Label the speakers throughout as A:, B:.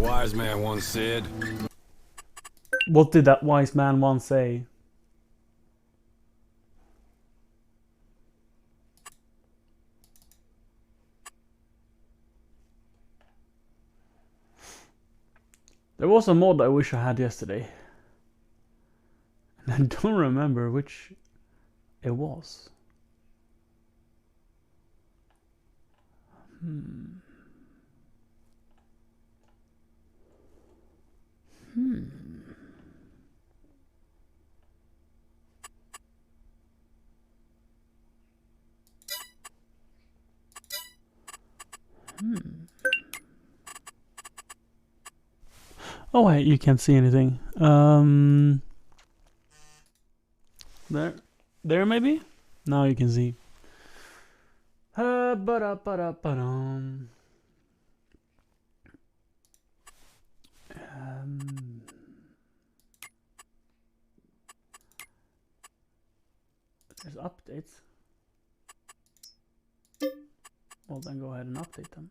A: wise man once said.
B: What did that wise man once say? There was a mod I wish I had yesterday. And I don't remember which it was. Hmm. Oh wait, you can't see anything. There maybe? Now you can see. Ba-da-ba-da-ba-dum. There's updates. Well, then go ahead and update them.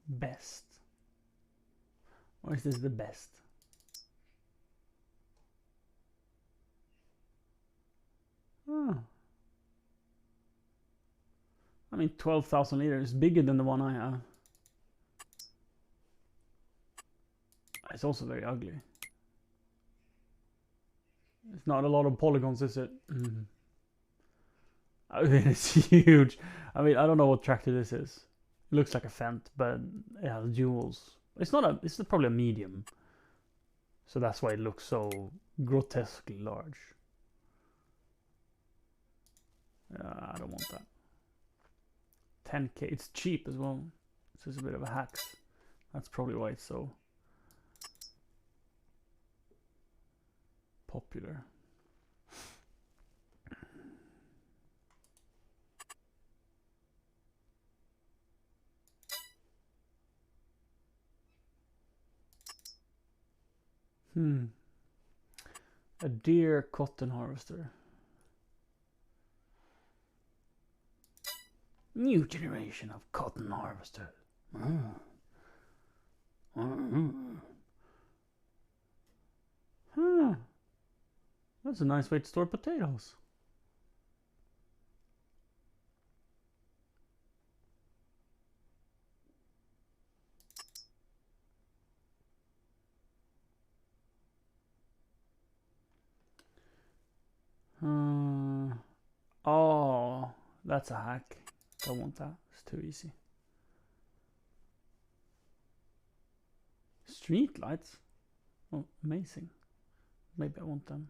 B: Best. Or is this the best? Oh. I mean, 12,000 liters, bigger than the one I have. It's also very ugly. It's not a lot of polygons, is it? I mean, it's huge. I mean, I don't know what tractor this is. It looks like a Fendt, but it has jewels. It's probably a medium. So that's why it looks so grotesquely large. I don't want that. 10k, it's cheap as well. So it's a bit of a hack. That's probably why it's so popular. A Deere cotton harvester. New generation of cotton harvester. That's a nice way to store potatoes. Oh, that's a hack. Don't want that. It's too easy. Street lights? Oh, amazing. Maybe I want them.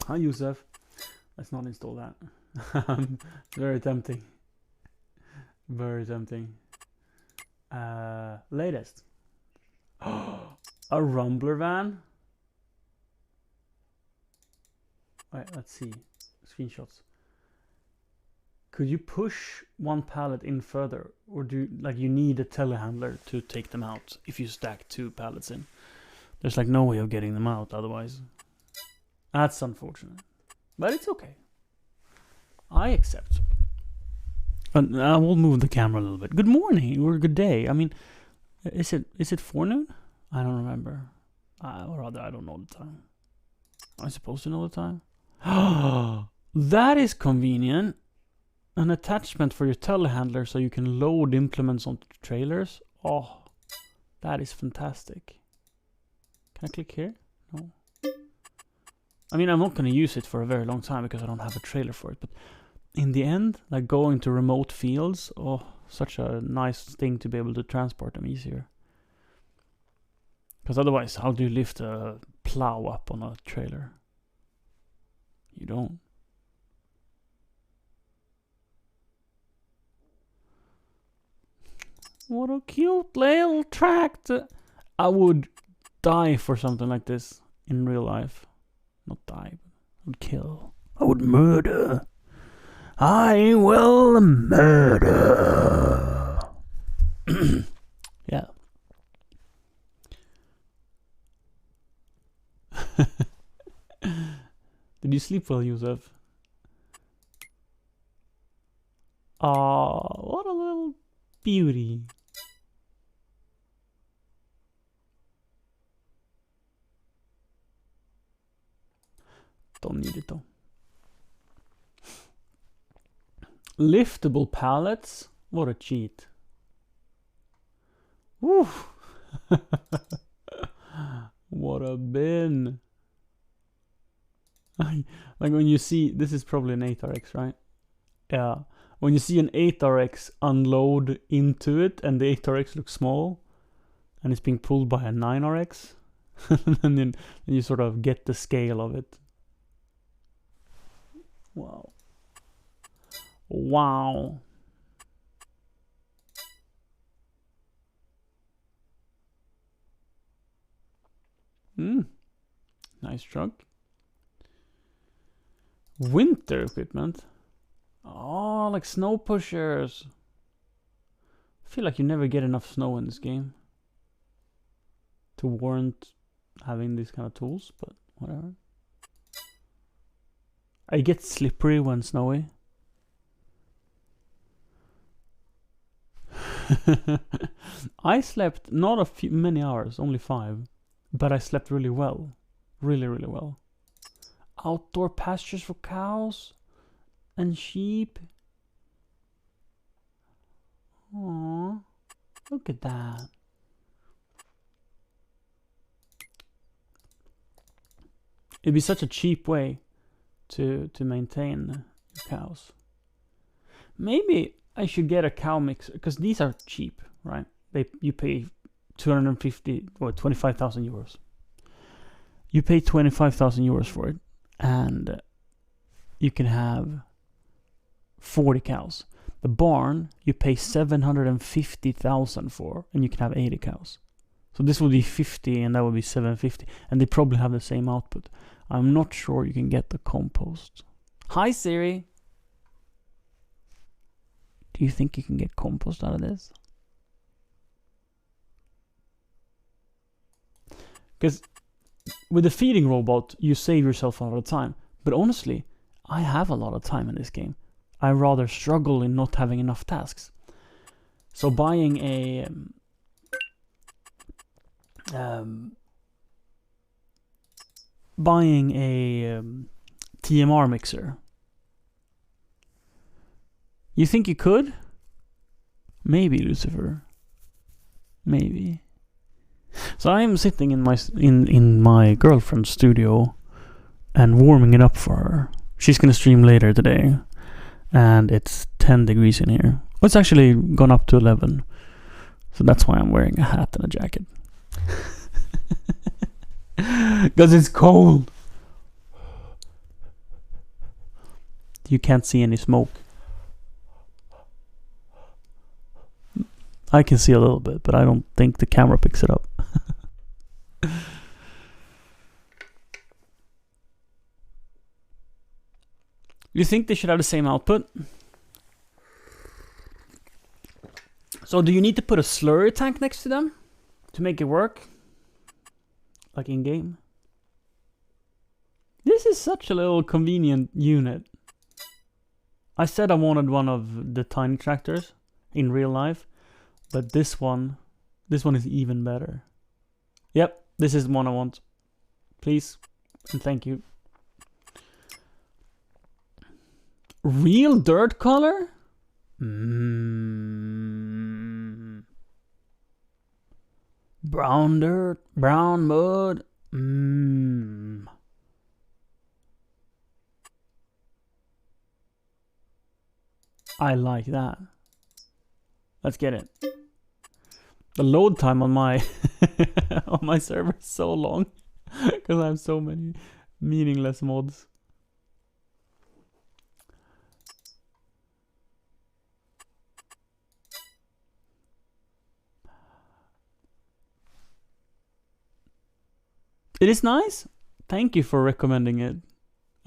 B: Hi, Yusuf. Let's not install that. Very tempting. Very tempting. Latest. A Rumbler van? Wait, let's see. Screenshots. Could you push one pallet in further? Or do you need a telehandler to take them out if you stack 2 pallets in? There's like no way of getting them out otherwise. That's unfortunate. But it's okay. I accept. But I will move the camera a little bit. Good morning or good day. I mean, is it forenoon? I don't remember. Or rather, I don't know the time. Am I supposed to know the time? That is convenient. An attachment for your telehandler so you can load implements onto trailers. Oh, that is fantastic. Can I click here? No. I mean, I'm not going to use it for a very long time because I don't have a trailer for it. But in the end, like going to remote fields, oh, such a nice thing to be able to transport them easier. Because otherwise, how do you lift a plow up on a trailer? You don't. What a cute little tractor. I would die for something like this in real life. Not die, but I would kill. I would murder. I will murder. Yeah. Did you sleep well, Yusuf? Aw, what a little beauty. Don't need it though. Liftable pallets? What a cheat. Woo! What a bin. Like when you see, this is probably an 8RX, right? Yeah. When you see an 8RX unload into it and the 8RX looks small and it's being pulled by a 9RX, and then you sort of get the scale of it. Wow. Wow. Nice truck. Winter equipment. Oh, like snow pushers. I feel like you never get enough snow in this game to warrant having these kind of tools, but whatever. I get slippery when snowy. I slept not many hours, only 5, but I slept really well. Really, really well. Outdoor pastures for cows and sheep. Aww, look at that. It'd be such a cheap way to maintain your cows. Maybe I should get a cow mixer, because these are cheap, right? You pay 250 or 25,000 euros. You pay 25,000 euros for it, and you can have 40 cows. The barn you pay 750,000 for, and you can have 80 cows. So this would be 50, and that would be 750, and they probably have the same output. I'm not sure you can get the compost. Hi Siri. Do you think you can get compost out of this? Because with the feeding robot, you save yourself a lot of time. But honestly, I have a lot of time in this game. I rather struggle in not having enough tasks. So buying a TMR mixer. You think you could? Maybe, Lucifer. Maybe. So I am sitting in my girlfriend's studio and warming it up for her. She's gonna stream later today, and it's 10 degrees in here. Well, it's actually gone up to 11, so that's why I'm wearing a hat and a jacket. Because it's cold. You can't see any smoke. I can see a little bit, but I don't think the camera picks it up. You think they should have the same output? So do you need to put a slurry tank next to them to make it work? Like in game? This is such a little convenient unit. I said I wanted one of the tiny tractors in real life. But this one is even better. Yep, this is the one I want. Please, and thank you. Real dirt color? Brown dirt, brown mud. I like that. Let's get it. The load time on my on my server is so long because I have so many meaningless mods. It is nice. Thank you for recommending it.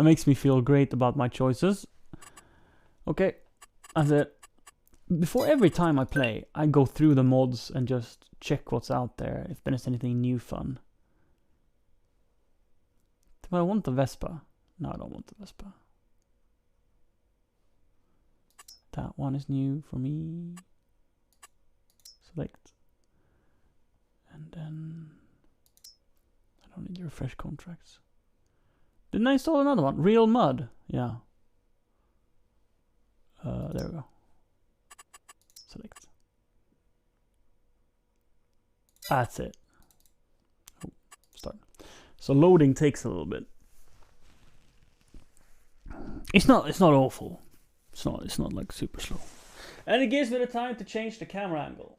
B: It makes me feel great about my choices. Okay, that's it. Before every time I play, I go through the mods and just check what's out there, if there's anything new fun. Do I want the Vespa? No, I don't want the Vespa. That one is new for me. Select. And then I don't need to refresh contracts. Didn't I install another one? Real Mud. Yeah. There we go. Select. That's it. Oh, start. So loading takes a little bit. It's not awful. It's not like super slow. And it gives me the time to change the camera angle.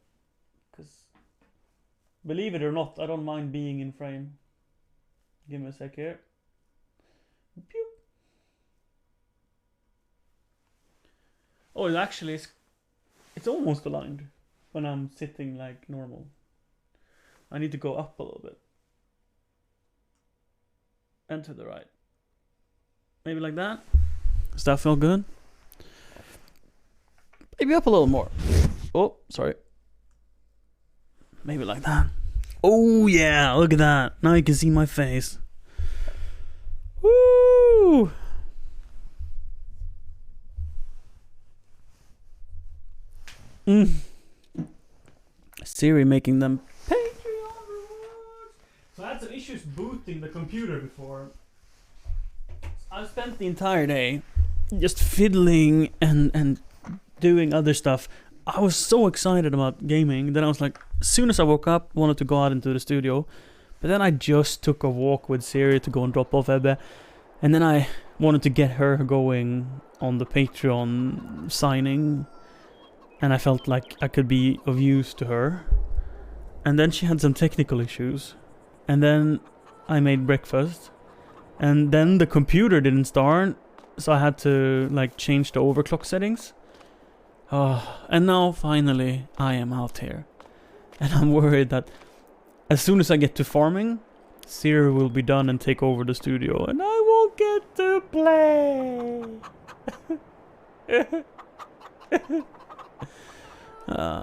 B: Cause believe it or not, I don't mind being in frame. Give me a sec here. Pew. Oh, it actually is. It's almost aligned when I'm sitting like normal. I need to go up a little bit. And to the right. Maybe like that. Does that feel good? Maybe up a little more. Oh, sorry. Maybe like that. Oh yeah, look at that. Now you can see my face. Woo! Siri making them Patreon rewards. So I had some issues booting the computer before. I spent the entire day just fiddling and doing other stuff. I was so excited about gaming that I was like, as soon as I woke up, wanted to go out into the studio. But then I just took a walk with Siri to go and drop off Ebbe. And then I wanted to get her going on the Patreon signing. And I felt like I could be of use to her. And then she had some technical issues. And then I made breakfast. And then the computer didn't start. So I had to like change the overclock settings. Oh, and now finally I am out here. And I'm worried that as soon as I get to farming, Siri will be done and take over the studio. And I won't get to play.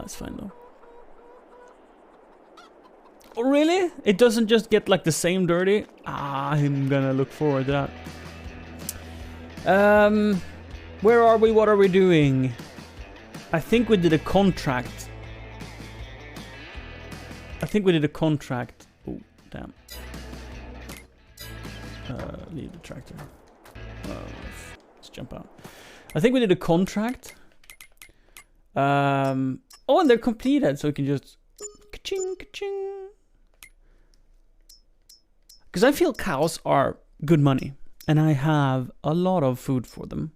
B: It's fine though. Oh, really? It doesn't just get like the same dirty? I'm gonna look forward to that. Where are we? What are we doing? I think we did a contract. Oh, damn. Leave the tractor. Let's jump out. I think we did a contract. Oh, and they're completed, so we can just ka-ching, ka-ching. Because I feel cows are good money, and I have a lot of food for them.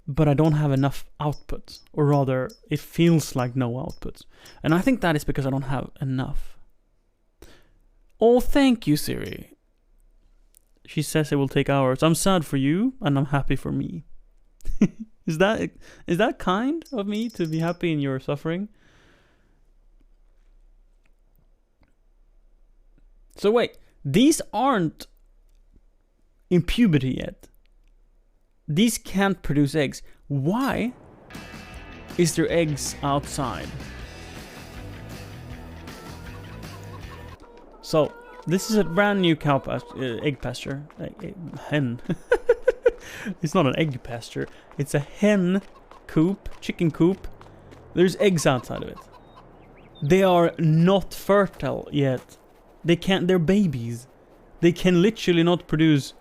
B: But I don't have enough output, or rather, it feels like no output. And I think that is because I don't have enough. Oh, thank you, Siri. She says it will take hours. I'm sad for you, and I'm happy for me. Is that kind of me to be happy in your suffering? So wait, these aren't in puberty yet. These can't produce eggs. Why is there eggs outside? So this is a brand new cow egg pasture. Hen. It's not an egg pasture. It's a hen coop, chicken coop. There's eggs outside of it. They are not fertile yet. They can't. They're babies. They can literally not produce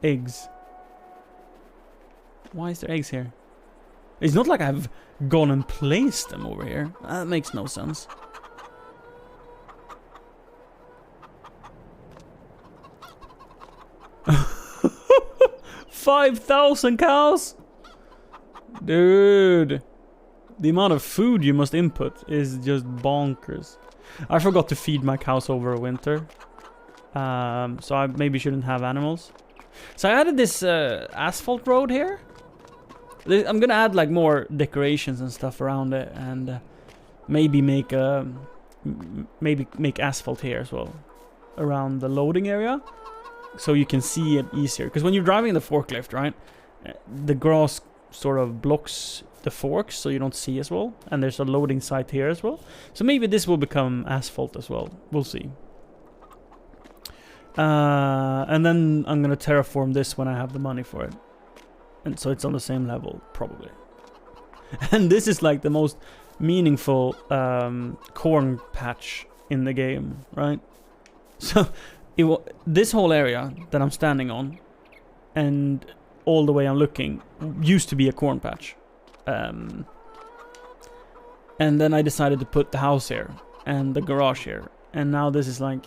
B: eggs. Why is there eggs here? It's not like I've gone and placed them over here. That makes no sense. $5,000 cows? Dude. The amount of food you must input is just bonkers. I forgot to feed my cows over winter. So I maybe shouldn't have animals. So I added this asphalt road here. I'm gonna add like more decorations and stuff around it, and maybe make asphalt here as well around the loading area, so you can see it easier. Because when you're driving the forklift, right, the grass sort of blocks the forks, so you don't see as well. And there's a loading site here as well. So maybe this will become asphalt as well. We'll see. And then I'm gonna terraform this when I have the money for it. And so it's on the same level, probably. And this is like the most meaningful corn patch in the game, right? So this whole area that I'm standing on, and all the way I'm looking, used to be a corn patch. And then I decided to put the house here and the garage here, and now this is like,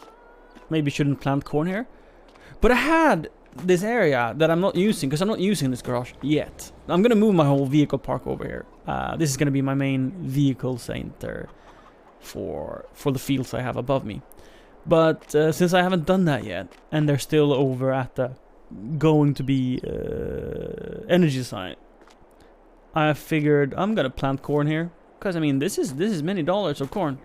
B: maybe shouldn't plant corn here. But I had this area that I'm not using, because I'm not using this garage yet. I'm gonna move my whole vehicle park over here. This is gonna be my main vehicle center for the fields I have above me. But since I haven't done that yet, and they're still over at the going to be energy site, I figured I'm gonna plant corn here, because I mean this is many dollars of corn.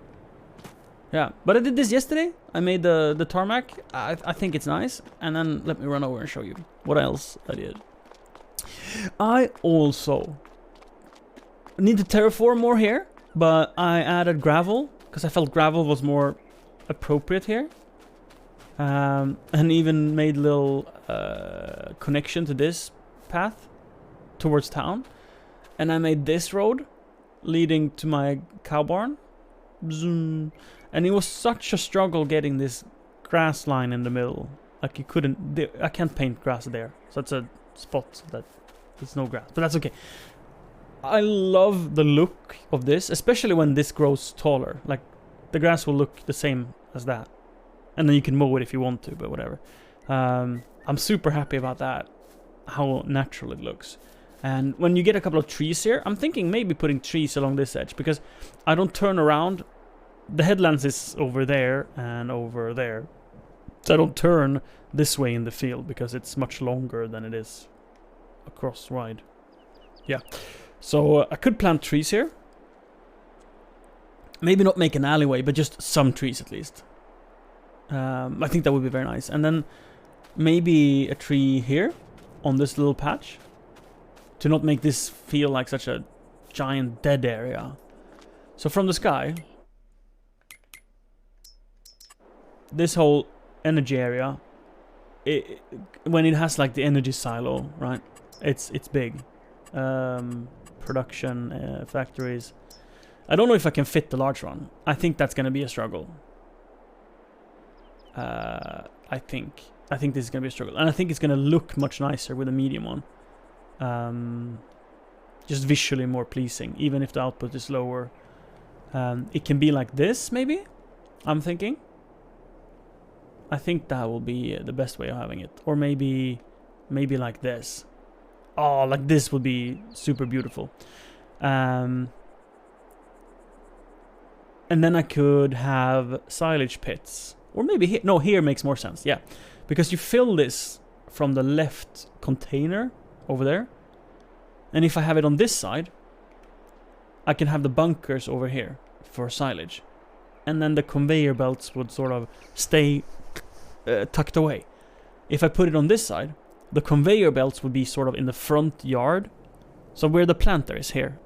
B: Yeah, but I did this yesterday. I made the tarmac. I think it's nice. And then let me run over and show you what else I did. I also need to terraform more here, but I added gravel because I felt gravel was more appropriate here. And even made a little connection to this path towards town. And I made this road leading to my cow barn. Zoom. And it was such a struggle getting this grass line in the middle. Like you couldn't, I can't paint grass there. So it's a spot that there's no grass, but that's okay. I love the look of this, especially when this grows taller. Like the grass will look the same as that. And then you can mow it if you want to, but whatever. I'm super happy about that, how natural it looks. And when you get a couple of trees here, I'm thinking maybe putting trees along this edge, because I don't turn around. The headlands is over there and over there. So I don't turn this way in the field because it's much longer than it is across wide. Yeah. So I could plant trees here. Maybe not make an alleyway, but just some trees at least. I think that would be very nice. And then maybe a tree here on this little patch to not make this feel like such a giant dead area. So from the sky, this whole energy area, when it has like the energy silo, right? It's big. Production factories. I don't know if I can fit the large one. I think that's gonna be a struggle. I think this is gonna be a struggle, and I think it's gonna look much nicer with a medium one. Just visually more pleasing, even if the output is lower. It can be like this, maybe. I'm thinking. I think that will be the best way of having it. Or maybe like this. Oh, like this would be super beautiful. And then I could have silage pits. Or maybe here. No, here makes more sense. Yeah. Because you fill this from the left container over there. And if I have it on this side, I can have the bunkers over here for silage. And then the conveyor belts would sort of stay tucked away. If I put it on this side, the conveyor belts would be sort of in the front yard. So where the planter is here,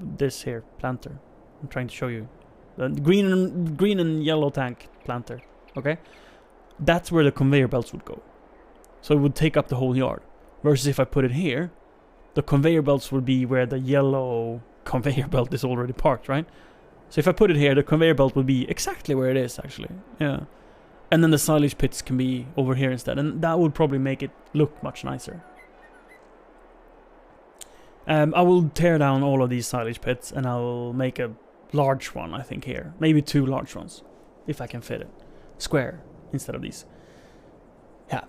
B: this here planter, I'm trying to show you, the green and yellow tank planter. Okay, that's where the conveyor belts would go. So it would take up the whole yard. Versus if I put it here, the conveyor belts would be where the yellow conveyor belt is already parked, right? So if I put it here, the conveyor belt would be exactly where it is, actually. Yeah. And then the silage pits can be over here instead. And that would probably make it look much nicer. I will tear down all of these silage pits and I'll make a large one, I think, here. Maybe 2 large ones, if I can fit it. Square, instead of these. Yeah.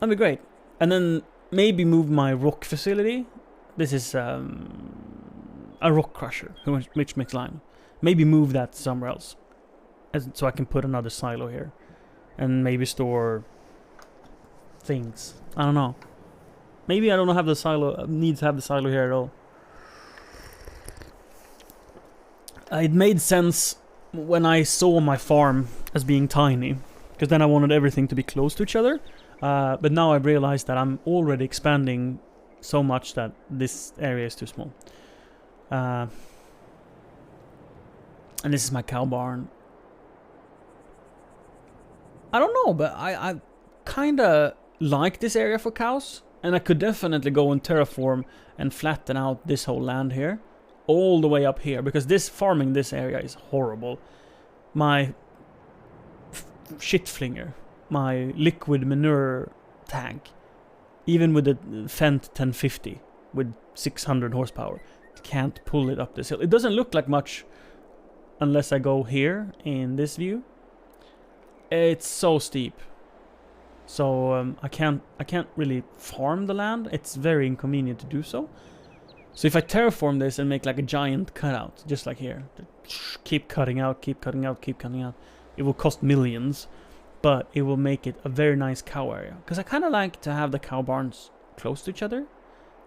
B: That'd be great. And then maybe move my rock facility This is a rock crusher, which makes lime. Maybe move that somewhere else, so I can put another silo here, and maybe store things. I don't know. Maybe I don't have the silo. Need to have the silo here at all. It made sense when I saw my farm as being tiny, because then I wanted everything to be close to each other. But now I've realized that I'm already expanding so much that this area is too small. And this is my cow barn. I don't know, but I kind of like this area for cows. And I could definitely go and terraform and flatten out this whole land here. All the way up here. Because this farming this area is horrible. My shit flinger. My liquid manure tank. Even with the Fendt 1050 with 600 horsepower. Can't pull it up this hill. It doesn't look like much unless I go here in this view. It's so steep. So I can't really farm the land. It's very inconvenient to do so. So if I terraform this and make like a giant cutout, just like here, keep cutting out, keep cutting out, keep cutting out, it will cost millions, but it will make it a very nice cow area. Because I kind of like to have the cow barns close to each other.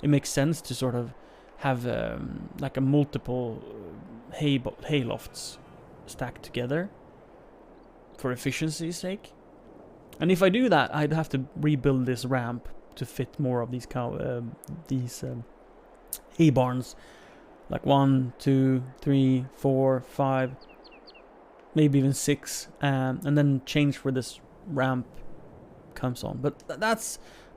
B: It makes sense to sort of have like a multiple hay lofts stacked together for efficiency's sake. And if I do that, I'd have to rebuild this ramp to fit more of these hay barns. Like 1, 2, 3, 4, 5, maybe even 6, and then change where this ramp comes on. But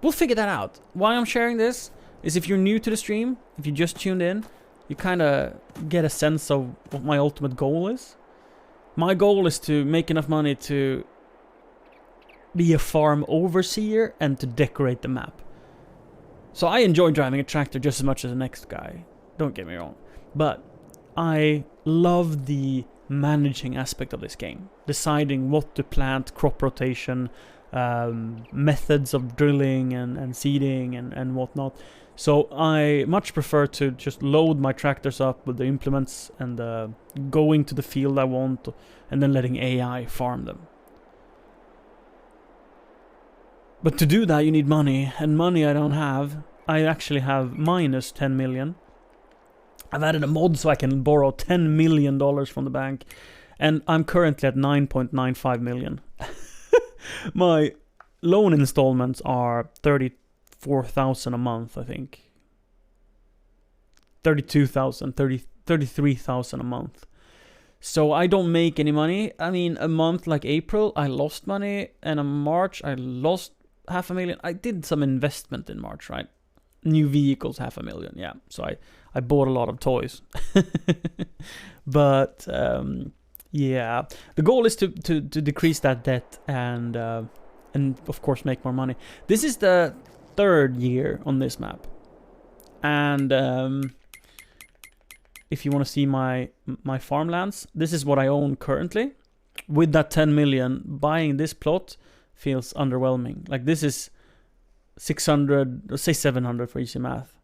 B: we'll figure that out. Why I'm sharing this is if you're new to the stream, if you just tuned in, you kind of get a sense of what my ultimate goal is. My goal is to make enough money to be a farm overseer and to decorate the map. So I enjoy driving a tractor just as much as the next guy. Don't get me wrong. But I love the managing aspect of this game. Deciding what to plant, crop rotation, methods of drilling and seeding and whatnot. So I much prefer to just load my tractors up with the implements and going to the field I want and then letting AI farm them. But to do that you need money, and money I don't have. I actually have minus 10 million. I've added a mod so I can borrow $10 million from the bank, and I'm currently at 9.95 million. My loan installments are 34,000 a month, I think. 32,000, 33,000 a month. So I don't make any money. I mean, a month like April, I lost money, and in March, I lost 500,000. I did some investment in March, right? New vehicles, 500,000, yeah. So I bought a lot of toys. But, yeah. The goal is to decrease that debt and of course make more money. This is the 3rd year on this map. And if you want to see my farmlands, this is what I own currently. With that 10 million, buying this plot feels underwhelming. Like this is 600, say 700 for easy math.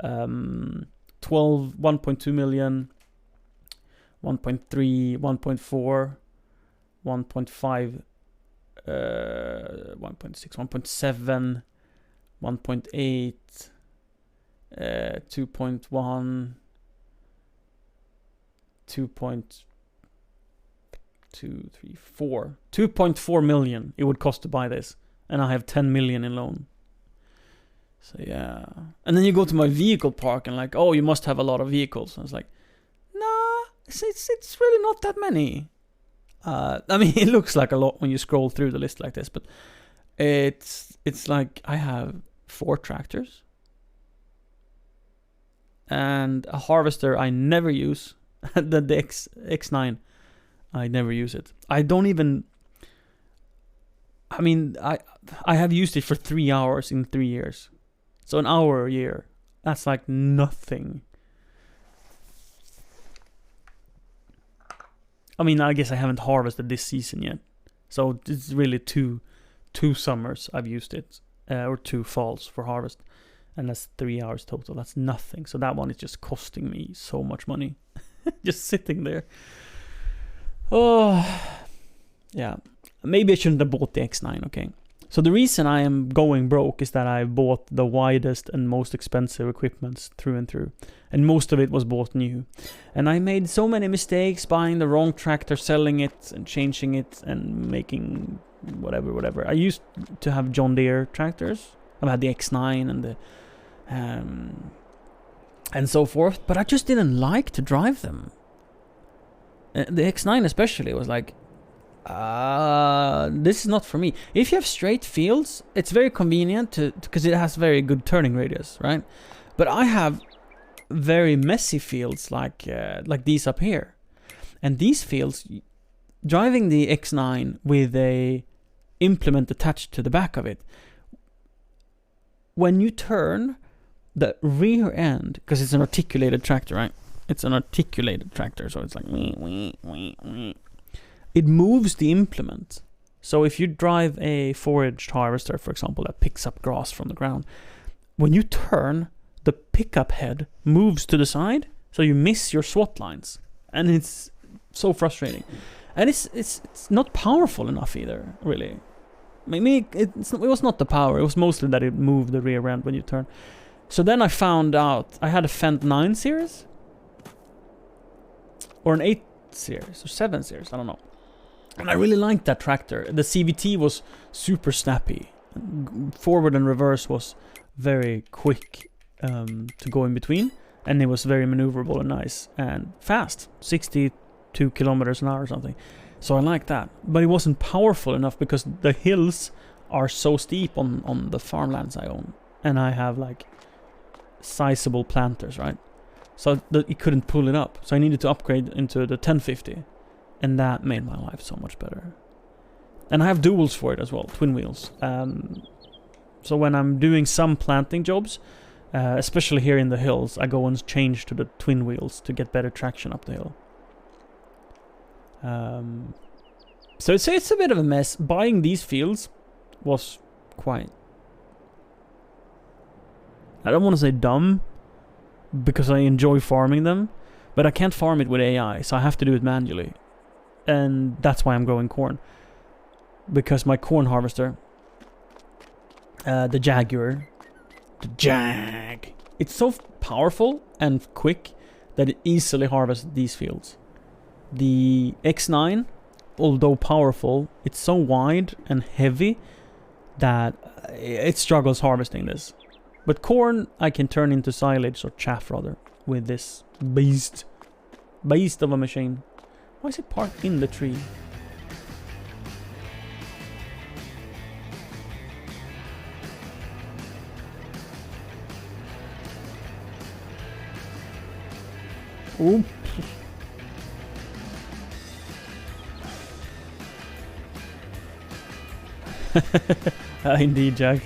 B: 1.2 million, 1.3, 1.4, 1.5, 1.6, 1.7, 1.8, 2.1, 2.2, 3, 4. 2.4 million it would cost to buy this. And I have 10 million in loan. So yeah. And then you go to my vehicle park and like, oh, you must have a lot of vehicles. I was like, nah, it's really not that many. I mean, it looks like a lot when you scroll through the list like this, but it's like I have 4 tractors and a harvester I never use. the X9, I never use it. I don't even. I mean, I have used it for 3 hours in 3 years. So an hour a year. That's like nothing. I mean, I guess I haven't harvested this season yet. So it's really two summers I've used it. Or 2 falls for harvest. and that's 3 hours total. That's nothing. So that one is just costing me so much money. Just sitting there. Oh, yeah. Maybe I shouldn't have bought the X9, okay? So the reason I am going broke is that I bought the widest and most expensive equipment through and through. And most of it was bought new. And I made so many mistakes buying the wrong tractor, selling it and changing it and making whatever. I used to have John Deere tractors. I've had the X9 and the and so forth, but I just didn't like to drive them. The X9 especially was like, this is not for me. If you have straight fields, it's very convenient because it has very good turning radius, right? But I have very messy fields like these up here, and these fields, driving the X9 with a implement attached to the back of it, when you turn the rear end, because it's an articulated tractor, right? It's an articulated tractor, so it's like it moves the implement. So if you drive a foraged harvester, for example, that picks up grass from the ground, when you turn, the pickup head moves to the side, so you miss your SWAT lines, and it's so frustrating. And it's not powerful enough either, really. Maybe it was not the power, it was mostly that it moved the rear end when you turn. So then I found out I had a Fendt 9 series, or an 8 series, or 7 series, I don't know. And I really liked that tractor. The CVT was super snappy. Forward and reverse was very quick to go in between, and it was very maneuverable and nice and fast, 62 kilometers an hour or something. So I liked that, but it wasn't powerful enough because the hills are so steep on the farmlands I own, and I have like sizable planters, right? So it couldn't pull it up, so I needed to upgrade into the 1050, and that made my life so much better. And I have duals for it as well, twin wheels. So when I'm doing some planting jobs, especially here in the hills, I go and change to the twin wheels to get better traction up the hill. So it's a bit of a mess. Buying these fields was quite, I don't want to say dumb, because I enjoy farming them, but I can't farm it with AI, so I have to do it manually. And that's why I'm growing corn. Because my corn harvester, the Jaguar, it's so powerful and quick that it easily harvests these fields. The X9, although powerful, it's so wide and heavy that it struggles harvesting this. But corn, I can turn into silage, or chaff rather, with this beast of a machine. Why is it parked in the tree? Oops. Indeed, Jack.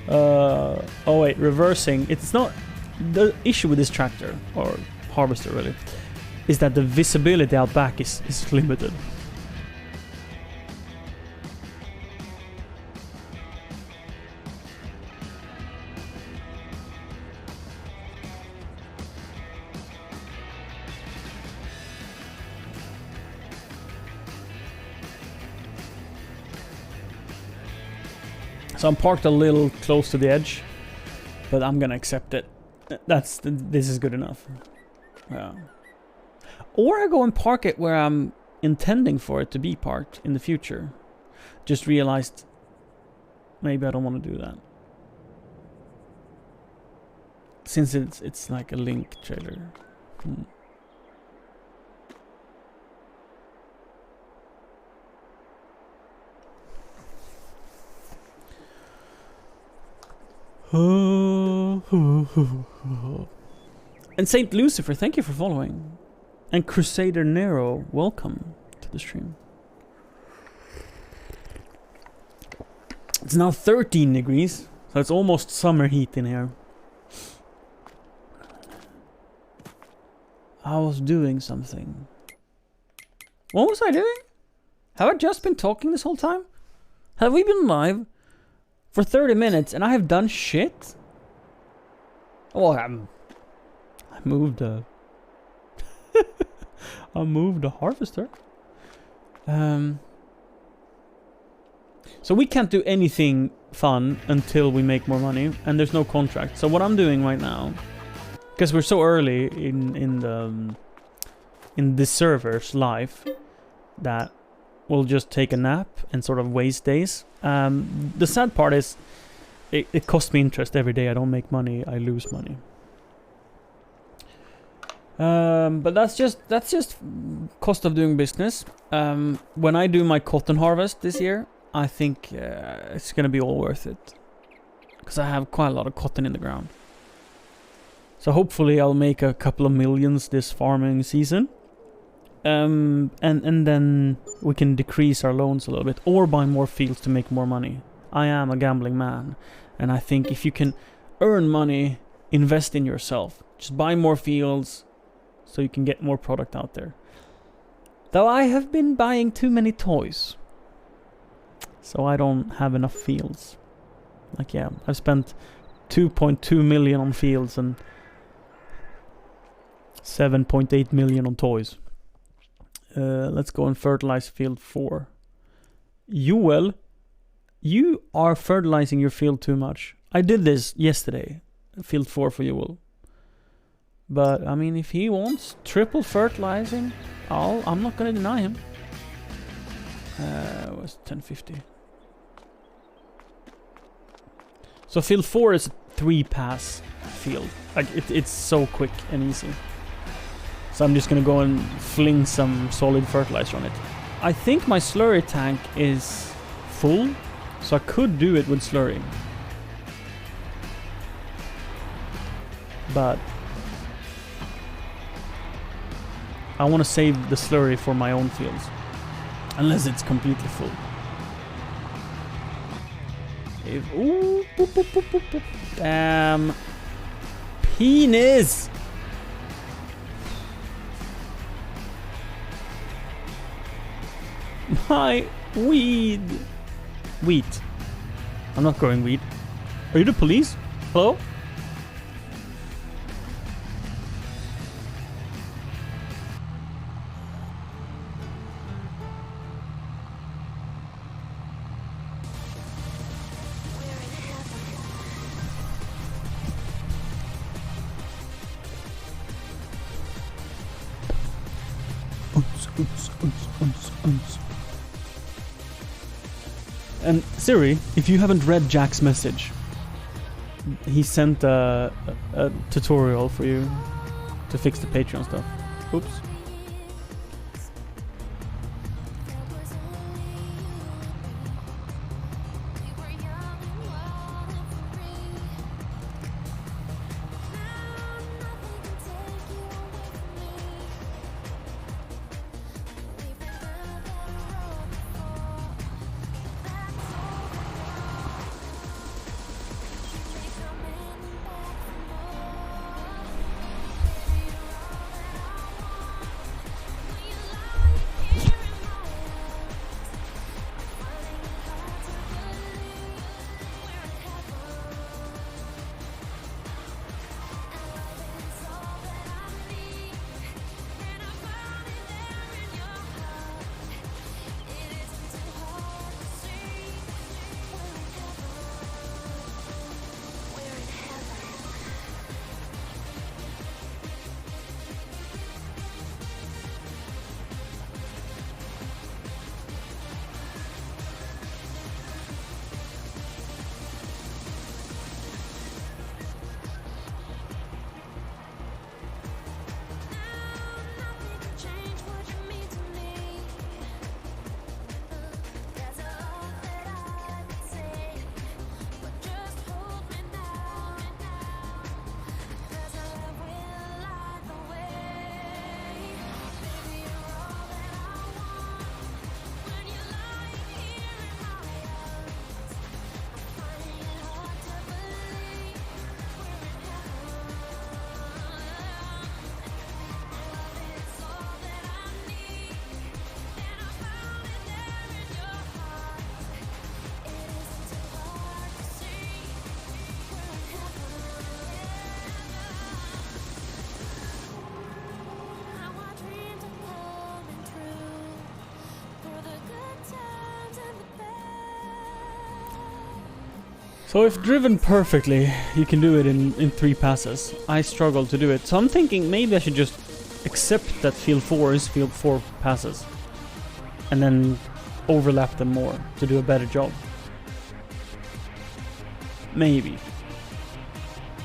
B: Oh wait, reversing. It's not the issue with this tractor, or harvester really, is that the visibility out back is limited. So I'm parked a little close to the edge, but I'm gonna accept it. This is good enough. Yeah. Or I go and park it where I'm intending for it to be parked in the future. Just realized maybe I don't want to do that, since it's like a link trailer. And Saint Lucifer, thank you for following. And Crusader Nero, welcome to the stream. It's now 13 degrees, so it's almost summer heat in here. I was doing something. What was I doing? Have I just been talking this whole time? Have we been live for 30 minutes and I have done shit? Oh, I moved I moved the harvester. So we can't do anything fun until we make more money, and there's no contract. So what I'm doing right now, because we're so early in this server's life, that we'll just take a nap and sort of waste days. The sad part is, it costs me interest every day. I don't make money, I lose money. But that's just cost of doing business. When I do my cotton harvest this year, I think it's gonna be all worth it, because I have quite a lot of cotton in the ground. So hopefully I'll make a couple of millions this farming season, and then we can decrease our loans a little bit, or buy more fields to make more money. I am a gambling man, and I think if you can earn money, invest in yourself. Just buy more fields, so you can get more product out there. Though I have been buying too many toys, so I don't have enough fields. Like, yeah, I've spent 2.2 million on fields and 7.8 million on toys. Let's go and fertilize field 4. Joel, you are fertilizing your field too much. I did this yesterday. Field 4 for Joel. But, I mean, if he wants triple fertilizing, I'm not gonna deny him. It was 1050. So field 4 is a 3-pass field. Like, it's so quick and easy. So I'm just gonna go and fling some solid fertilizer on it. I think my slurry tank is full, so I could do it with slurry. But I want to save the slurry for my own fields, unless it's completely full. Ooh, boop, boop, boop, boop, boop. Damn. Penis! My weed. Wheat. I'm not growing weed. Are you the police? Hello? And Siri, if you haven't read Jack's message, he sent a tutorial for you to fix the Patreon stuff. Oops. So if driven perfectly, you can do it in 3 passes. I struggle to do it. So I'm thinking maybe I should just accept that field 4 is field 4 passes. And then overlap them more to do a better job. Maybe.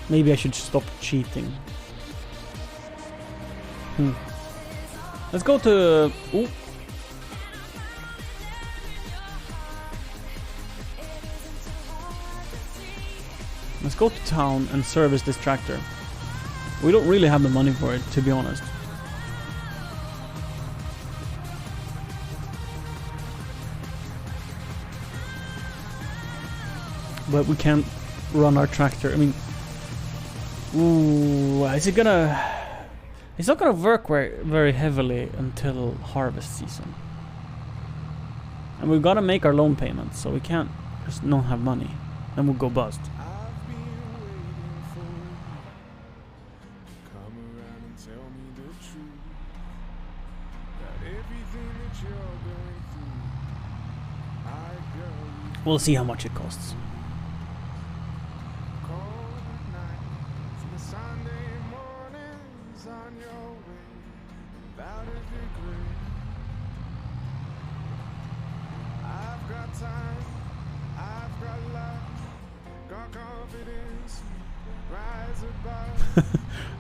B: Maybe I should stop cheating. Let's go to... Ooh. Let's go to town and service this tractor. We don't really have the money for it, to be honest. But we can't run our tractor. I mean... Ooh, is it gonna... It's not gonna work very heavily until harvest season. And we've gotta make our loan payments, so we can't just not have money. Then we'll go bust. We'll see how much it costs.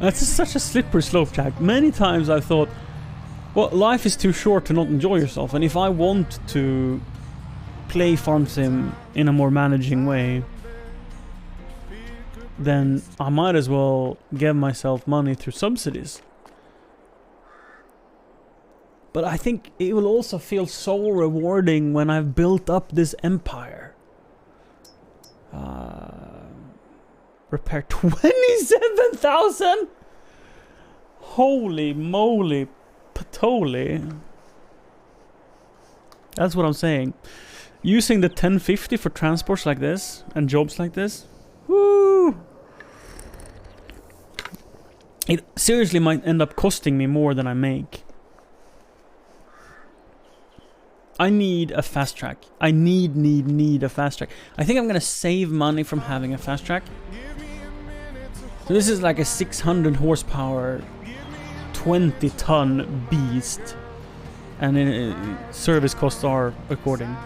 B: That's such a slippery slope, Jack. Many times I've thought, well, life is too short to not enjoy yourself, and if I want to play farm sim in a more managing way, then I might as well give myself money through subsidies. But I think it will also feel so rewarding when I've built up this empire. Repair 27,000? Holy moly patoli. That's what I'm saying. Using the 1050 for transports like this and jobs like this. Woo! It seriously might end up costing me more than I make. I need a fast track. I need a fast track. I think I'm gonna save money from having a fast track. So this is like a 600 horsepower, 20-ton beast. And service costs are according.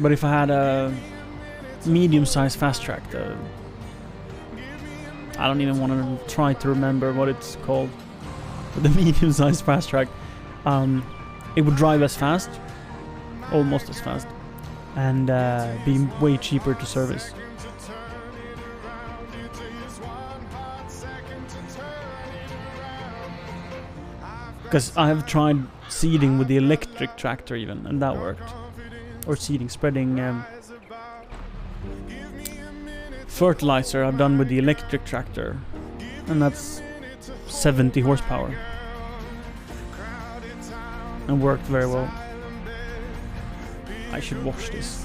B: But if I had a medium-sized fast track, I don't even want to try to remember what it's called. The medium-sized fast track, it would drive as fast, almost as fast, and be way cheaper to service. Because I have tried seeding with the electric tractor even, and that worked. Or seeding, spreading fertilizer I've done with the electric tractor, and that's 70 horsepower. And worked very well. I should wash this.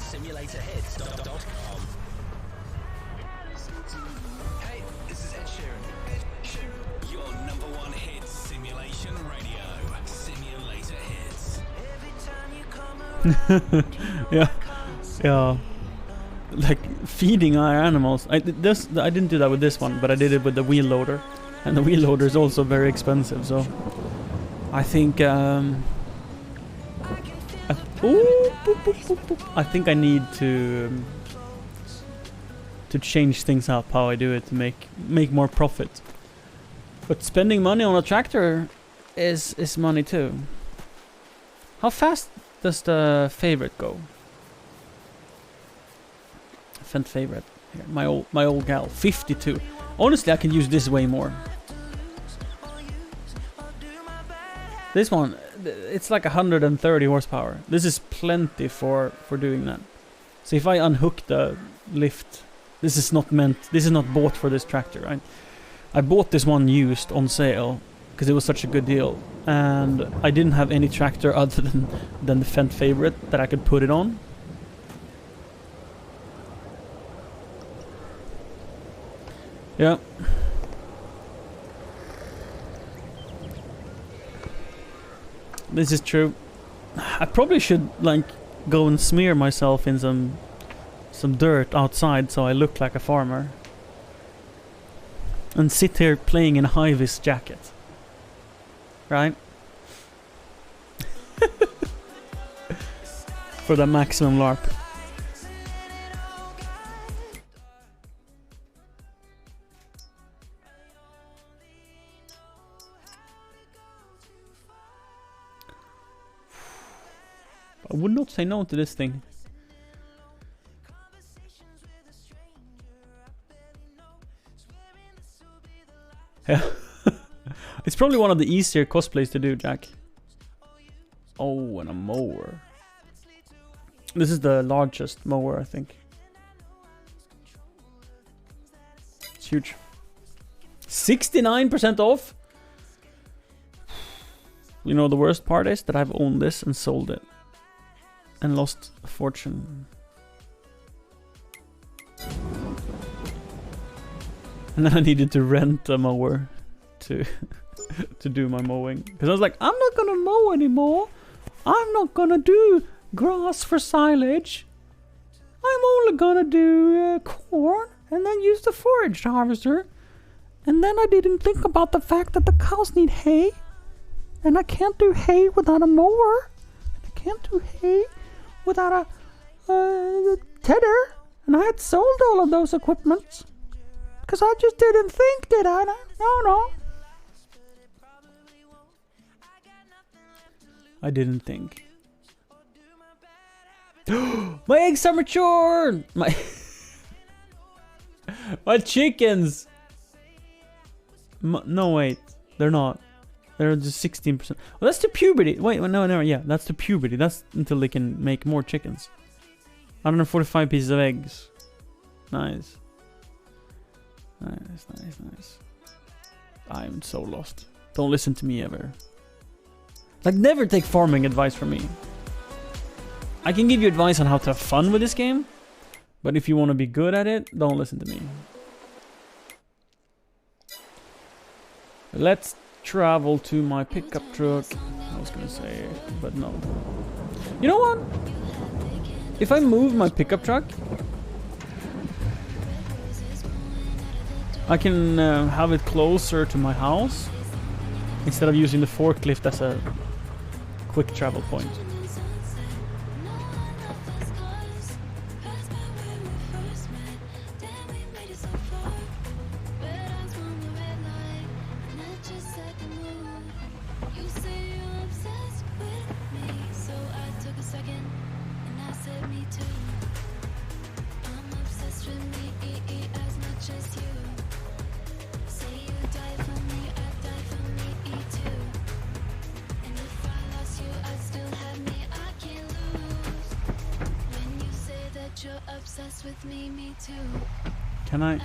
A: SimulatorHits.com. Hey, this is Ed Sheeran. Your #1 hit simulation radio. Simulator Hits.
B: Yeah. Like feeding our animals. I didn't do that with this one, but I did it with the wheel loader, and the wheel loader is also very expensive. So I think I think I need to to change things up how I do it to make more profit. But spending money on a tractor is money too. How fast does the favorite go? Fendt favorite. Here, my old gal, 52. Honestly, I can use this way more. This one, it's like 130 horsepower. This is plenty for doing that. So if I unhook the lift, this is not bought for this tractor, right? I bought this one used on sale because it was such a good deal, and I didn't have any tractor other than the Fendt favorite that I could put it on. Yeah. This is true. I probably should like go and smear myself in some dirt outside so I look like a farmer. And sit here playing in a high-vis jacket. Right? For the maximum LARP. I would not say no to this thing. Yeah. It's probably one of the easier cosplays to do, Jack. Oh, and a mower. This is the largest mower, I think. It's huge. 69% off? You know, the worst part is that I've owned this and sold it. And lost a fortune. And then I needed to rent a mower to to do my mowing. Because I was like, I'm not gonna mow anymore. I'm not gonna do grass for silage. I'm only gonna do corn and then use the forage harvester. And then I didn't think about the fact that the cows need hay. And I can't do hay without a mower. I can't do hay without a tedder, and I had sold all of those equipments because I just didn't think, did I? No. I didn't think. My eggs are mature. My chickens. No, wait, they're not. They're just 16%. Well, that's to puberty. Wait, no, yeah, that's to puberty. That's until they can make more chickens. 145 pieces of eggs. Nice. Nice. I'm so lost. Don't listen to me ever. Like, never take farming advice from me. I can give you advice on how to have fun with this game, but if you want to be good at it, don't listen to me. Let's travel to my pickup truck. I was gonna say, but no. You know what? If I move my pickup truck, I can have it closer to my house instead of using the forklift as a quick travel point. Can I?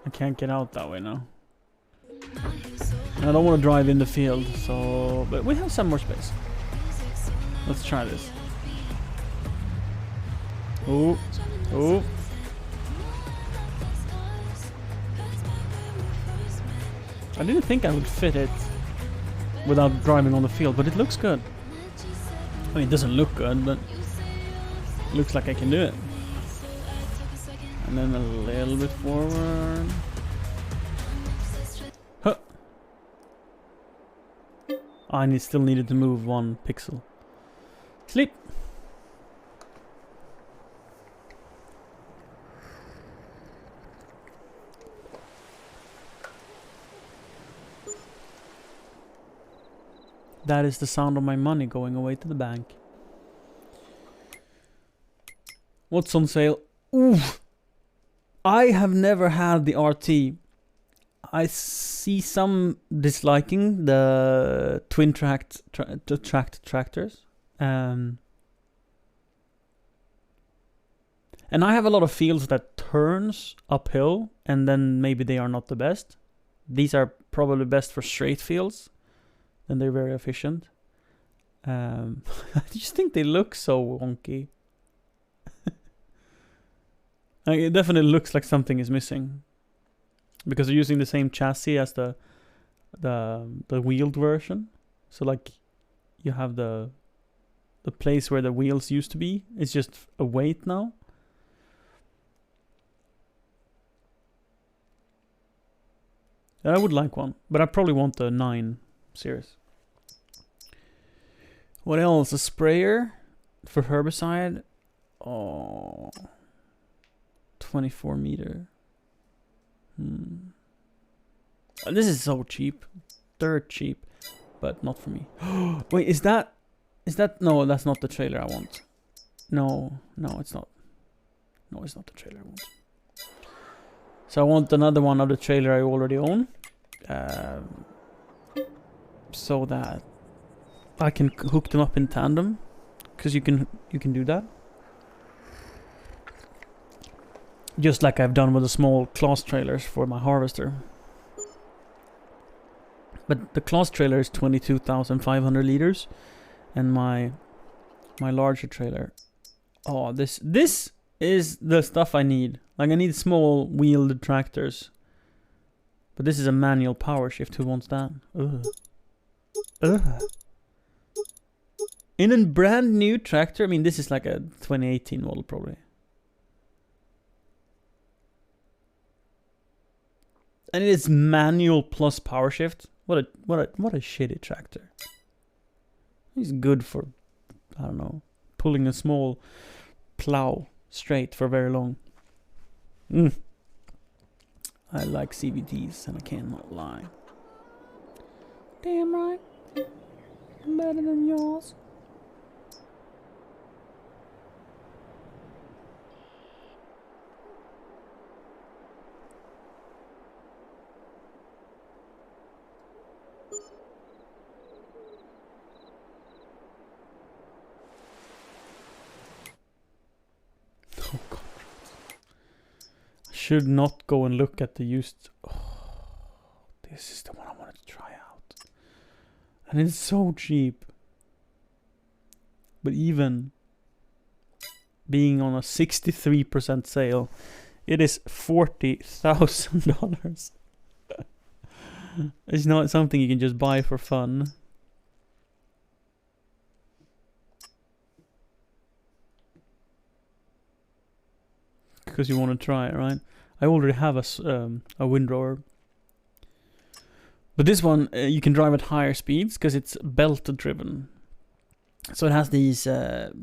B: I can't get out that way now. And I don't want to drive in the field, so... But we have some more space. Let's try this. Oh. I didn't think I would fit it without driving on the field, but it looks good. I mean, it doesn't look good, but it looks like I can do it. And then a little bit forward. Huh. I still needed to move 1 pixel. Sleep. That is the sound of my money going away to the bank. What's on sale? Ooh! I have never had the RT. I see some disliking the twin tracked tractors. And I have a lot of fields that turns uphill, and then maybe they are not the best. These are probably best for straight fields, and they're very efficient. I just think they look so wonky. It definitely looks like something is missing, because they're using the same chassis as the wheeled version. So like, you have the place where the wheels used to be. It's just a weight now. I would like one, but I probably want the 9 series. What else? A sprayer for herbicide. Oh, 24 meter. This is so cheap, dirt cheap, but not for me. Wait, is that? No, that's not the trailer I want. No, it's not. No, it's not the trailer I want. So I want another one of the trailer I already own, so that I can hook them up in tandem, because you can do that. Just like I've done with the small Claas trailers for my harvester. But the Claas trailer is 22,500 liters, and my larger trailer. Oh, this is the stuff I need. Like, I need small wheeled tractors. But this is a manual power shift. Who wants that? Ugh. In a brand new tractor. I mean, this is like a 2018 model probably. And it is manual plus power shift. What a shitty tractor. He's good for, I don't know, pulling a small plow straight for very long. I like CVTs, and I cannot lie. Damn right. Better than yours. Oh god. I should not go and look at the used. Oh, this is the one I wanted to try out. And it's so cheap. But even being on a 63% sale, it is $40,000. It's not something you can just buy for fun. Because you want to try it, right? I already have a windrower. But this one, you can drive at higher speeds because it's belt driven. So it has these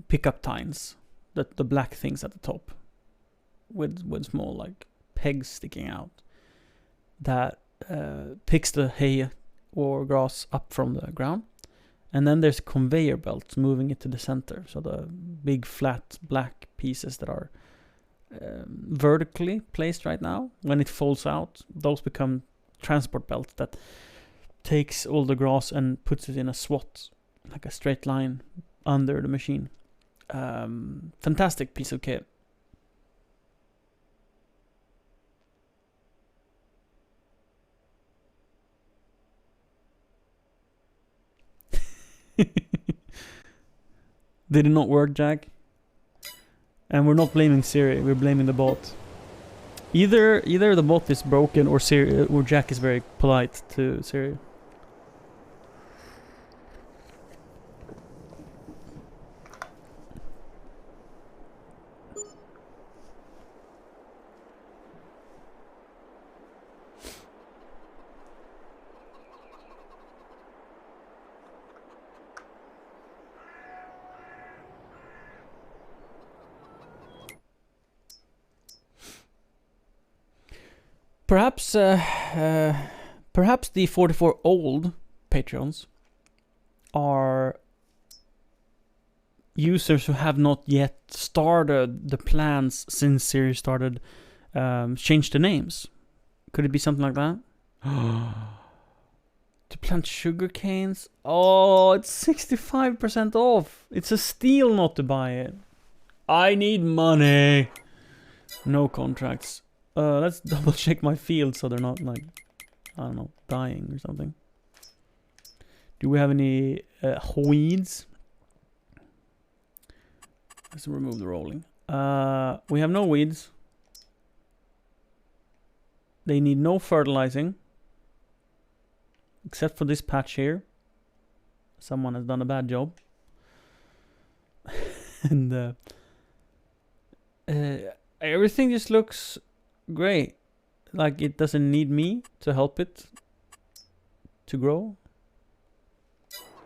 B: pickup tines, the black things at the top, with small like pegs sticking out, that picks the hay or grass up from the ground. And then there's conveyor belts moving it to the center. So the big flat black pieces that are vertically placed right now, when it falls out, those become transport belts that takes all the grass and puts it in a swat, like a straight line under the machine. Fantastic piece of kit. Did it not work, Jack? And we're not blaming Siri, we're blaming the bot. Either the bot is broken, or Siri, or Jack is very polite to Siri. Perhaps perhaps the 44 old Patreons are users who have not yet started the plans since series started, change the names. Could it be something like that? To plant sugar canes? Oh, it's 65% off. It's a steal not to buy it. I need money. No contracts. Let's double check my fields so they're not like, I don't know, dying or something. Do we have any weeds? Let's remove the rolling. We have no weeds. They need no fertilizing. Except for this patch here. Someone has done a bad job. And everything just looks great. Like it doesn't need me to help it to grow.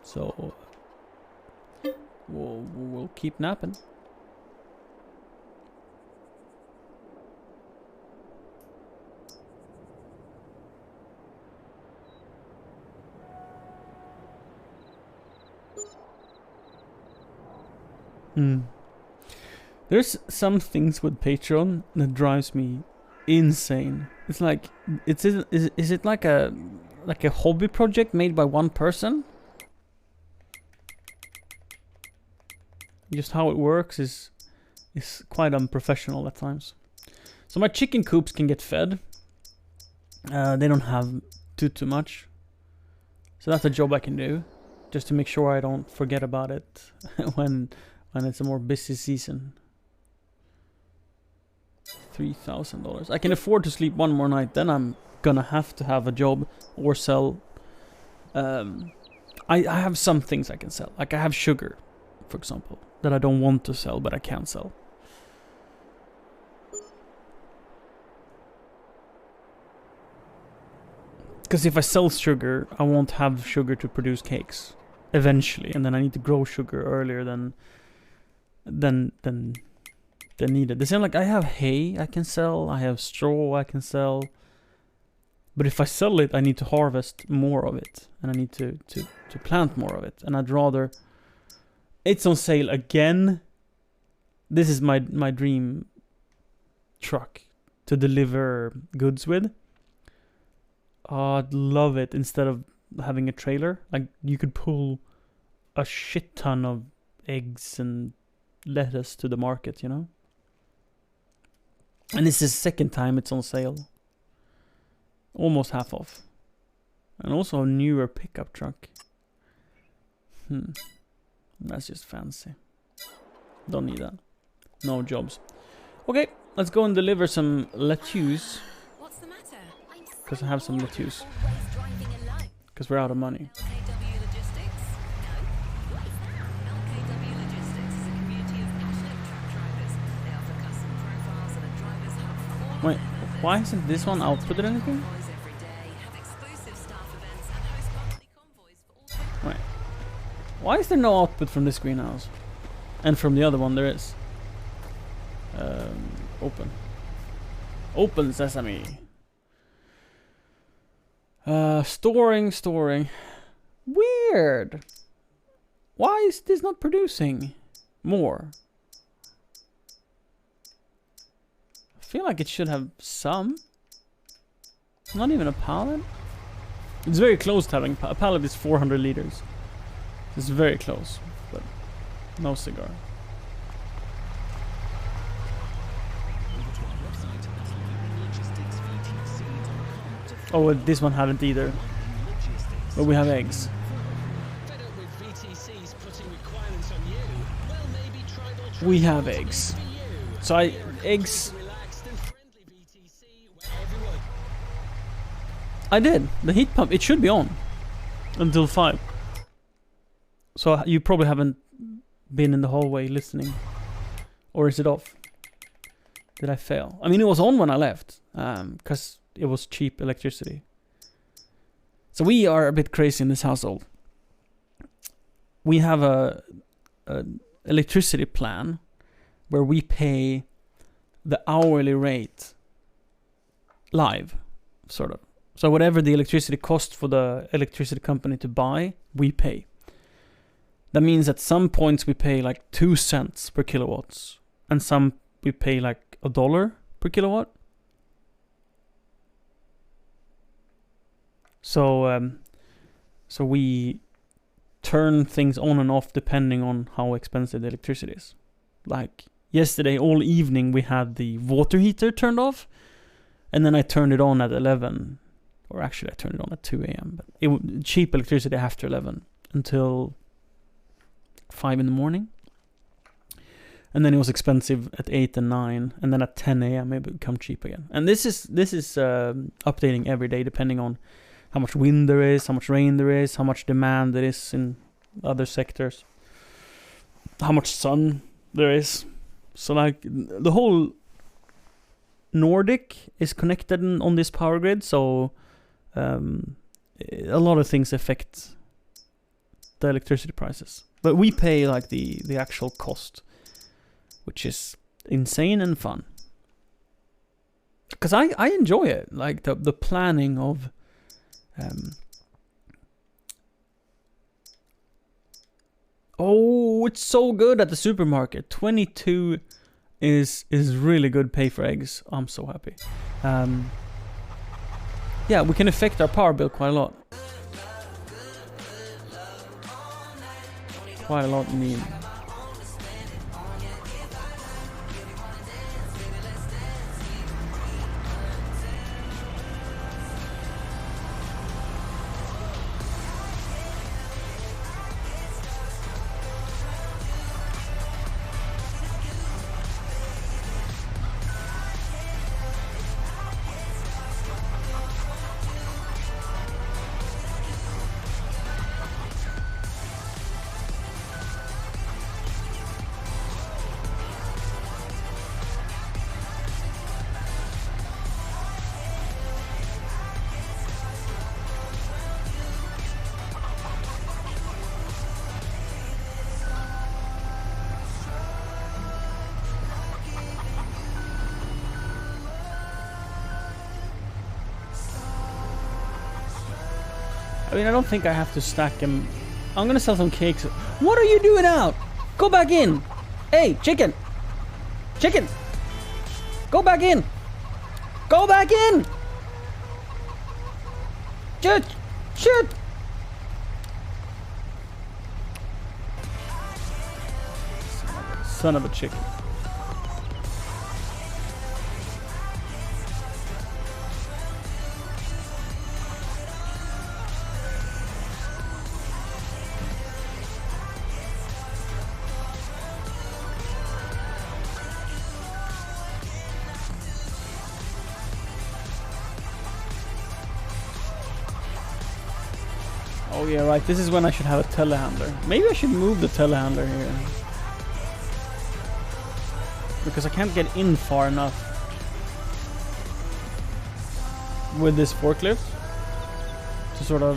B: So we'll keep napping. There's some things with Patreon that drives me insane. It's like, is it like a hobby project made by one person? Just how it works is quite unprofessional at times. So my chicken coops can get fed. They don't have too much. So that's a job I can do, just to make sure I don't forget about it when it's a more busy season. $3,000. I can afford to sleep one more night. Then I'm gonna have to have a job or sell. I have some things I can sell. Like I have sugar, for example, that I don't want to sell, but I can sell. Because if I sell sugar, I won't have sugar to produce cakes eventually, and then I need to grow sugar earlier than needed. The same, like I have hay I can sell, I have straw I can sell, but if I sell it, I need to harvest more of it, and I need to plant more of it, and I'd rather. It's on sale again. This is my dream truck to deliver goods with. Oh, I'd love it instead of having a trailer. Like you could pull a shit ton of eggs and lettuce to the market, you know? And this is the second time it's on sale. Almost half off. And also a newer pickup truck. That's just fancy. Don't need that. No jobs. Okay, let's go and deliver some lettuce.
C: What's the matter?
B: Because I have some lettuce. Because we're out of money.
C: LKW Logistics? No. What is that? LKW Logistics is a community of passionate truck drivers. They offer custom profiles and a driver's hub for all
B: Wait, why isn't this one outputted anything?
C: convoys every day, have exclusive staff events, and host monthly convoys for all.
B: Wait. Why is there no output from this greenhouse? And from the other one there is. Open. Open sesame. Storing. Weird. Why is this not producing more? I feel like it should have some. Not even a pallet. It's very close to having a pallet is 400 liters. It's very close, but no cigar. Oh, well, this one hadn't either. But we have eggs. We have eggs. So eggs. I did. The heat pump, it should be on until 5. So you probably haven't been in the hallway listening. Or is it off? Did I fail? I mean, it was on when I left. Because it was cheap electricity. So we are a bit crazy in this household. We have a electricity plan where we pay the hourly rate live. sort of. So whatever the electricity cost for the electricity company to buy, we pay. That means at some points we pay like 2 cents per kilowatts, and some we pay like $1 per kilowatt. So we turn things on and off depending on how expensive the electricity is. Like yesterday, all evening we had the water heater turned off, and then I turned it on at 11, or actually I turned it on at 2 a.m. But cheap electricity after 11 until 5 in the morning, and then it was expensive at 8 and 9, and then at 10 a.m. it would become cheap again. And this is updating every day depending on how much wind there is, how much rain there is, how much demand there is in other sectors, how much sun there is. So like the whole Nordic is connected on this power grid, so a lot of things affect the electricity prices. But we pay like the actual cost, which is insane and fun. Because I enjoy it, like the planning of oh, it's so good at the supermarket. 22 is really good pay for eggs. I'm so happy. Yeah, we can affect our power bill quite a lot. Quite a lot, I mean. I mean, I don't think I have to stack them. I'm gonna sell some cakes. What are you doing out? Go back in. Hey, chicken. Chicken. Go back in. Go back in. Shit. Shit. Son of a chicken. Oh yeah, right. This is when I should have a telehandler. Maybe I should move the telehandler here. Because I can't get in far enough with this forklift to sort of...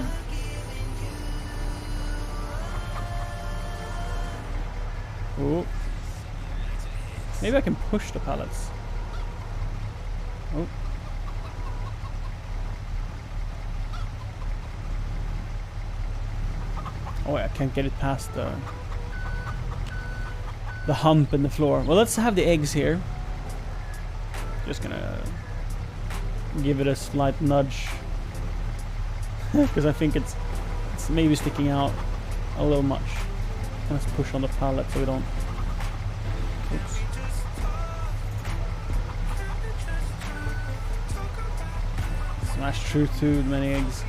B: Oh. Maybe I can push the pallets. Oh. Oh wait, I can't get it past the hump in the floor. Well, let's have the eggs here. Just gonna give it a slight nudge because I think it's maybe sticking out a little much. Let's push on the pallet so we don't. Oops. Smash through too many eggs.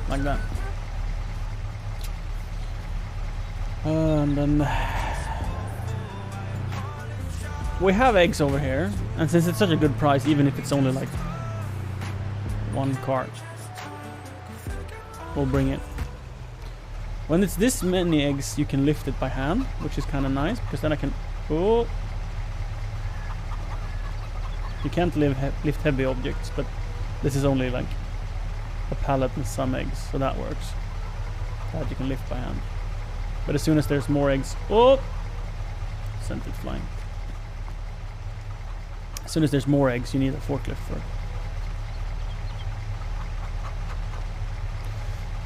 B: Like that. And then we have eggs over here, and since it's such a good price, even if it's only like one cart, we'll bring it. When it's this many eggs, you can lift it by hand, which is kind of nice, because then I can... Oh! You can't lift heavy objects, but this is only like a pallet and some eggs, so that works. That you can lift by hand. But as soon as there's more eggs, oh, sent it flying. As soon as there's more eggs, you need a forklift for it.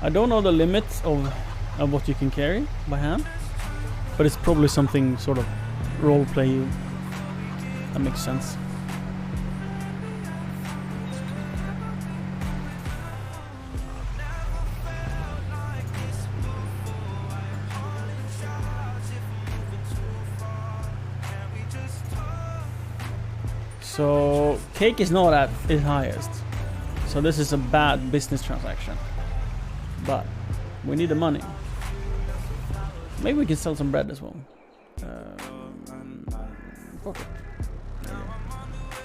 B: I don't know the limits of what you can carry by hand, but it's probably something sort of role play that makes sense. So cake is not at its highest, so this is a bad business transaction, but we need the money. Maybe we can sell some bread as well. Okay.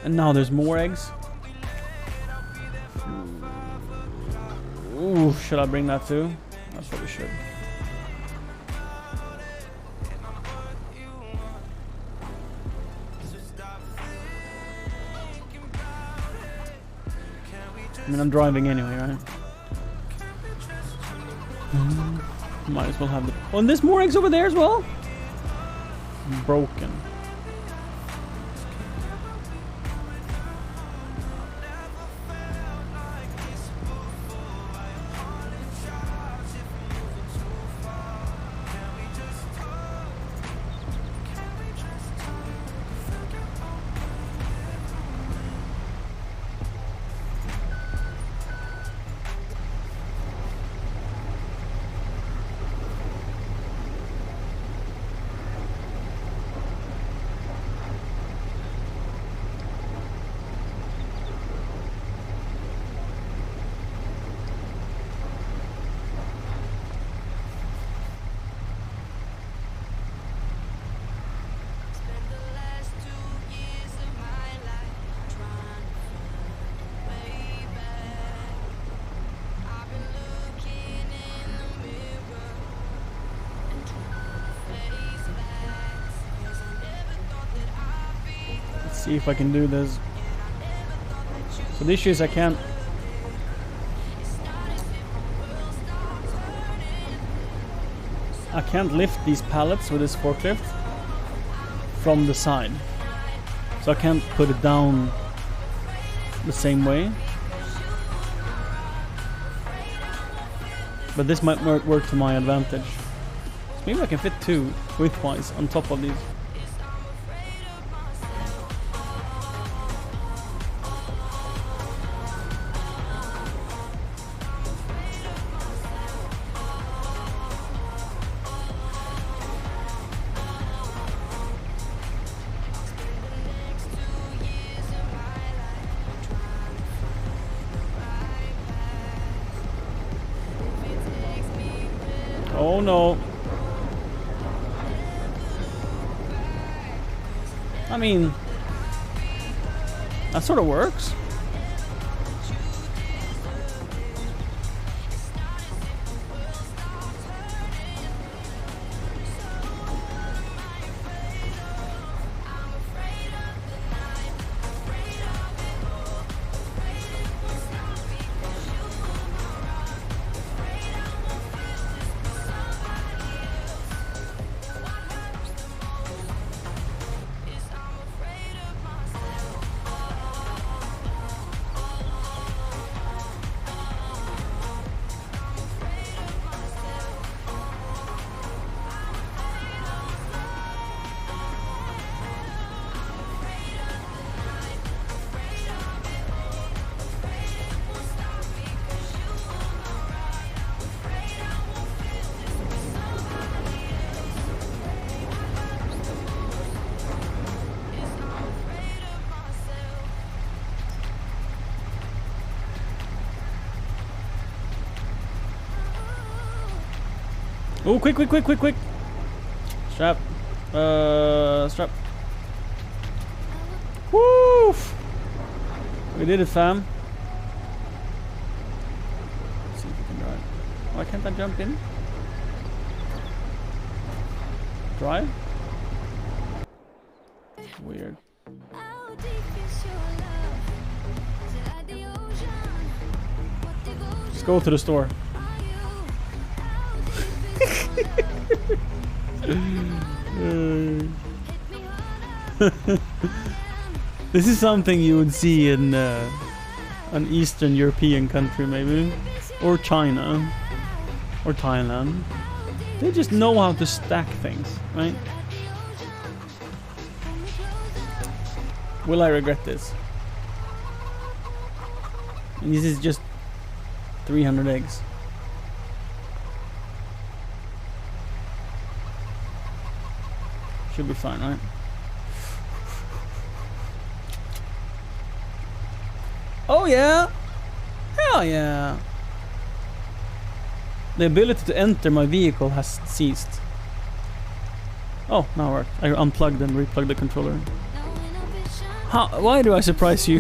B: And now there's more eggs. Ooh, should I bring that too? I probably should. I mean, I'm driving anyway, right? Might as well have the... Oh, and there's more eggs over there as well? Broken. See if I can do this. So the issue is I can't lift these pallets with this forklift from the side. So I can't put it down the same way. But this might work to my advantage. So maybe I can fit two widthwise on top of these. Oh no. I mean, that sort of works. Oh, quick, quick, quick, quick, quick. Strap. Strap. Woo! We did it, fam. Let's see if we can drive. Why can't I jump in? Drive? Weird. Let's go to the store. This is something you would see in an Eastern European country, maybe, or China, or Thailand. They just know how to stack things, right? Will I regret this? And this is just 300 eggs. Should be fine, right? Oh yeah! Hell yeah! The ability to enter my vehicle has ceased. Oh, now it worked. I unplugged and replugged the controller. How? Why do I surprise you?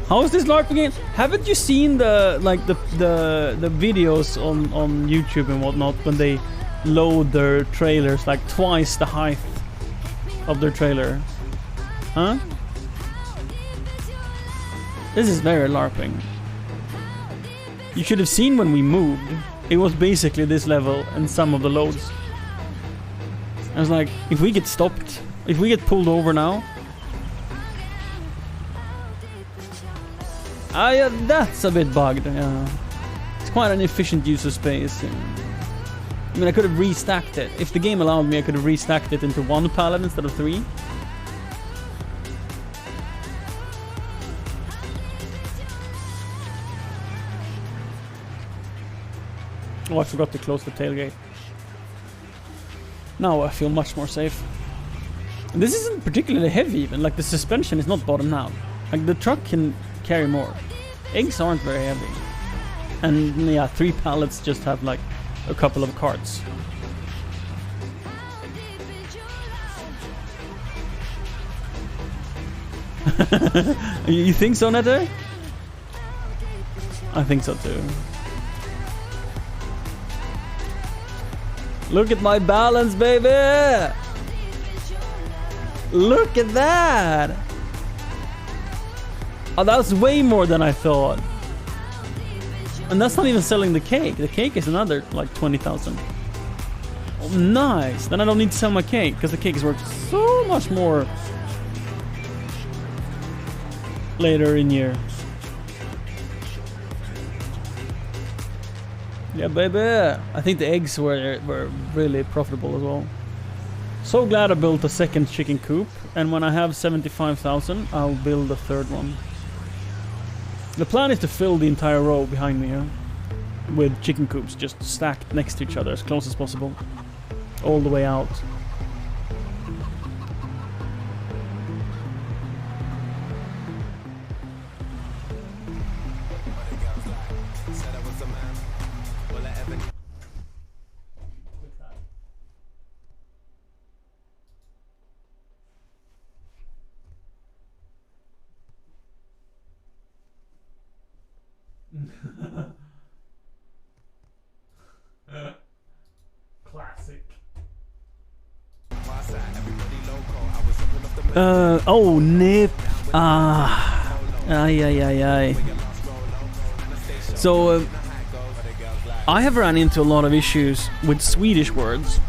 B: How is this LARP again? Haven't you seen the videos on YouTube and whatnot when they load their trailers like twice the height of their trailer? Huh? This is very LARPing. You should have seen when we moved. It was basically this level and some of the loads. I was like, if we get stopped, if we get pulled over now. Ah, yeah, that's a bit bugged. Yeah. It's quite an efficient use of space. Yeah. I mean, I could have restacked it. If the game allowed me, I could have restacked it into 1 pallet instead of 3. Oh, I forgot to close the tailgate. Now I feel much more safe. And this isn't particularly heavy even, like the suspension is not bottomed out. Like the truck can carry more. Eggs aren't very heavy. And yeah, 3 pallets just have like a couple of carts. You think so, Nete? I think so too. Look at my balance, baby! Look at that! Oh, that's way more than I thought. And that's not even selling the cake. The cake is another, like, 20,000. Oh, nice! Then I don't need to sell my cake, because the cake is worth so much more later in year. Yeah, baby. I think the eggs were really profitable as well. So glad I built a second chicken coop, and when I have 75,000, I'll build a third one. The plan is to fill the entire row behind me with chicken coops, just stacked next to each other as close as possible, all the way out. Classic. Oh, nip. Ay. So, I have run into a lot of issues with Swedish words.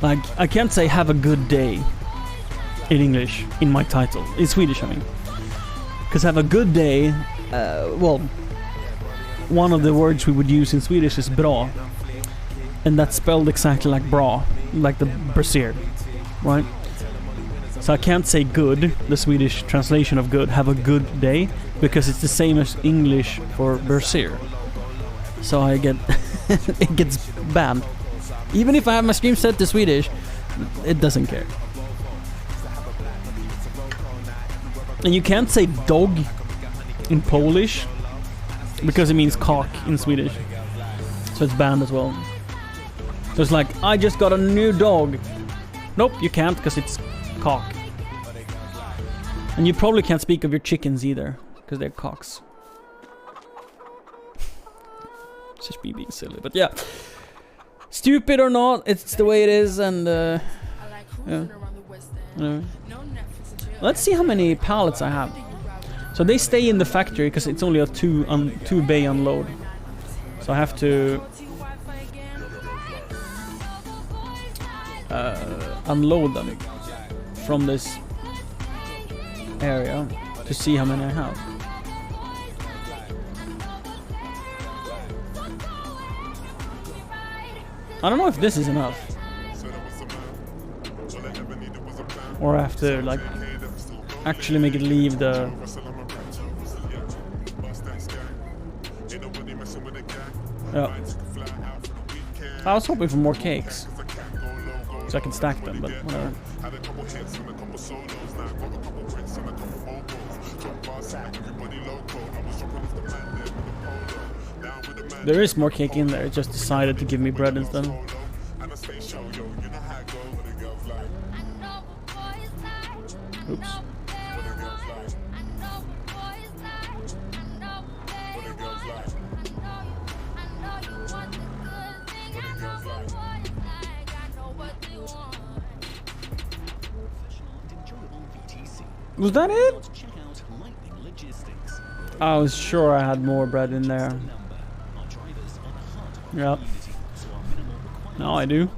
B: Like, I can't say have a good day in English in my title. In Swedish, I mean. Because have a good day, well, one of the words we would use in Swedish is bra. And that's spelled exactly like bra, like the brassiere, right? So I can't say good, the Swedish translation of good, have a good day, because it's the same as English for brassiere. So I get, it gets banned. Even if I have my stream set to Swedish, it doesn't care. And you can't say dog in Polish because it means cock in Swedish. So it's banned as well. So it's like, I just got a new dog. Nope, you can't because it's cock. And you probably can't speak of your chickens either because they're cocks. It's just me being silly, but yeah. Stupid or not, it's the way it is, and yeah. Anyway. Let's see how many pallets I have. So they stay in the factory because it's only a two bay unload. So I have to unload them from this area to see how many I have. I don't know if this is enough, or I have to like actually make it leave the. Yeah. I was hoping for more cakes, so I can stack them, but whatever. There is more cake in there, it just decided to give me bread instead. Oops. Was that it? I was sure I had more bread in there. Yep. Now I do.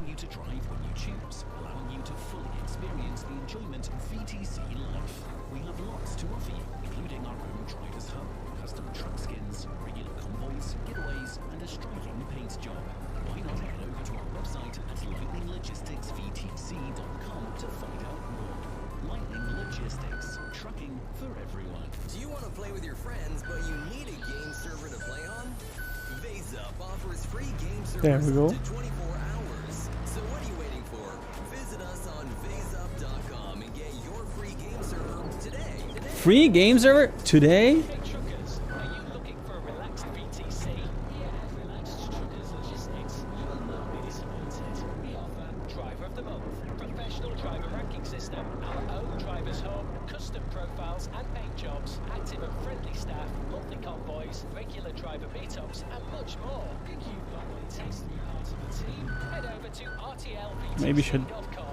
B: There we go.
D: 24 hours. So what are you waiting for? Visit us on VaseUp.com and get your free game server today.
B: Free game server today?
E: Hey truckers, are you looking for a relaxed VTC? Yeah, Relaxed Truckers Logistics. You will not be disappointed. We offer Driver of the Month, professional driver ranking system, our own driver's hub, custom profiles and paint jobs, active and friendly staff, monthly convoys, regular driver meetups, and much more. If you want what it takes to be part of the team, head over to RTLVTC.com.
B: Maybe should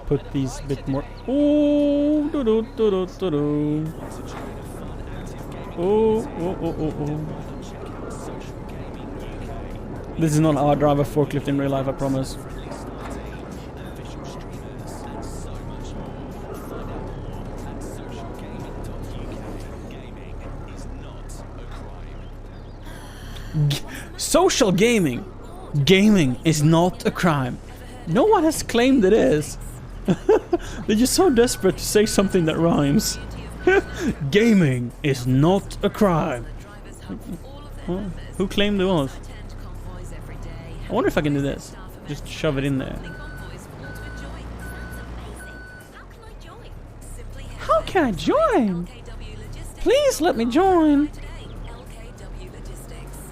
B: put these a bit more. Oh, do do do do do do. Oh, oh, oh, oh, oh. This is not how I drive a forklift in real life, I promise. Social gaming. Gaming is not a crime. No one has claimed it is. They're just so desperate to say something that rhymes. Gaming is not a crime. Well, who claimed it was? I wonder if I can do this. Just shove it in there. How can I join? Please let me join.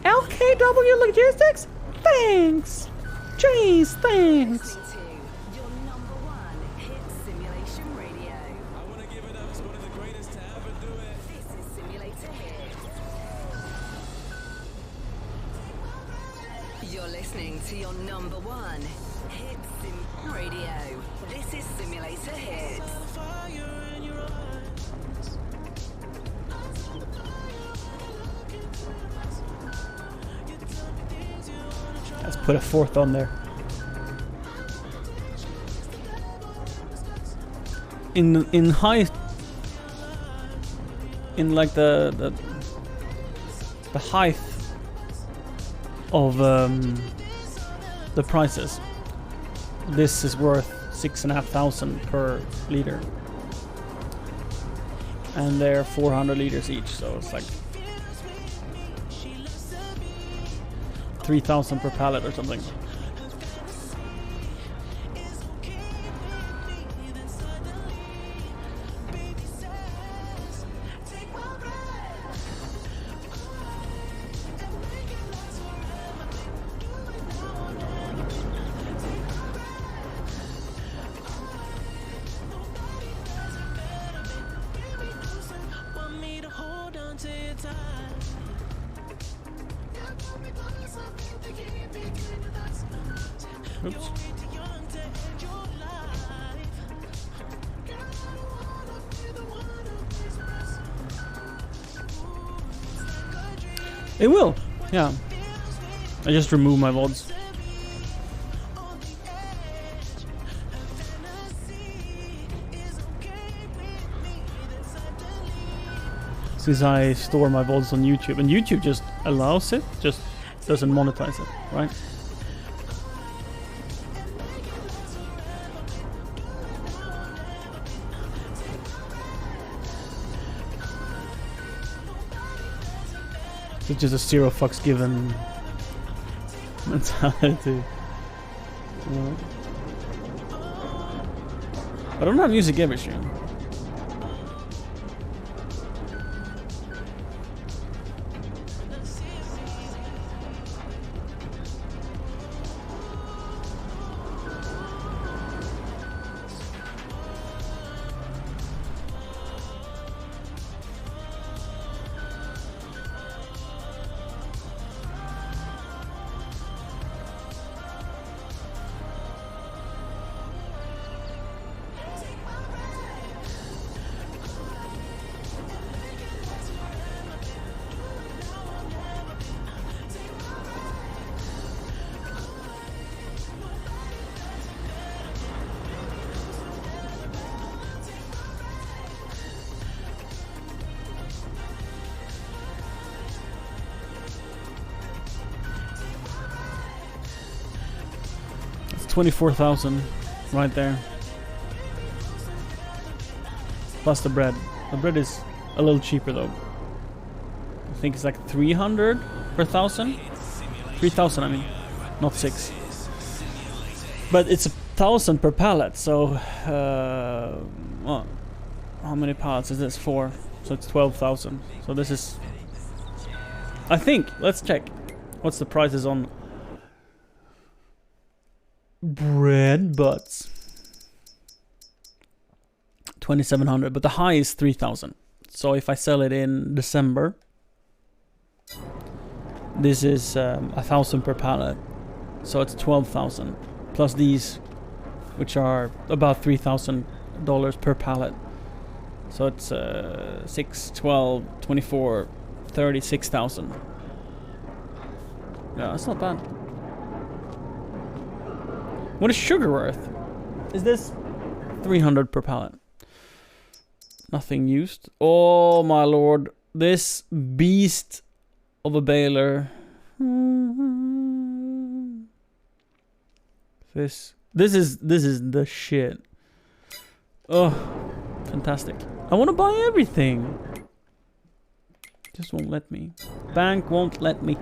B: LKW Logistics? Thanks. Jeez, thanks.
C: Your number one hit simulation radio.
A: I want to give it up to one of the greatest to ever do it.
C: This is Simulator Hits. You're listening to your number one hit sim radio. This is Simulator Hits.
B: Let's put a fourth on there. In high, in like the height of the prices, this is worth 6,500 per liter, and they're 400 liters each, so it's like 3,000 per pallet or something. Oops. It will, yeah. I just removed my VODs. since I store my VODs on YouTube, and YouTube just allows it, just doesn't monetize it, right? It's just a zero fucks given mentality. I don't have music every stream. It's 24,000 right there. Plus the bread. The bread is a little cheaper though. I think it's like 300 per thousand. 3,000 I mean, not 6. But it's 1,000 per pallet, so well, how many pallets is this? 4, so it's 12,000. So this is, I think, let's check what's the prices on bread butts. 2,700, but the high is 3,000. So if I sell it in December, this is 1,000 per pallet, so it's 12,000 plus these, which are about $3,000 per pallet. So it's 6, 12, 24, 36,000. Yeah, that's not bad. What is sugar worth? Is this 300 per pallet? Nothing used. Oh my lord, this beast of a baler. This is the shit. Oh, fantastic. I want to buy everything. Just won't let me. Bank won't let me.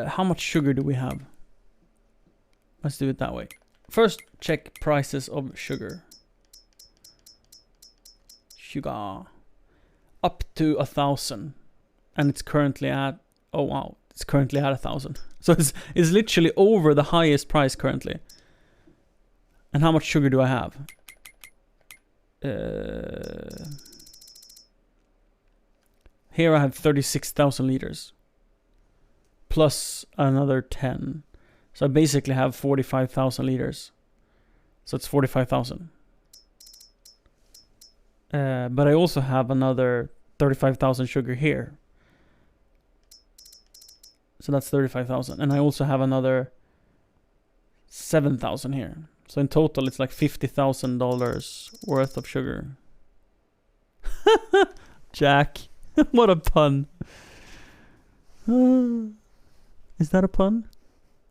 B: How much sugar do we have? Let's do it that way. First, check prices of sugar. Sugar. Up to 1,000. And it's currently at, oh wow, it's currently at 1,000. So it's literally over the highest price currently. And how much sugar do I have? Here I have 36,000 liters. Plus another 10. So I basically have 45,000 liters. So it's 45,000. But I also have another 35,000 sugar here. So that's 35,000. And I also have another 7,000 here. So in total it's like $50,000 worth of sugar. Jack. What a pun. Is that a pun?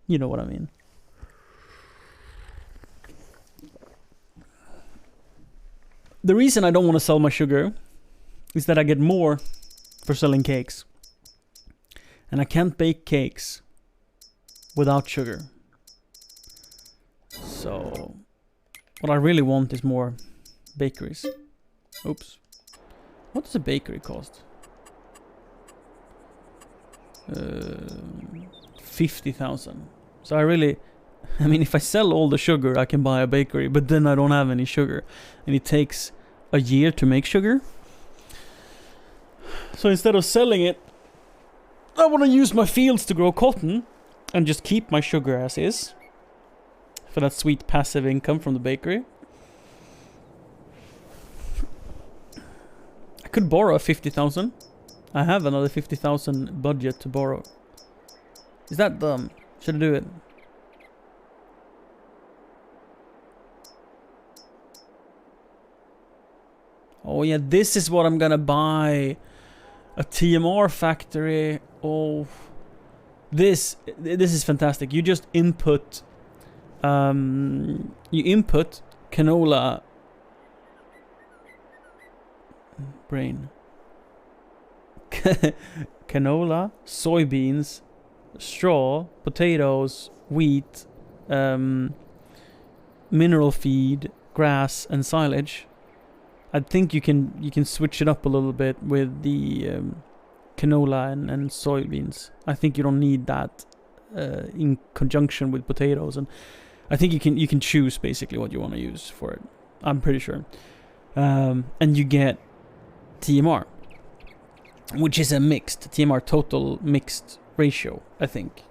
B: You know what I mean. The reason I don't want to sell my sugar is that I get more for selling cakes. And I can't bake cakes without sugar. So what I really want is more bakeries. Oops. What does a bakery cost? 50,000. So I mean, if I sell all the sugar, I can buy a bakery, but then I don't have any sugar. And it takes a year to make sugar. So instead of selling it, I want to use my fields to grow cotton and just keep my sugar as is. For that sweet passive income from the bakery. I could borrow 50,000. I have another 50,000 budget to borrow. Is that dumb? Should I do it? Oh yeah, this is what I'm gonna buy. A TMR factory. Oh, this is fantastic. You just input, canola. Brain. Canola, soybeans, straw, potatoes, wheat, mineral feed, grass, and silage. I think you can switch it up a little bit with the canola and soybeans. I think you don't need that in conjunction with potatoes, and I think you can choose basically what you want to use for it. I'm pretty sure, and you get TMR, which is a mixed TMR total mixed ratio. I think.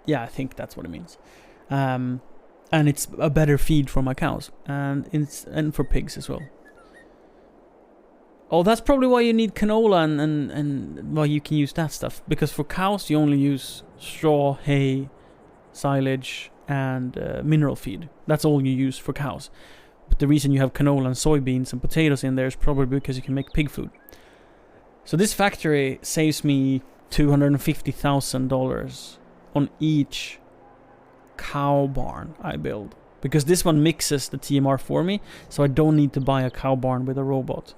B: Yeah, I think that's what it means. And it's a better feed for my cows, and for pigs as well. Oh, that's probably why you need canola and why you can use that stuff. Because for cows you only use straw, hay, silage, and mineral feed. That's all you use for cows. But the reason you have canola and soybeans and potatoes in there is probably because you can make pig food. So this factory saves me $250,000 on each cow barn I build, because this one mixes the TMR for me, so I don't need to buy a cow barn with a robot.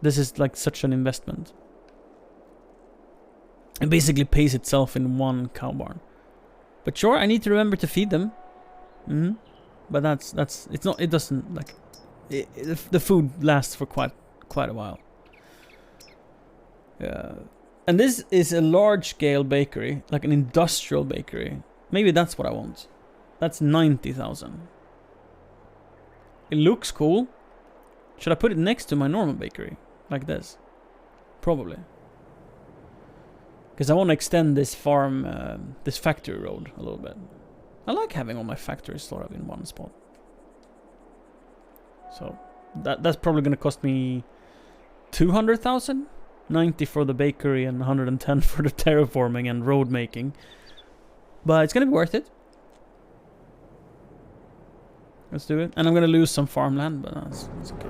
B: This is like such an investment. It basically pays itself in one cow barn. But sure, I need to remember to feed them. But that's it's not. It doesn't like the food lasts for quite a while. Yeah. And this is a large-scale bakery, like an industrial bakery. Maybe that's what I want. That's 90,000. It looks cool. Should I put it next to my normal bakery, like this? Probably. Because I want to extend this farm, this factory road a little bit. I like having all my factories sort of in one spot. So that's probably going to cost me 200,000. 90 for the bakery and 110 for the terraforming and road making. But it's gonna be worth it. Let's do it. And I'm gonna lose some farmland, but that's okay.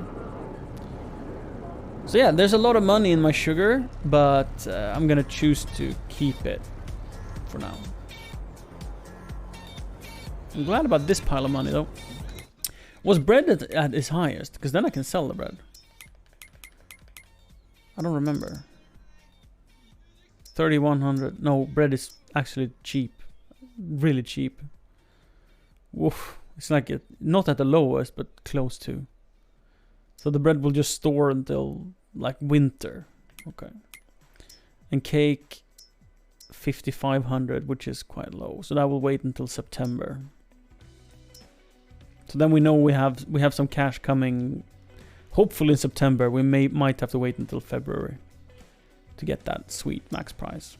B: So yeah, there's a lot of money in my sugar, but I'm gonna choose to keep it for now. I'm glad about this pile of money though. Was bread at its highest? Because then I can sell the bread. I don't remember. 3,100. No, bread is actually cheap. Really cheap. Woof. It's like not at the lowest, but close to. So the bread will just store until like winter. Okay. And cake 5,500, which is quite low. So that will wait until September. So then we know we have some cash coming. Hopefully in September. We might have to wait until February to get that sweet max price.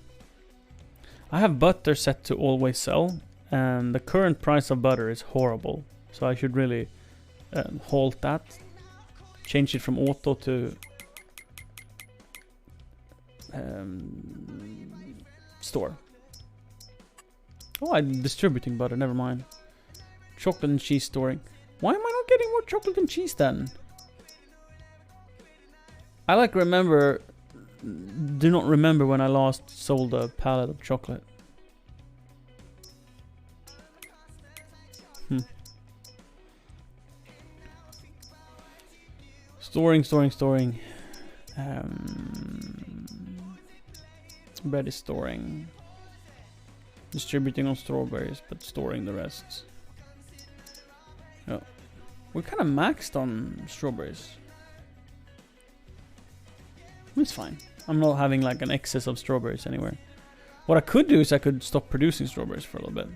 B: I have butter set to always sell, and the current price of butter is horrible. So I should really halt that. Change it from auto to store. Oh, I'm distributing butter. Never mind. Chocolate and cheese storing. Why am I not getting more chocolate and cheese then? I do not remember when I last sold a pallet of chocolate. Storing. Bread is storing. Distributing on strawberries, but storing the rest. Oh. We're kind of maxed on strawberries. It's fine. I'm not having like an excess of strawberries anywhere. What I could do is I could stop producing strawberries for a little bit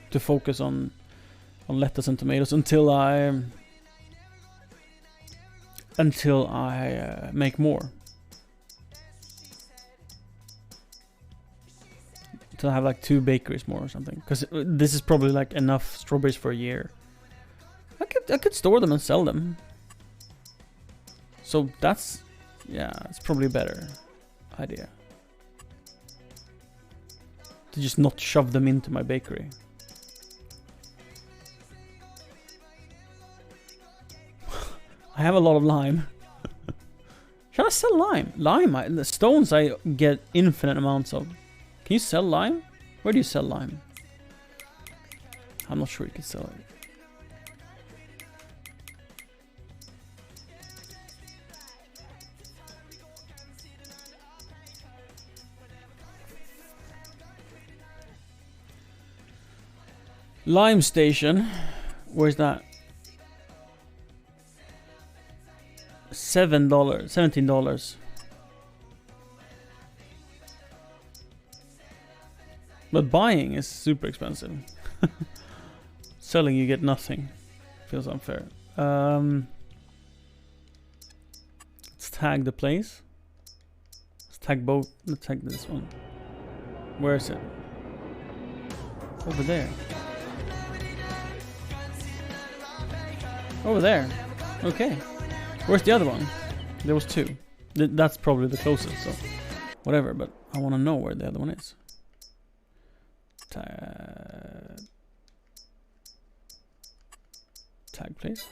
B: to focus on lettuce and tomatoes until I make more. Until I have like 2 bakeries more or something. Because this is probably like enough strawberries for a year. I could store them and sell them. So that's... yeah, it's probably a better idea. To just not shove them into my bakery. I have a lot of lime. Shall I sell lime? The stones I get infinite amounts of. Can you sell lime? Where do you sell lime? I'm not sure you can sell it. Lime station. Where's that? $17. But buying is super expensive. Selling you get nothing. Feels unfair. Let's tag the place. Let's tag both. Let's tag this one. Where is it? Over there. Over there. Okay. Where's the other one? There was two. That's probably the closest, so whatever, but I want to know where the other one is. Tag, please.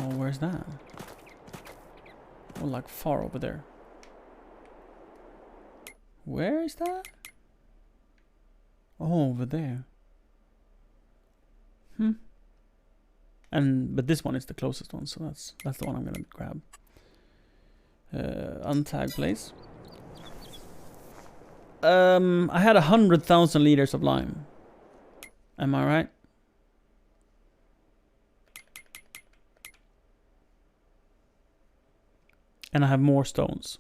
B: Oh, where's that? Oh, like far over there. Where is that? Oh, over there. But this one is the closest one, so that's the one I'm gonna grab. Untag place. I had 100,000 liters of lime. Am I right? And I have more stones.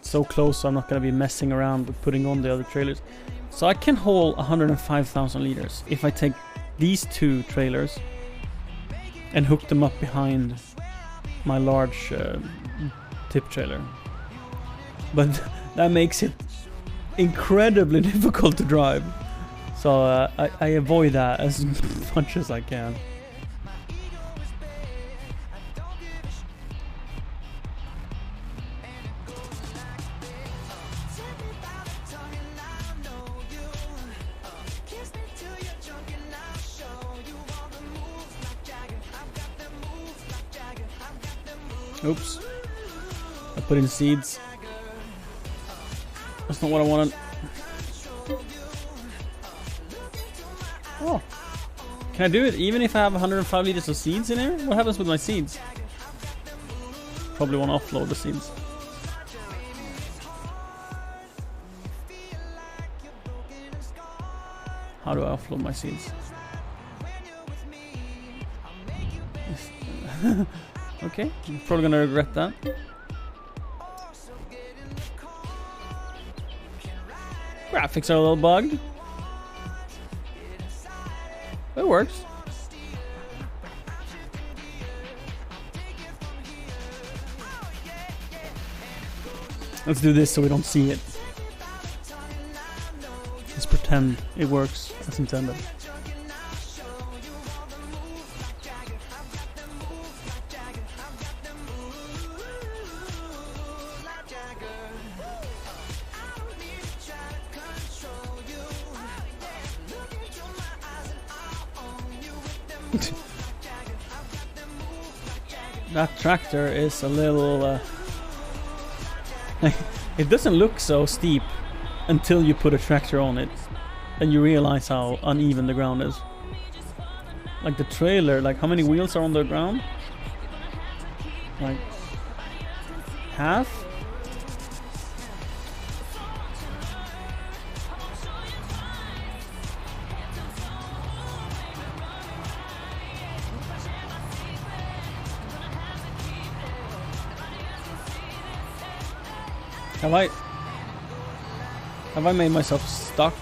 B: So close, so I'm not going to be messing around with putting on the other trailers. So I can haul 105,000 liters if I take these two trailers and hook them up behind my large tip trailer. But that makes it incredibly difficult to drive. So I avoid that as much as I can. Oops. I put in seeds. That's not what I wanted. Oh. Can I do it even if I have 105 liters of seeds in here? What happens with my seeds? Probably want to offload the seeds. How do I offload my seeds? Okay, I'm probably gonna regret that. Graphics are a little bugged. It works. Let's do this so we don't see it. Let's pretend it works as intended. That tractor is a little it doesn't look so steep until you put a tractor on it and you realize how uneven the ground is. Like the trailer, like how many wheels are on the ground? Like half? Have I made myself stuck?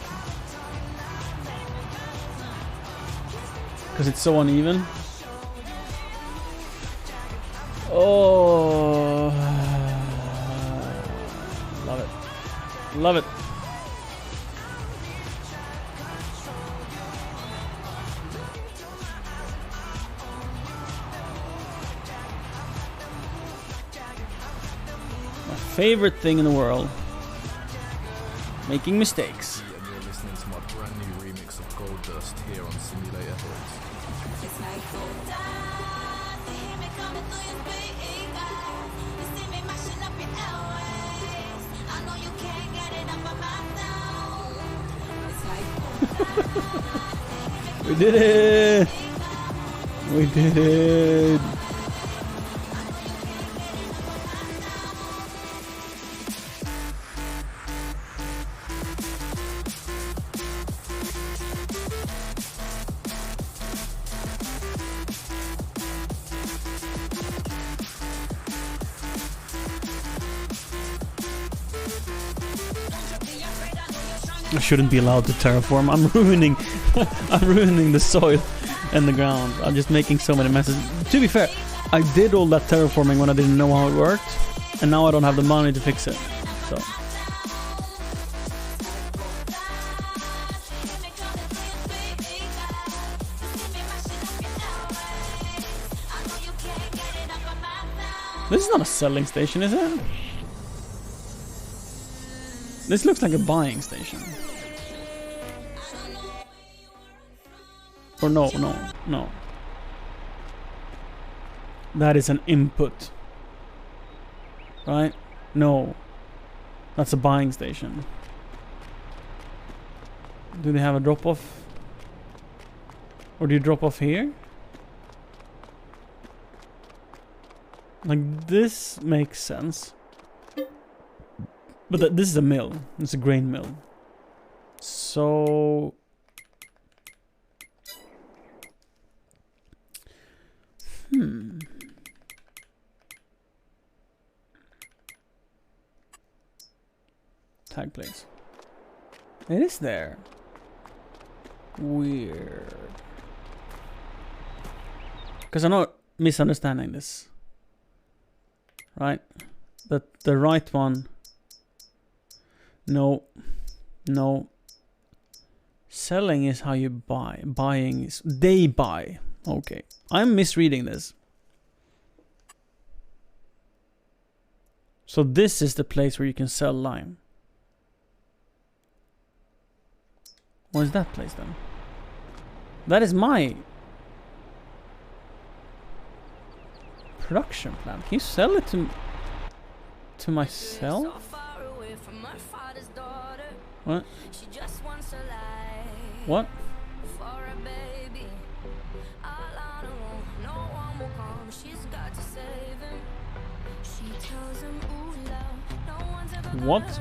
B: Because it's so uneven. Oh, love it, love it. My favorite thing in the world. Making mistakes.
F: And you're listening to my brand new remix of Gold Dust here on Simulator Hills.
B: We did it! We did it! I shouldn't be allowed to terraform. I'm ruining I'm ruining the soil and the ground. I'm just making so many messes. To be fair, I did all that terraforming when I didn't know how it worked, and now I don't have the money to fix it. So this is not a selling station, is it? This looks like a buying station. Or no. That is an input. Right? No. That's a buying station. Do they have a drop off? Or do you drop off here? Like, this makes sense. But this is a mill. It's a grain mill. So... Tag place. It is there. Weird. Because I'm not misunderstanding this. Right? That the right one... No. Selling is how you buy. Buying is... They buy. Okay. I'm misreading this. So this is the place where you can sell lime. What is that place then? That is my... production plant. Can you sell it to myself? What? What? What?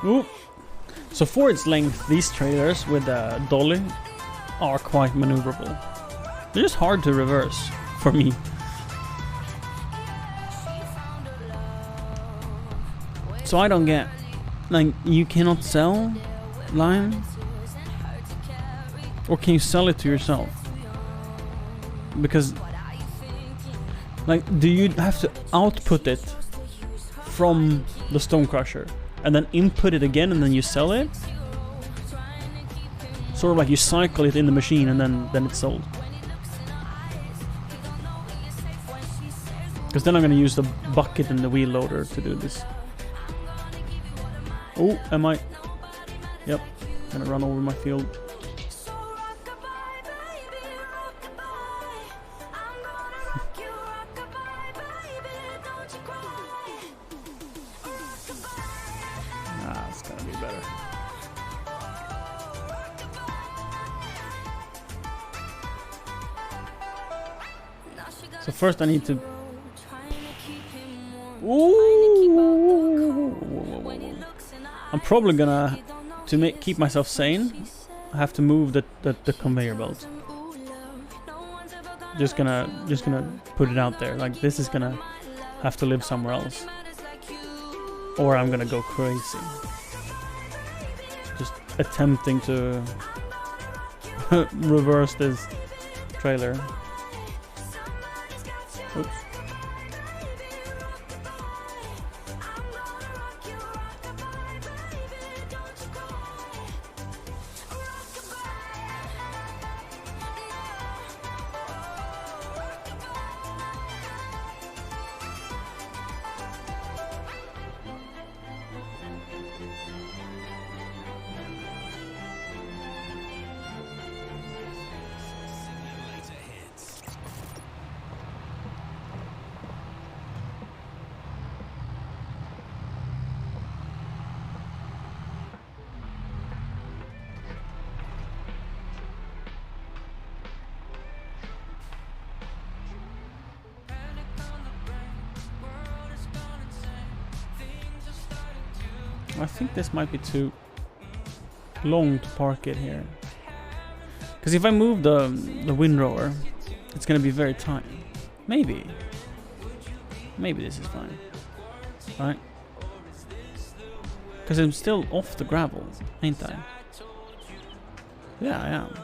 B: Ooh. So for its length, these trailers with a dolly are quite maneuverable. They're just hard to reverse for me. So I don't get, like, you cannot sell lime? Or can you sell it to yourself? Because, like, do you have to output it from the stone crusher and then input it again and then you sell it? Sort of like you cycle it in the machine and then it's sold. Because then I'm gonna use the bucket and the wheel loader to do this. Oh, am I? Yep, gonna run over my field. It's gonna be better. So first I need to... Ooh. I'm probably gonna, to keep myself sane, I have to move the conveyor belt. just gonna put it out there. Like, this is gonna have to live somewhere else, or I'm gonna go crazy. Just attempting to reverse this trailer. Oops.
A: Simulator hits.
B: I think this might be too long to park it here. Because if I move the windrower, it's gonna be very tight. Maybe this is fine, right? Because I'm still off the gravel, ain't I? Yeah, I am.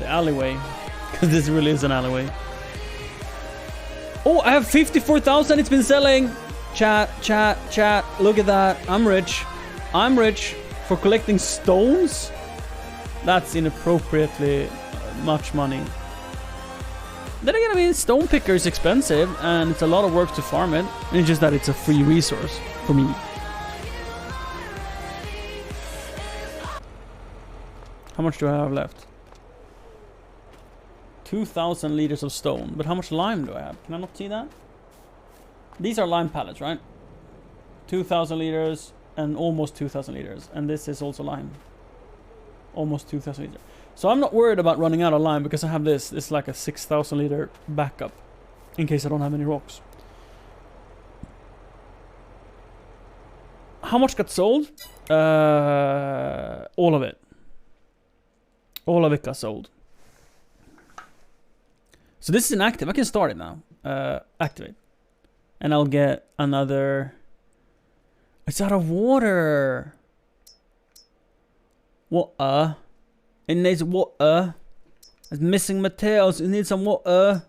B: the alleyway. Because this really is an alleyway. Oh, I have 54,000. It's been selling. Chat. Look at that. I'm rich. I'm rich for collecting stones. That's inappropriately much money. Then again, I mean, stone picker is expensive and it's a lot of work to farm it. And it's just that it's a free resource for me. How much do I have left? 2,000 liters of stone. But how much lime do I have? Can I not see that? These are lime pallets, right? 2,000 liters and almost 2,000 liters. And this is also lime. Almost 2,000 liters. So I'm not worried about running out of lime because I have this. It's like a 6,000 liter backup. In case I don't have any rocks. How much got sold? All of it. All of it got sold. So this is inactive. I can start it now. Activate. And I'll get another... It's out of water. Water. It needs water. It's missing materials. It needs some water.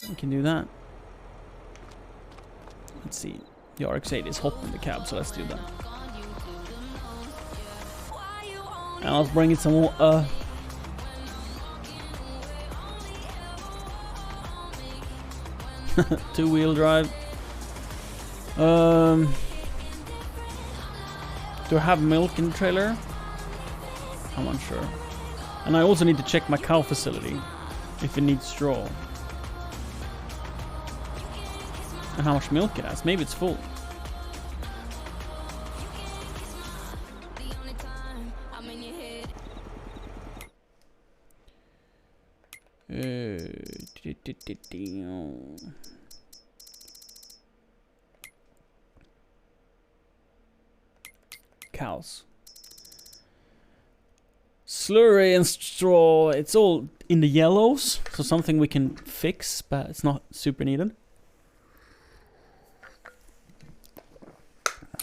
B: We can do that. Let's see. The RX-8 is hot in the cab, so let's do that. And I'll bring it some water. Two-wheel drive. Do I have milk in the trailer? I'm unsure. And I also need to check my cow facility if it needs straw. And how much milk it has. Maybe it's full. Cows. Slurry and straw, it's all in the yellows, so something we can fix, but it's not super needed.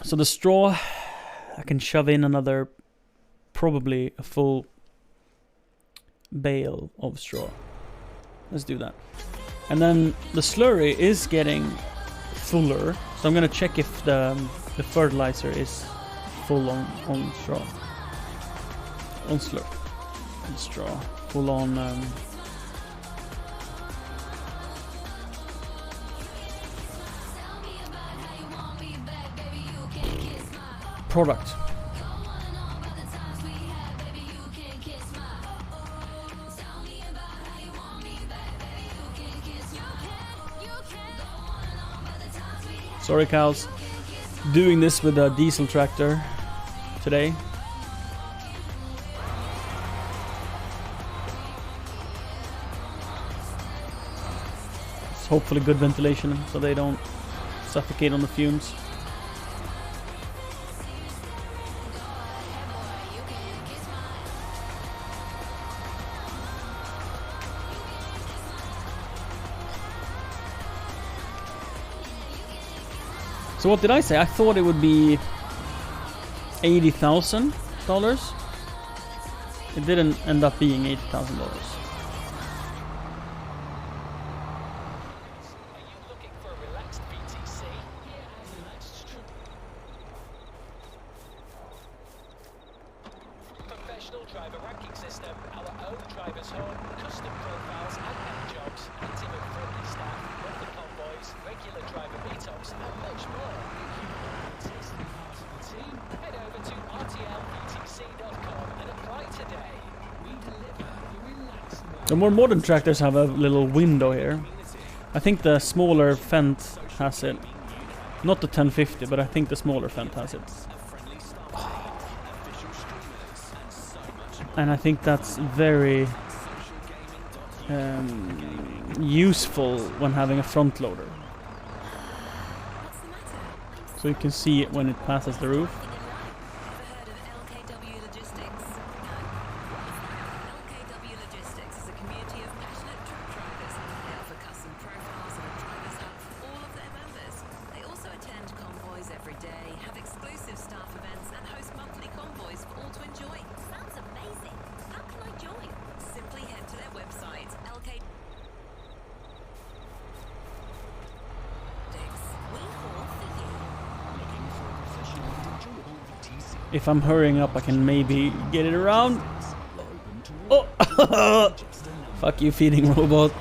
B: So the straw, I can shove in another, probably a full bale of straw. Let's do that. And then the slurry is getting fuller, so I'm gonna check if the fertilizer is full on straw. On slurp. And straw. Full on product. Sorry cows. Doing this with a diesel tractor today. It's hopefully good ventilation so they don't suffocate on the fumes. So what did I say? I thought it would be $80,000. It didn't end up being $80,000. The more modern tractors have a little window here. I think the smaller Fendt has it. Not the 1050, but I think the smaller Fendt has it. And I think that's very useful when having a front loader. So you can see it when it passes the roof. If I'm hurrying up, I can maybe get it around. Oh! Fuck you, feeding robot.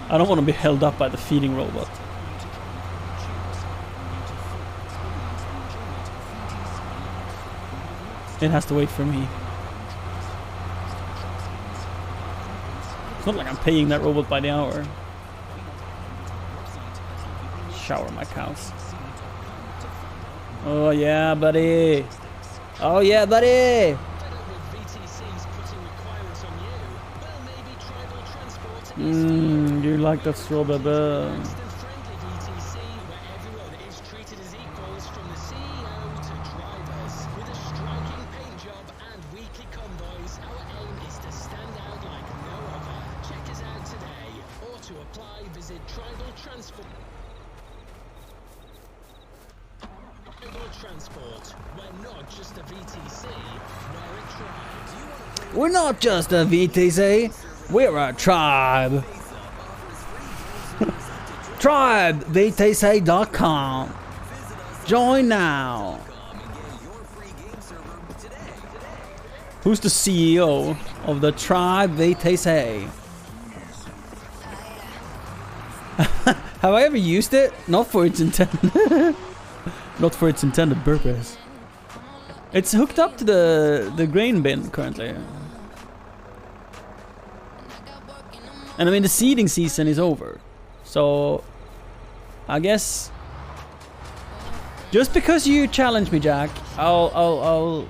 B: I don't want to be held up by the feeding robot. It has to wait for me. It's not like I'm paying that robot by the hour. Shower my cows. Oh yeah, buddy. Oh yeah, buddy.
E: Fed up with VTCs putting requirements on you? Well, maybe Tribal Transport is
B: You like that straw, baby.
E: instant-friendly VTC where everyone is treated as equals from the CEO to drivers. With a striking paint job and weekly convoys, our aim is to stand out like no other. Check us out today, or to apply, visit Tribal Transport. Tribal Transport. We're not just a VTC, we're a tribe.
B: We're not just a VTC, we're a tribe. TribeVTC.com. Join now. Who's the CEO of the Tribe VTC? Have I ever used it? Not for its intended. Not for its intended purpose. It's hooked up to the grain bin currently. And I mean the seeding season is over. So I guess just because you challenge me, Jack, I'll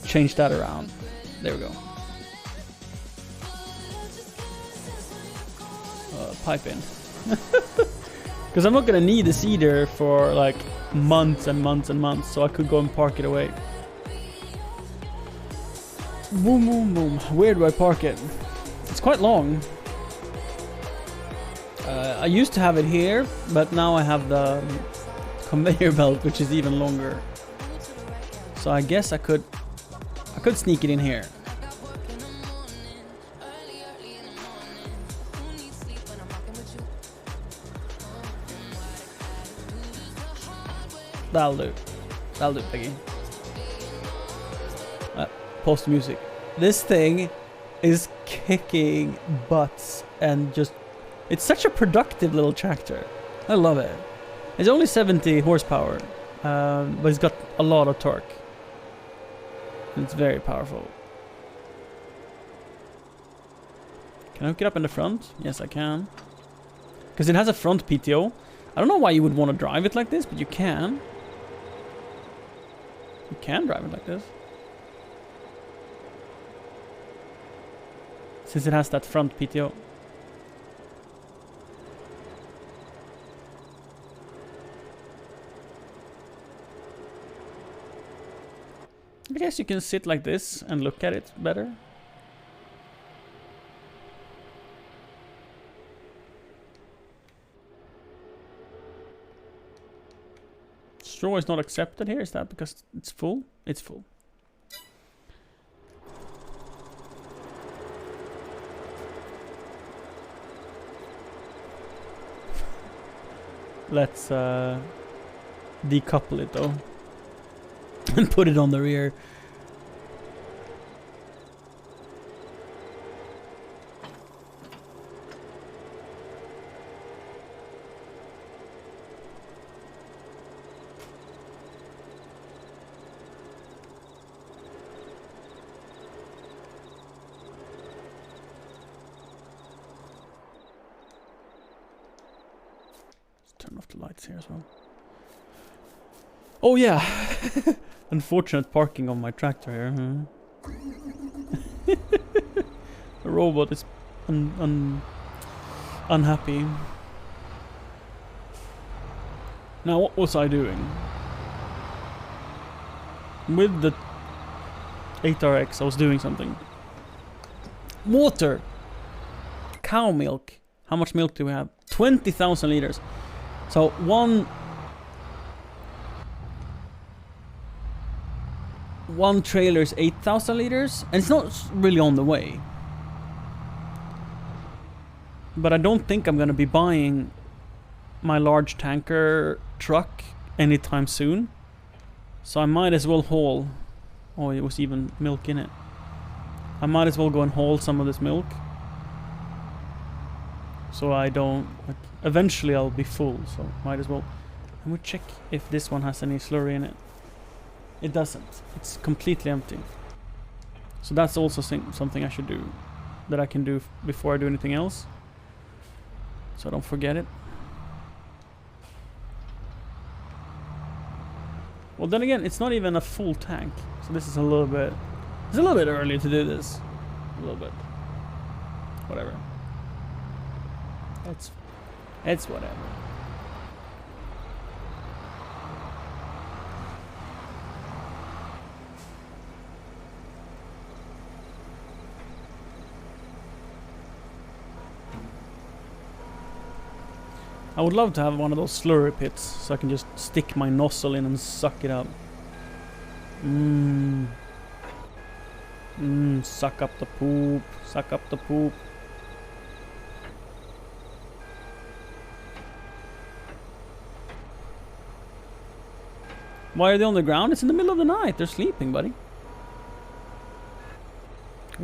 B: change that around. There we go. Pipe in. Because I'm not gonna need a seeder for like months and months and months, so I could go and park it away. Boom, boom, boom. Where do I park it? It's quite long. I used to have it here, but now I have the conveyor belt, which is even longer. So I guess I could sneak it in here. That'll do. That'll do, Peggy. Post music. This thing is kicking butts and just... It's such a productive little tractor. I love it. It's only 70 horsepower, but it's got a lot of torque. And it's very powerful. Can I hook it up in the front? Yes, I can. Because it has a front PTO. I don't know why you would want to drive it like this, but you can. You can drive it like this. Since it has that front PTO. I guess you can sit like this and look at it better. Straw is not accepted here. Is that because it's full? It's full. Let's decouple it though and put it on the rear. Turn off the lights here as well. Oh yeah! Unfortunate parking on my tractor here. The robot is unhappy. Now what was I doing? With the 8RX I was doing something. Water! Cow milk. How much milk do we have? 20,000 liters. So one trailer is 8,000 liters, and it's not really on the way. But I don't think I'm gonna be buying my large tanker truck anytime soon. So I might as well haul. Oh, it was even milk in it. I might as well go and haul some of this milk. So I don't... Like, eventually I'll be full, so might as well. And we'll check if this one has any slurry in it. It doesn't. It's completely empty. So that's also something I should do. That I can do before I do anything else. So I don't forget it. Well, then again, it's not even a full tank. So this is a little bit... It's a little bit early to do this. A little bit. Whatever. It's whatever. I would love to have one of those slurry pits so I can just stick my nozzle in and suck it up. Suck up the poop. Suck up the poop. Why are they on the ground? It's in the middle of the night. They're sleeping, buddy.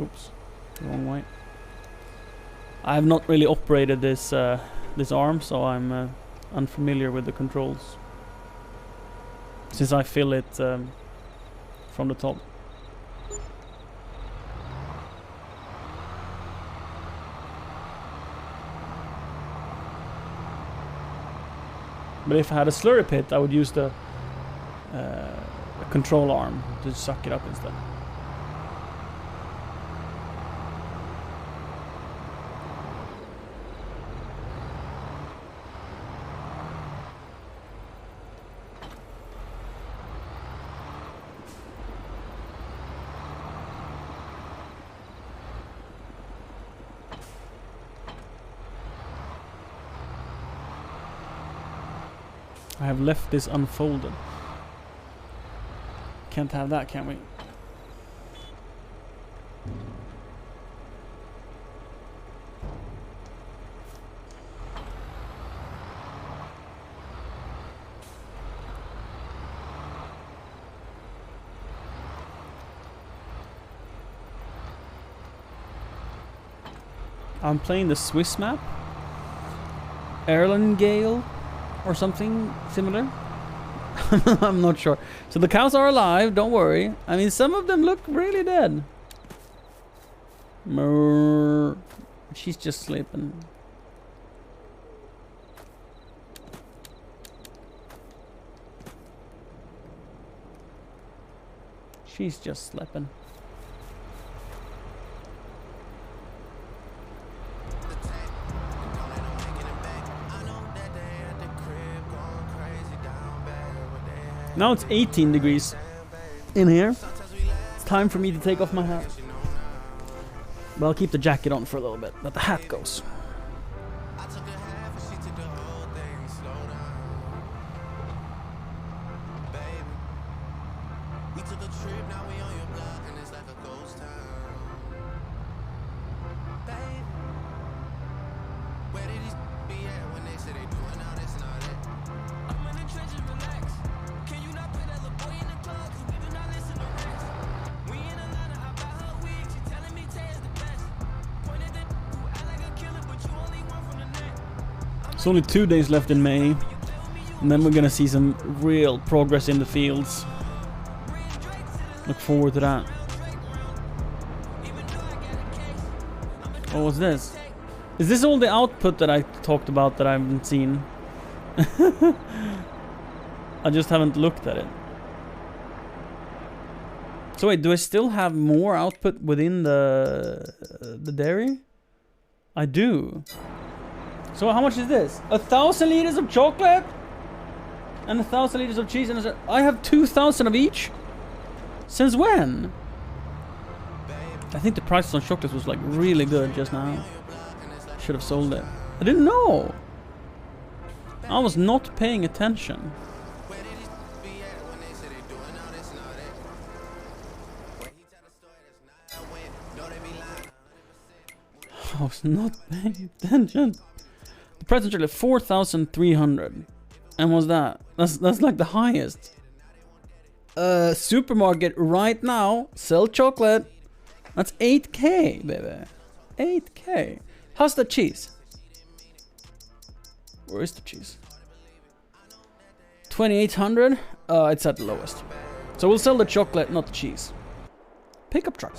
B: Oops. Wrong way. I have not really operated this this arm, so I'm unfamiliar with the controls. Since I fill it from the top. But if I had a slurry pit, I would use the control arm to suck it up instead. I have left this unfolded. Can't have that, can we? I'm playing the Swiss map. Erlangale or something similar. I'm not sure. So the cows are alive, don't worry. I mean, some of them look really dead. Murr. She's just sleeping. She's just sleeping. Now it's 18 degrees in here. It's time for me to take off my hat. But I'll keep the jacket on for a little bit, but the hat goes. It's only 2 days left in May, and then we're gonna see some real progress in the fields. Look forward to that. Oh, what's this? Is this all the output that I talked about that I haven't seen? I just haven't looked at it. So wait, do I still have more output within the dairy? I do. So how much is this? 1,000 liters of chocolate and 1,000 liters of cheese, and I have 2,000 of each. Since when? I think the prices on chocolate was like really good just now. Should have sold it. I didn't know. I was not paying attention. I was not paying attention. The Price of chocolate 4,300. And what's that? That's like the highest. Supermarket right now sell chocolate. That's 8k, baby. 8k. How's the cheese? Where is the cheese? 2,800. It's at the lowest. So we'll sell the chocolate, not the cheese. Pickup truck.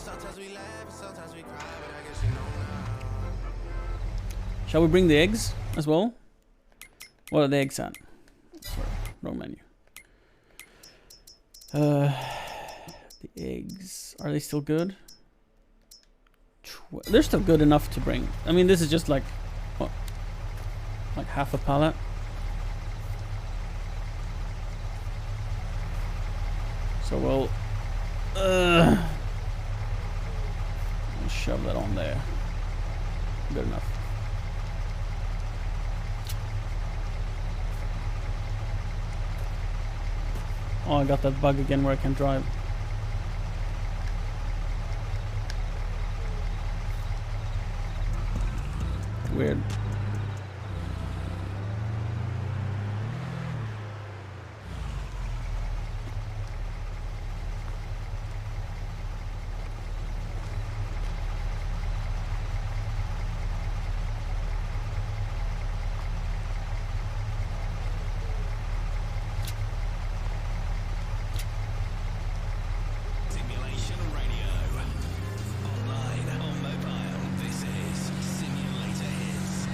B: Shall we bring the eggs as well? What are the eggs at? Sorry, wrong menu. The eggs, are they still good? They're still good enough to bring. I mean, this is just like, what? Like half a pallet. So we'll shove that on there. Good enough. Oh, I got that bug again where I can drive. Weird.
A: Simulation Radio. Online, on mobile. This is Simulator Hits.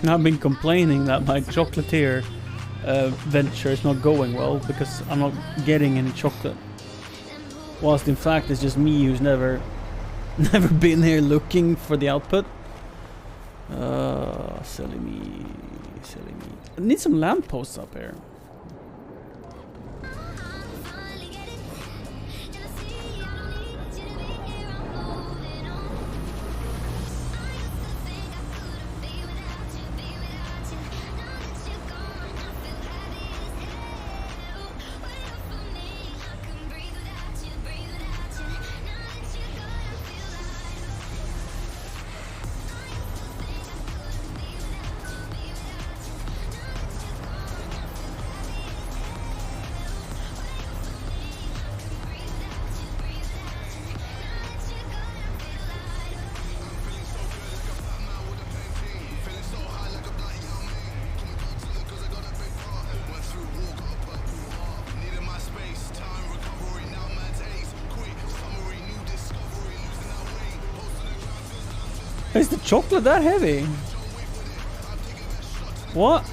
B: I've been complaining that my chocolatier venture is not going well because I'm not getting any chocolate. Whilst in fact it's just me who's never been here looking for the output. Silly me, silly me. I need some lampposts up here. Is the chocolate that heavy? What?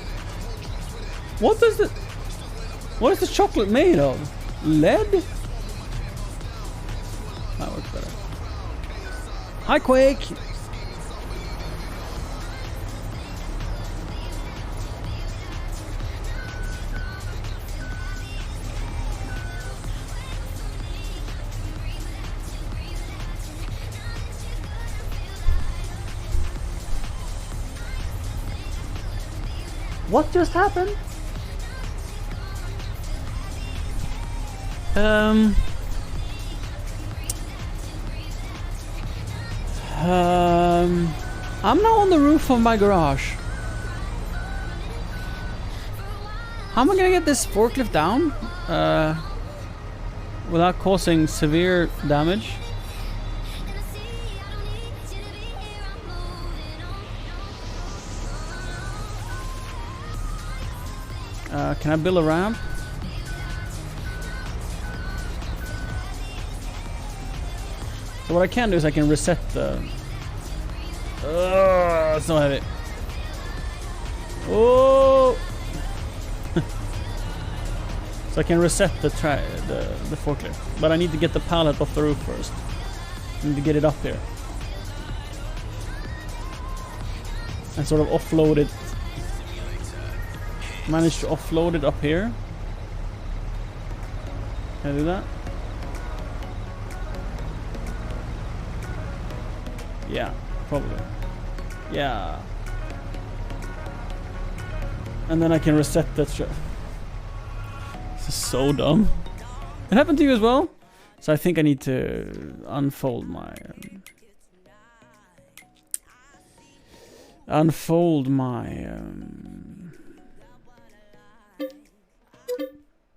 B: What is the chocolate made of? Lead? That works better. Hi, Quake! What just happened? I'm now on the roof of my garage. How am I gonna get this forklift down without causing severe damage? Can I build a ramp? So what I can do is I can reset the... it's so heavy. Oh! So I can reset the forklift. But I need to get the pallet off the roof first. I need to get it up here. And sort of offload it. Managed to offload it up here. Can I do that? Yeah, probably. Yeah. And then I can reset that. This is so dumb. It happened to you as well? So I think I need to unfold my...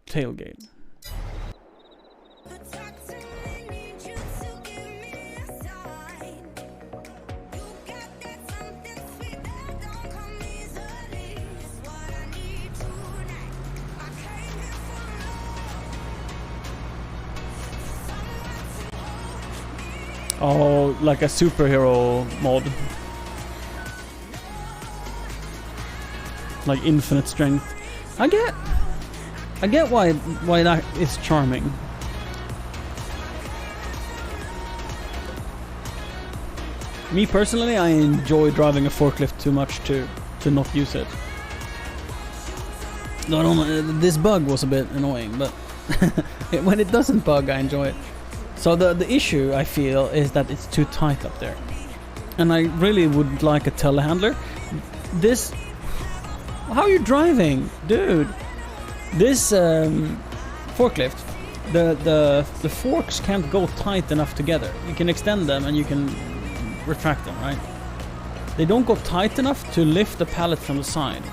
B: tailgate. Oh, like a superhero mod. Like infinite strength. I get why that is charming. Me personally, I enjoy driving a forklift too much to not use it. No, I don't know, this bug was a bit annoying, but when it doesn't bug, I enjoy it. So the issue I feel is that it's too tight up there, and I really would like a telehandler. This, how are you driving, dude? This forklift, the forks can't go tight enough together. You can extend them and you can retract them, right? They don't go tight enough to lift the pallet from the side.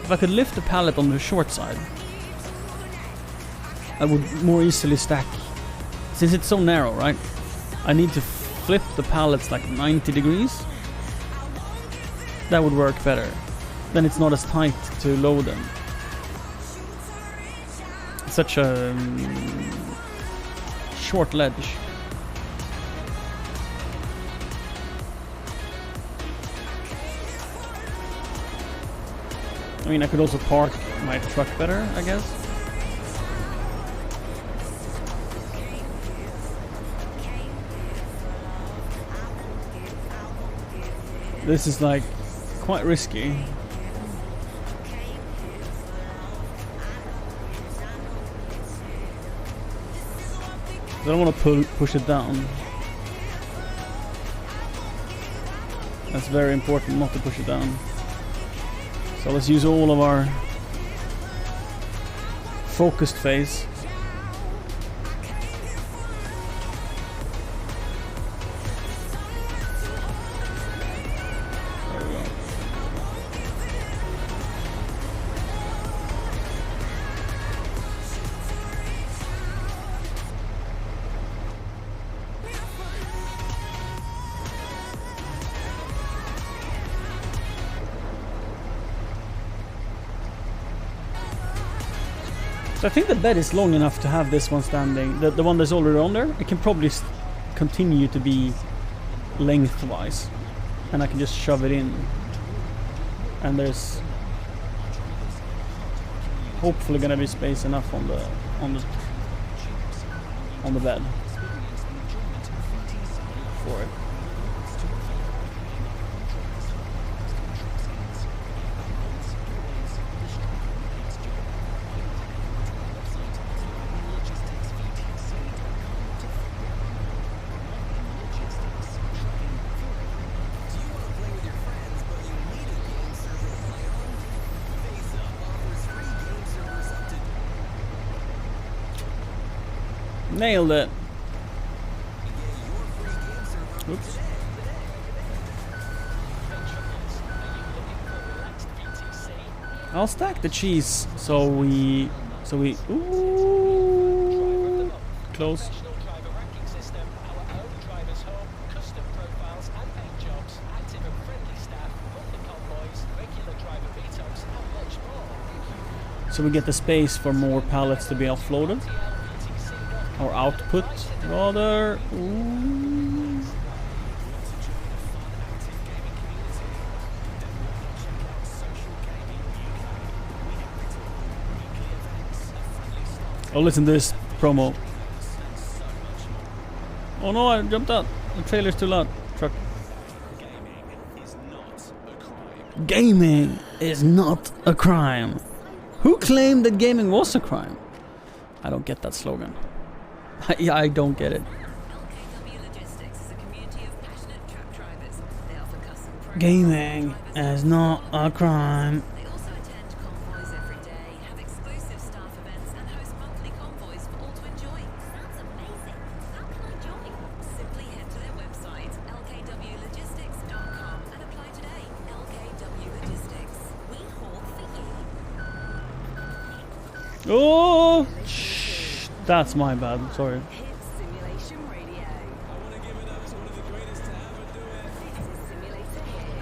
B: If I could lift the pallet on the short side, I would more easily stack. Since it's so narrow, right? I need to flip the pallets like 90 degrees. That would work better. Then it's not as tight to load them. It's such a short ledge. I mean, I could also park my truck better, I guess. This is like quite risky. I don't want to push it down. That's very important not to push it down. So let's use all of our focused phase. So I think the bed is long enough to have this one standing. The one that's already on there, it can probably continue to be lengthwise, and I can just shove it in. And there's hopefully gonna be space enough on the bed for it. Nailed it. Oops. I'll stack the cheese so we ooh, close. So we get the space for more pallets to be offloaded. Or output, rather. Ooh. Oh, listen to this promo. Oh no, I jumped out. The trailer's too loud. Truck. Gaming is not a crime. Who claimed that gaming was a crime? I don't get that slogan. I don't get it.
C: LKW Logistics is a community of passionate truck drivers. They offer custom
B: Gaming is not a crime.
C: They also attend convoys every day, have exclusive staff events, and host monthly
B: Oh, shh, that's my bad. Sorry.
C: Hits Simulation Radio.
A: I want to give it up to one of the greatest to ever do it.
C: This is Simulator Hits.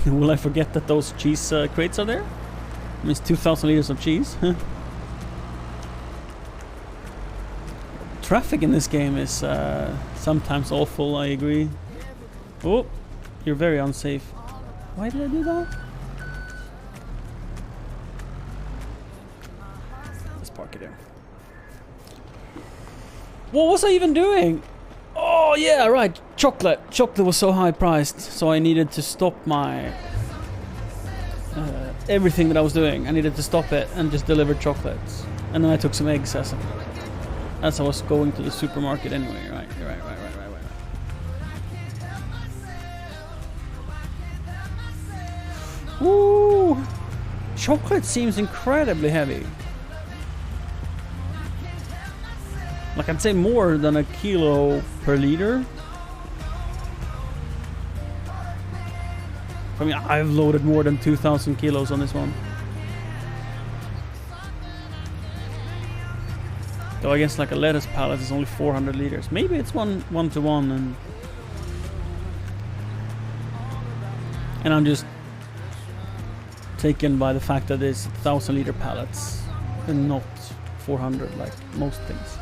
B: Will I forget that those cheese crates are there? I mean, it's 2,000 liters of cheese. Traffic in this game is sometimes awful, I agree. Oh, you're very unsafe. Why did I do that? Let's park it there. What was I even doing? Oh yeah, right. Chocolate. Chocolate was so high priced, so I needed to stop my everything that I was doing. I needed to stop it and just deliver chocolates. And then I took some eggs as I was going to the supermarket anyway. Right. Ooh, chocolate seems incredibly heavy. Like I'd say more than a kilo per liter. I mean, I've loaded more than 2,000 kilos on this one. Though I guess like a lettuce pallet is only 400 liters. Maybe it's one to one, and I'm just taken by the fact that it's 1,000 liter pallets and not 400 like most things.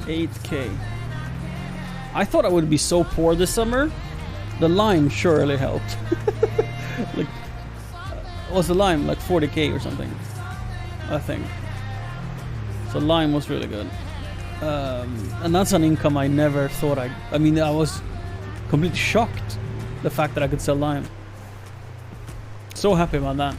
B: $8K. I thought I would be so poor this summer. The lime surely helped. Like, was the lime like 40K or something? I think. So lime was really good. And that's an income I never thought I mean, I was completely shocked the fact that I could sell lime. So happy about that.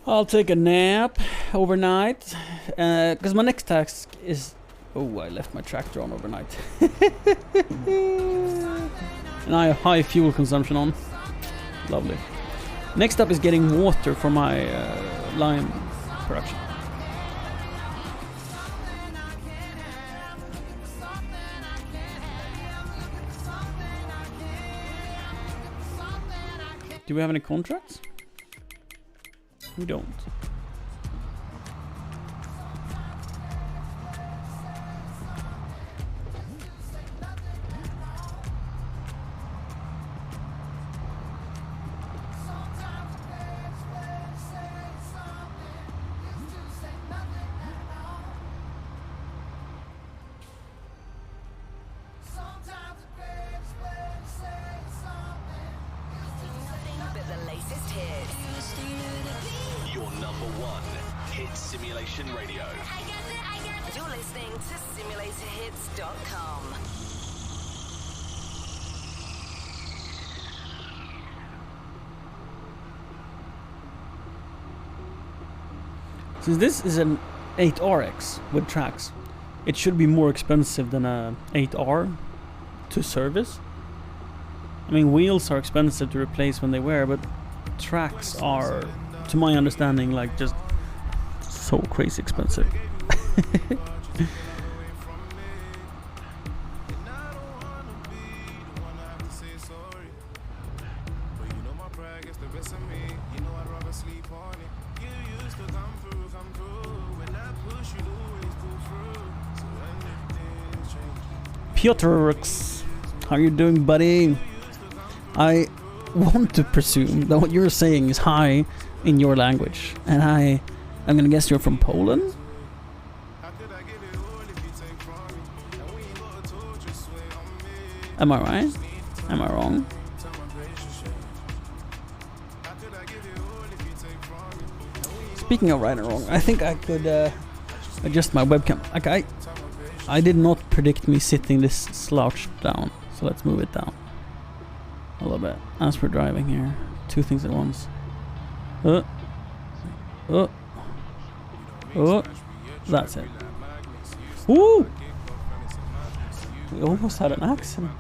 B: I'll take a nap overnight, because my next task is... Oh, I left my tractor on overnight. And I have high fuel consumption on. Lovely. Next up is getting water for my lime production. Do we have any contracts? We don't.
C: But the latest hits.
A: Your number one hit simulation radio.
C: You're listening to SimulatorHits.com.
B: Since this is an 8RX with tracks, it should be more expensive than a 8R to service. I mean, wheels are expensive to replace when they wear, but tracks are, to my understanding, like just so crazy expensive. Piotrx, how you doing, buddy? I want to presume that what you're saying is hi in your language, and I'm gonna guess you're from Poland? Am I right? Am I wrong? Speaking of right and wrong, I think I could adjust my webcam. Like I did not predict me sitting this slouched down, so let's move it down a little bit as we're driving here. Two things at once. That's it. Woo! We almost had an accident.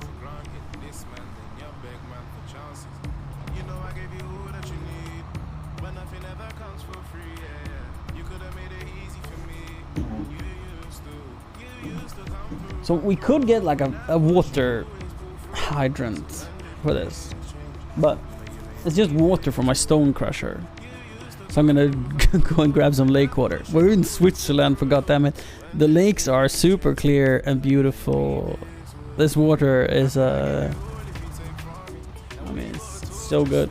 B: So we could get like a water hydrant for this, but it's just water from my stone crusher. So I'm gonna go and grab some lake water. We're in Switzerland, for goddammit. The lakes are super clear and beautiful. This water is I mean, it's so good.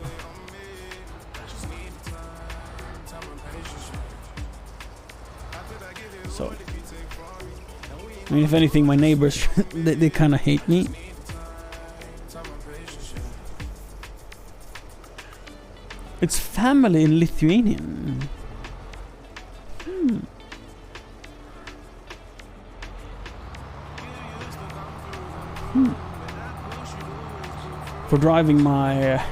B: So, I mean, if anything, my neighbors they kind of hate me. It's family in Lithuanian. For driving my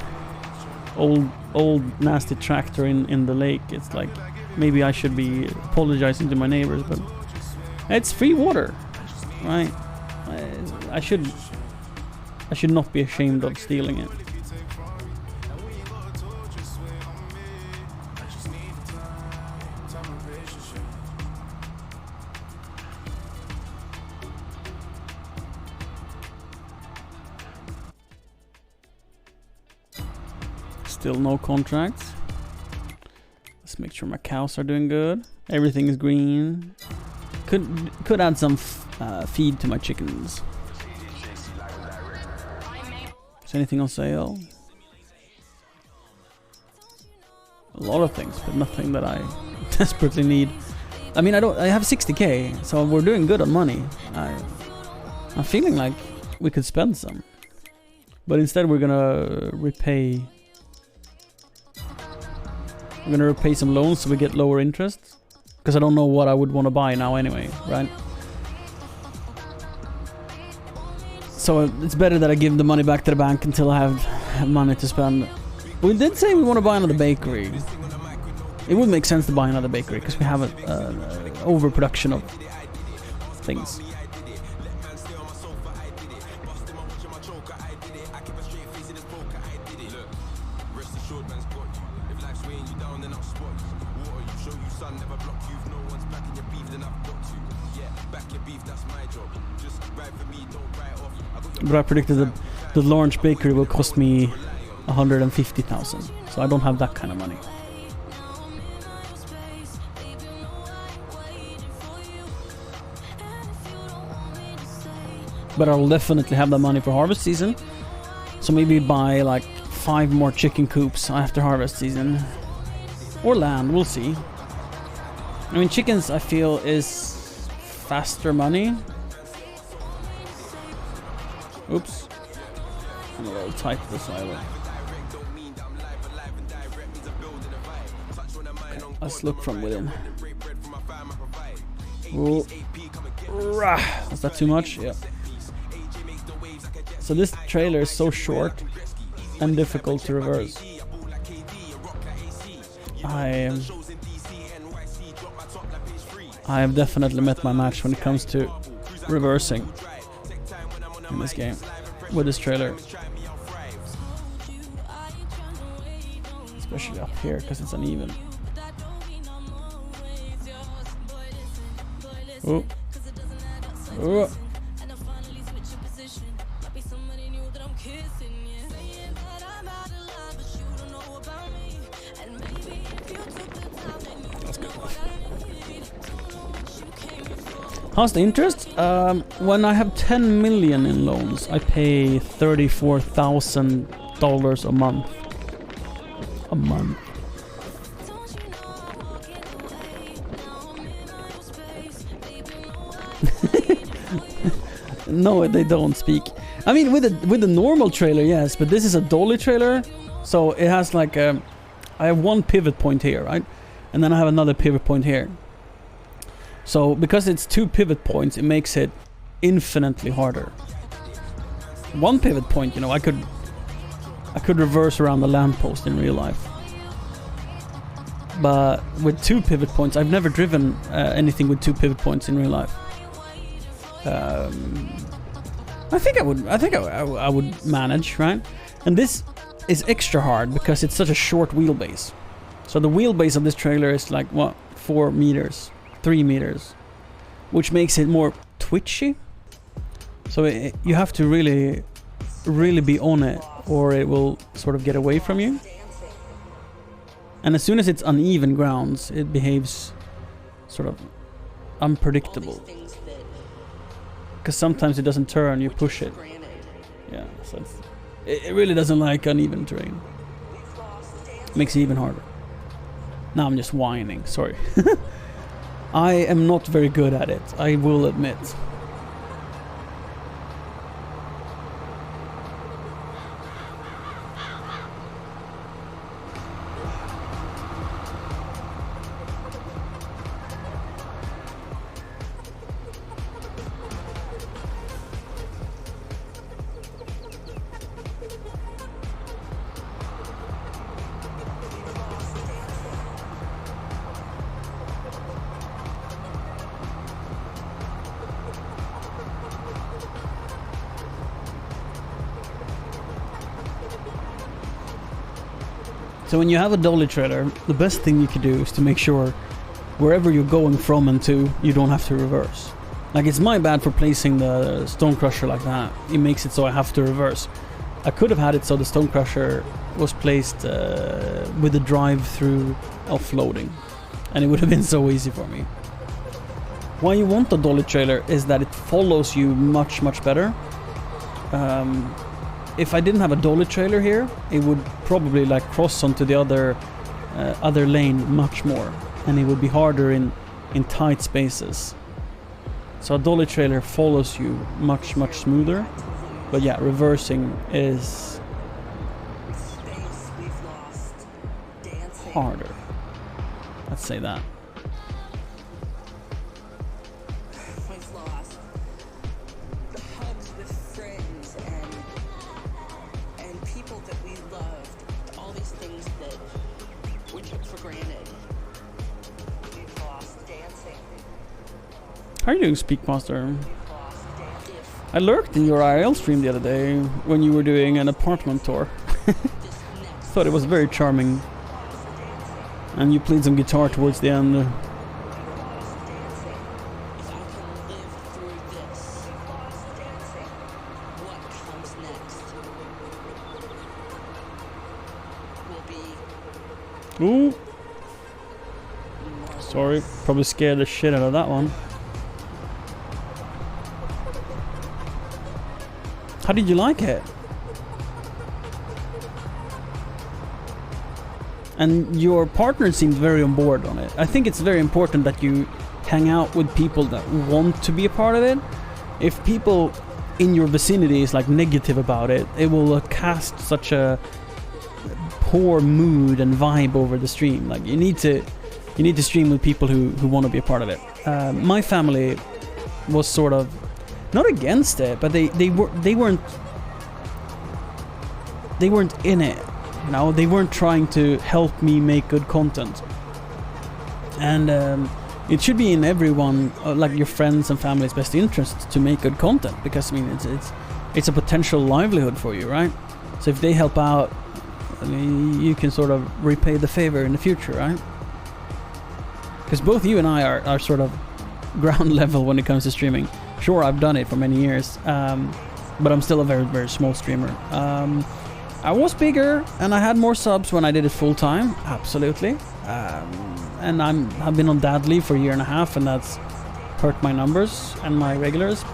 B: old nasty tractor in the lake, it's like maybe I should be apologizing to my neighbors, but it's free water, right? I should not be ashamed of stealing it. Still no contracts. Let's make sure my cows are doing good. Everything is green. Could add some feed to my chickens. Is anything on sale? A lot of things, but nothing that I desperately need. I mean, I have 60k, so we're doing good on money. I'm feeling like we could spend some, but instead we're gonna repay. I'm gonna repay some loans so we get lower interest, because I don't know what I would want to buy now anyway, right? So it's better that I give the money back to the bank until I have money to spend. We did say we want to buy another bakery. It would make sense to buy another bakery because we have an overproduction of things. But I predicted that the Lawrence bakery will cost me 150,000, so I don't have that kind of money. But I will definitely have that money for harvest season, so maybe buy like 5 more chicken coops after harvest season, or land, we'll see. I mean, chickens I feel is faster money. Oops, I'm a little tight to the silo. Okay, let's look from within. Ooh. Was that too much? Yeah. So this trailer is so short and difficult to reverse. I have definitely met my match when it comes to reversing in this game with this trailer. Especially up here because it's uneven. Oh. Oh. That's good. How's the interest? When I have 10 million in loans, I pay $34,000 a month. A month. No, they don't speak. I mean, with the normal trailer, yes, but this is a dolly trailer, so it has like I have one pivot point here, right, and then I have another pivot point here. So because it's two pivot points, it makes it infinitely harder. One pivot point, you know, I could reverse around the lamppost in real life. But with two pivot points, I've never driven anything with two pivot points in real life. I think I would manage, right? And this is extra hard because it's such a short wheelbase. So the wheelbase of this trailer is like what, 4 meters, 3 meters, which makes it more twitchy. So you have to really be on it, or it will sort of get away from you. And as soon as it's uneven grounds, it behaves sort of unpredictable. Because sometimes it doesn't turn, you push it. Yeah, so it really doesn't like uneven terrain. Makes it even harder. Now I'm just whining, sorry. I am not very good at it, I will admit. So when you have a dolly trailer, the best thing you can do is to make sure wherever you're going from and to, you don't have to reverse. Like, it's my bad for placing the Stone Crusher like that. It makes it so I have to reverse. I could have had it so the Stone Crusher was placed with the drive-through offloading, and it would have been so easy for me. Why you want the dolly trailer is that it follows you much better. If I didn't have a dolly trailer here, it would probably like cross onto the other lane much more, and it would be harder in tight spaces. So a dolly trailer follows you much smoother. But yeah, reversing is harder. Let's say that.
G: We've lost the hugs with friends and people that we loved. All these things that we took for granted. We've lost dancing.
B: How are you doing, Speakmaster? I lurked in your IRL stream the other day when you were doing an apartment tour. Thought it was very charming. And you played some guitar towards the end. Ooh. Sorry, probably scared the shit out of that one. How did you like it? And your partner seemed very on board on it. I think it's very important that you hang out with people that want to be a part of it. If people in your vicinity is like negative about it, it will cast such a poor mood and vibe over the stream. Like, you need to stream with people who want to be a part of it. My family was sort of not against it, but they weren't in it. You know, they weren't trying to help me make good content. And it should be in everyone, like your friends and family's best interest to make good content, because I mean it's a potential livelihood for you, right? So if they help out, I mean, you can sort of repay the favor in the future, right? Because both you and I are sort of ground level when it comes to streaming. Sure, I've done it for many years, but I'm still a very, very small streamer. I was bigger and I had more subs when I did it full time, absolutely. And I've been on dad leave for a year and a half, and that's hurt my numbers and my regulars.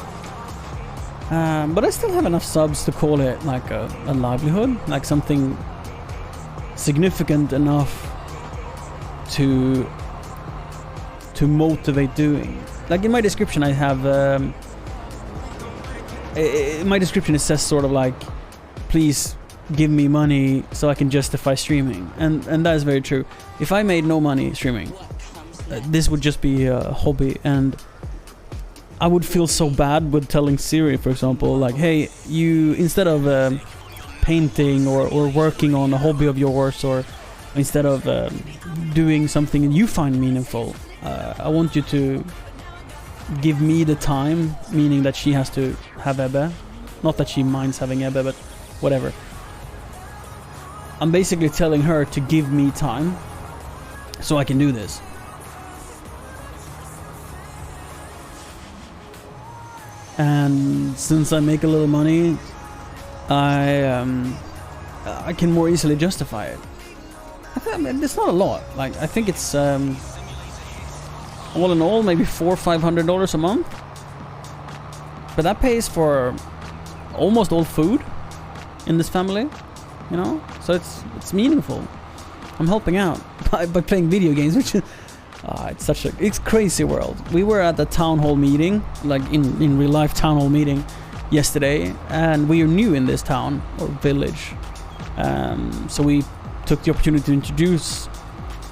B: But I still have enough subs to call it like a livelihood, like something significant enough to motivate doing. Like in my description I have my description it says sort of like, please give me money so I can justify streaming, and that is very true. If I made no money streaming, this would just be a hobby, and I would feel so bad with telling Siri, for example, like, hey, you, instead of painting or working on a hobby of yours, or instead of doing something you find meaningful, I want you to give me the time, meaning that she has to have Ebbe. Not that she minds having Ebbe, but whatever. I'm basically telling her to give me time so I can do this. And since I make a little money, I can more easily justify it. I mean, it's not a lot. Like, I think it's all in all maybe $400 or $500 a month. But that pays for almost all food in this family, you know. So it's meaningful. I'm helping out by playing video games, which is it's crazy world. We were at the town hall meeting, like in real life town hall meeting yesterday, and we are new in this town or village. So we took the opportunity to introduce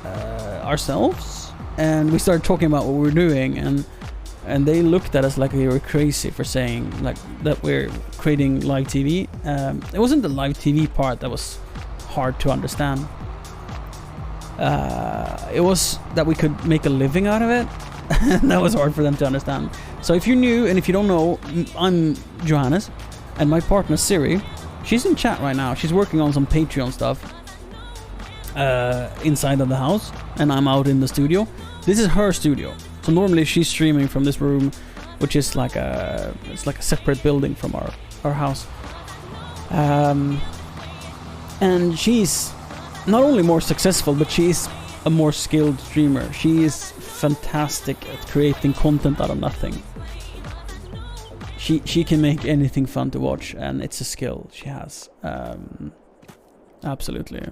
B: ourselves, and we started talking about what we were doing, and they looked at us like we were crazy for saying like that we're creating live TV. It wasn't the live TV part that was hard to understand. It was that we could make a living out of it. And that was hard for them to understand. So if you're new and if you don't know, I'm Johannes, and my partner Siri, she's in chat right now. She's working on some Patreon stuff inside of the house, and I'm out in the studio. This is her studio. So normally she's streaming from this room, which is like a separate building from our house. And she's not only more successful, but she's a more skilled streamer. She is fantastic at creating content out of nothing. She can make anything fun to watch, and it's a skill she has. Absolutely.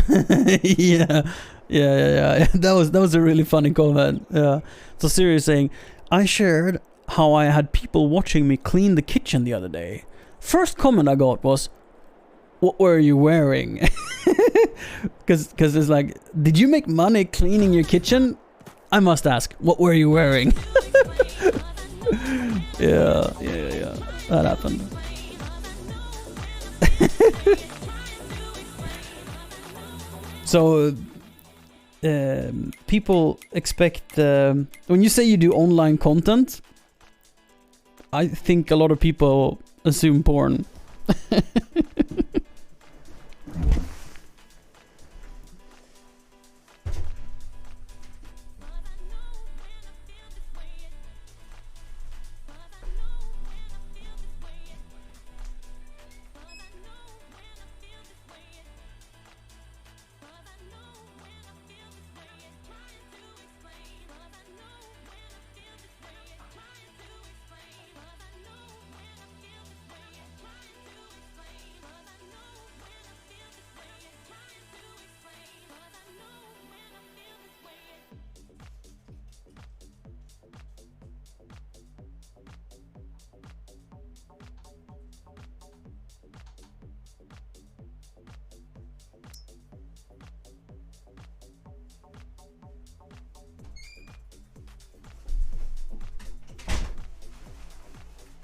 B: yeah. That was a really funny comment. Yeah. So Siri is saying, I shared how I had people watching me clean the kitchen the other day. First comment I got was, what were you wearing? Because it's like, did you make money cleaning your kitchen? I must ask, what were you wearing? Yeah. That happened. So people expect when you say you do online content, I think a lot of people assume porn.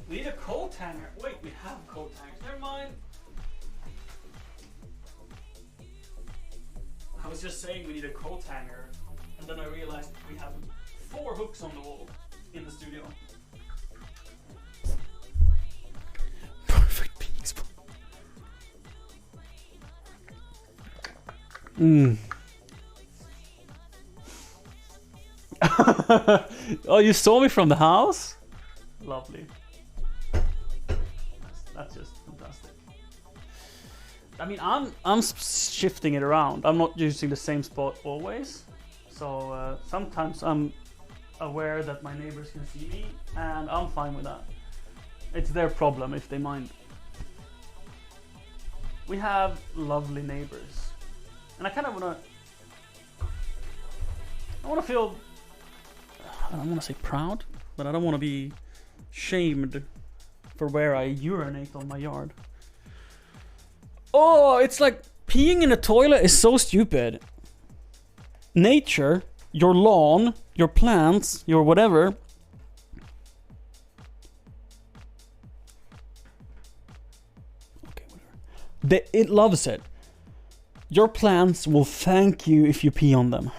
B: We need a coat hanger. Wait, we have coat hangers. Never mind. I was just saying we need a coat hanger, and then I realized we have 4 hooks on the wall in the studio. Perfect peeing spot. Oh, you saw me from the house? Lovely. That's just fantastic. I mean, I'm shifting it around. I'm not using the same spot always. So sometimes I'm aware that my neighbors can see me, and I'm fine with that. It's their problem if they mind. We have lovely neighbors, and I kind of wanna feel. I don't want to say proud, but I don't want to be shamed for where I urinate on my yard. Oh, it's like peeing in a toilet is so stupid. Nature, your lawn, your plants, your whatever. Okay, whatever. It loves it. Your plants will thank you if you pee on them.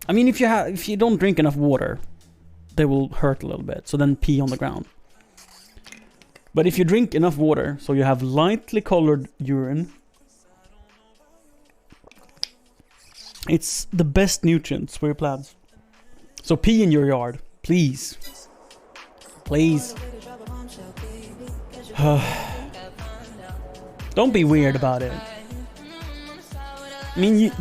B: I mean, if you don't drink enough water, they will hurt a little bit. So then pee on the ground. But if you drink enough water, so you have lightly colored urine, it's the best nutrients for your plants. So pee in your yard, please. Please. Don't be weird about it. I mean,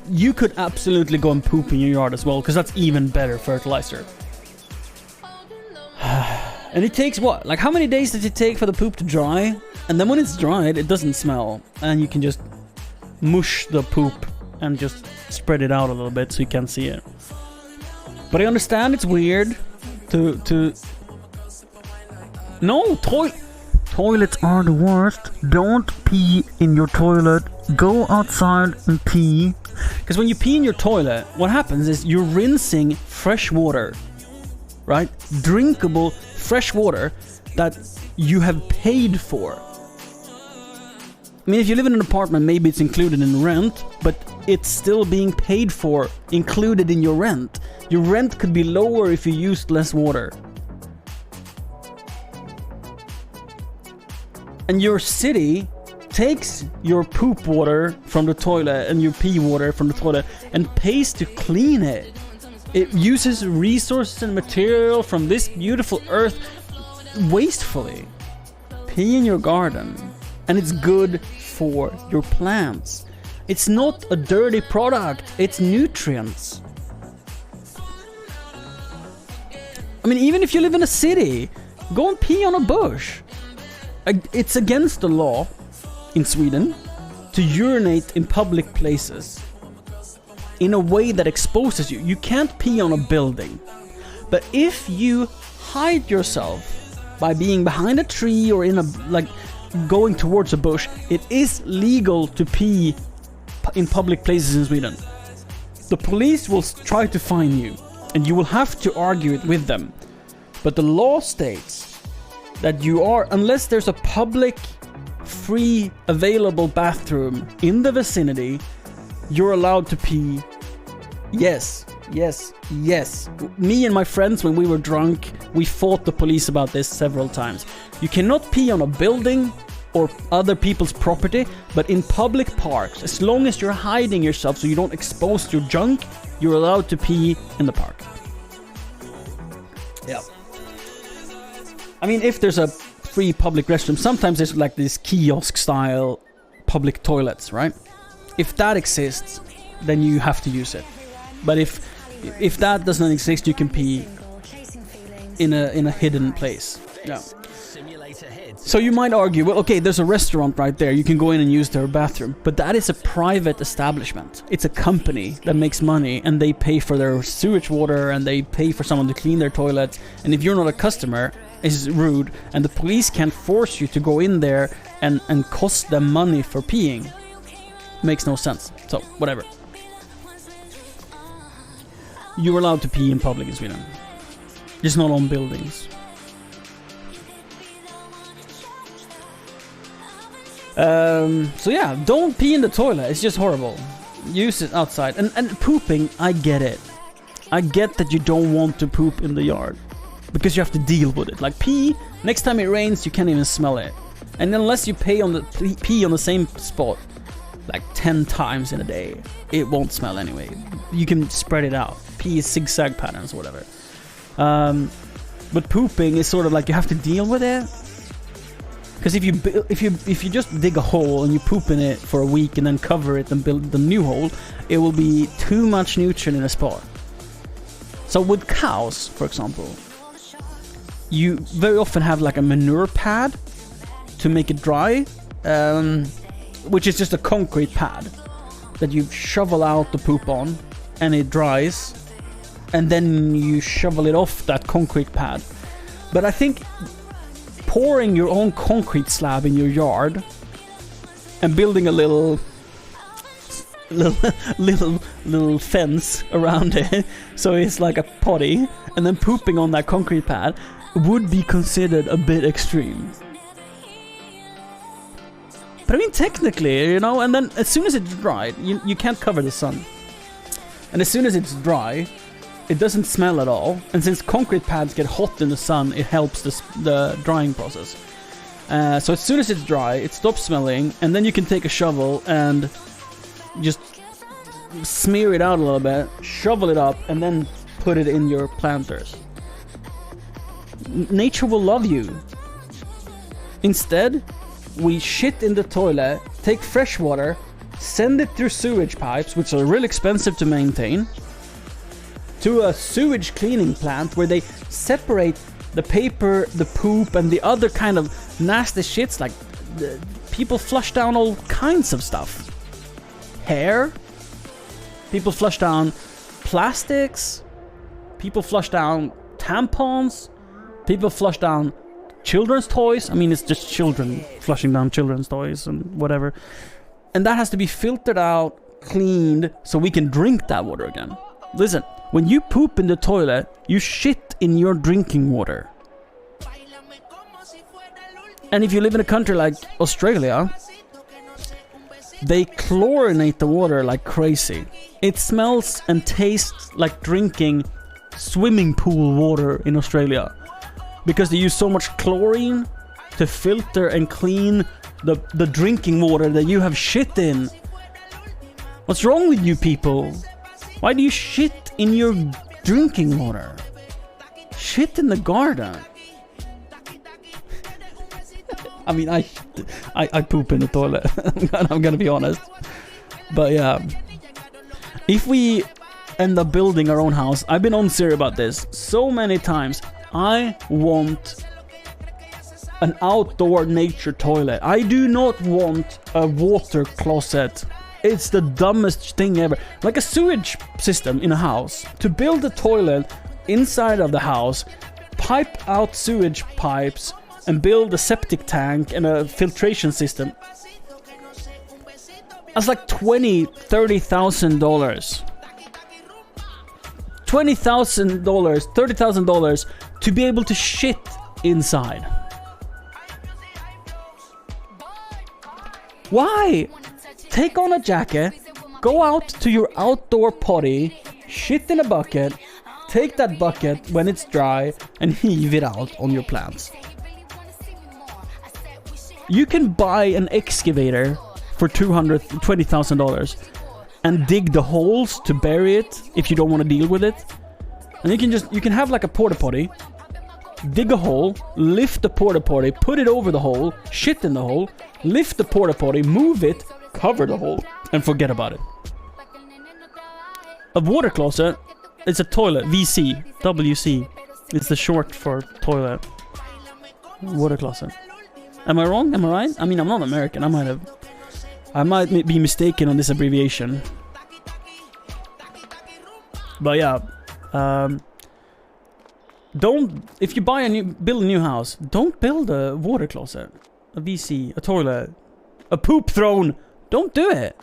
B: you could absolutely go and poop in your yard as well, because that's even better fertilizer. And it takes what? Like, how many days does it take for the poop to dry? And then when it's dried, it doesn't smell. And you can just mush the poop and just spread it out a little bit so you can see it. But I understand it's weird to... No, toilets are the worst. Don't pee in your toilet. Go outside and pee. Because when you pee in your toilet, what happens is you're rinsing fresh water. Right? Drinkable fresh water that you have paid for. I mean, if you live in an apartment, maybe it's included in rent, but it's still being paid for, included in your rent. Your rent could be lower if you used less water. And your city takes your poop water from the toilet and your pee water from the toilet and pays to clean it. It uses resources and material from this beautiful earth wastefully. Pee in your garden, and it's good for your plants. It's not a dirty product, it's nutrients. I mean, even if you live in a city, go and pee on a bush. It's against the law in Sweden to urinate in public places in a way that exposes you. You can't pee on a building. But if you hide yourself by being behind a tree or in a, like, going towards a bush, it is legal to pee in public places in Sweden. The police will try to fine you, and you will have to argue it with them. But the law states that you are, unless there's a public, free, available bathroom in the vicinity, you're allowed to pee. Yes, yes, yes. Me and my friends, when we were drunk, we fought the police about this several times. You cannot pee on a building or other people's property, but in public parks, as long as you're hiding yourself so you don't expose your junk, you're allowed to pee in the park. Yeah. I mean, if there's a free public restroom, sometimes there's like this kiosk-style public toilets, right? If that exists, then you have to use it. But if that doesn't exist, you can pee in a hidden place. Yeah. So you might argue, well, okay, there's a restaurant right there. You can go in and use their bathroom. But that is a private establishment. It's a company that makes money, and they pay for their sewage water, and they pay for someone to clean their toilets. And if you're not a customer, it's rude, and the police can't force you to go in there and cost them money for peeing. Makes no sense. So, whatever. You're allowed to pee in public in Sweden. Just not on buildings. So yeah, don't pee in the toilet. It's just horrible. use it outside. And pooping, I get it. I get that you don't want to poop in the yard because you have to deal with it. Like pee, next time it rains, you can't even smell it. And unless you pee on the same spot like 10 times in a day, it won't smell anyway. You can spread it out. Pee is zigzag patterns or whatever. But pooping is sort of like you have to deal with it. Because if you just dig a hole and you poop in it for a week and then cover it and build the new hole, it will be too much nutrient in a spot. So with cows, for example, you very often have like a manure pad to make it dry, which is just a concrete pad that you shovel out the poop on and it dries, and then you shovel it off that concrete pad. But I think pouring your own concrete slab in your yard and building a little fence around it so it's like a potty and then pooping on that concrete pad would be considered a bit extreme. But I mean, technically, you know, and then as soon as it's dried, you can't cover the sun. And as soon as it's dry, it doesn't smell at all. And since concrete pads get hot in the sun, it helps the drying process. So as soon as it's dry, it stops smelling, and then you can take a shovel and just smear it out a little bit, shovel it up, and then put it in your planters. Nature will love you. Instead, we shit in the toilet, take fresh water, send it through sewage pipes, which are really expensive to maintain, to a sewage cleaning plant where they separate the paper, the poop, and the other kind of nasty shits. Like, people flush down all kinds of stuff. Hair. People flush down plastics. People flush down tampons. People flush down children's toys. I mean, it's just children flushing down children's toys and whatever. And that has to be filtered out, cleaned, so we can drink that water again. Listen, when you poop in the toilet, you shit in your drinking water. And if you live in a country like Australia, they chlorinate the water like crazy. It smells and tastes like drinking swimming pool water in Australia, because they use so much chlorine to filter and clean the drinking water that you have shit in. What's wrong with you people? Why do you shit in your drinking water? Shit in the garden. I mean, I poop in the toilet. I'm gonna be honest. But yeah, if we end up building our own house, I've been on serious about this so many times. I want an outdoor nature toilet. I do not want a water closet. It's the dumbest thing ever. Like a sewage system in a house. To build a toilet inside of the house, pipe out sewage pipes, and build a septic tank and a filtration system. That's like $20,000, $30,000. $20,000, $30,000 to be able to shit inside. Why? Take on a jacket, go out to your outdoor potty, shit in a bucket, take that bucket when it's dry and heave it out on your plants. You can buy an excavator for $20,000 and dig the holes to bury it if you don't want to deal with it. And you can have like a porta potty, dig a hole, lift the porta potty, put it over the hole, shit in the hole, lift the porta potty, move it, cover the hole, and forget about it. A water closet is a toilet. WC. It's the short for toilet. Water closet. Am I wrong? Am I right? I mean, I'm not American. I might be mistaken on this abbreviation. But yeah, if you build a new house, don't build a water closet, a WC, a toilet, a poop throne. Don't do it.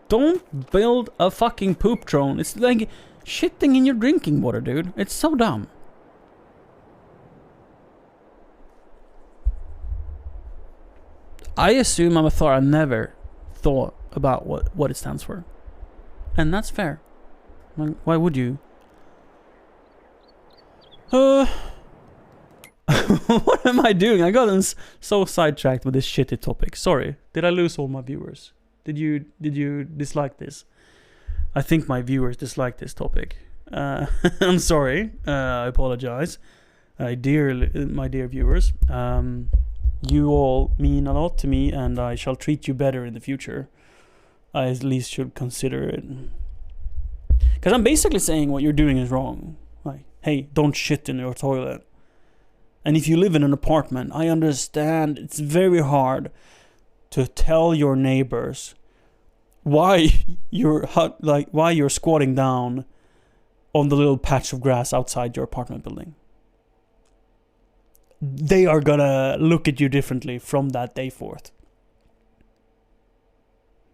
B: Don't build a fucking poop throne. It's like shitting in your drinking water, dude. It's so dumb. I assume I'm a Thor. I never thought about what it stands for. And that's fair. Like, why would you? What am I doing? I got so sidetracked with this shitty topic. Sorry. Did I lose all my viewers? Did you dislike this? I think my viewers dislike this topic. I'm sorry. I apologize. My dear viewers. You all mean a lot to me, and I shall treat you better in the future. I at least should consider it. Because I'm basically saying what you're doing is wrong. Like, hey, don't shit in your toilet. And if you live in an apartment, I understand it's very hard to tell your neighbors why you're squatting down on the little patch of grass outside your apartment building. They are gonna look at you differently from that day forth.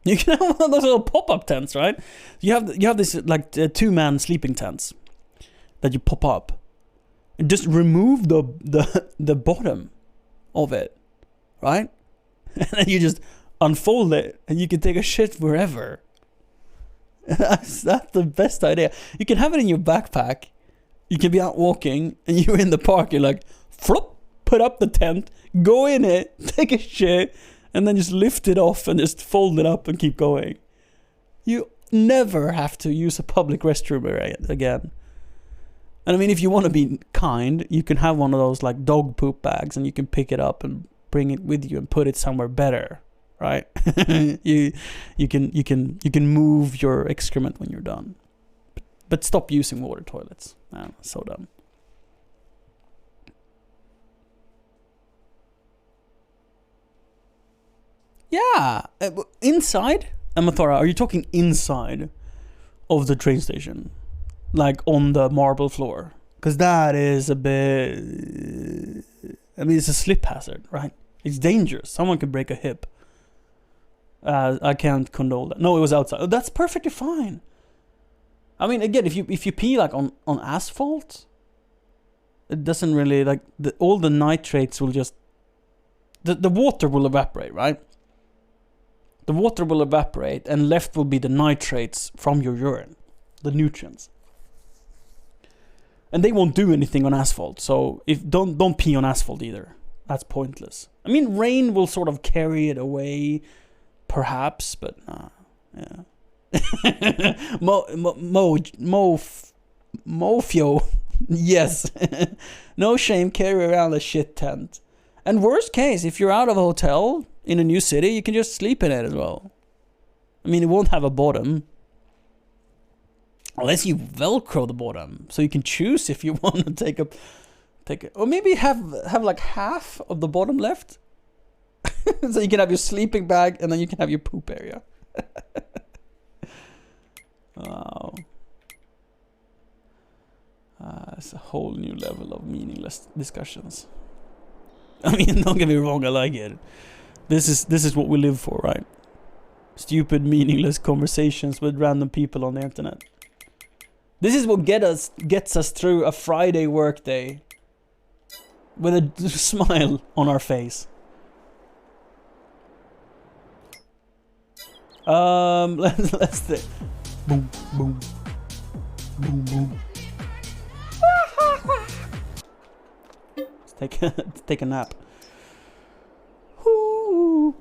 B: You can have one of those little pop-up tents, right? You have this like 2-man sleeping tents that you pop up. And just remove the bottom of it, right? And then you just unfold it, and you can take a shit wherever. That's the best idea. You can have it in your backpack. You can be out walking, and you're in the park. You're like, flop, put up the tent, go in it, take a shit, and then just lift it off and just fold it up and keep going. You never have to use a public restroom again. And I mean, if you want to be kind, you can have one of those like dog poop bags, and you can pick it up and bring it with you and put it somewhere better, right? you can move your excrement when you're done, but stop using water toilets. Man, so dumb. Yeah, inside. Amathora, are you talking inside of the train station? Like on the marble floor? Because that is a bit... I mean, it's a slip hazard, right? It's dangerous. Someone could break a hip. I can't condone that. No, it was outside. Oh, that's perfectly fine. I mean, again, if you pee like on asphalt, it doesn't really like all the nitrates will just the water will evaporate, right? The water will evaporate, and left will be the nitrates from your urine, the nutrients. And they won't do anything on asphalt, so don't pee on asphalt either. That's pointless. I mean, rain will sort of carry it away, perhaps, but yeah. Mofio, yes. No shame, carry around a shit tent. And worst case, if you're out of a hotel in a new city, you can just sleep in it as well. I mean, it won't have a bottom. Unless you Velcro the bottom, so you can choose if you want to take a, or maybe have like half of the bottom left, so you can have your sleeping bag and then you can have your poop area. Wow, it's a whole new level of meaningless discussions. I mean, don't get me wrong, I like it. This is what we live for, right? Stupid, meaningless conversations with random people on the internet. This is what gets us through a Friday workday with a smile on our face. Let's think. Boom, boom, boom, boom. Let's take a nap. Woo.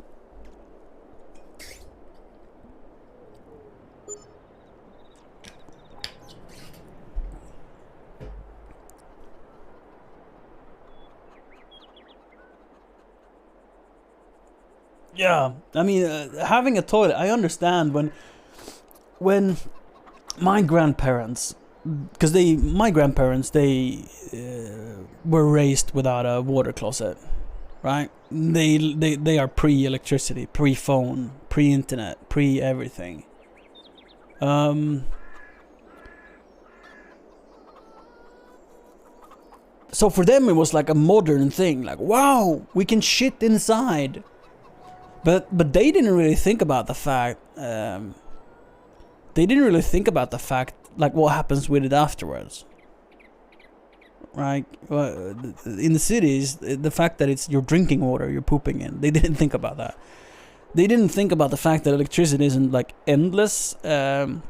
B: Yeah, I mean, having a toilet, I understand when my grandparents, because my grandparents were raised without a water closet, right? They are pre-electricity, pre-phone, pre-internet, pre-everything. So for them it was like a modern thing, like, wow, we can shit inside. But they didn't really think about the fact. Like what happens with it afterwards, right? In the cities, the fact that it's your drinking water you're pooping in, they didn't think about that. they didn't think about the fact that electricity isn't like endless, and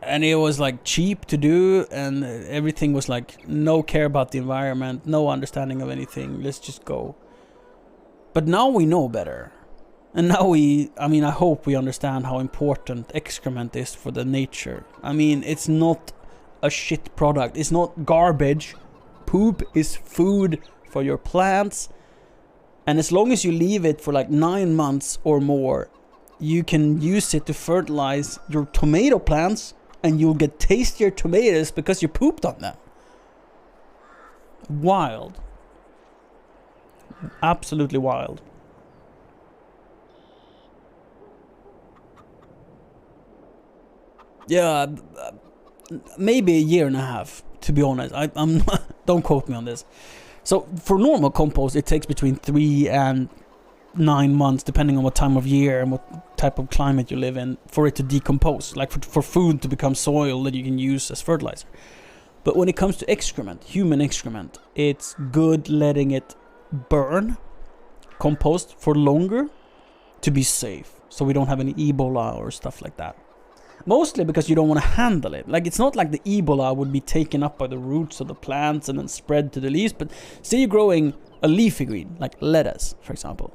B: it was like cheap to do, and everything was like no care about the environment, no understanding of anything. Let's just go. But now we know better. And now I hope we understand how important excrement is for the nature. I mean, it's not a shit product. It's not garbage. Poop is food for your plants. And as long as you leave it for like 9 months or more, you can use it to fertilize your tomato plants, and you'll get tastier tomatoes because you pooped on them. Wild. Absolutely wild. Yeah, maybe a year and a half, to be honest. I'm don't quote me on this. So for normal compost, it takes between 3 and 9 months, depending on what time of year and what type of climate you live in, for it to decompose, like for food to become soil that you can use as fertilizer. But when it comes to excrement, human excrement, it's good letting it burn compost for longer to be safe, so we don't have any Ebola or stuff like that. Mostly because you don't want to handle it. Like, it's not like the Ebola would be taken up by the roots of the plants and then spread to the leaves. But say you're growing a leafy green, like lettuce, for example.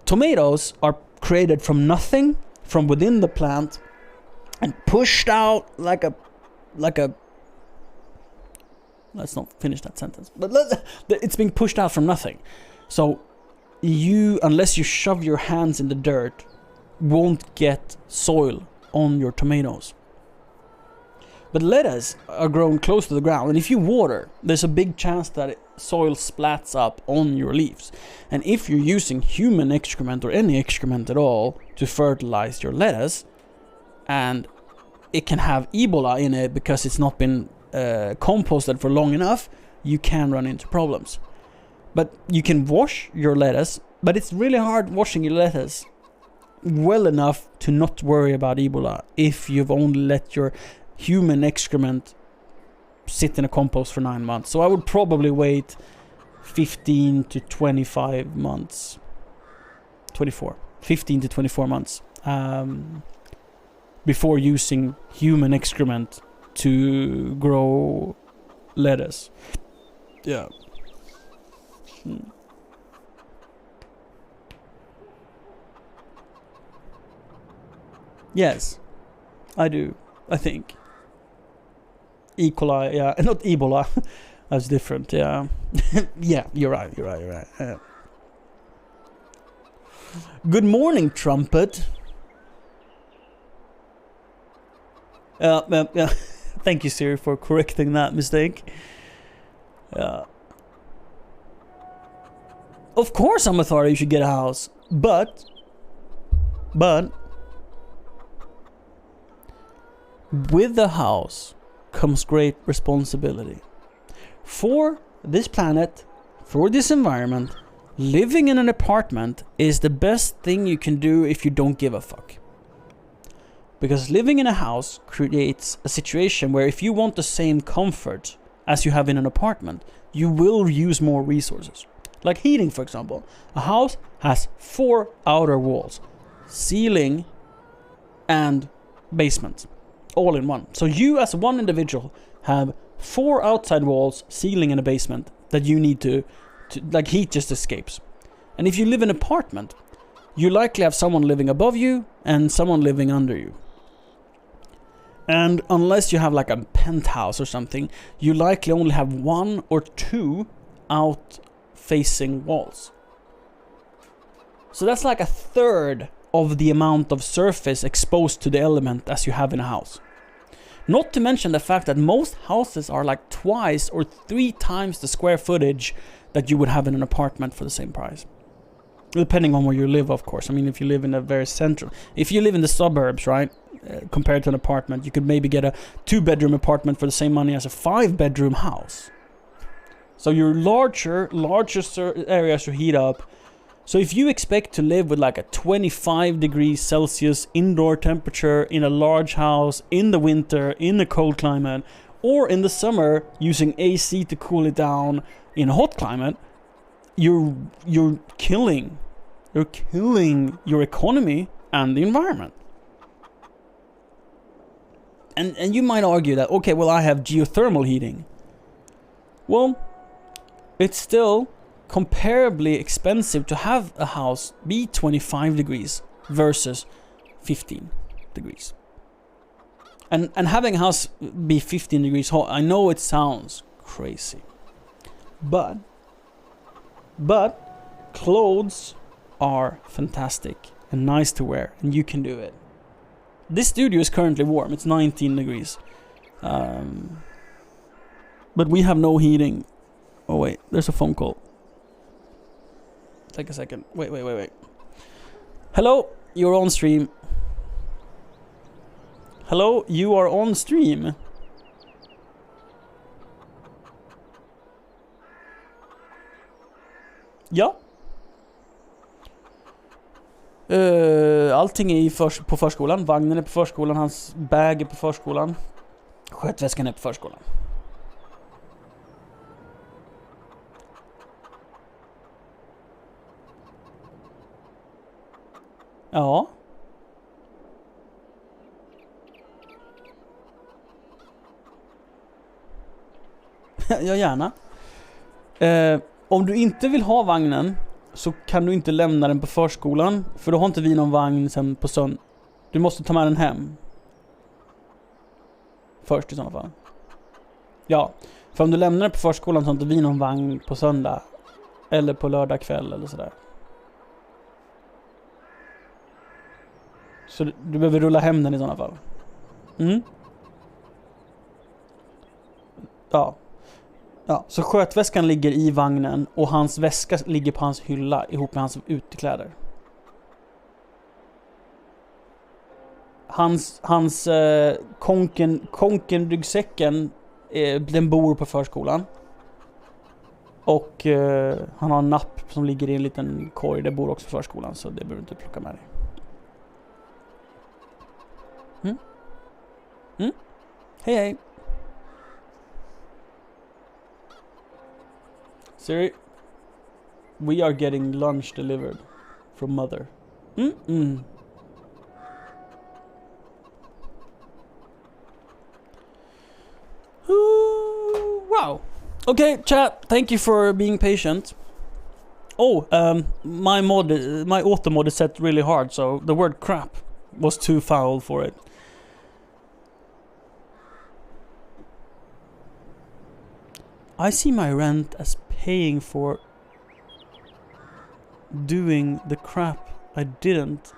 B: Tomatoes are created from nothing, from within the plant, and pushed out like a... Let's not finish that sentence. But it's being pushed out from nothing. So you, unless you shove your hands in the dirt, won't get soil on your tomatoes. But lettuce are grown close to the ground, and if you water, there's a big chance that soil splats up on your leaves. And if you're using human excrement or any excrement at all to fertilize your lettuce, and it can have Ebola in it because it's not been composted for long enough, you can run into problems. But you can wash your lettuce, but it's really hard washing your lettuce well enough to not worry about Ebola if you've only let your human excrement sit in a compost for 9 months. So I would probably wait 15 to 25 months. 15 to 24 months before using human excrement to grow lettuce. Yeah. Yes, I do. I think. E. coli, yeah, not Ebola. That's different. Yeah, yeah. You're right. Yeah. Good morning, Trumpet. Yeah. Thank you, Siri, for correcting that mistake. Of course, I'm authority. You should get a house, but. With the house comes great responsibility. For this planet, for this environment, living in an apartment is the best thing you can do if you don't give a fuck. Because living in a house creates a situation where if you want the same comfort as you have in an apartment, you will use more resources. Like heating, for example. A house has 4 outer walls, ceiling and basement. All in one. So you as one individual have 4 outside walls, ceiling and a basement that you need to like heat just escapes. And if you live in an apartment, you likely have someone living above you and someone living under you. And unless you have like a penthouse or something, you likely only have 1 or 2 out facing walls. So that's like a third of the amount of surface exposed to the element as you have in a house. Not to mention the fact that most houses are like 2 or 3 times the square footage that you would have in an apartment for the same price. Depending on where you live, of course. I mean, if you live in a very central... If you live in the suburbs, right, compared to an apartment, you could maybe get a 2-bedroom apartment for the same money as a 5-bedroom house. So your larger areas to heat up. So if you expect to live with like a 25 degrees Celsius indoor temperature in a large house in the winter, in the cold climate, or in the summer using AC to cool it down in a hot climate, you're killing You're killing your economy and the environment. And you might argue that, okay, well, I have geothermal heating. Well, it's still comparably expensive to have a house be 25 degrees versus 15 degrees. And having a house be 15 degrees hot, I know it sounds crazy. But clothes are fantastic and nice to wear, and you can do it. This studio is currently warm, it's 19 degrees. But we have no heating. Oh wait, there's a phone call. Take a second. Wait. Hello, you're on stream. Hello, you are on stream. Ja. Allting är på förskolan. Vagnen är på förskolan, hans bag är på förskolan. Skötväskan är på förskolan. Ja. Ja, gärna. Om du inte vill ha vagnen så kan du inte lämna den på förskolan, för då har inte vi någon vagn sen på söndag. Du måste ta med den hem. Först i sådana fall. Ja, för om du lämnar den på förskolan så har inte vi någon vagn på söndag. Eller på lördag kväll eller sådär. Så du behöver rulla hem den i sådana fall. Ja. Ja, så skötväskan ligger i vagnen och hans väska ligger på hans hylla ihop med hans utekläder. Hans konken-ryggsäcken den bor på förskolan. Och han har en napp som ligger i en liten korg. Det bor också på förskolan, så det behöver du inte plocka med dig. Hej. Siri, we are getting lunch delivered from mother. Wow. Okay, chat. Thank you for being patient. Oh, my auto mod is set really hard, so the word crap was too foul for it. I see my rent as paying for doing the crap I didn't.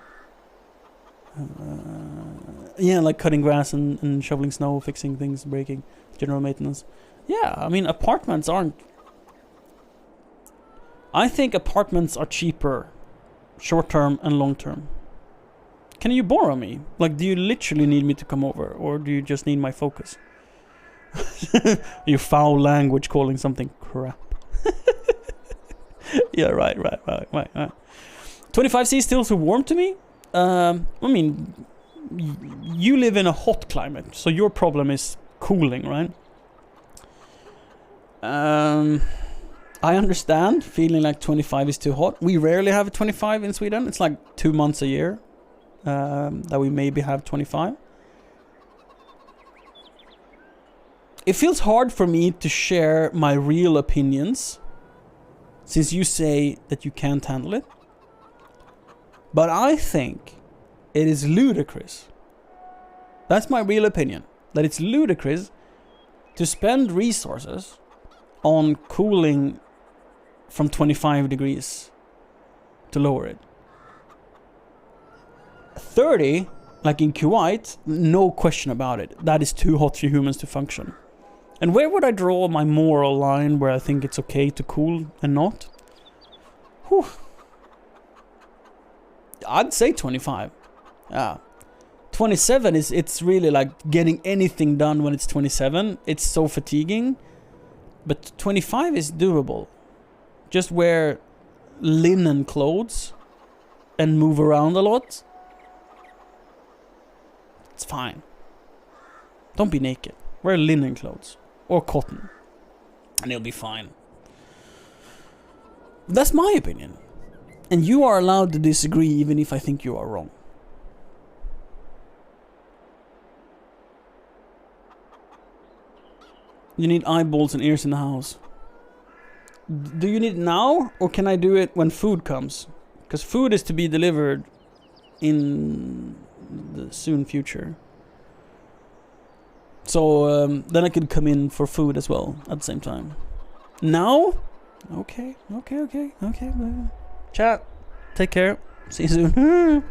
B: Yeah, like cutting grass and shoveling snow, fixing things, breaking, general maintenance. Yeah, I mean, apartments aren't... I think apartments are cheaper, short-term and long-term. Can you borrow me? Like, do you literally need me to come over, or do you just need my focus? You foul language calling something crap. Yeah, right. 25C is still so warm to me. I mean, you live in a hot climate, so your problem is cooling, right? I understand feeling like 25 is too hot. We rarely have 25 in Sweden. It's like 2 months a year that we maybe have 25. It feels hard for me to share my real opinions, since you say that you can't handle it. But I think it is ludicrous. That's my real opinion. That it's ludicrous to spend resources on cooling from 25 degrees to lower it. 30, like in Kuwait, no question about it. That is too hot for humans to function. And where would I draw my moral line where I think it's okay to cool and not? Whew. I'd say 25. Yeah. 27 it's really like getting anything done when it's 27. It's so fatiguing. But 25 is doable. Just wear linen clothes and move around a lot. It's fine. Don't be naked. Wear linen clothes. Or cotton. And it'll be fine. That's my opinion. And you are allowed to disagree even if I think you are wrong. You need eyeballs and ears in the house. Do you need it now, or can I do it when food comes? Because food is to be delivered in the soon future. So then I could come in for food as well at the same time. Now? Okay. Chat. Take care. See you soon.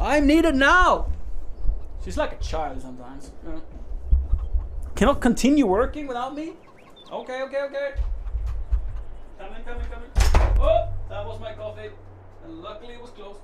B: I'm needed now. She's like a child sometimes. Cannot continue working without me? Okay. Coming. Oh, that was my coffee. And luckily it was closed.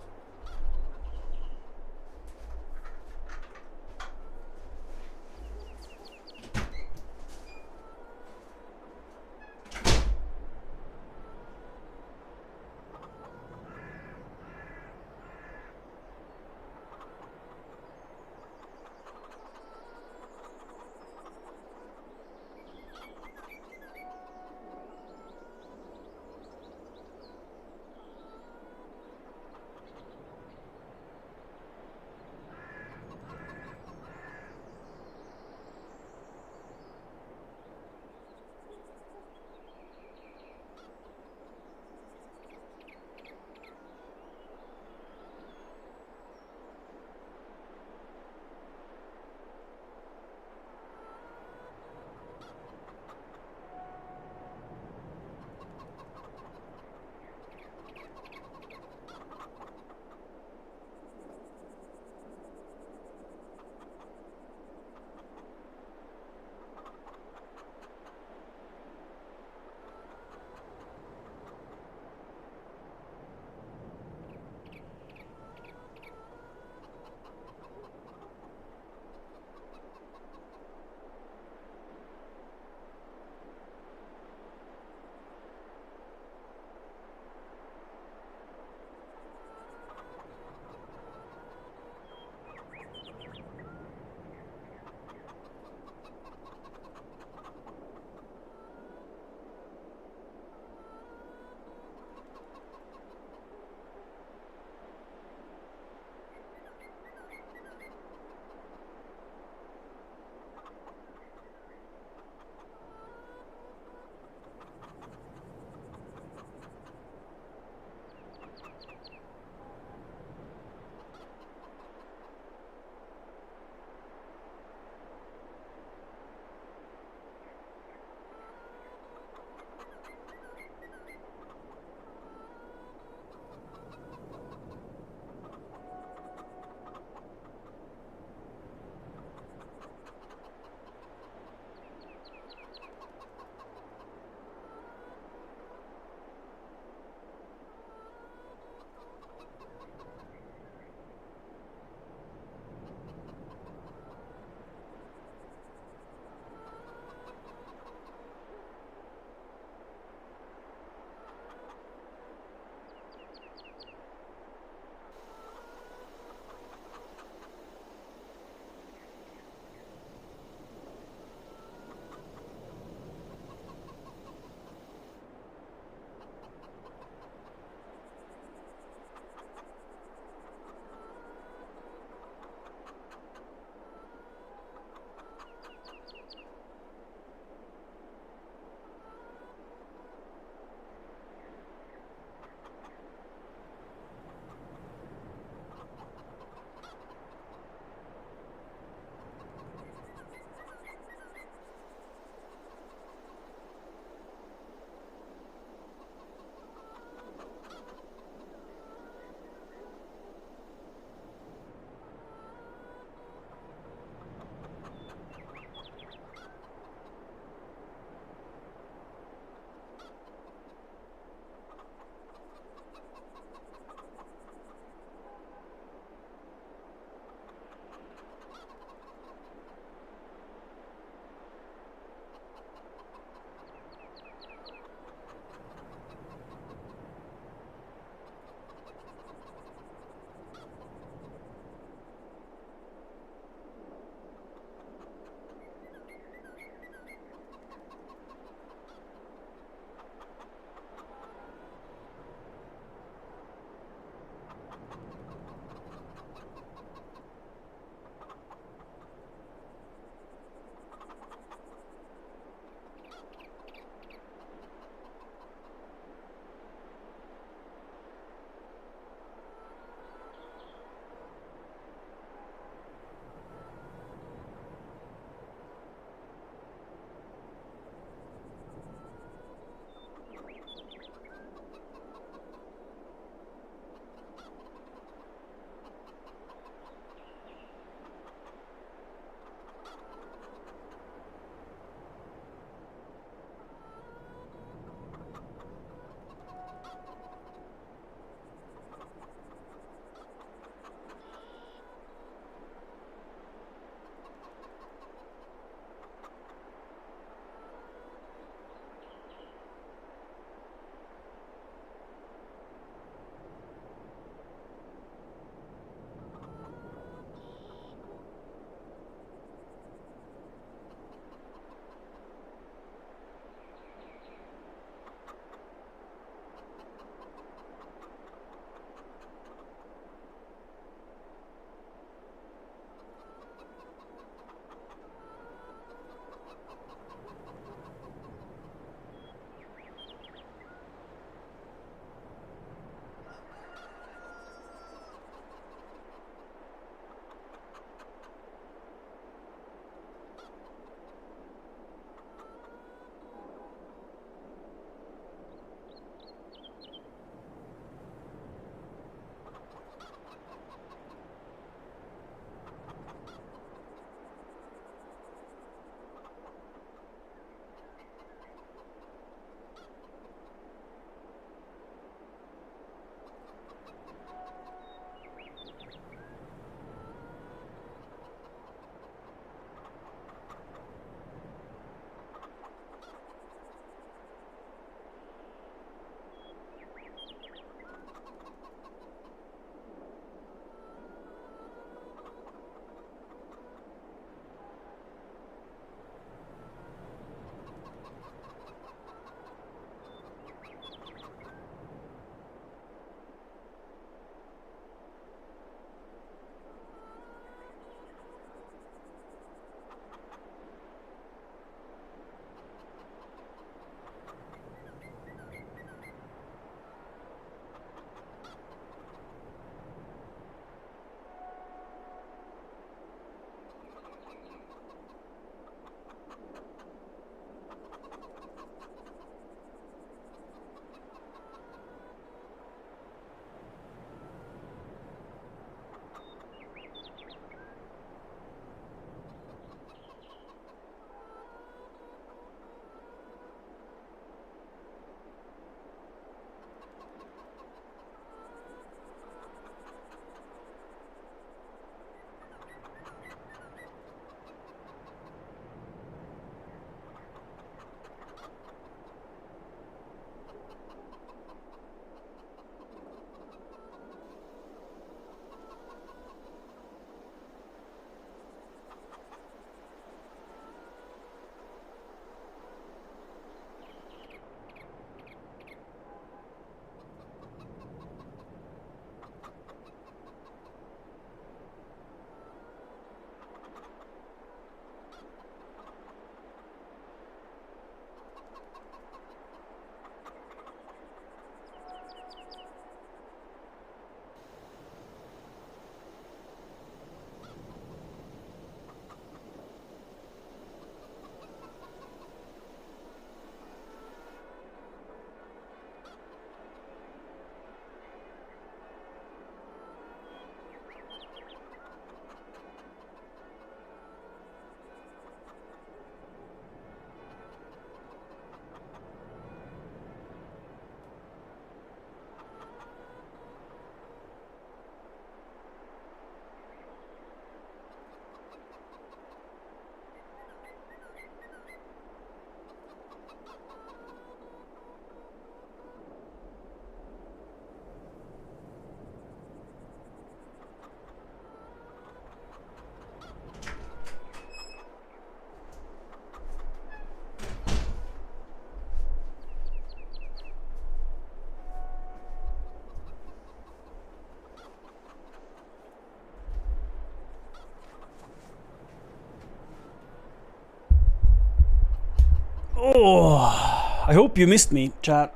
B: Oh, I hope you missed me, chat.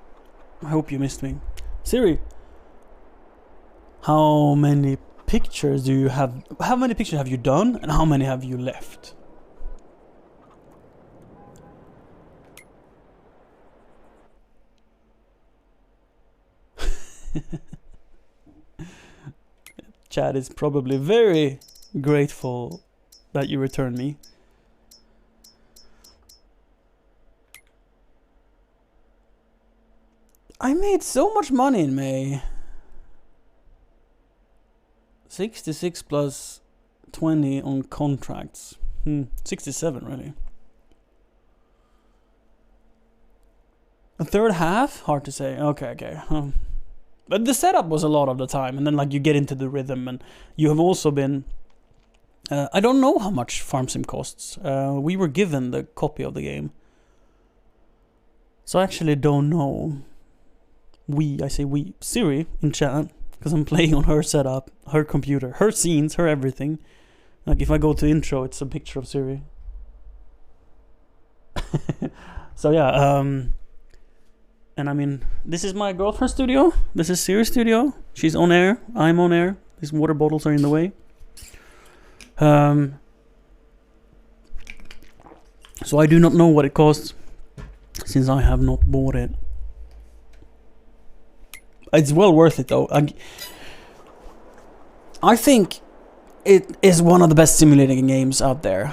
B: I hope you missed me. Siri, how many pictures do you have? How many pictures have you done, and how many have you left? Chad is probably very grateful that you returned me. I made so much money in May. 66 plus 20 on contracts. 67 really. A third half? Hard to say. Okay. But the setup was a lot of the time, and then like you get into the rhythm, and you have also been... I don't know how much Farm Sim costs. We were given the copy of the game. So I actually don't know. I say we. Siri in chat, because I'm playing on her setup, her computer, her scenes, her everything. Like if I go to intro, it's a picture of Siri. So yeah, and I mean, this is my girlfriend's studio. This is Siri's studio. She's on air. I'm on air. These water bottles are in the way. So I do not know what it costs, since I have not bought it. It's well worth it though. I think it is one of the best simulating games out there.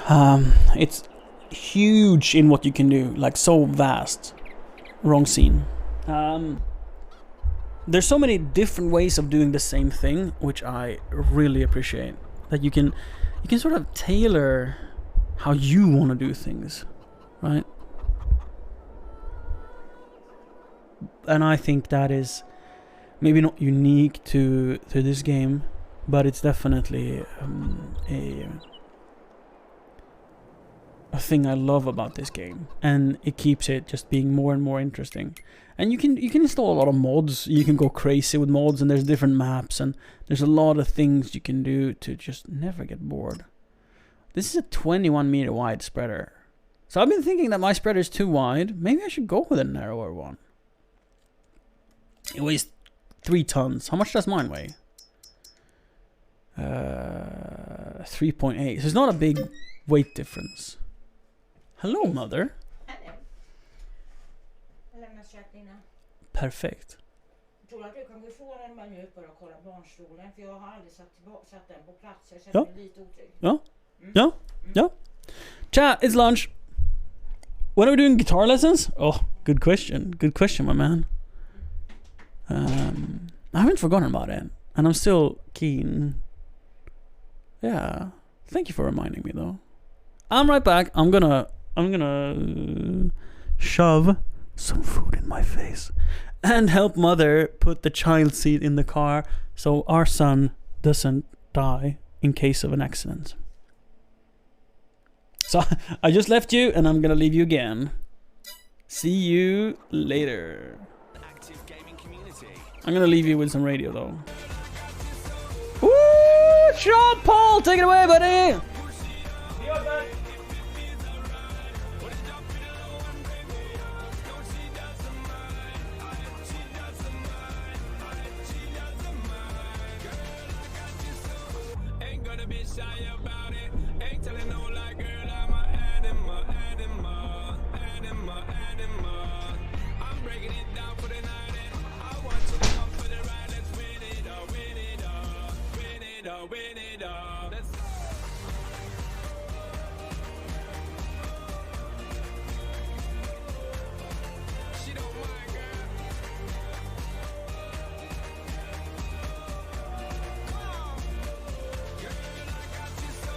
B: It's huge in what you can do, like so vast. Wrong scene. There's so many different ways of doing the same thing, which I really appreciate. That you can sort of tailor how you want to do things, right? And I think that is maybe not unique to this game, but it's definitely a thing I love about this game, and it keeps it just being more and more interesting. And you can install a lot of mods. You can go crazy with mods, and there's different maps, and there's a lot of things you can do to just never get bored. This is a 21 meter wide spreader, so I've been thinking that my spreader is too wide. Maybe I should go with a narrower one. It weighs 3 tons. How much does mine weigh? 3.8. So it's not a big weight difference. Hello, mother.
H: Hello. Jag lämnar chatten.
B: Perfekt.
H: Tror du att du kan gå ifrån en minut bara och kolla barnstolen? För jag har aldrig satt den på plats. Jag
B: Ja.
H: känner mig lite otrygg.
B: Ja. Chat, it's lunch. When are we doing guitar lessons? Oh, good question. Good question, my man. I haven't forgotten about it, and I'm still keen. Yeah, thank you for reminding me, though. I'm right back. I'm gonna shove some food in my face and help mother put the child seat in the car so our son doesn't die in case of an accident. So I just left you, and I'm gonna leave you again. See you later.
A: Active gaming community.
B: I'm gonna leave you with some radio though. Ooh, Sean Paul, take it away, buddy.
A: Ain't gonna be shy about it. Ain't telling no lie, girl. I'm an animal. I'm breaking it down for the night, and I want you to come for the ride. Let's win it all. Let's she don't mind, girl. Come on. Girl, I got you so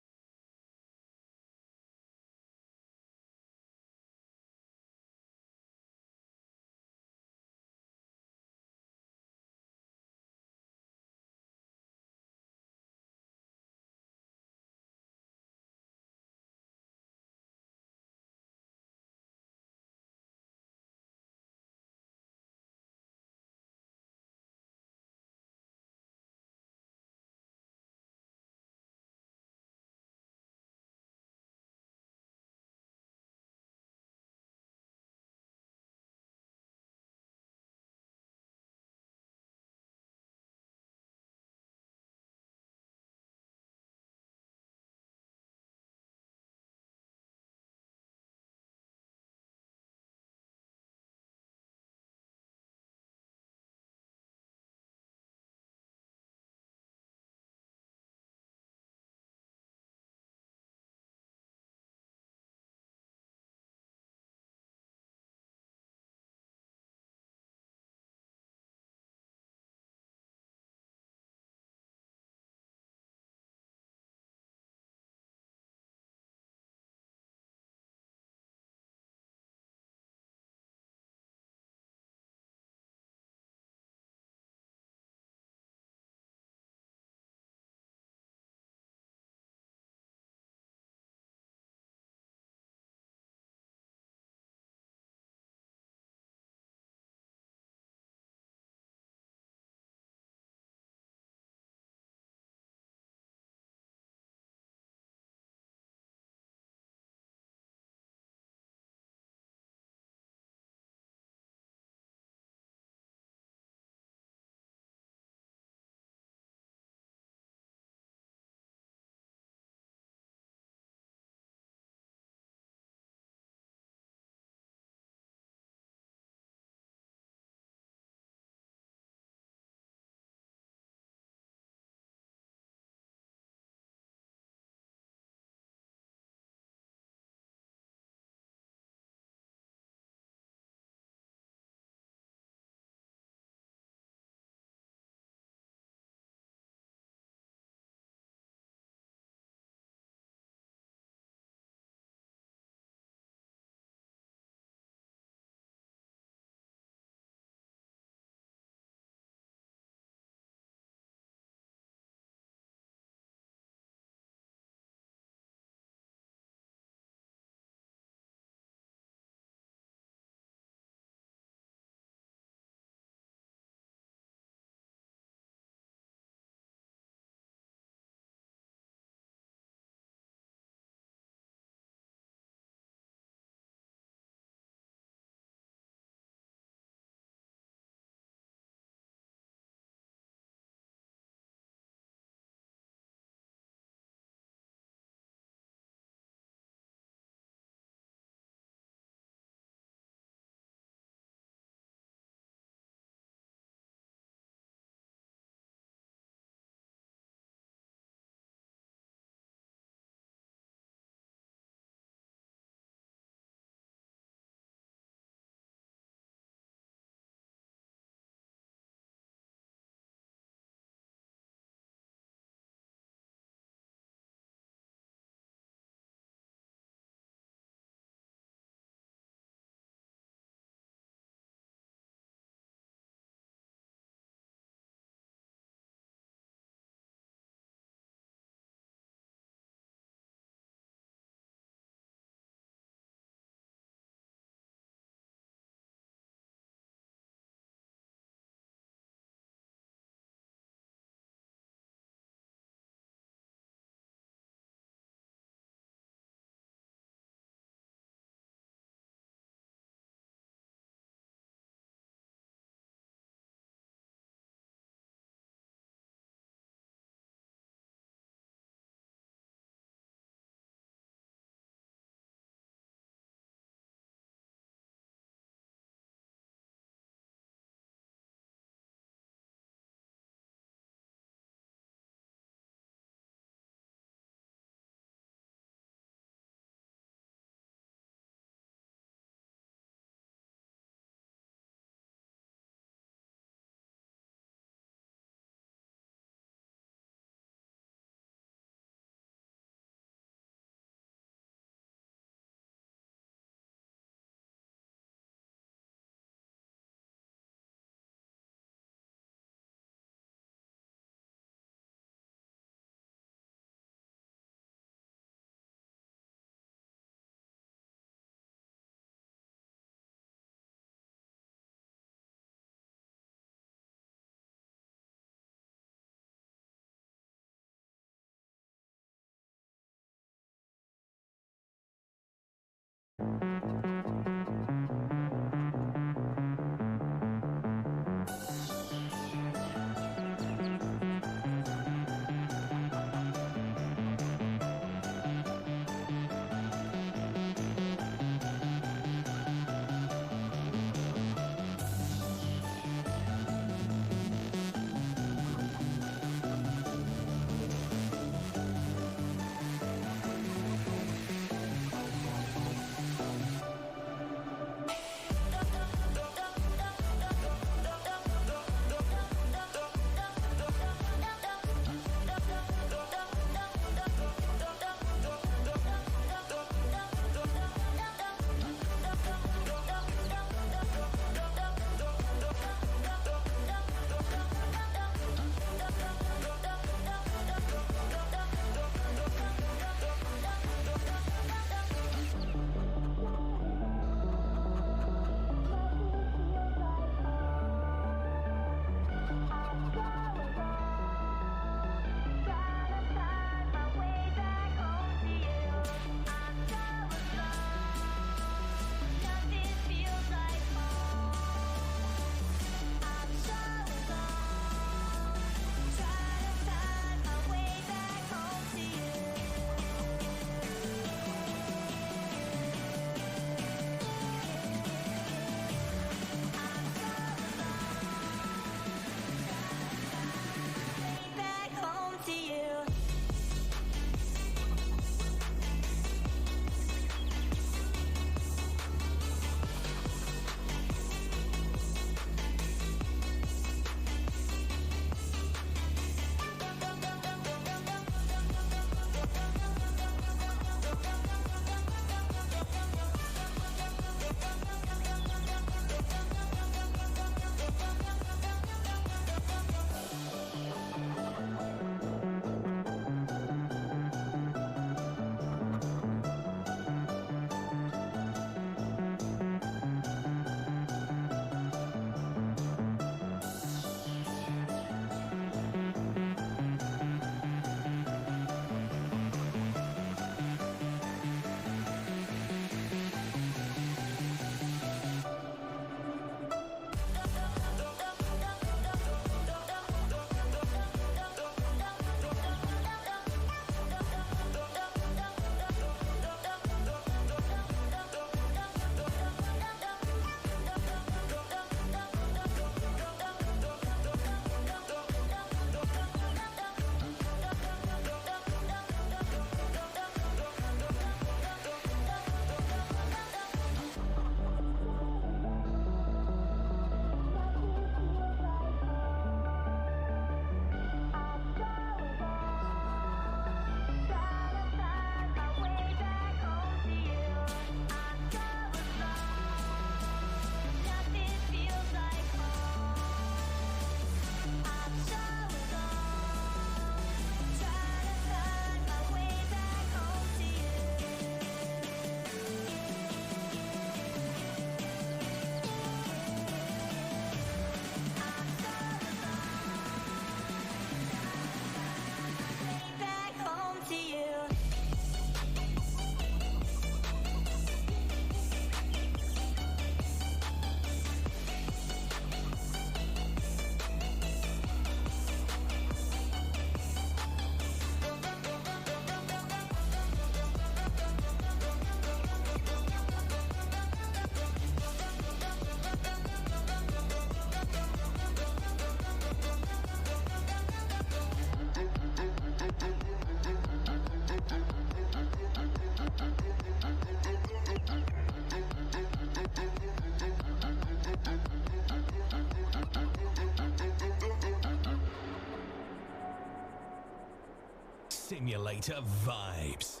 A: Simulator vibes.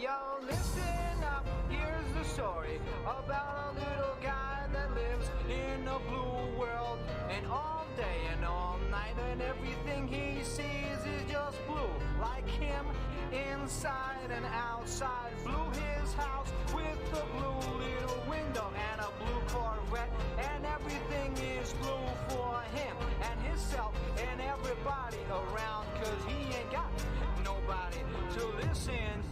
I: Yo, listen up, here's the story about a little guy that lives in a blue world. And all day and all night, and everything he sees is just blue. Like him, inside and outside. Blue his house with a blue little window and a blue Corvette. And everything is blue for him and himself and everybody around. Cause he ain't got nobody to listen.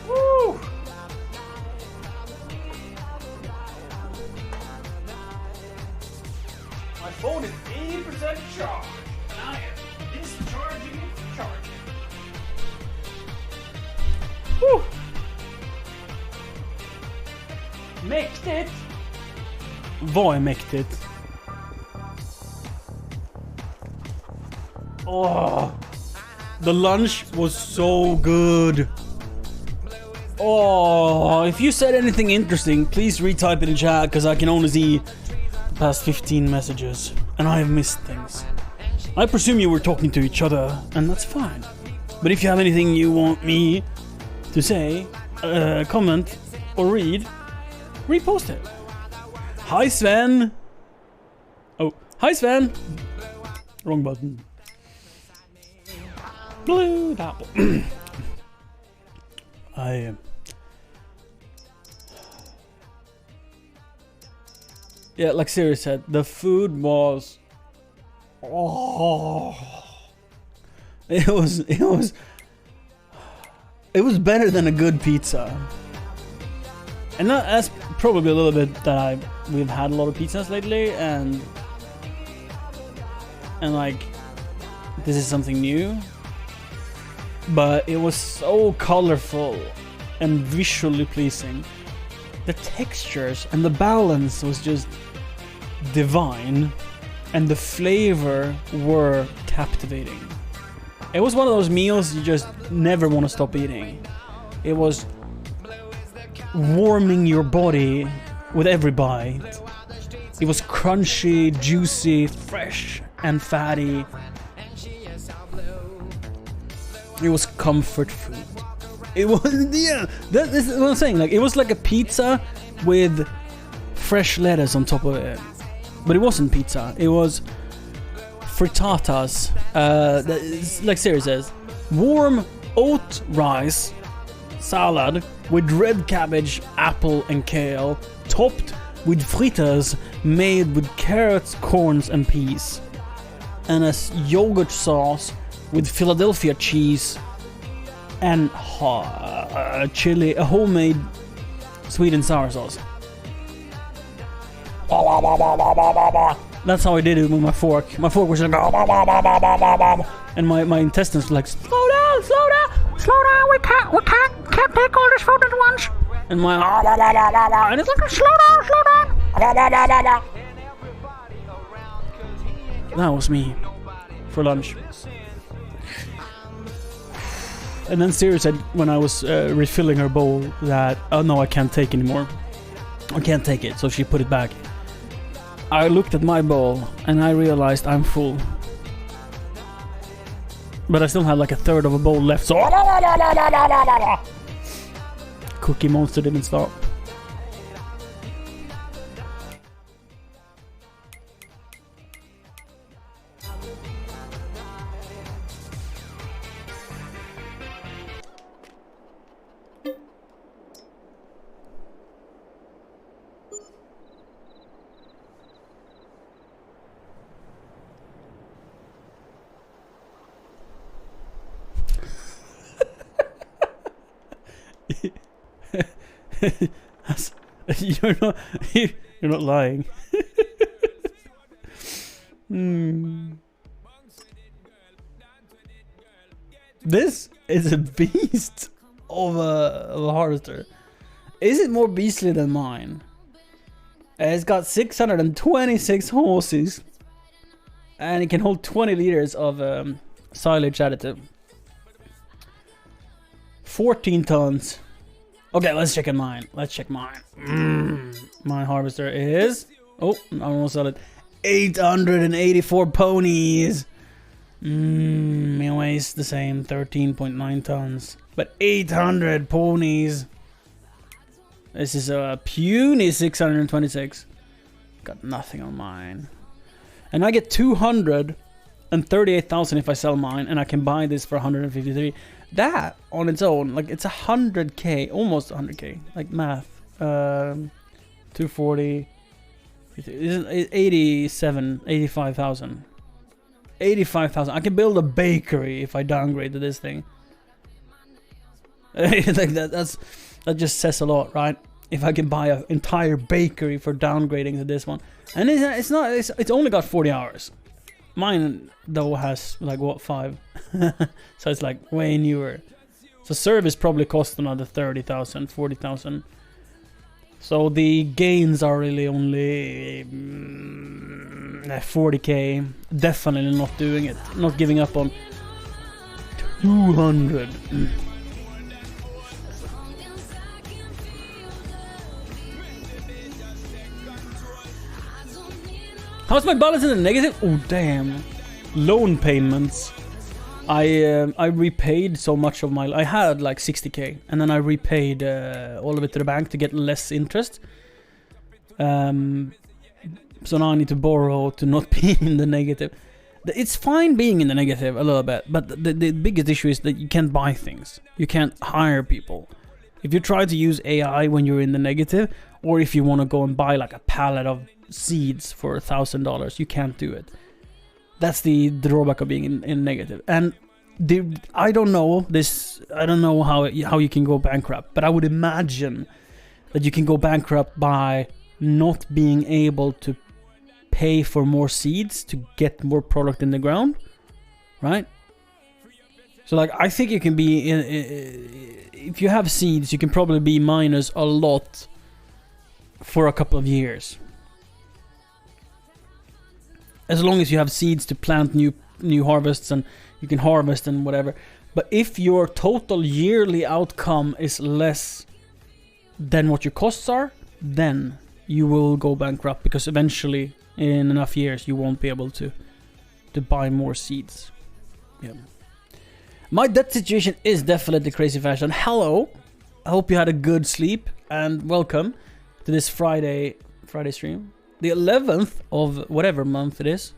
B: Woo! My phone is 80% charged, and I am discharging it for charging. Woo! Mäktigt! Vad är mäktigt? Oh, the lunch was so good. Oh, if you said anything interesting, please retype it in chat, because I can only see the past 15 messages, and I have missed things. I presume you were talking to each other, and that's fine. But if you have anything you want me to say, comment, or read, repost it. Hi Sven! Oh, hi Sven! Wrong button. Blue apple. Yeah, like Siri said, the food was... Oh... It was better than a good pizza. And that's probably a little bit that we've had a lot of pizzas lately, and like, this is something new. But it was so colorful and visually pleasing. The textures and the balance was just divine, and the flavor were captivating. It was one of those meals you just never want to stop eating. It was warming your body with every bite. It was crunchy, juicy, fresh and fatty. It was comfort food. It was, yeah, that is what I'm saying. Like, it was like a pizza with fresh lettuce on top of it. But it wasn't pizza. It was frittatas. Like Siri says, warm oat rice salad with red cabbage, apple, and kale, topped with fritters made with carrots, corns, and peas, and a yogurt sauce with Philadelphia cheese and chili, a homemade sweet and sour sauce. That's how I did it with my fork. My fork was like, and my intestines were like, slow down, we can't take all this food at once. And my, and it's like, slow down. That was me for lunch. And then Siri said when I was refilling her bowl that, oh no, I can't take anymore. I can't take it, so she put it back. I looked at my bowl and I realized I'm full. But I still had like a third of a bowl left, so Cookie Monster didn't stop. You're not lying. This is a beast of a harvester. Is it more beastly than mine? It's got 626 horses, and it can hold 20 liters of silage additive. 14 tons. Okay, let's check mine. My harvester is... Oh, I almost said it. 884 ponies. It weighs the same, 13.9 tons. But 800 ponies. This is a puny 626. Got nothing on mine. And I get 238,000 if I sell mine, and I can buy this for 153. That on its own, like it's 100k, almost 100k, like math. 240, 87, 85,000. 85,000. I can build a bakery if I downgrade to this thing. Like that just says a lot, right? If I can buy an entire bakery for downgrading to this one. And it's only got 40 hours. Mine though has like what, 5? So it's like way newer. So service probably costs another 30,000, 40,000. So the gains are really only 40k. Definitely not doing it. Not giving up on 200. How's my balance in the negative? Oh damn. Loan payments. I repaid so much of my... I had like 60k, and then I repaid all of it to the bank to get less interest. So now I need to borrow to not be in the negative. It's fine being in the negative a little bit, but the biggest issue is that you can't buy things. You can't hire people. If you try to use AI when you're in the negative, or if you want to go and buy like a pallet of seeds for $1,000, you can't do it. That's the drawback of being in negative. And I don't know how you can go bankrupt, but I would imagine that you can go bankrupt by not being able to pay for more seeds to get more product in the ground, right? So like I think you can be if you have seeds, you can probably be minus a lot for a couple of years. As long as you have seeds to plant new harvests and you can harvest and whatever. But if your total yearly outcome is less than what your costs are, then you will go bankrupt, because eventually in enough years you won't be able to buy more seeds. Yeah. My debt situation is definitely crazy fashion. Hello. I hope you had a good sleep, and welcome to this Friday stream. The 11th of whatever month it is.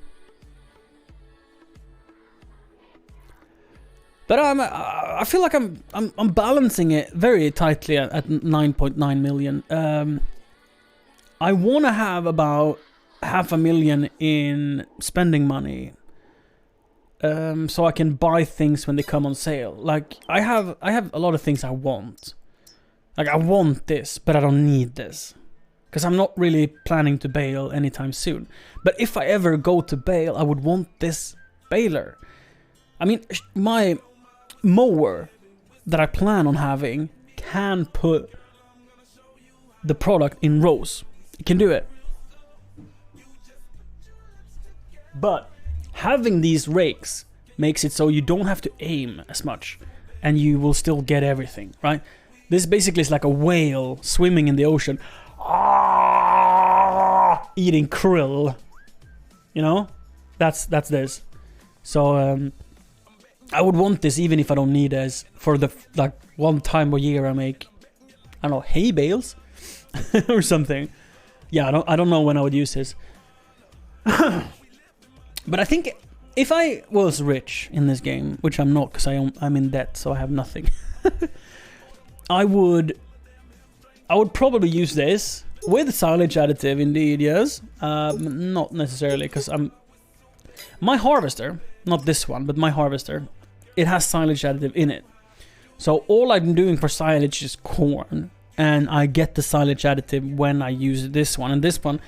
B: But I feel like I'm balancing it very tightly at 9.9 million. I want to have about 500,000 in spending money, so I can buy things when they come on sale. Like I have a lot of things I want. Like I want this, but I don't need this. Because I'm not really planning to bail anytime soon. But if I ever go to bail, I would want this baler. I mean, my mower that I plan on having can put the product in rows. It can do it. But having these rakes makes it so you don't have to aim as much. And you will still get everything, right? This basically is like a whale swimming in the ocean. Eating krill, you know, that's this. So I would want this even if I don't need this for the like one time a year I make, I don't know, hay bales or something. Yeah, I don't know when I would use this. But I think if I was rich in this game, which I'm not because I'm in debt, so I have nothing. I would probably use this with silage additive, indeed, yes. Not necessarily, because my harvester, not this one, but my harvester, it has silage additive in it. So all I'm doing for silage is corn, and I get the silage additive when I use this one, and this one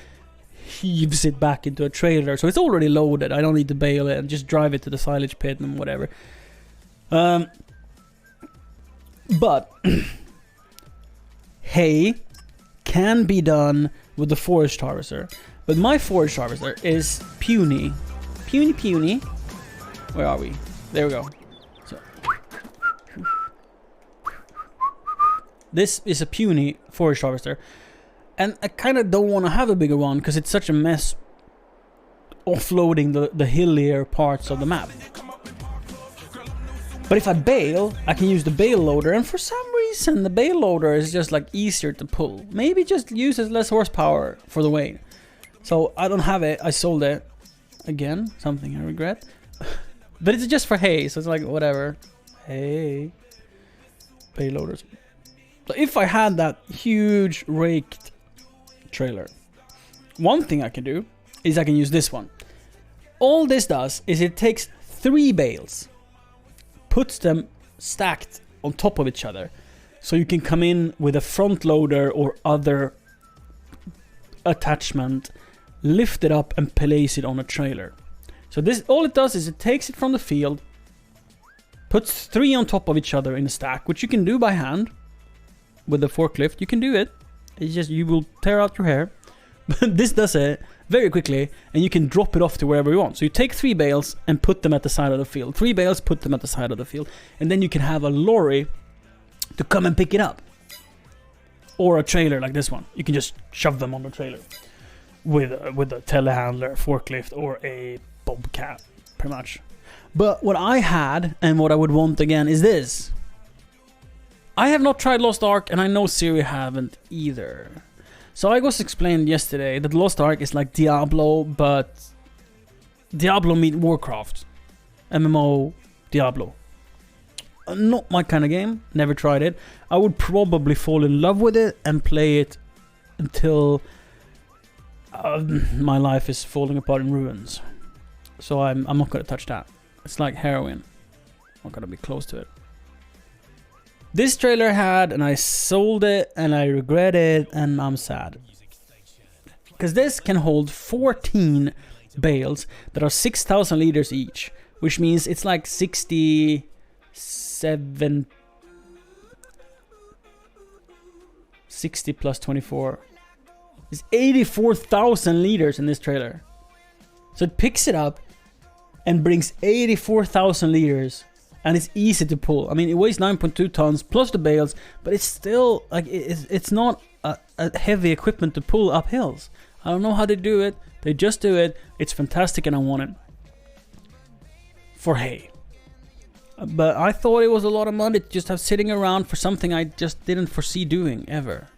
B: heaves it back into a trailer, so it's already loaded. I don't need to bale it and just drive it to the silage pit and whatever. But hay can be done with the forage harvester, but my forage harvester is puny. Where are we? There we go. So this is a puny forage harvester, and I kind of don't want to have a bigger one because it's such a mess offloading the hillier parts of the map. But if I bale, I can use the bale loader, and for some reason the bale loader is just like easier to pull. Maybe just uses less horsepower for the weight. So I don't have it, I sold it. Again, something I regret. But it's just for hay, so it's like, whatever. Hey. Payloaders. So if I had that huge raked trailer, one thing I can do is I can use this one. All this does is it takes 3 bales, puts them stacked on top of each other, so you can come in with a front loader or other attachment, lift it up and place it on a trailer. So this, all it does is it takes it from the field, puts 3 on top of each other in a stack, which you can do by hand with the forklift. You can do it. It's just you will tear out your hair. But this does it very quickly, and you can drop it off to wherever you want. So you take 3 bales and put them at the side of the field. 3 bales, put them at the side of the field. And then you can have a lorry to come and pick it up. Or a trailer like this one. You can just shove them on the trailer. With a telehandler, forklift, or a bobcat, pretty much. But what I had, and what I would want again, is this. I have not tried Lost Ark, and I know Siri haven't either. So I was explained yesterday that Lost Ark is like Diablo, but Diablo meet Warcraft. MMO Diablo. Not my kind of game, never tried it. I would probably fall in love with it and play it until my life is falling apart in ruins. So I'm not gonna touch that. It's like heroin. I'm not gonna be close to it. This trailer had, and I sold it, and I regret it, and I'm sad. Because this can hold 14 bales that are 6,000 liters each, which means it's like 60 plus 24. It's 84,000 liters in this trailer. So it picks it up and brings 84,000 liters, and it's easy to pull. I mean, it weighs 9.2 tons plus the bales, but it's still like it's not a heavy equipment to pull up hills. I don't know how they do it. They just do it. It's fantastic, and I want it for hay. But I thought it was a lot of money to just have sitting around for something I just didn't foresee doing ever.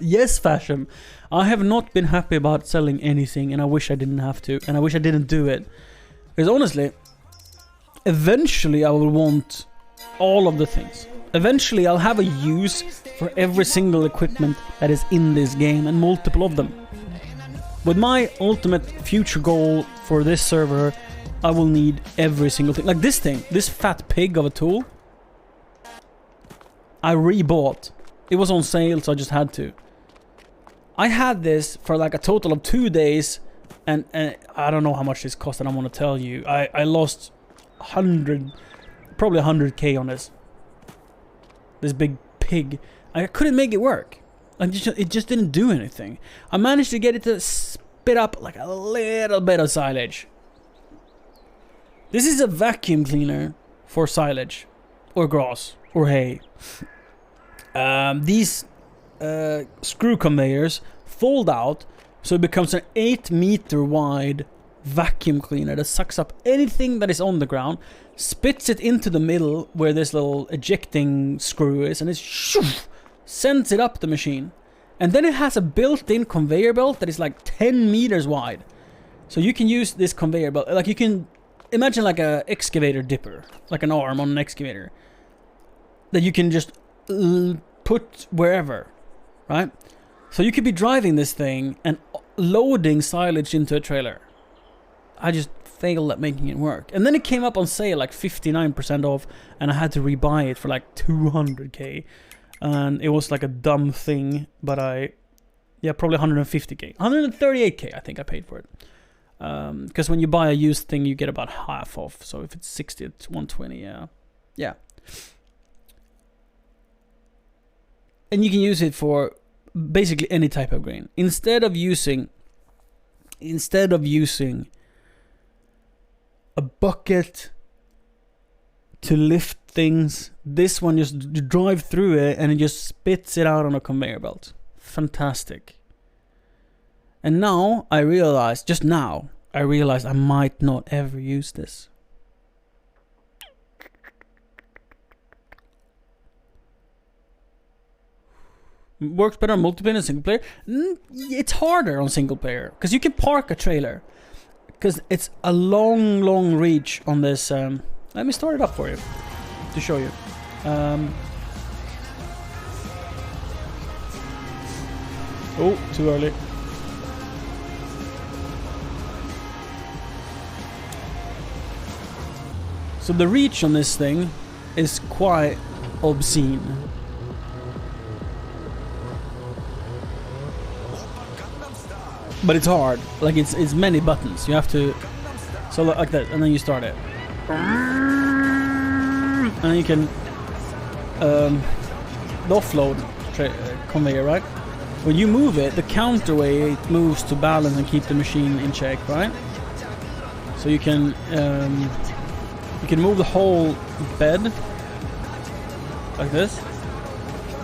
B: Yes, Fashion. I have not been happy about selling anything, and I wish I didn't have to, and I wish I didn't do it. Because honestly, eventually I will want all of the things. Eventually I'll have a use for every single equipment that is in this game, and multiple of them. With my ultimate future goal for this server, I will need every single thing. Like this thing, this fat pig of a tool, I rebought. It was on sale, so I just had to. I had this for like a total of 2 days, and I don't know how much this cost, and I want to tell you. I lost probably 100k on this. This big pig. I couldn't make it work. It just didn't do anything. I managed to get it to spit up like a little bit of silage. This is a vacuum cleaner for silage, or grass, or hay. These screw conveyors fold out, so it becomes an 8-meter wide vacuum cleaner that sucks up anything that is on the ground, spits it into the middle where this little ejecting screw is, and it sends it up the machine. And then it has a built-in conveyor belt that is like 10 meters wide. So you can use this conveyor belt, like you can imagine like a excavator dipper, like an arm on an excavator, that you can just put wherever, right? So you could be driving this thing and loading silage into a trailer. I just failed at making it work. And then it came up on sale like 59% off, and I had to rebuy it for like 200k. And it was like a dumb thing, but probably 150k. 138k I think I paid for it. Because when you buy a used thing, you get about half off. So if it's 60, it's 120, yeah. And you can use it for basically any type of grain. Instead of using a bucket to lift things, this one just you drive through it and it just spits it out on a conveyor belt. Fantastic. And now I realized I might not ever use this. Works better on multiplayer than single player. It's harder on single player because you can park a trailer. Because it's a long reach on this. Let me start it up for you to show you. Oh, too early. So the reach on this thing is quite obscene. But it's hard. Like it's many buttons. You have to. So like that, and then you start it. And then you can the offload conveyor, right? When you move it, the counterweight moves to balance and keep the machine in check, right? So you can move the whole bed like this.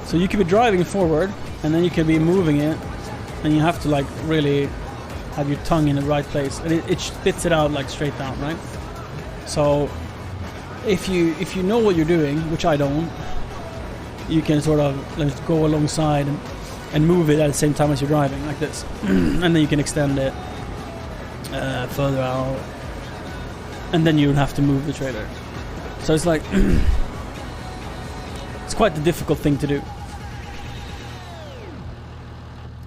B: So you could be driving forward, and then you can be moving it, and you have to like really have your tongue in the right place, and it spits it out like straight down, right? So if you know what you're doing, which I don't, you can sort of just go alongside and move it at the same time as you're driving, like this. And then you can extend it further out, and then you don't have to move the trailer. So it's like it's quite the difficult thing to do.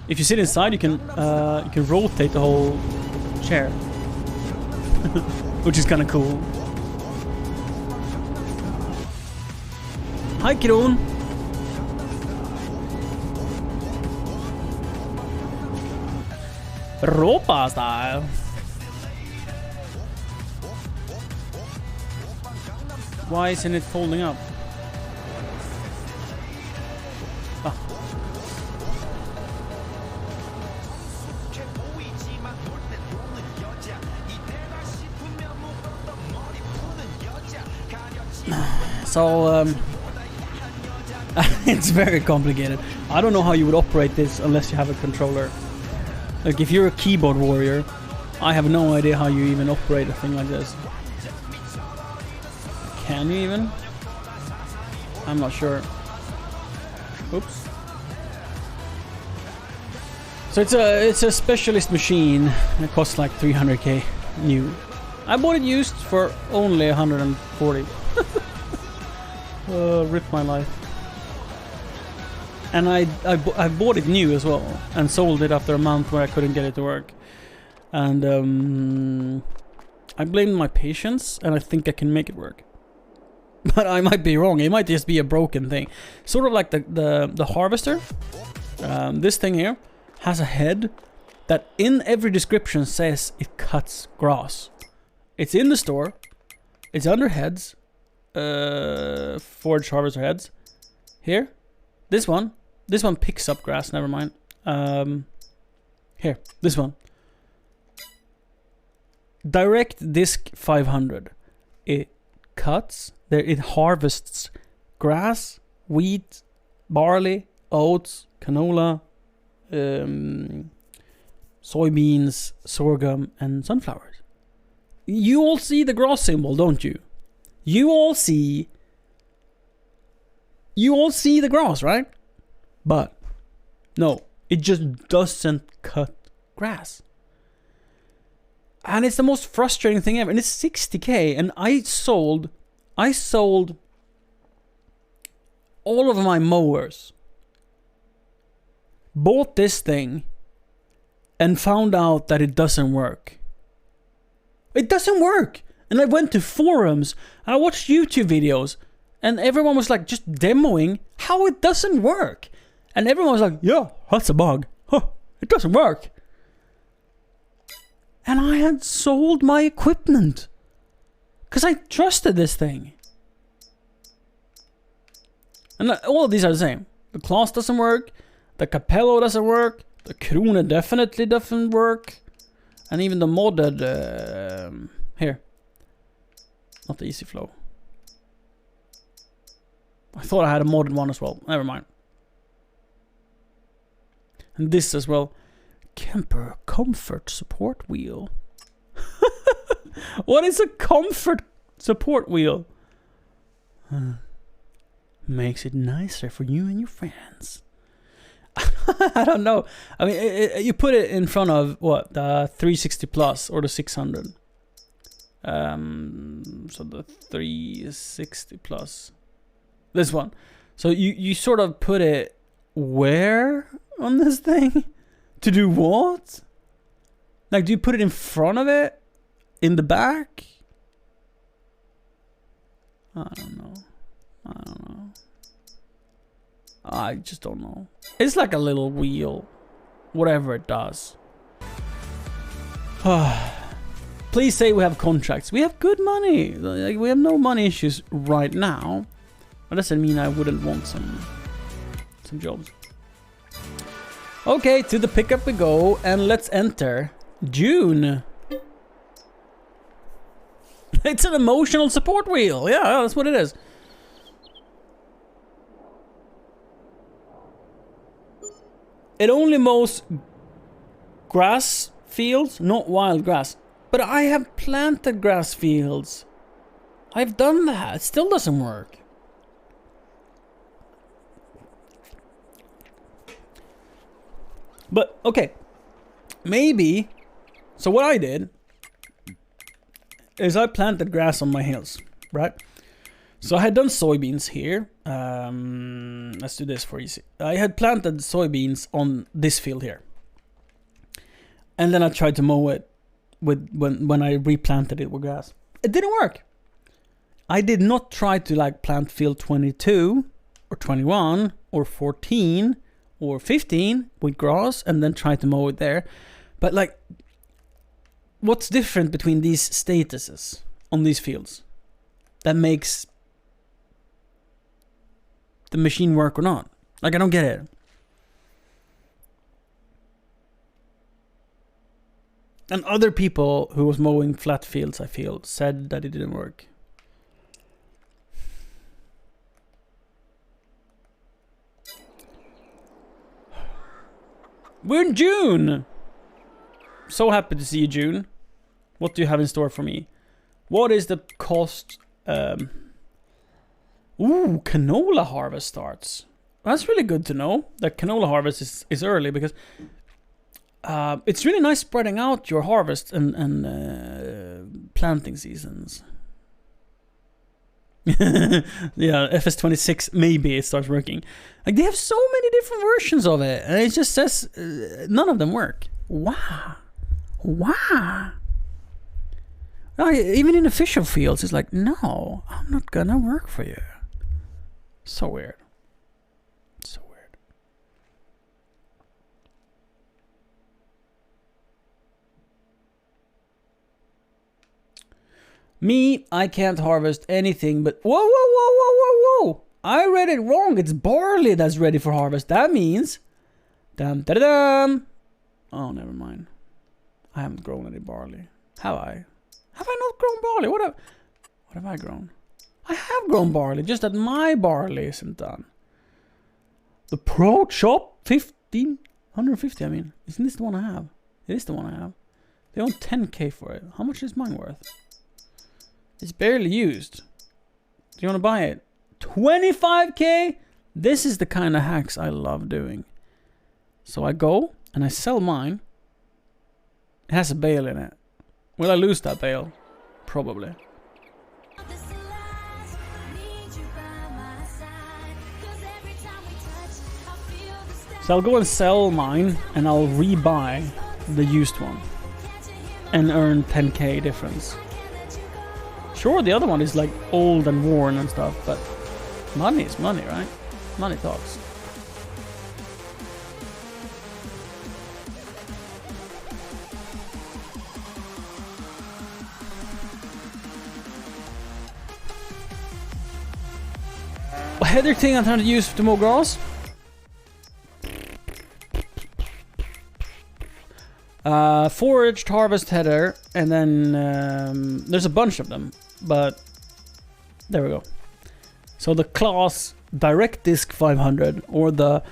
B: If you sit inside, you can rotate the whole chair, which is kind of cool. Hi, Kron. Ropa style. Why isn't it folding up? Ah. So it's very complicated. I don't know how you would operate this unless you have a controller. Like if you're a keyboard warrior, I have no idea how you even operate a thing like this. Can you even? I'm not sure. Oops. So it's a specialist machine. It costs like 300k new. I bought it used for only 140. Rip my life. And I bought it new as well, and sold it after a month where I couldn't get it to work. And I blamed my patience, and I think I can make it work. But I might be wrong. It might just be a broken thing. Sort of like the harvester. This thing here has a head that in every description says it cuts grass. It's in the store. It's under heads. Forged harvester heads. Here. This one picks up grass, never mind. Here, this one. Direct Disc 500. It cuts, it harvests grass, wheat, barley, oats, canola, soybeans, sorghum, and sunflowers. You all see the grass symbol, don't you? You all see the grass, right? But no, it just doesn't cut grass. And it's the most frustrating thing ever. And it's 60k, and I sold all of my mowers. Bought this thing and found out that it doesn't work. It doesn't work. And I went to forums and I watched YouTube videos, and everyone was like just demoing how it doesn't work. And everyone was like, yeah, that's a bug. Huh, it doesn't work. And I had sold my equipment because I trusted this thing. And all of these are the same. The Claas doesn't work. The Capello doesn't work. The Krone definitely doesn't work. And even the modded... here. Not the Easy Flow. I thought I had a modded one as well. Never mind. And this as well. Kemper Comfort Support Wheel. What is a comfort support wheel? Makes it nicer for you and your friends. I don't know. I mean, you put it in front of what, the 360 plus or the 600. So the 360 plus, this one. So you sort of put it where on this thing to do what? Like, do you put it in front of it, in the back? I don't know. I just don't know. It's like a little wheel. Whatever it does. Please say we have contracts. We have good money. Like, we have no money issues right now. But that doesn't mean I wouldn't want some jobs. Okay, to the pickup we go. And let's enter June. It's an emotional support wheel. Yeah, that's what it is. It only mows grass fields, not wild grass. But I have planted grass fields. I've done that. It still doesn't work. But, okay. Maybe. So what I did is I planted grass on my hills, right? So I had done soybeans here. Let's do this for easy. I had planted soybeans on this field here. And then I tried to mow it with when I replanted it with grass. It didn't work. I did not try to like plant field 22 or 21 or 14 or 15 with grass and then try to mow it there. But like, what's different between these statuses on these fields that makes the machine work or not? Like, I don't get it. And other people who was mowing flat fields, I feel, said that it didn't work. We're in June! So happy to see you, June. What do you have in store for me? What is the cost? Ooh, canola harvest starts. That's really good to know that canola harvest is early, because it's really nice spreading out your harvest and planting seasons. Yeah, FS26, maybe it starts working. Like, they have so many different versions of it, and it just says none of them work. Wow. Even in official fields, it's like, no, I'm not gonna work for you. So weird. So weird. Me, I can't harvest anything but... Whoa! I read it wrong. It's barley that's ready for harvest. That means... Dum-da-da-dum. Oh, never mind. I haven't grown any barley. Have I? Have I not grown barley? What have I grown? I have grown barley, just that my barley isn't done. The Pro Shop 150, I mean. Isn't this the one I have? It is the one I have. They want 10k for it. How much is mine worth? It's barely used. Do you want to buy it? 25k? This is the kind of hacks I love doing. So I go and I sell mine. It has a bale in it. Will I lose that bale? Probably. So I'll go and sell mine and I'll rebuy the used one and earn 10k difference. Sure, the other one is like old and worn and stuff, but money is money, right? Money talks. What header thing I'm trying to use to mow grass? Foraged harvest header, and then there's a bunch of them, but there we go. So the Claas Direct Disc 500, or the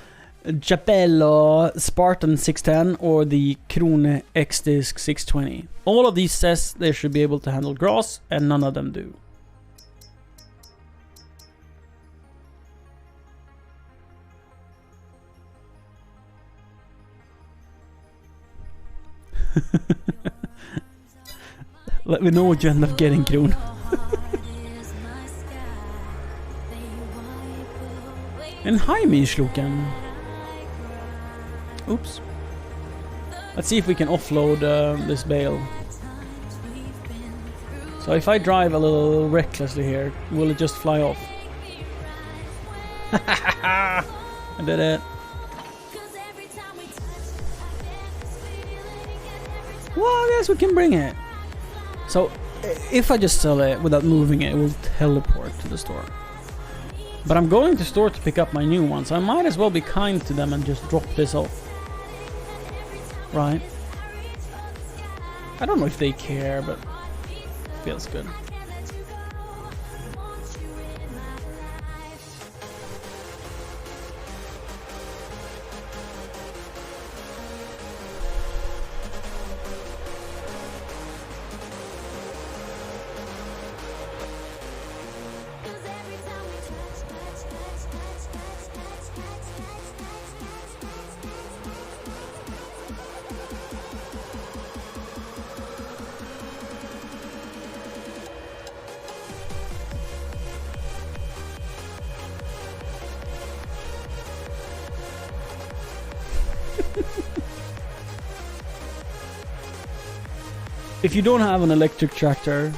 B: Japello Spartan 610, or the Krone X Disc 620. All of these says they should be able to handle grass, and none of them do. Let me know what you end up getting, Kron. En Jaime-sloken. Oops. Let's see if we can offload this bale. So if I drive a little recklessly here, will it just fly off? I did it. Well, I guess we can bring it. So if I just sell it without moving it, it will teleport to the store. But I'm going to store to pick up my new one, so I might as well be kind to them and just drop this off. Right? I don't know if they care, but feels good. If you don't have an electric tractor,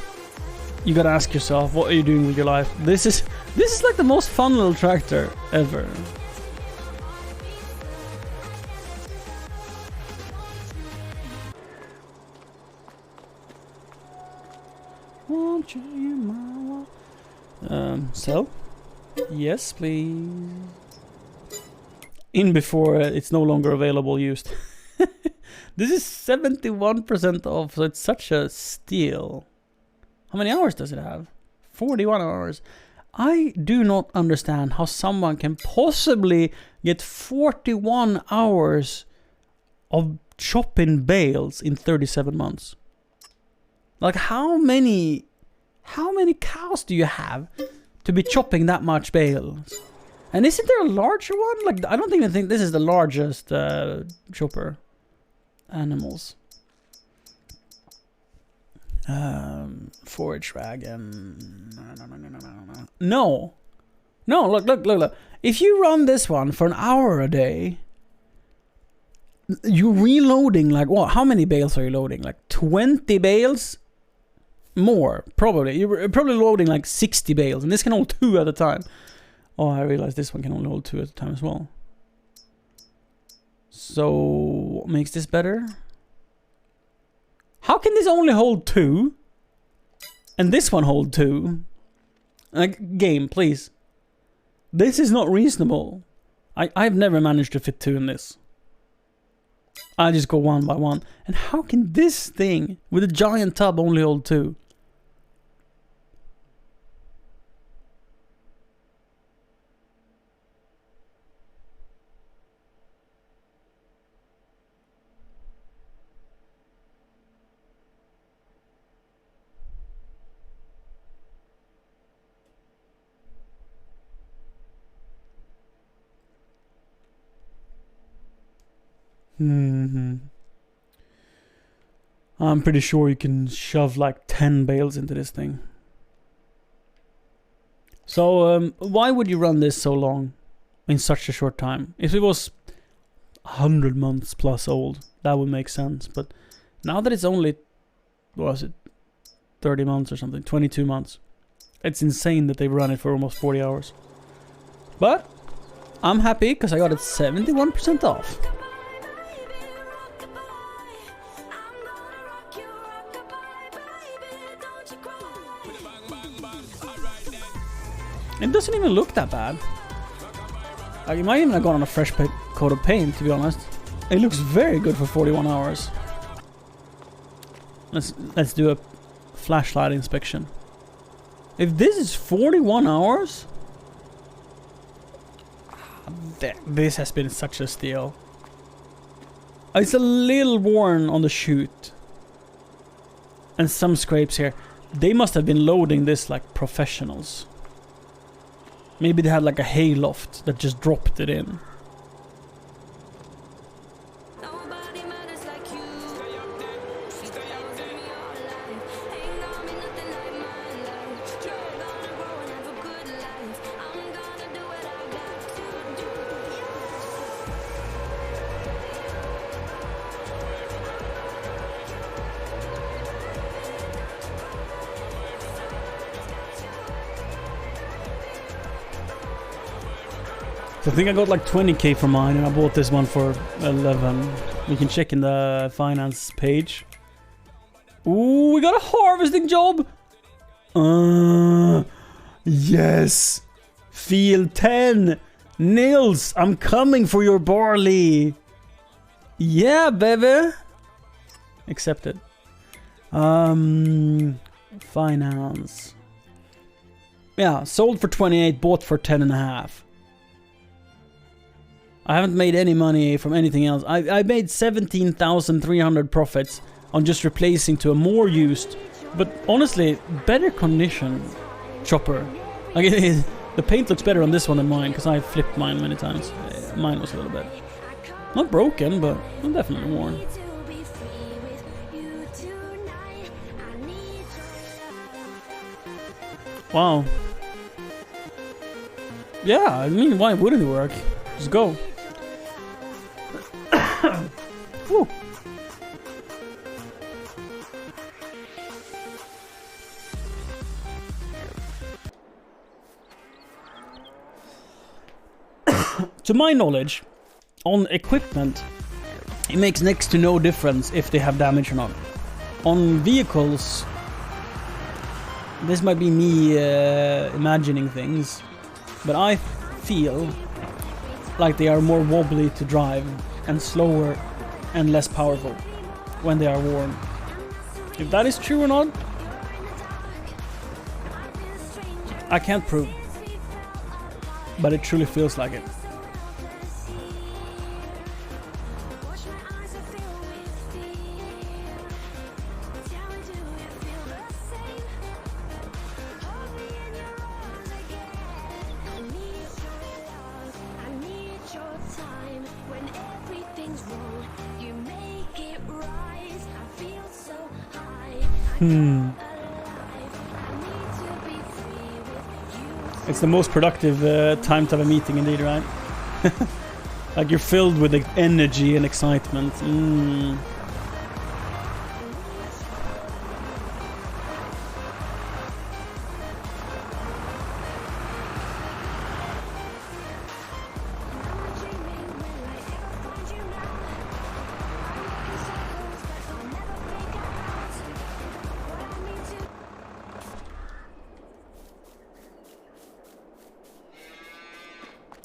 B: you gotta ask yourself, what are you doing with your life? This is like the most fun little tractor ever. Won't you, mama? Sell? Yes, please. In before it's no longer available used. This is 71% off, so it's such a steal. How many hours does it have? 41 hours. I do not understand how someone can possibly get 41 hours of chopping bales in 37 months. Like how many cows do you have to be chopping that much bales? And isn't there a larger one? Like I don't even think this is the largest chopper. Animals. Forage wagon. No. No, look. If you run this one for an hour a day, you're reloading like what? How many bales are you loading? Like 20 bales? More, probably. You're probably loading like 60 bales, and this can hold 2 at a time. Oh, I realized this one can only hold 2 at a time as well. So, what makes this better? How can this only hold 2? And this one hold 2? Like, game, please. This is not reasonable. I've never managed to fit 2 in this. I just go one by one. And how can this thing with a giant tub only hold 2? I'm pretty sure you can shove like 10 bales into this thing. So, why would you run this so long in such a short time? If it was 100 months plus old, that would make sense. But now that it's only, what was it, 30 months or something, 22 months. It's insane that they've run it for almost 40 hours. But I'm happy because I got it 71% off. It doesn't even look that bad. Like, it might even have gone on a fresh coat of paint, to be honest. It looks very good for 41 hours. Let's do a flashlight inspection. If this is 41 hours... This has been such a steal. It's a little worn on the chute. And some scrapes here. They must have been loading this like professionals. Maybe they had like a hay loft that just dropped it in. I think I got like 20k for mine, and I bought this one for 11. We can check in the finance page. Ooh, we got a harvesting job! Yes! Field 10! Nils, I'm coming for your barley! Yeah, baby! Accepted. Finance. Yeah, sold for 28, bought for 10.5. I haven't made any money from anything else. I made 17,300 profits on just replacing to a more used, but honestly, better condition chopper. Like the paint looks better on this one than mine, because I flipped mine many times. Mine was a little bit not broken, but definitely worn. Wow. Yeah, I mean, why wouldn't it work? Just go. Woo. To my knowledge, on equipment, it makes next to no difference if they have damage or not. On vehicles, this might be me imagining things, but I feel like they are more wobbly to drive and slower and less powerful when they are worn. If that is true or not, I can't prove, but it truly feels like it. It's the most productive time to have a meeting indeed, right? Like you're filled with energy and excitement.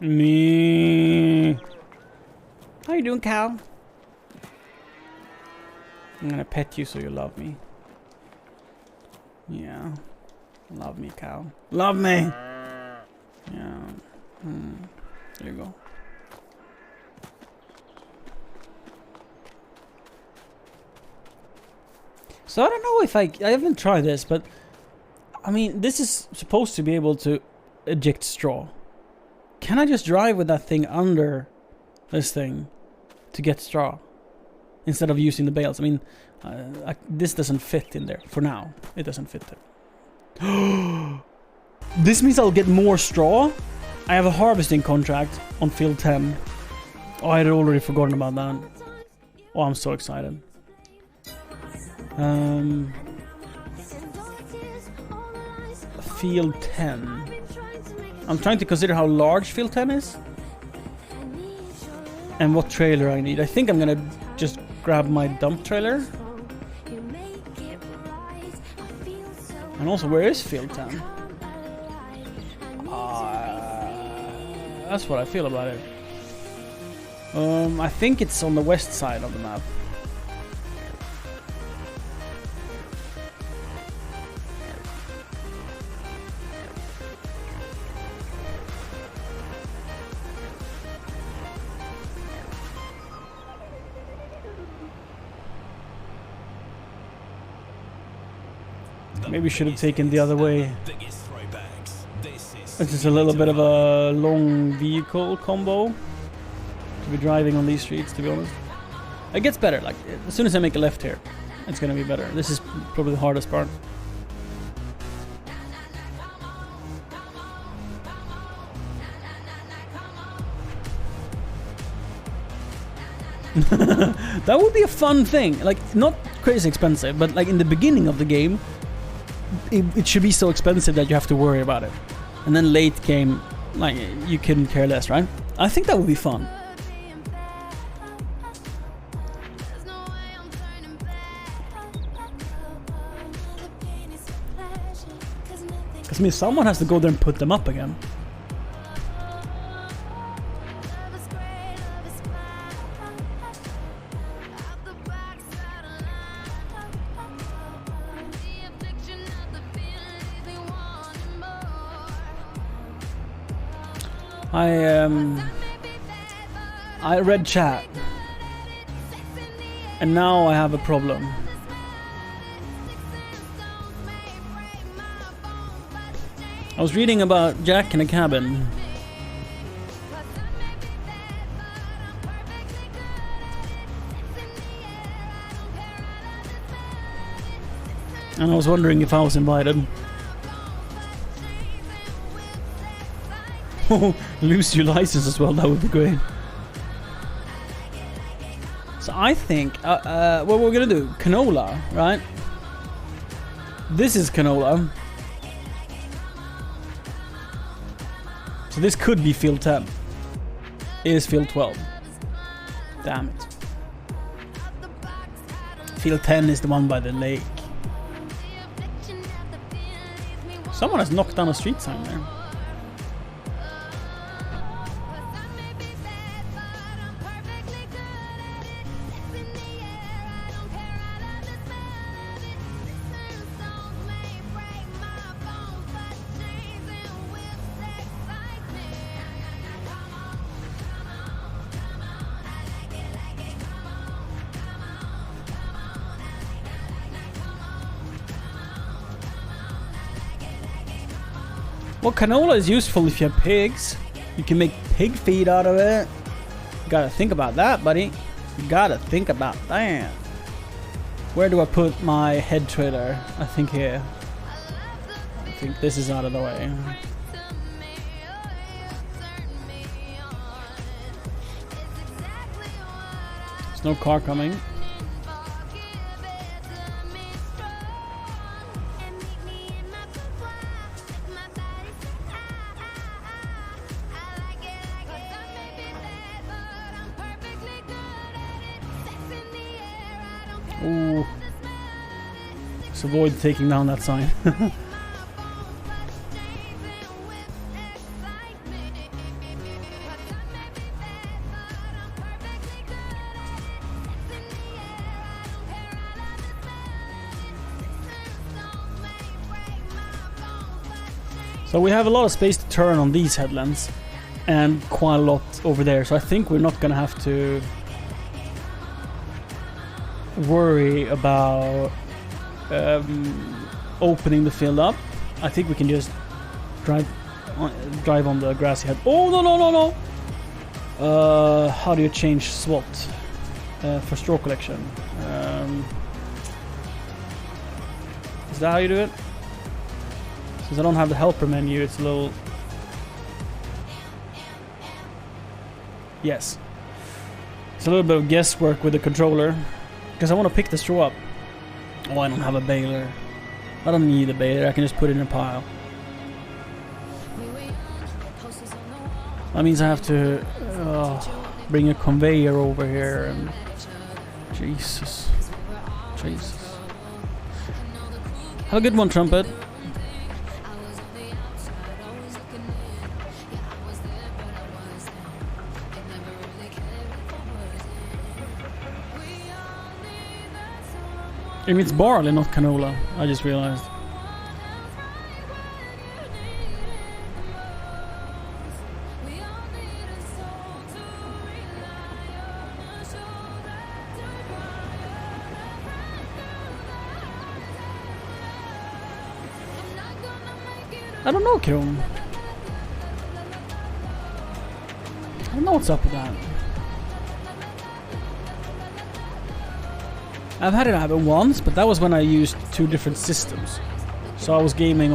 B: Me. How you doing, Cal? I'm gonna pet you so you love me. Yeah. Love me, Cal. Love me! Yeah. There you go. So I don't know if I haven't tried this, but I mean, this is supposed to be able to eject straw. Can I just drive with that thing under this thing to get straw instead of using the bales? I mean, this doesn't fit in there for now. It doesn't fit there. This means I'll get more straw. I have a harvesting contract on field 10. Oh, I had already forgotten about that. Oh, I'm so excited. Field 10. I'm trying to consider how large field 10 is and what trailer I need. I think I'm gonna just grab my dump trailer. And also, where is field 10? That's what I feel about it. I think it's on the west side of the map. Maybe should have taken the other way. It's just a little bit of a long vehicle combo to be driving on these streets, to be honest. It gets better, like as soon as I make a left here, it's gonna be better. This is probably the hardest part. That would be a fun thing, like not crazy expensive, but like in the beginning of the game, it should be so expensive that you have to worry about it. And then late game, like you couldn't care less, right? I think that would be fun. Because I mean, someone has to go there and put them up again. I read chat, and now I have a problem. I was reading about Jack in a cabin. And I was wondering if I was invited. Lose your license as well, that would be great. So I think what we're gonna do, canola, right? This is canola. So this could be field 10. It is field 12. Damn it. Field 10 is the one by the lake. Someone has knocked down a street sign there. Well, canola is useful if you have pigs. You can make pig feed out of it. You gotta think about that, buddy. You gotta think about that. Where do I put my head trailer? I think here. I think this is out of the way. There's no car coming. Ooh. Just avoid taking down that sign. So we have a lot of space to turn on these headlands and quite a lot over there, so I think we're not gonna have to worry about opening the field up. I think we can just drive on the grassy head. Oh no! How do you change SWAT for straw collection? Is that how you do it? Since I don't have the helper menu, it's a little... Yes. It's a little bit of guesswork with the controller. Because I want to pick the straw up. Oh, I don't have a baler. I don't need a baler, I can just put it in a pile. That means I have to bring a conveyor over here and... Jesus. Have a good one, Trumpet. It means barley, not canola. I just realized. I don't know, Kron. I don't know what's up with that. I've had it happen once, but that was when I used two different systems. So I was gaming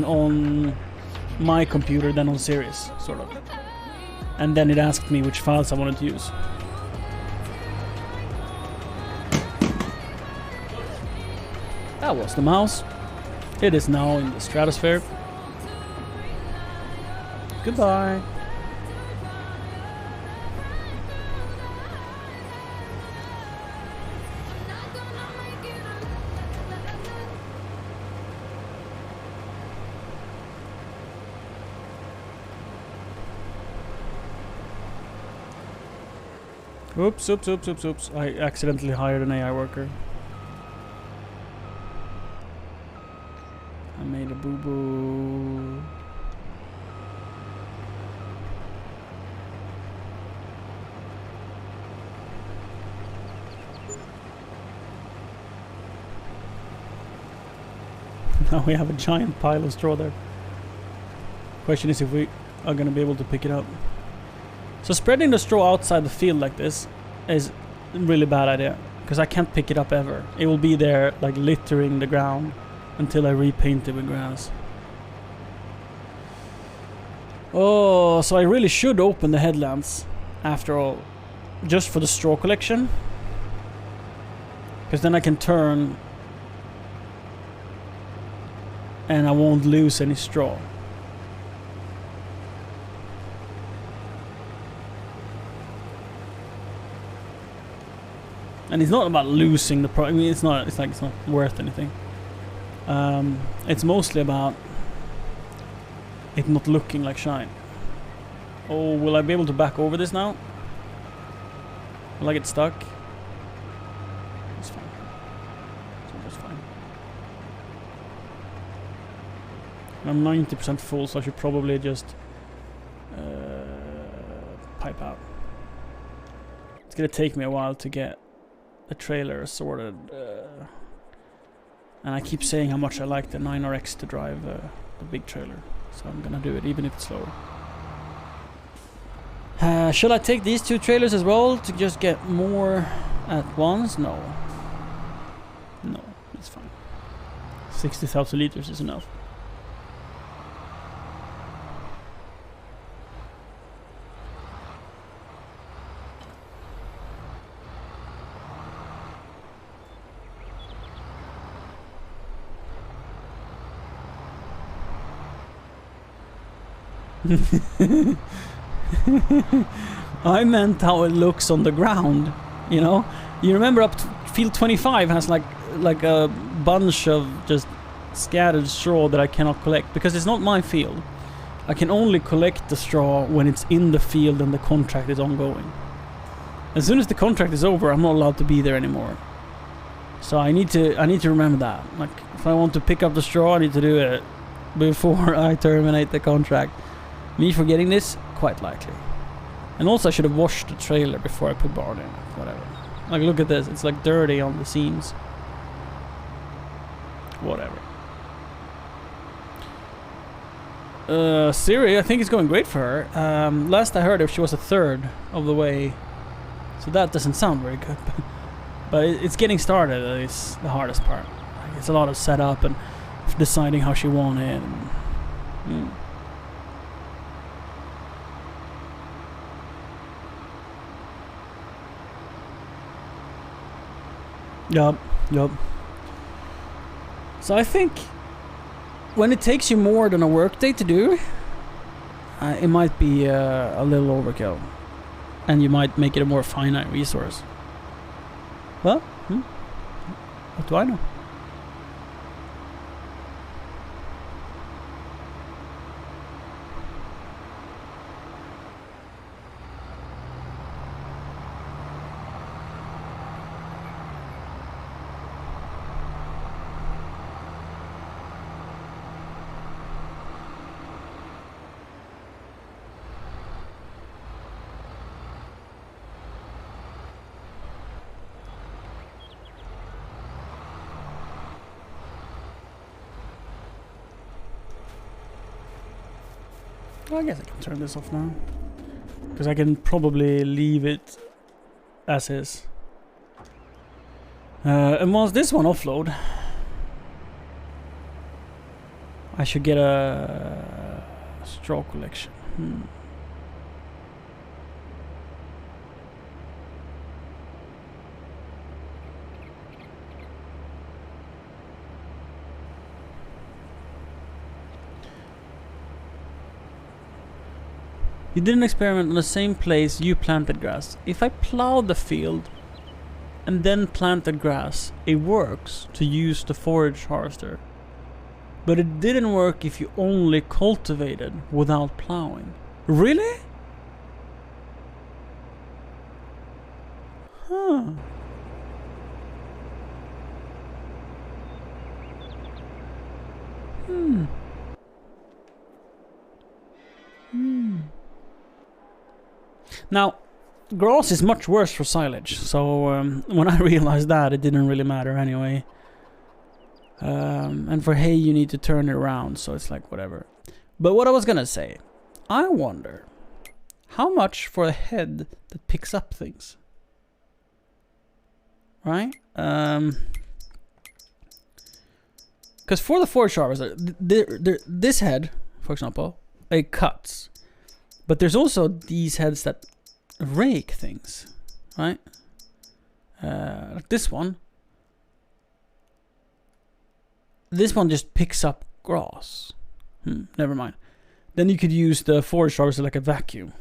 B: on my computer, then on Series, sort of. And then it asked me which files I wanted to use. That was the mouse. It is now in the stratosphere. Goodbye. Oops, oops, oops, oops, oops. I accidentally hired an AI worker. I made a boo-boo. Now we have a giant pile of straw there. Question is if we are going to be able to pick it up. So spreading the straw outside the field like this is a really bad idea, because I can't pick it up ever. It will be there like littering the ground until I repaint it with grass. Oh, so I really should open the headlamps after all, just for the straw collection, because then I can turn and I won't lose any straw. And it's not about losing the I mean, it's not worth anything. It's mostly about it not looking like shine. Oh, will I be able to back over this now? Will I get stuck? It's fine. It's just fine. I'm 90% full, so I should probably just pipe out. It's gonna take me a while to get the trailer sorted, and I keep saying how much I like the 9RX to drive the big trailer, so I'm gonna do it even if it's slower. Should I take these two trailers as well to just get more at once? No, it's fine. 60,000 liters is enough. I meant how it looks on the ground, you know? You remember up to field 25 has like a bunch of just scattered straw that I cannot collect because it's not my field. I can only collect the straw when it's in the field and the contract is ongoing. As soon as the contract is over, I'm not allowed to be there anymore. So I need to remember that. Like, if I want to pick up the straw, I need to do it before I terminate the contract. Me forgetting this? Quite likely. And also I should have washed the trailer before I put barn in. Whatever. Like, look at this. It's like dirty on the seams. Whatever. Siri, I think it's going great for her. Last I heard, she was a third of the way. So that doesn't sound very good. But it's getting started. It's the hardest part. Like, it's a lot of setup and deciding how she wanted. And, Yup. So I think when it takes you more than a workday to do, it might be a little overkill, and you might make it a more finite resource. Well, what do I know? I guess I can turn this off now, because I can probably leave it as is. And once this one offload, I should get a straw collection. You did an experiment on the same place you planted grass. If I plowed the field and then planted grass, it works to use the forage harvester. But it didn't work if you only cultivated without plowing. Really? Huh. Now, grass is much worse for silage, so when I realized that, it didn't really matter anyway. And for hay, you need to turn it around, so it's like whatever. But what I was gonna say, I wonder how much for a head that picks up things, right? Because for the forage harvester, this head, for example, it cuts. But there's also these heads that rake things, right? Like this one. This one just picks up grass. Never mind. Then you could use the forage harvester like a vacuum.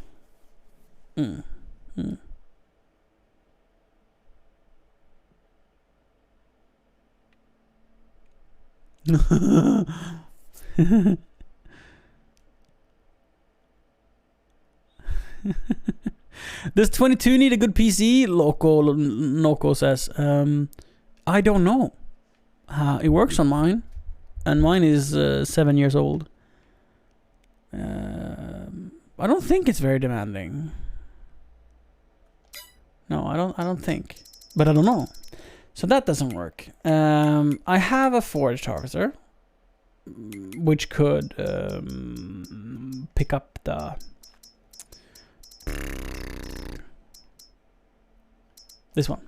B: Does 22 need a good PC? Noco says. I don't know. It works on mine, and mine is 7 years old. I don't think it's very demanding. No, I don't think, but I don't know. So that doesn't work. I have a forage harvester, which could pick up the this one.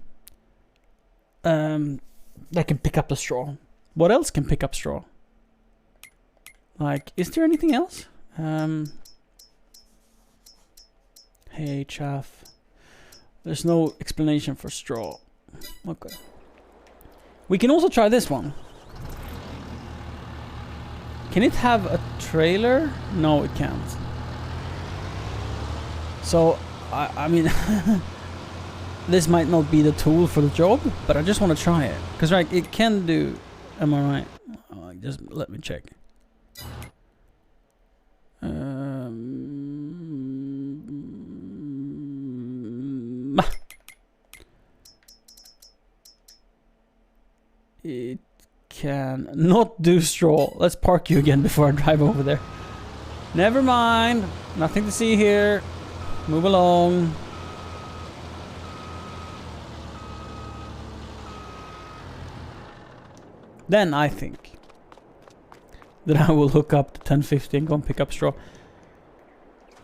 B: That can pick up the straw. What else can pick up straw? Like, is there anything else? Hay, chaff. There's no explanation for straw. Okay. We can also try this one. Can it have a trailer? No, it can't. So, I mean, this might not be the tool for the job, but I just want to try it. Because, right, it can do... Am I right? Just let me check. It can not do straw. Let's park you again before I drive over there. Never mind. Nothing to see here. Move along. Then I think that I will hook up the 1050 and go and pick up straw.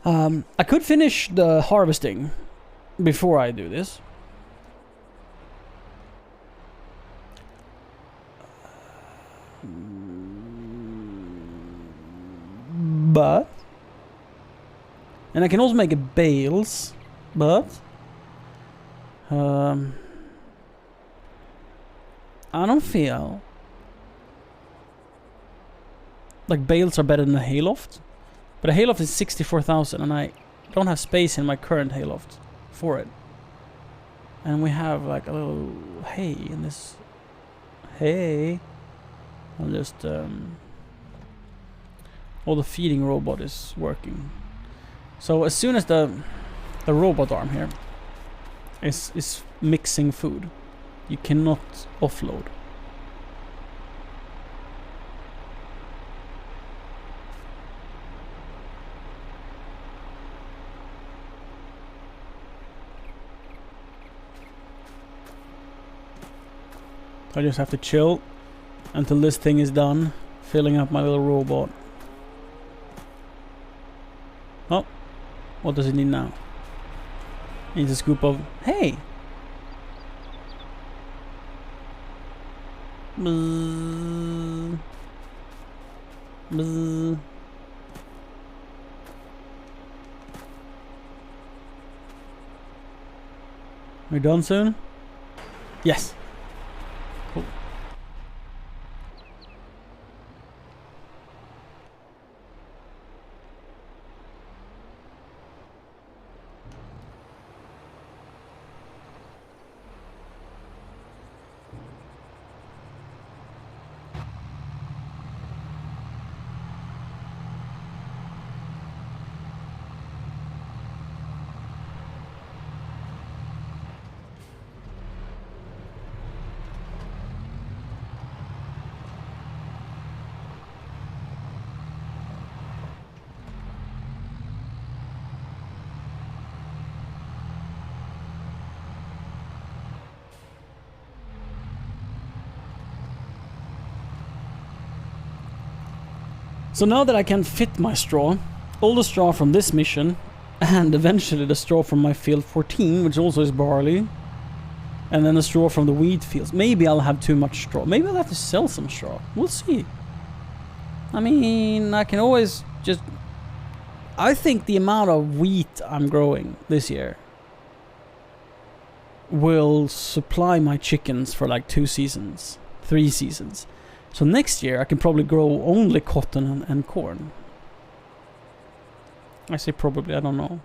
B: I could finish the harvesting before I do this. But... And I can also make it bales, but... I don't feel... Like bales are better than a hayloft. But a hayloft is 64,000 and I don't have space in my current hayloft for it. And we have like a little hay in this... Hay... I'll just... All the feeding robot is working. So as soon as the robot arm here is mixing food, you cannot offload. I just have to chill until this thing is done filling up my little robot. Oh, what does it need now? It needs a scoop of hay. Bzz. Bzz. We're done soon? Yes. Cool. So now that I can fit my straw, all the straw from this mission, and eventually the straw from my field 14, which also is barley, and then the straw from the wheat fields. Maybe I'll have too much straw. Maybe I'll have to sell some straw. We'll see. I mean, I can always just... I think the amount of wheat I'm growing this year will supply my chickens for like 2 seasons, 3 seasons. So next year I can probably grow only cotton and corn. I say probably, I don't know.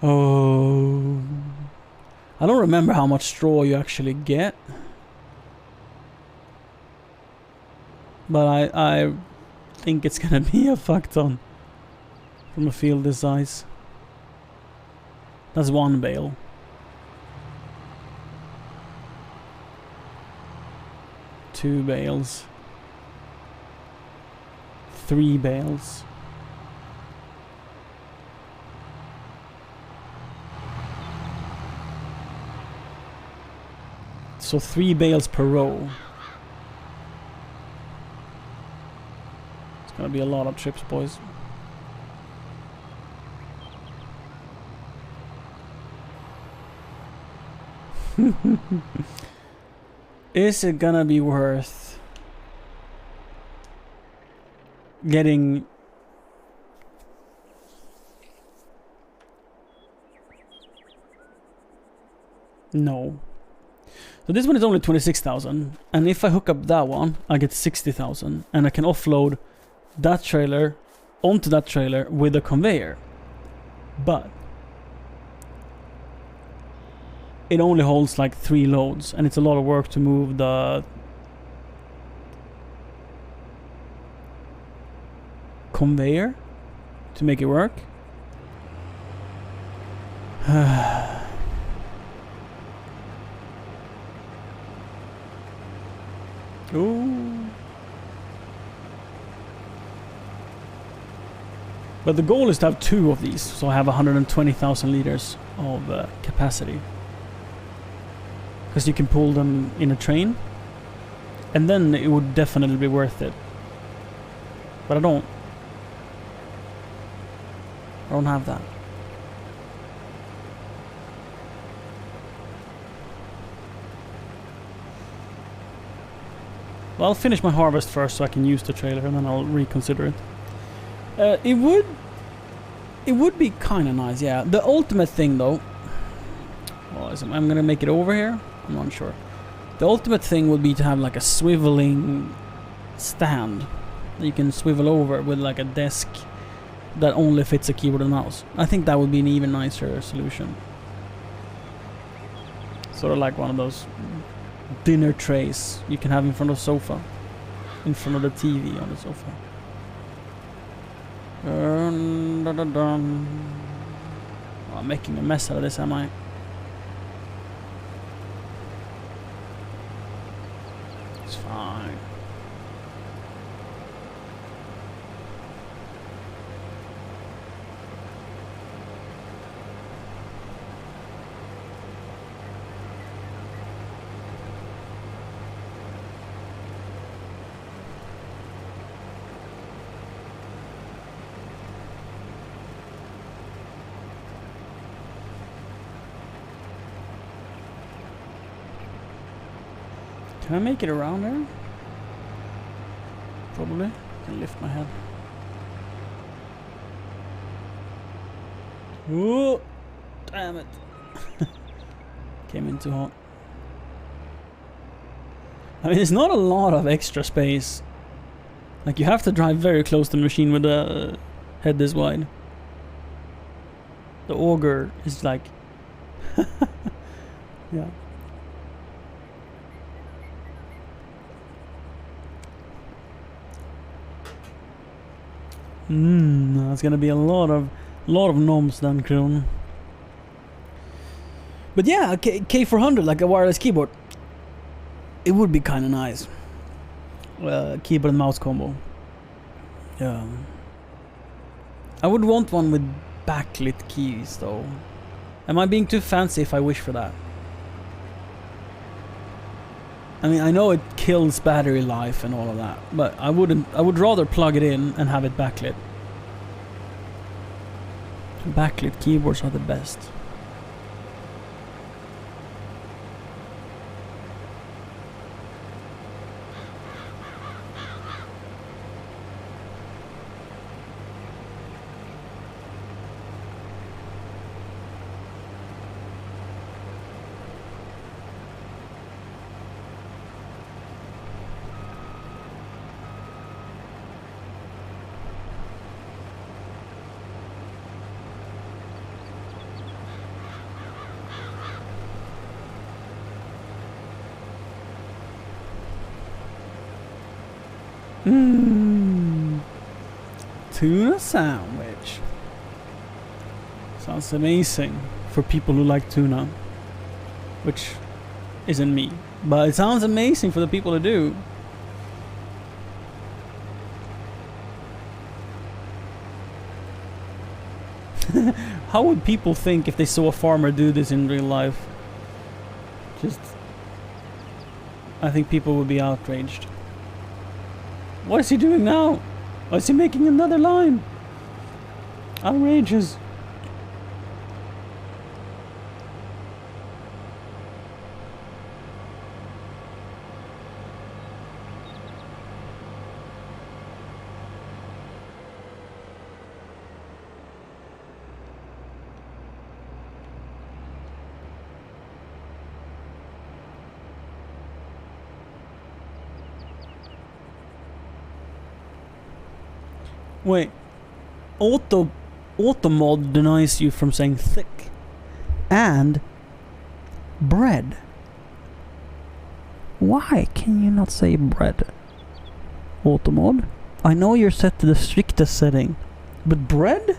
B: Oh, I don't remember how much straw you actually get, but I think it's gonna be a fuck ton from a field this size. That's 1 bale. Two bales. 3 bales. So 3 bales per row. It's gonna be a lot of trips, boys. Is it gonna be worth getting no? So this one is only 26,000, and if I hook up that one, I get 60,000, and I can offload that trailer onto that trailer with a conveyor. But it only holds like 3 loads, and it's a lot of work to move the conveyor to make it work. Ooh. But the goal is to have 2 of these, so I have 120,000 liters of capacity. Because you can pull them in a train, and then it would definitely be worth it. But I don't have that. Well, I'll finish my harvest first so I can use the trailer, and then I'll reconsider it. It would be kind of nice, yeah. The ultimate thing, though, well, I'm gonna make it over here. I'm not sure. The ultimate thing would be to have like a swiveling stand that you can swivel over with like a desk that only fits a keyboard and mouse. I think that would be an even nicer solution. Sort of like one of those dinner trays you can have in front of the sofa, in front of the TV on the sofa. Oh, I'm making a mess out of this, am I? It's fine. Can I make it around there? Probably. I can lift my head. Ooh! Damn it. Came in too hot. I mean, it's not a lot of extra space. Like, you have to drive very close to the machine with the head this wide. The auger is like... yeah. That's gonna be a lot of knobs then, Kron. But yeah, K400, like a wireless keyboard, it would be kind of nice. Keyboard and mouse combo. Yeah. I would want one with backlit keys, though. Am I being too fancy if I wish for that? I mean, I know it kills battery life and all of that, but I would rather plug it in and have it backlit. Backlit keyboards are the best. Tuna sandwich. Sounds amazing for people who like tuna. Which isn't me. But it sounds amazing for the people who do. How would people think if they saw a farmer do this in real life? I think people would be outraged. What is he doing now? Why is he making another line? Outrageous. Wait, Automod denies you from saying thick and bread. Why can you not say bread? Automod, I know you're set to the strictest setting, but bread?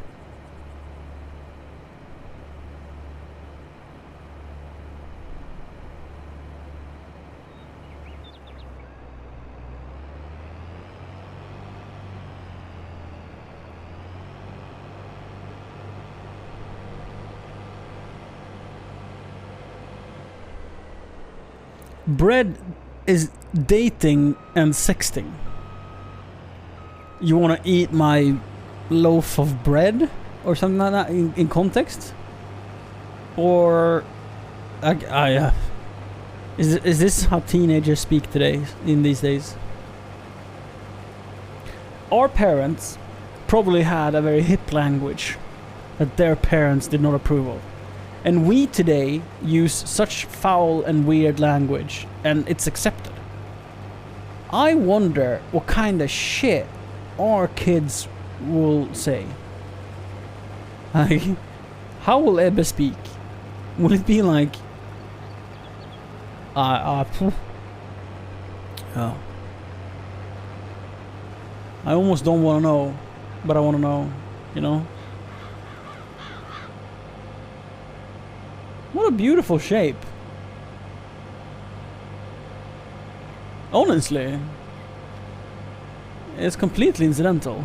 B: Bread is dating and sexting. You wanna eat my loaf of bread? Or something like that in context? Or... Is this how teenagers speak today, in these days? Our parents probably had a very hip language that their parents did not approve of. And we today use such foul and weird language, and it's accepted. I wonder what kind of shit our kids will say. How will Ebbe speak? Will it be like... Oh. I almost don't want to know, but I want to know, you know? What a beautiful shape. Honestly, it's completely incidental.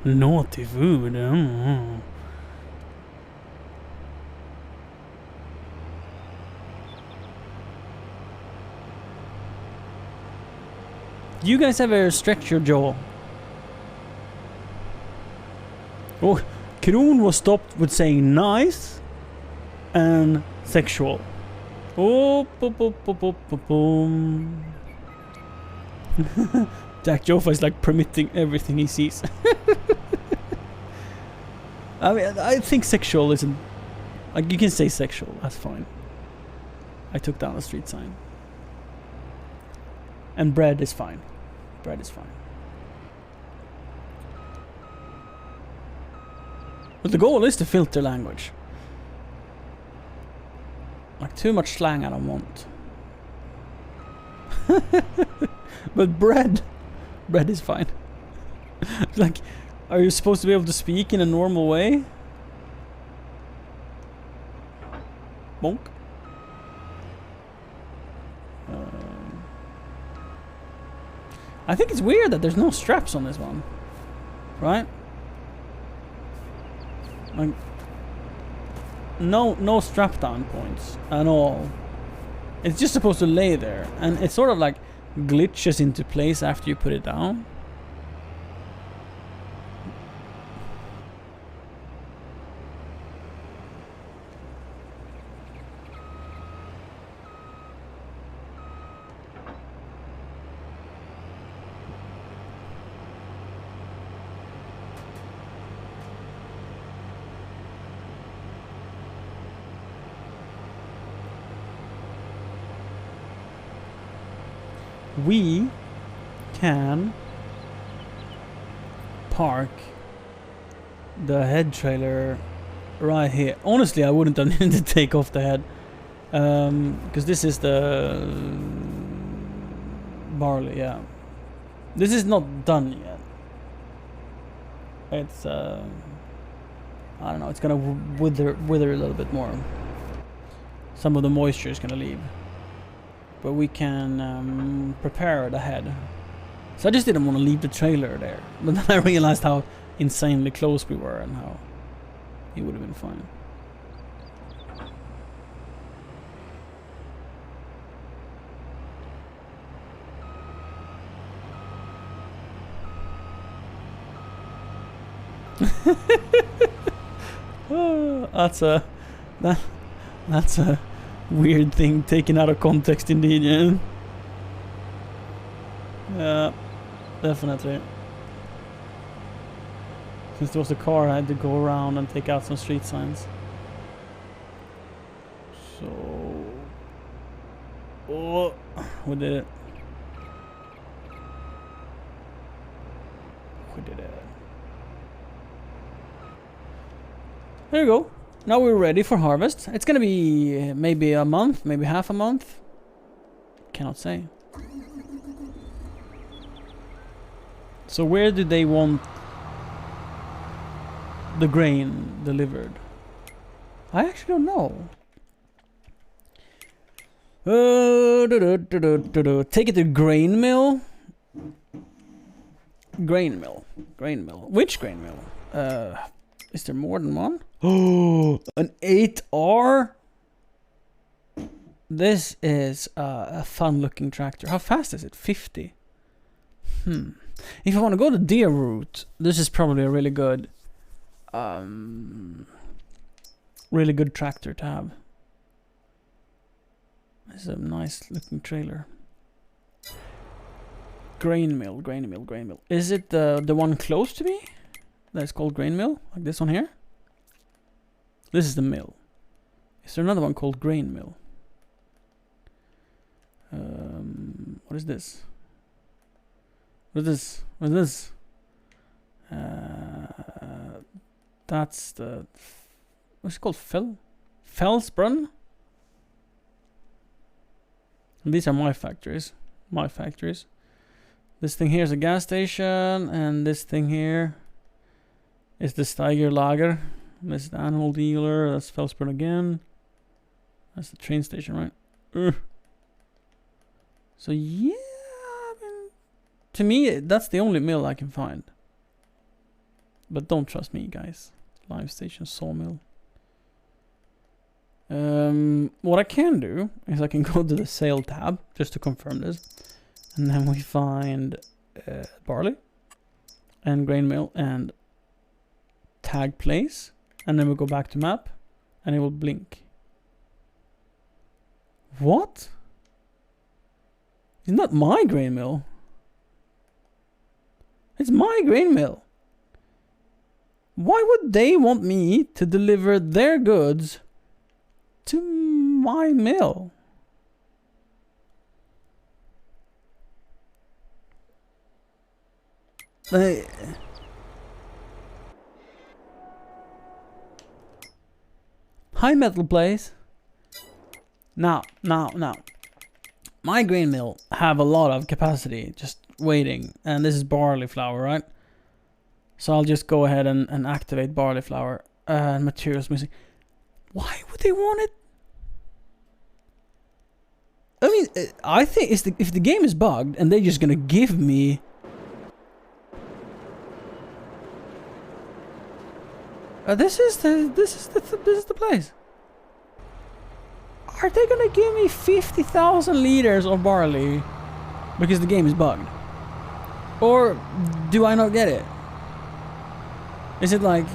B: Naughty food. Do you guys ever stretch your jaw? Oh, Kron was stopped with saying nice and sexual. Oh, boom. Jack Joffa is like permitting everything he sees. I mean, I think sexual isn't... Like, you can say sexual, that's fine. I took down the street sign. And bread is fine. Bread is fine. But the goal is to filter language. Like, too much slang I don't want. But bread is fine. Like, Are you supposed to be able to speak in a normal way? Bonk. I think it's weird that there's no straps on this one. Right? Like, no strap down points at all. It's just supposed to lay there, and it sort of like glitches into place after you put it down. We can park the head trailer right here. Honestly, I wouldn't have needed to take off the head, because this is the barley. Yeah, this is not done yet. It's I don't know. It's gonna wither a little bit more. Some of the moisture is gonna leave. But we can prepare the head. So I just didn't want to leave the trailer there. But then I realized how insanely close we were and how it would have been fine. Oh, that's a weird thing taken out of context indeed, yeah. Yeah, definitely. Since there was a car, I had to go around and take out some street signs. So... oh, we did it. We did it. There you go. Now we're ready for harvest. It's gonna be maybe a month, maybe half a month. Cannot say. So where do they want the grain delivered? I actually don't know. Take it to grain mill. Grain mill. Grain mill. Which grain mill? Is there more than one? Oh, an 8R? This is a fun-looking tractor. How fast is it? 50. If I want to go the deer route, this is probably a really good tractor to have. This is a nice-looking trailer. Grain mill, grain mill, grain mill. Is it the one close to me? That's called grain mill, like this one here. This is the mill. Is there another one called grain mill? What is this? What is this? What is this? That's the... what's it called? Felsbrunn? These are my factories. My factories. This thing here is a gas station, and this thing here is the Steiger Lager. This is the animal dealer. That's Felsbrunn again. That's the train station, right? So yeah, I mean, to me, that's the only mill I can find. But don't trust me, guys. Live station sawmill. What I can do is I can go to the sale tab just to confirm this, and then we find barley and grain mill and tag place. And then we go back to map, and it will blink. What? It's not my grain mill. It's my grain mill. Why would they want me to deliver their goods to my mill? High metal place. Now. My grain mill have a lot of capacity just waiting. And this is barley flour, right? So I'll just go ahead and activate barley flour. Materials missing. Why would they want it? I mean, I think if the game is bugged and they're just gonna give me... this is the place. Are they gonna give me 50,000 liters of barley because the game is bugged? Or do I not get it? Is it like...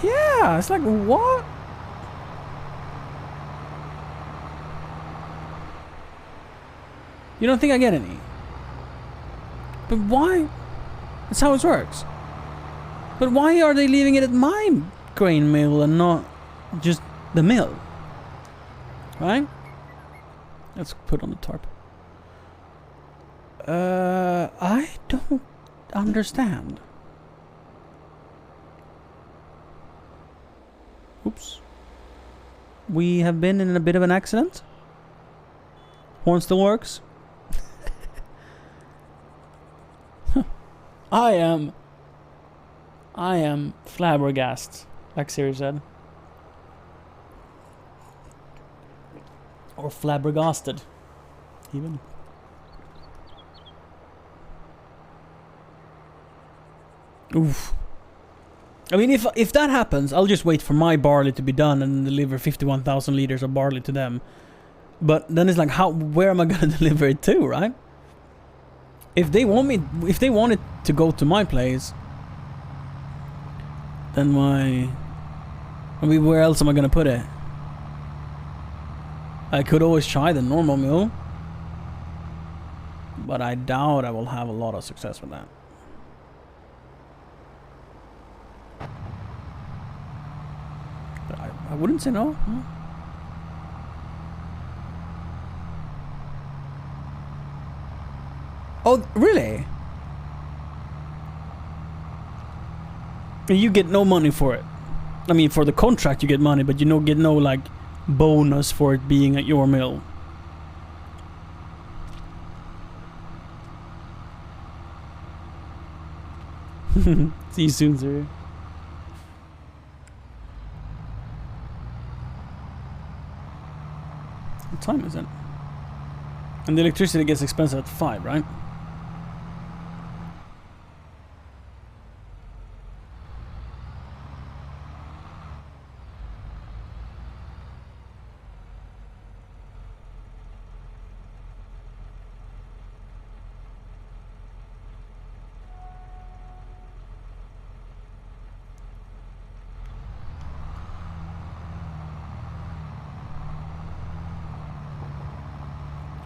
B: Yeah, it's like, what? You don't think I get any? But why? That's how it works. But why are they leaving it at my grain mill and not just the mill? Right? Let's put on the tarp. I don't understand. Oops. We have been in a bit of an accident. Horn still works. I am flabbergasted, like Siri said. Or flabbergasted, even. Oof. I mean, if that happens, I'll just wait for my barley to be done and deliver 51,000 liters of barley to them. But then it's like, where am I gonna deliver it to, right? If they want it to go to my place, then why? I mean, where else am I gonna put it? I could always try the normal mill, but I doubt I will have a lot of success with that. But I wouldn't say no. Oh, really? You get no money for it. I mean, for the contract you get money, but you get no, like, bonus for it being at your mill. See you soon, sir. What time is it? And the electricity gets expensive at 5, right?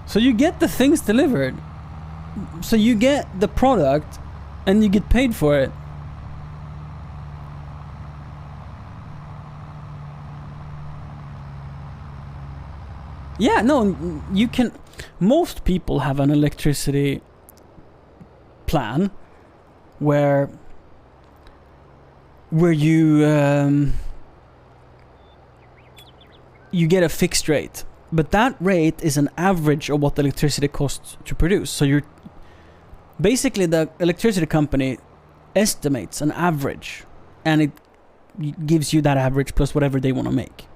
B: So you get the things delivered. So you get the product and you get paid for it. Yeah, no, you can... Most people have an electricity plan where you you get a fixed rate. But that rate is an average of what the electricity costs to produce. So you're... Basically, the electricity company estimates an average. And it gives you that average plus whatever they want to make.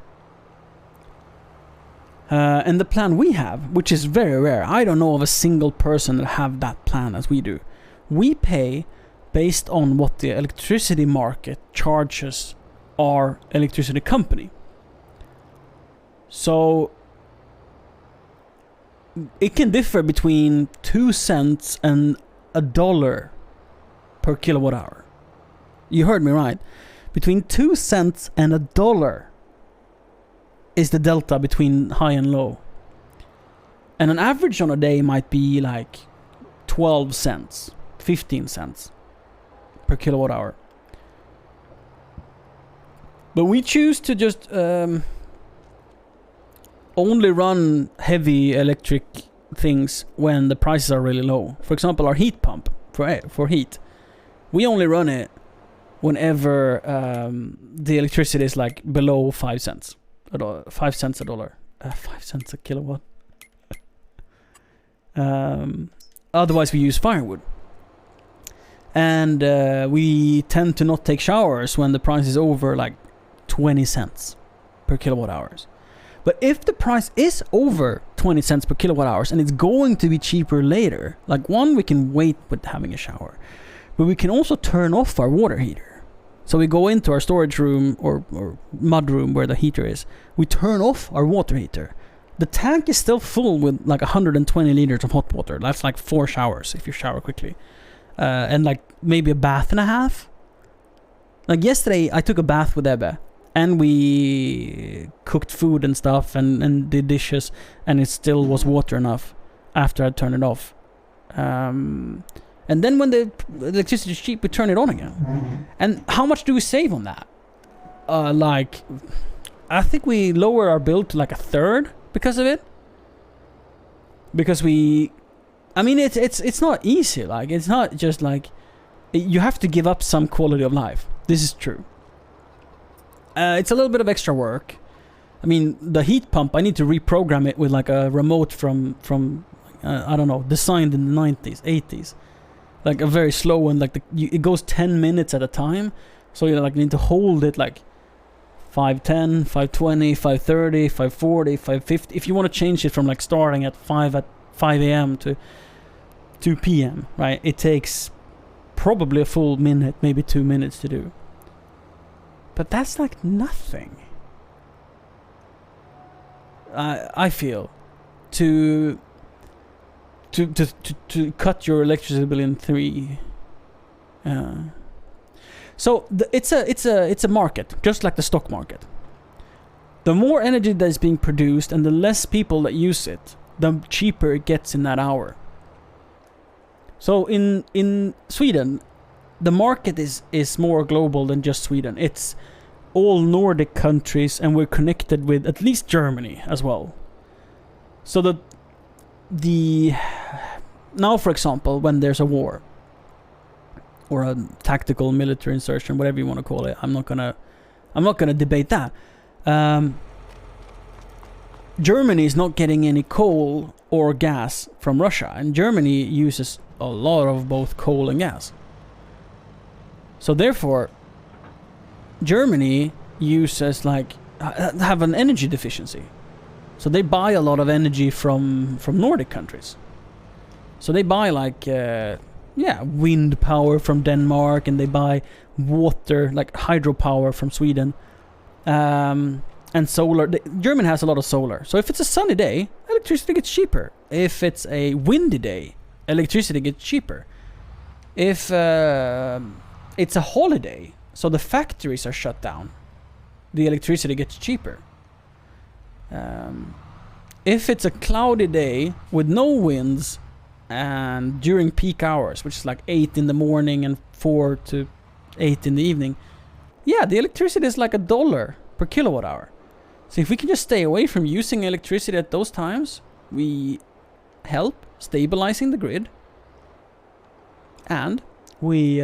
B: And the plan we have, which is very rare. I don't know of a single person that have that plan as we do. We pay based on what the electricity market charges our electricity company. So... It can differ between 2 cents and $1 per kilowatt hour. You heard me right. Between 2 cents and $1 is the delta between high and low. And an average on a day might be like 12 cents, 15 cents per kilowatt hour. But we choose to just... only run heavy electric things when the prices are really low. For example, our heat pump for heat. We only run it whenever the electricity is like below 5 cents. 5 cents a dollar. 5 cents a kilowatt. Otherwise we use firewood. And we tend to not take showers when the price is over like 20 cents per kilowatt hours. But if the price is over 20 cents per kilowatt hours and it's going to be cheaper later, like one, we can wait with having a shower, but we can also turn off our water heater. So we go into our storage room or mud room where the heater is. We turn off our water heater. The tank is still full with like 120 liters of hot water. That's like 4 showers if you shower quickly. And like maybe a bath and a half. Like yesterday I took a bath with Ebbe. And we cooked food and stuff and did dishes, and it still was water enough after I turned it off. And then when the electricity is cheap, we turn it on again. And how much do we save on that? Like, I think we lower our bill to like a third because of it. Because I mean, it's not easy. Like, it's not just like you have to give up some quality of life. This is true. It's a little bit of extra work. I mean, the heat pump, I need to reprogram it with like a remote from I don't know, designed in the 90s, 80s. Like a very slow one, like it goes 10 minutes at a time. So you like need to hold it like 5:10, 5:20, 5:30, 5:40, 5:50. If you want to change it from like starting at 5 a.m. to 2 p.m., right? It takes probably a full minute, maybe 2 minutes to do. But that's like nothing. I feel to cut your electricity bill in 3. So it's a market, just like the stock market. The more energy that is being produced and the less people that use it, the cheaper it gets in that hour. So in Sweden, the market is more global than just Sweden. It's all Nordic countries, and we're connected with at least Germany as well. So that now, for example, when there's a war or a tactical military insertion, whatever you want to call it, I'm not gonna debate that. Germany is not getting any coal or gas from Russia, and Germany uses a lot of both coal and gas. So therefore, Germany uses have an energy deficiency. So they buy a lot of energy from Nordic countries. So they buy wind power from Denmark, and they buy water, like hydropower from Sweden. And solar. Germany has a lot of solar. So if it's a sunny day, electricity gets cheaper. If it's a windy day, electricity gets cheaper. If it's a holiday, so the factories are shut down, the electricity gets cheaper. If it's a cloudy day with no winds and during peak hours, which is like 8 in the morning and 4 to 8 in the evening, yeah, the electricity is like $1 per kilowatt hour. So if we can just stay away from using electricity at those times, we help stabilizing the grid, and we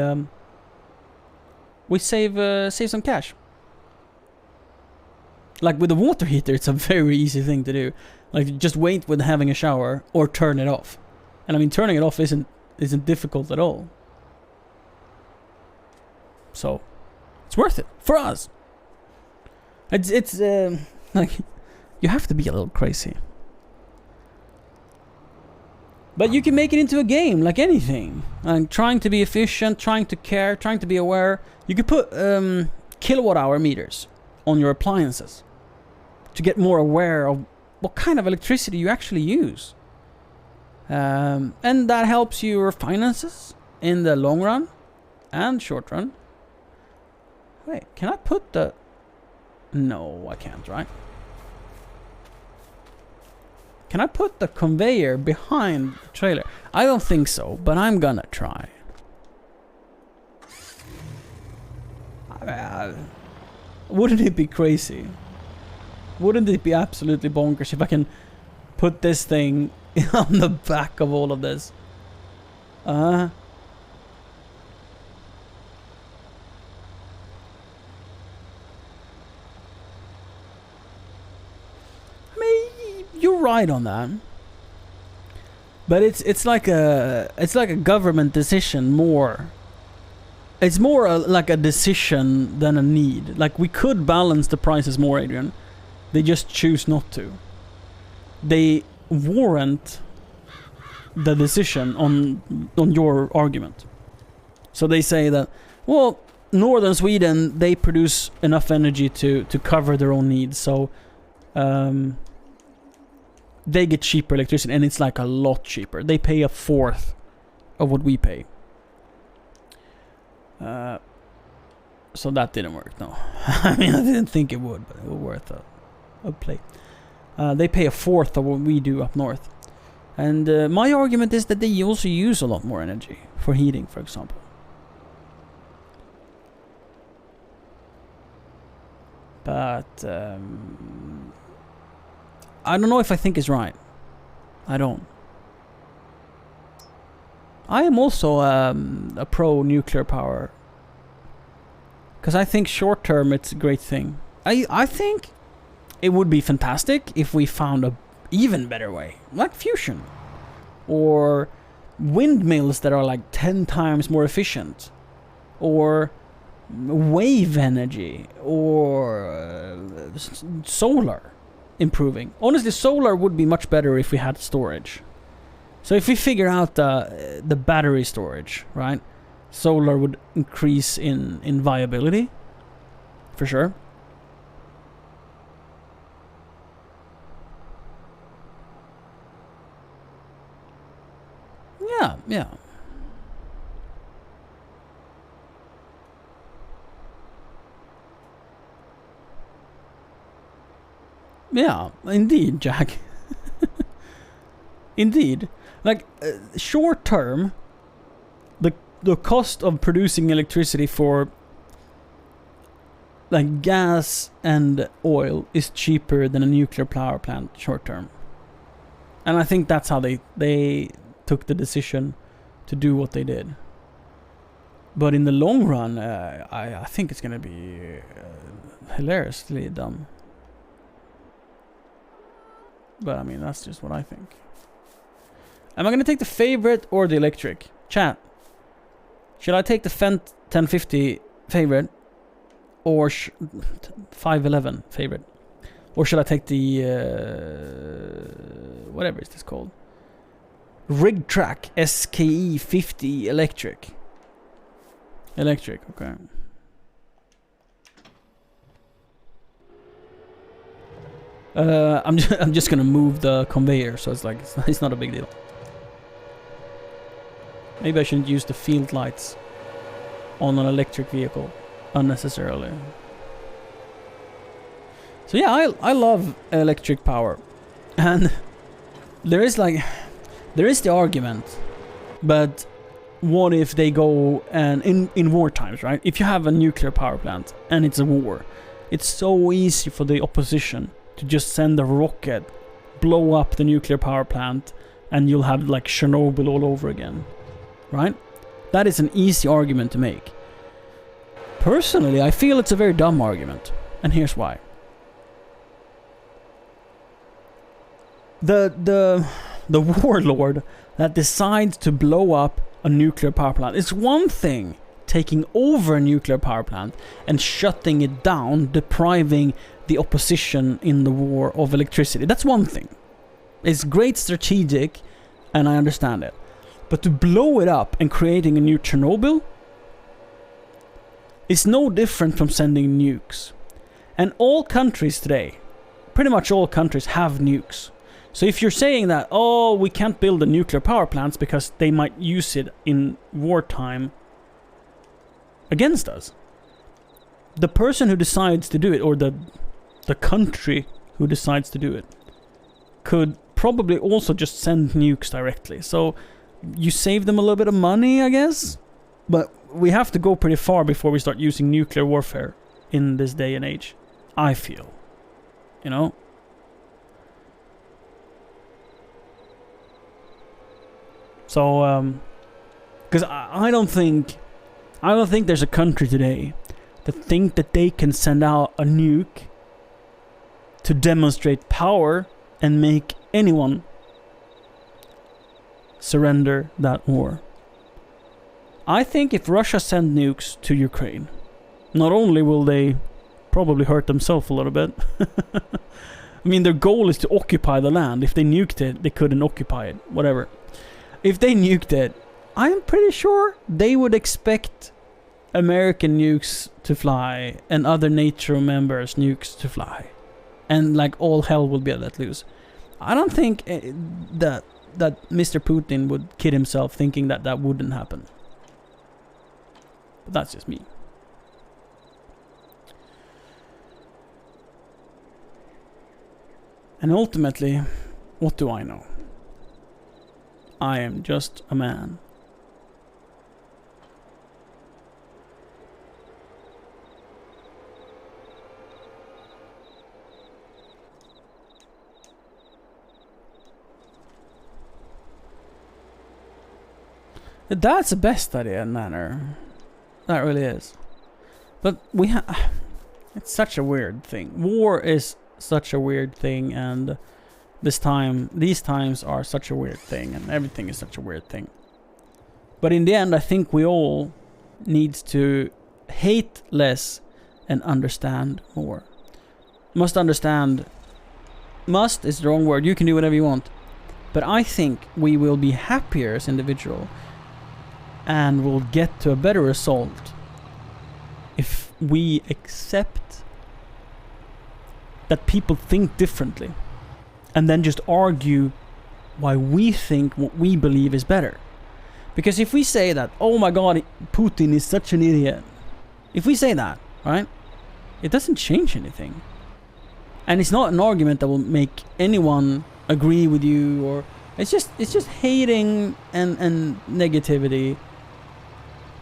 B: save some cash. Like with the water heater, it's a very easy thing to do. Like just wait with having a shower or turn it off. And I mean, turning it off isn't difficult at all. So it's worth it for us. It's like you have to be a little crazy. But you can make it into a game, like anything. And trying to be efficient, trying to care, trying to be aware. You could put kilowatt hour meters on your appliances to get more aware of what kind of electricity you actually use. And that helps your finances in the long run and short run. Wait, can I put the... No, I can't, right? Can I put the conveyor behind the trailer? I don't think so, but I'm gonna try. Wouldn't it be crazy? Wouldn't it be absolutely bonkers if I can put this thing on the back of all of this? I mean, you're right on that. But it's like a government decision more It's more like a decision than a need. Like, we could balance the prices more, Adrian. They just choose not to. They warrant the decision on your argument. So they say that, well, northern Sweden, they produce enough energy to cover their own needs, so they get cheaper electricity, and it's like a lot cheaper. They pay a fourth of what we pay. So that didn't work, no. I mean, I didn't think it would, but it was worth a play. They pay a fourth of what we do up north. And my argument is that they also use a lot more energy for heating, for example. But I don't know if I think it's right. I don't. I am also a pro nuclear power. Because I think short term it's a great thing. I think it would be fantastic if we found a even better way. Like fusion. Or windmills that are like 10 times more efficient. Or wave energy. Or solar improving. Honestly, solar would be much better if we had storage. So if we figure out the battery storage, right? Solar would increase in viability. For sure. Yeah, yeah. Yeah, indeed, Jack. Indeed. Like, short term, the cost of producing electricity for like gas and oil is cheaper than a nuclear power plant short term. And I think that's how they took the decision to do what they did. But in the long run, I think it's going to be hilariously dumb. But I mean, that's just what I think. Am I going to take the favorite or the electric? Chat. Should I take the Fendt 1050 favorite or 511 favorite? Or should I take the whatever is this called? RigTrack SKE 50 electric. Electric, okay. I'm just gonna move the conveyor, so it's like it's not a big deal. Maybe I shouldn't use the field lights on an electric vehicle unnecessarily. So yeah, I love electric power, and there is the argument, but what if they go and in war times, right? If you have a nuclear power plant and it's a war, it's so easy for the opposition to just send a rocket, blow up the nuclear power plant, and you'll have like Chernobyl all over again. Right? That is an easy argument to make. Personally, I feel it's a very dumb argument. And here's why. The warlord that decides to blow up a nuclear power plant, it's one thing taking over a nuclear power plant and shutting it down, depriving the opposition in the war of electricity. That's one thing. It's great strategic, and I understand it. But to blow it up and creating a new Chernobyl is no different from sending nukes. And all countries today, pretty much all countries have nukes. So if you're saying that, oh, we can't build the nuclear power plants because they might use it in wartime against us, the person who decides to do it, or the country who decides to do it, could probably also just send nukes directly. So you save them a little bit of money, I guess. But we have to go pretty far before we start using nuclear warfare in this day and age, I feel. You know? So, because I don't think there's a country today that think that they can send out a nuke to demonstrate power and make anyone surrender that war. I think if Russia send nukes to Ukraine, not only will they probably hurt themselves a little bit. I mean, their goal is to occupy the land. If they nuked it, they couldn't occupy it. Whatever. If they nuked it, I'm pretty sure they would expect American nukes to fly and other NATO members' nukes to fly. And like all hell will be let loose. I don't think that Mr. Putin would kid himself thinking that that wouldn't happen. But that's just me. And ultimately, what do I know? I am just a man. That's the best idea, Nanner. That really is. But we have... It's such a weird thing. War is such a weird thing, and these times are such a weird thing, and everything is such a weird thing. But in the end, I think we all need to hate less and understand more. Must understand... Must is the wrong word. You can do whatever you want. But I think we will be happier as individuals and will get to a better result if we accept that people think differently and then just argue why we think what we believe is better. Because if we say that, oh my god, Putin is such an idiot, if we say that, right, it doesn't change anything. And it's not an argument that will make anyone agree with you, or it's just hating and negativity.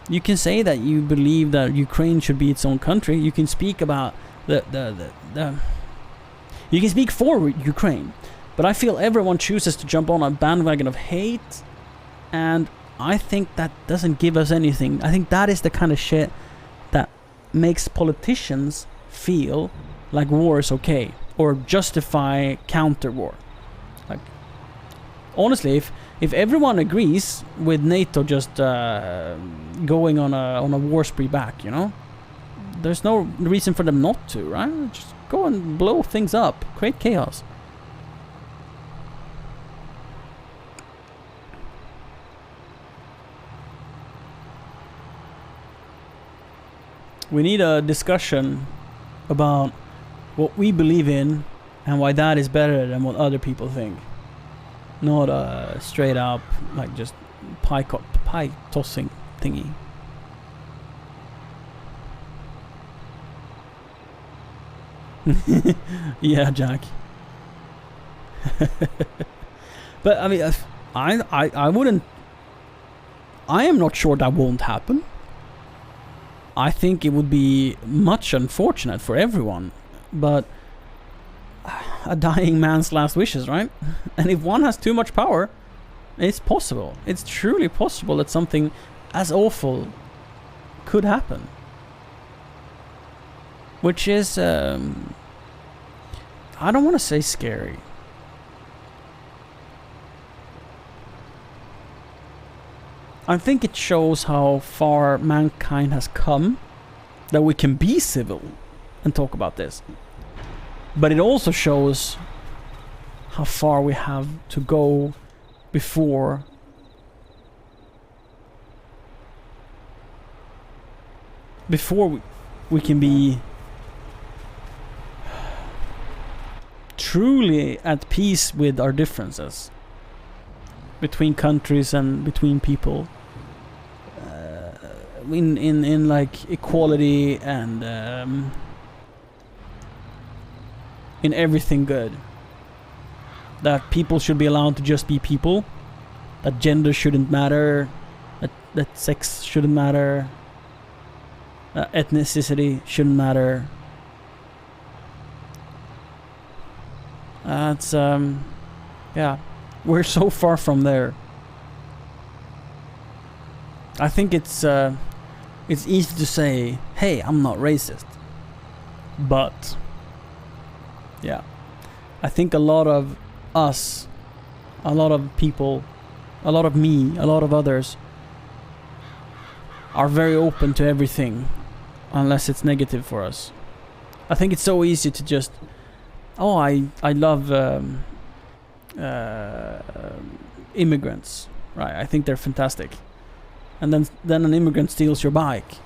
B: You can say that you believe that Ukraine should be its own country. You can speak about you can speak for Ukraine. But I feel everyone chooses to jump on a bandwagon of hate, and I think that doesn't give us anything. I think that is the kind of shit that makes politicians feel like war is okay, or justify counter war. Like, honestly, if everyone agrees with NATO just going on a war spree back, you know, there's no reason for them not to, right? Just go and blow things up, create chaos. We need a discussion about what we believe in and why that is better than what other people think. Not a straight up, like, just pie tossing thingy. Yeah, Jack. But I mean, I wouldn't. I am not sure that won't happen. I think it would be much unfortunate for everyone, but a dying man's last wishes, right? And if one has too much power, it's possible. It's truly possible that something as awful could happen. Which is, I don't want to say scary. I think it shows how far mankind has come, that we can be civil and talk about this. But it also shows how far we have to go before we can be truly at peace with our differences between countries and between people, in like equality and in everything good. That people should be allowed to just be people, that gender shouldn't matter, that sex shouldn't matter, ethnicity shouldn't matter. It's yeah, we're so far from there. I think it's easy to say, hey, I'm not racist, but yeah, I think a lot of us, a lot of people, a lot of me, a lot of others are very open to everything, unless it's negative for us. I think it's so easy to just, oh, I love immigrants, right? I think they're fantastic, and then an immigrant steals your bike.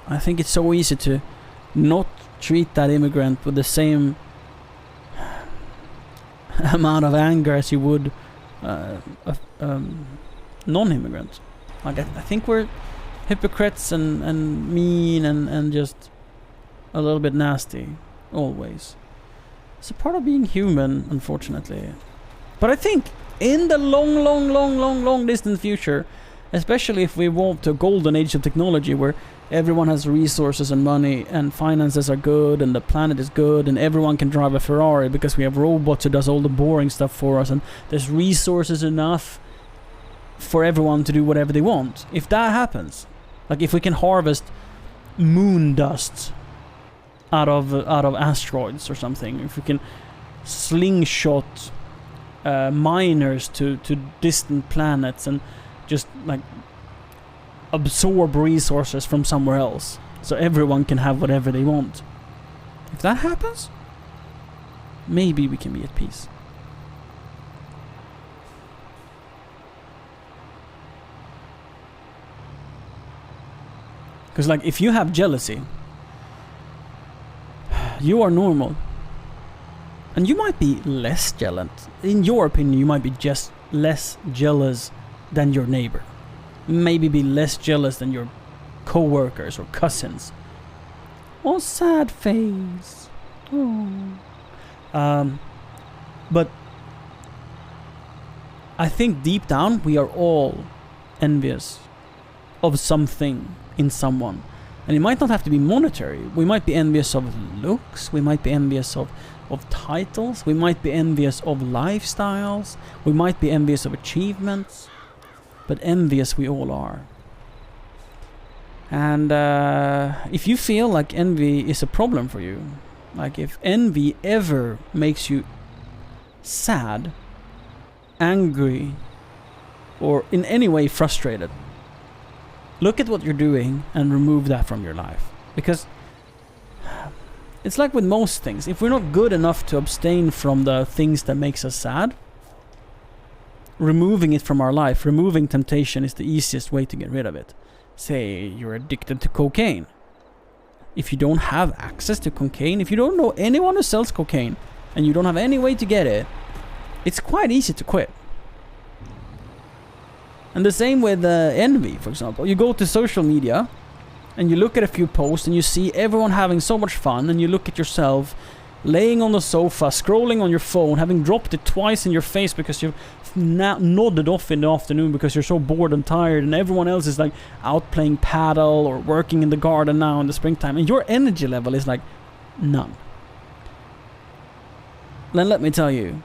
B: I think it's so easy to not treat that immigrant with the same amount of anger as you would non-immigrant. Like I think we're hypocrites and mean and just a little bit nasty always. It's a part of being human, unfortunately. But I think in the long distant future, especially if we evolve to a golden age of technology where everyone has resources and money and finances are good and the planet is good and everyone can drive a Ferrari because we have robots who does all the boring stuff for us and there's resources enough for everyone to do whatever they want. If that happens, like if we can harvest moon dust out of asteroids or something, if we can slingshot miners to distant planets and just like absorb resources from somewhere else so everyone can have whatever they want. If that happens, maybe we can be at peace. Because like if you have jealousy, you are normal. And you might be less jealous. In your opinion, you might be just less jealous than your neighbor. Maybe be less jealous than your co-workers or cousins. Oh, sad face. Oh. But I think deep down we are all envious of something in someone. And it might not have to be monetary. We might be envious of looks. We might be envious of titles. We might be envious of lifestyles. We might be envious of achievements. But envious we all are. And if you feel like envy is a problem for you, like if envy ever makes you sad, angry, or in any way frustrated, look at what you're doing and remove that from your life. Because it's like with most things. If we're not good enough to abstain from the things that makes us sad, removing it from our life, removing temptation is the easiest way to get rid of it. Say you're addicted to cocaine. If you don't have access to cocaine, if you don't know anyone who sells cocaine, and you don't have any way to get it, it's quite easy to quit. And the same with envy, for example. You go to social media, and you look at a few posts, and you see everyone having so much fun, and you look at yourself laying on the sofa, scrolling on your phone, having dropped it twice in your face because you've nodded off in the afternoon because you're so bored and tired, and everyone else is like out playing paddle or working in the garden now in the springtime, and your energy level is like none. Then let me tell you,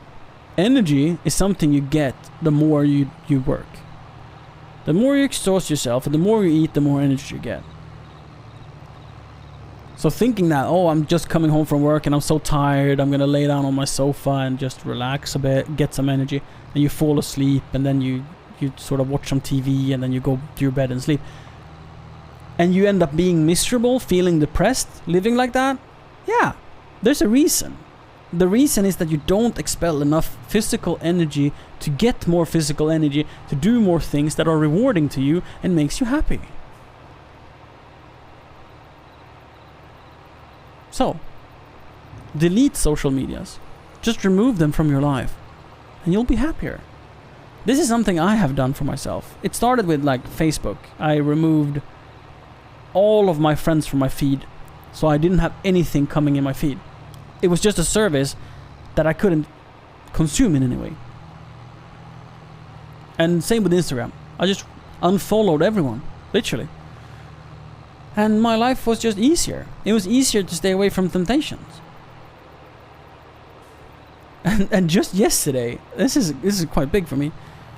B: energy is something you get the more you work. The more you exhaust yourself and the more you eat, the more energy you get. So thinking that, oh, I'm just coming home from work and I'm so tired, I'm gonna lay down on my sofa and just relax a bit, get some energy, and you fall asleep, and then you sort of watch some TV, and then you go to your bed and sleep. And you end up being miserable, feeling depressed, living like that. Yeah, there's a reason. The reason is that you don't expel enough physical energy to get more physical energy, to do more things that are rewarding to you and makes you happy. So, delete social medias. Just remove them from your life, and you'll be happier. This is something I have done for myself. It started with like Facebook. I removed all of my friends from my feed, so I didn't have anything coming in my feed. It was just a service that I couldn't consume in any way. And same with Instagram. I just unfollowed everyone, literally. And my life was just easier. It was easier to stay away from temptations. And just yesterday, this is quite big for me.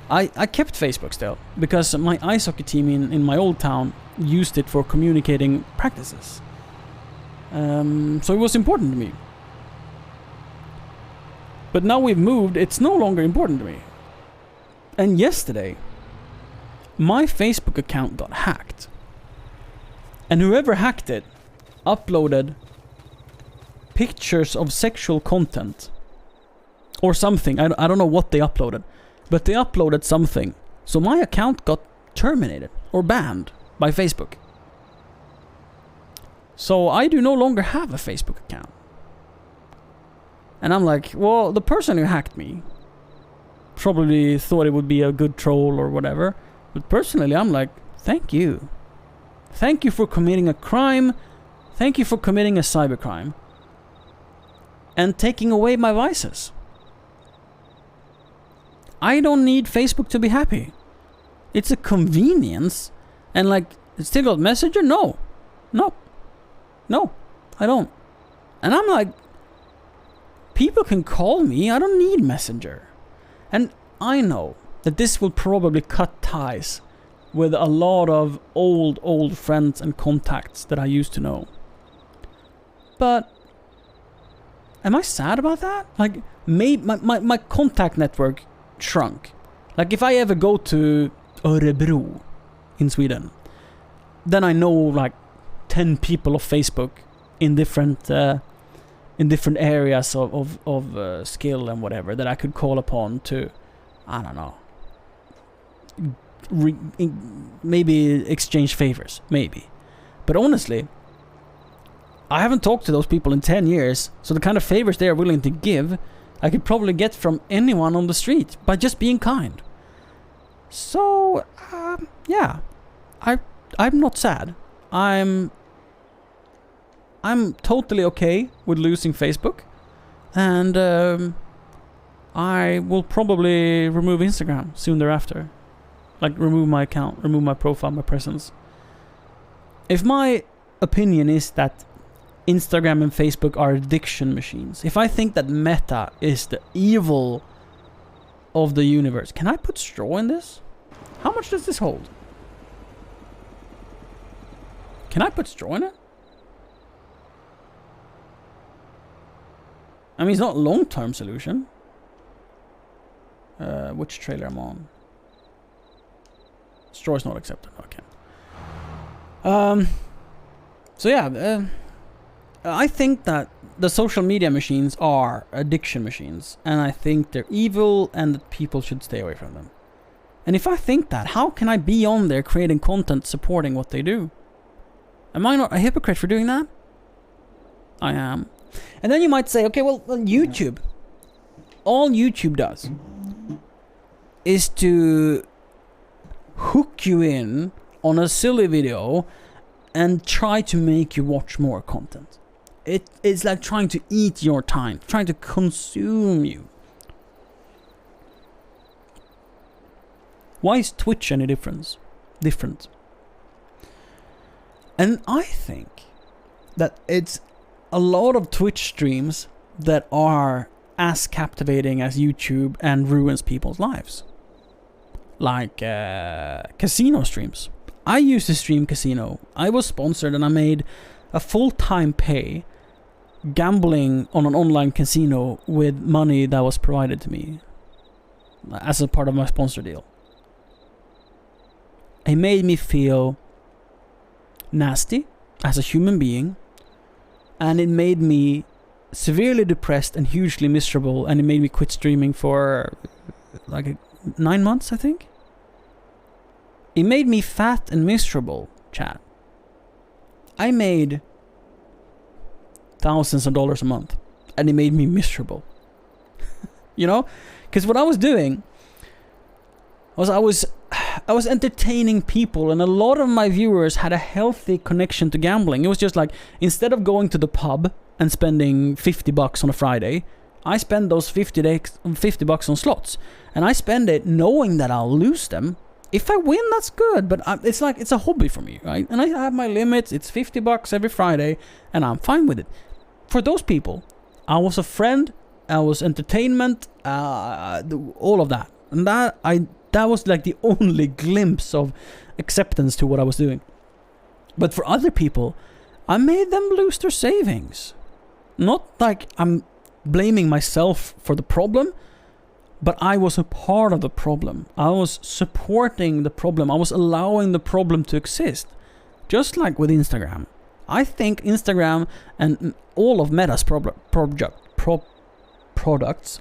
B: I kept Facebook still because my ice hockey team in my old town used it for communicating practices. So it was important to me. But now we've moved, it's no longer important to me. And yesterday, my Facebook account got hacked. And whoever hacked it uploaded pictures of sexual content or something. I don't know what they uploaded, but they uploaded something. So my account got terminated or banned by Facebook. So I do no longer have a Facebook account. And I'm like, well, the person who hacked me probably thought it would be a good troll or whatever. But personally, I'm like, thank you. Thank you for committing a crime. Thank you for committing a cybercrime. And taking away my vices. I don't need Facebook to be happy. It's a convenience. And like, it's still got Messenger? No, I don't. And I'm like, people can call me. I don't need Messenger. And I know that this will probably cut ties with a lot of old friends and contacts that I used to know. But am I sad about that? Like, my contact network shrunk. Like, if I ever go to Örebro in Sweden, then I know like 10 people of Facebook in different areas of skill and whatever that I could call upon to, I don't know, maybe exchange favors, maybe. But honestly, I haven't talked to those people in 10 years, so the kind of favors they are willing to give, I could probably get from anyone on the street by just being kind. So, yeah, I'm not sad. I'm totally okay with losing Facebook, and I will probably remove Instagram soon thereafter. Like, remove my account, remove my profile, my presence. If my opinion is that Instagram and Facebook are addiction machines, if I think that Meta is the evil of the universe, can I put straw in this? How much does this hold? Can I put straw in it? I mean, it's not a long-term solution. Which trailer I'm on? Straw is not accepted. Okay. So yeah, I think that the social media machines are addiction machines, and I think they're evil and that people should stay away from them. And if I think that, how can I be on there creating content supporting what they do? Am I not a hypocrite for doing that? I am. And then you might say, okay, well, YouTube. All YouTube does is to hook you in on a silly video and try to make you watch more content. It's like trying to eat your time, trying to consume you. Why is Twitch any different? And I think that it's a lot of Twitch streams that are as captivating as YouTube and ruins people's lives. Like casino streams. I used to stream casino. I was sponsored and I made a full-time pay gambling on an online casino with money that was provided to me as a part of my sponsor deal. It made me feel nasty as a human being, and it made me severely depressed and hugely miserable, and it made me quit streaming for like 9 months, I think. It made me fat and miserable, chat. I made thousands of dollars a month, and it made me miserable. You know? Because what I was doing was I was entertaining people, and a lot of my viewers had a healthy connection to gambling. It was just like, instead of going to the pub and spending $50 on a Friday, I spend those $50 on slots, and I spend it knowing that I'll lose them. If I win, that's good, but it's like, it's a hobby for me, right? And I have my limits. It's $50 every Friday, and I'm fine with it. For those people, I was a friend, I was entertainment, all of that. And that was like the only glimpse of acceptance to what I was doing. But for other people, I made them lose their savings. Not like I'm blaming myself for the problem, but I was a part of the problem. I was supporting the problem. I was allowing the problem to exist
J: just like with Instagram. I think Instagram and all of Meta's products,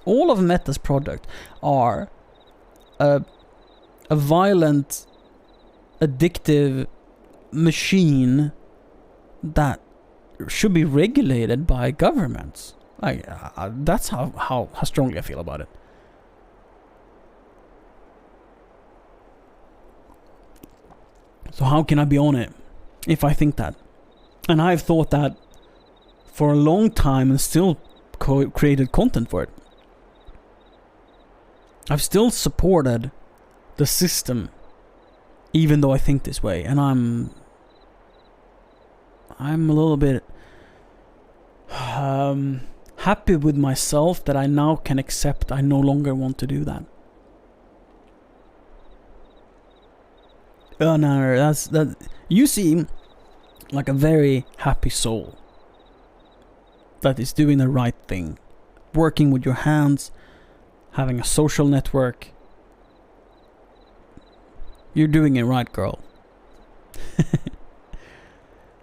J: all of Meta's product are a violent, addictive machine that should be regulated by governments. That's how strongly I feel about it. So how can I be on it if I think that? And I've thought that for a long time and still created content for it. I've still supported the system even though I think this way, and I'm a little bit happy with myself that I now can accept I no longer want to do that. No, that you seem like a very happy soul that is doing the right thing, working with your hands, having a social network. You're doing it right, girl.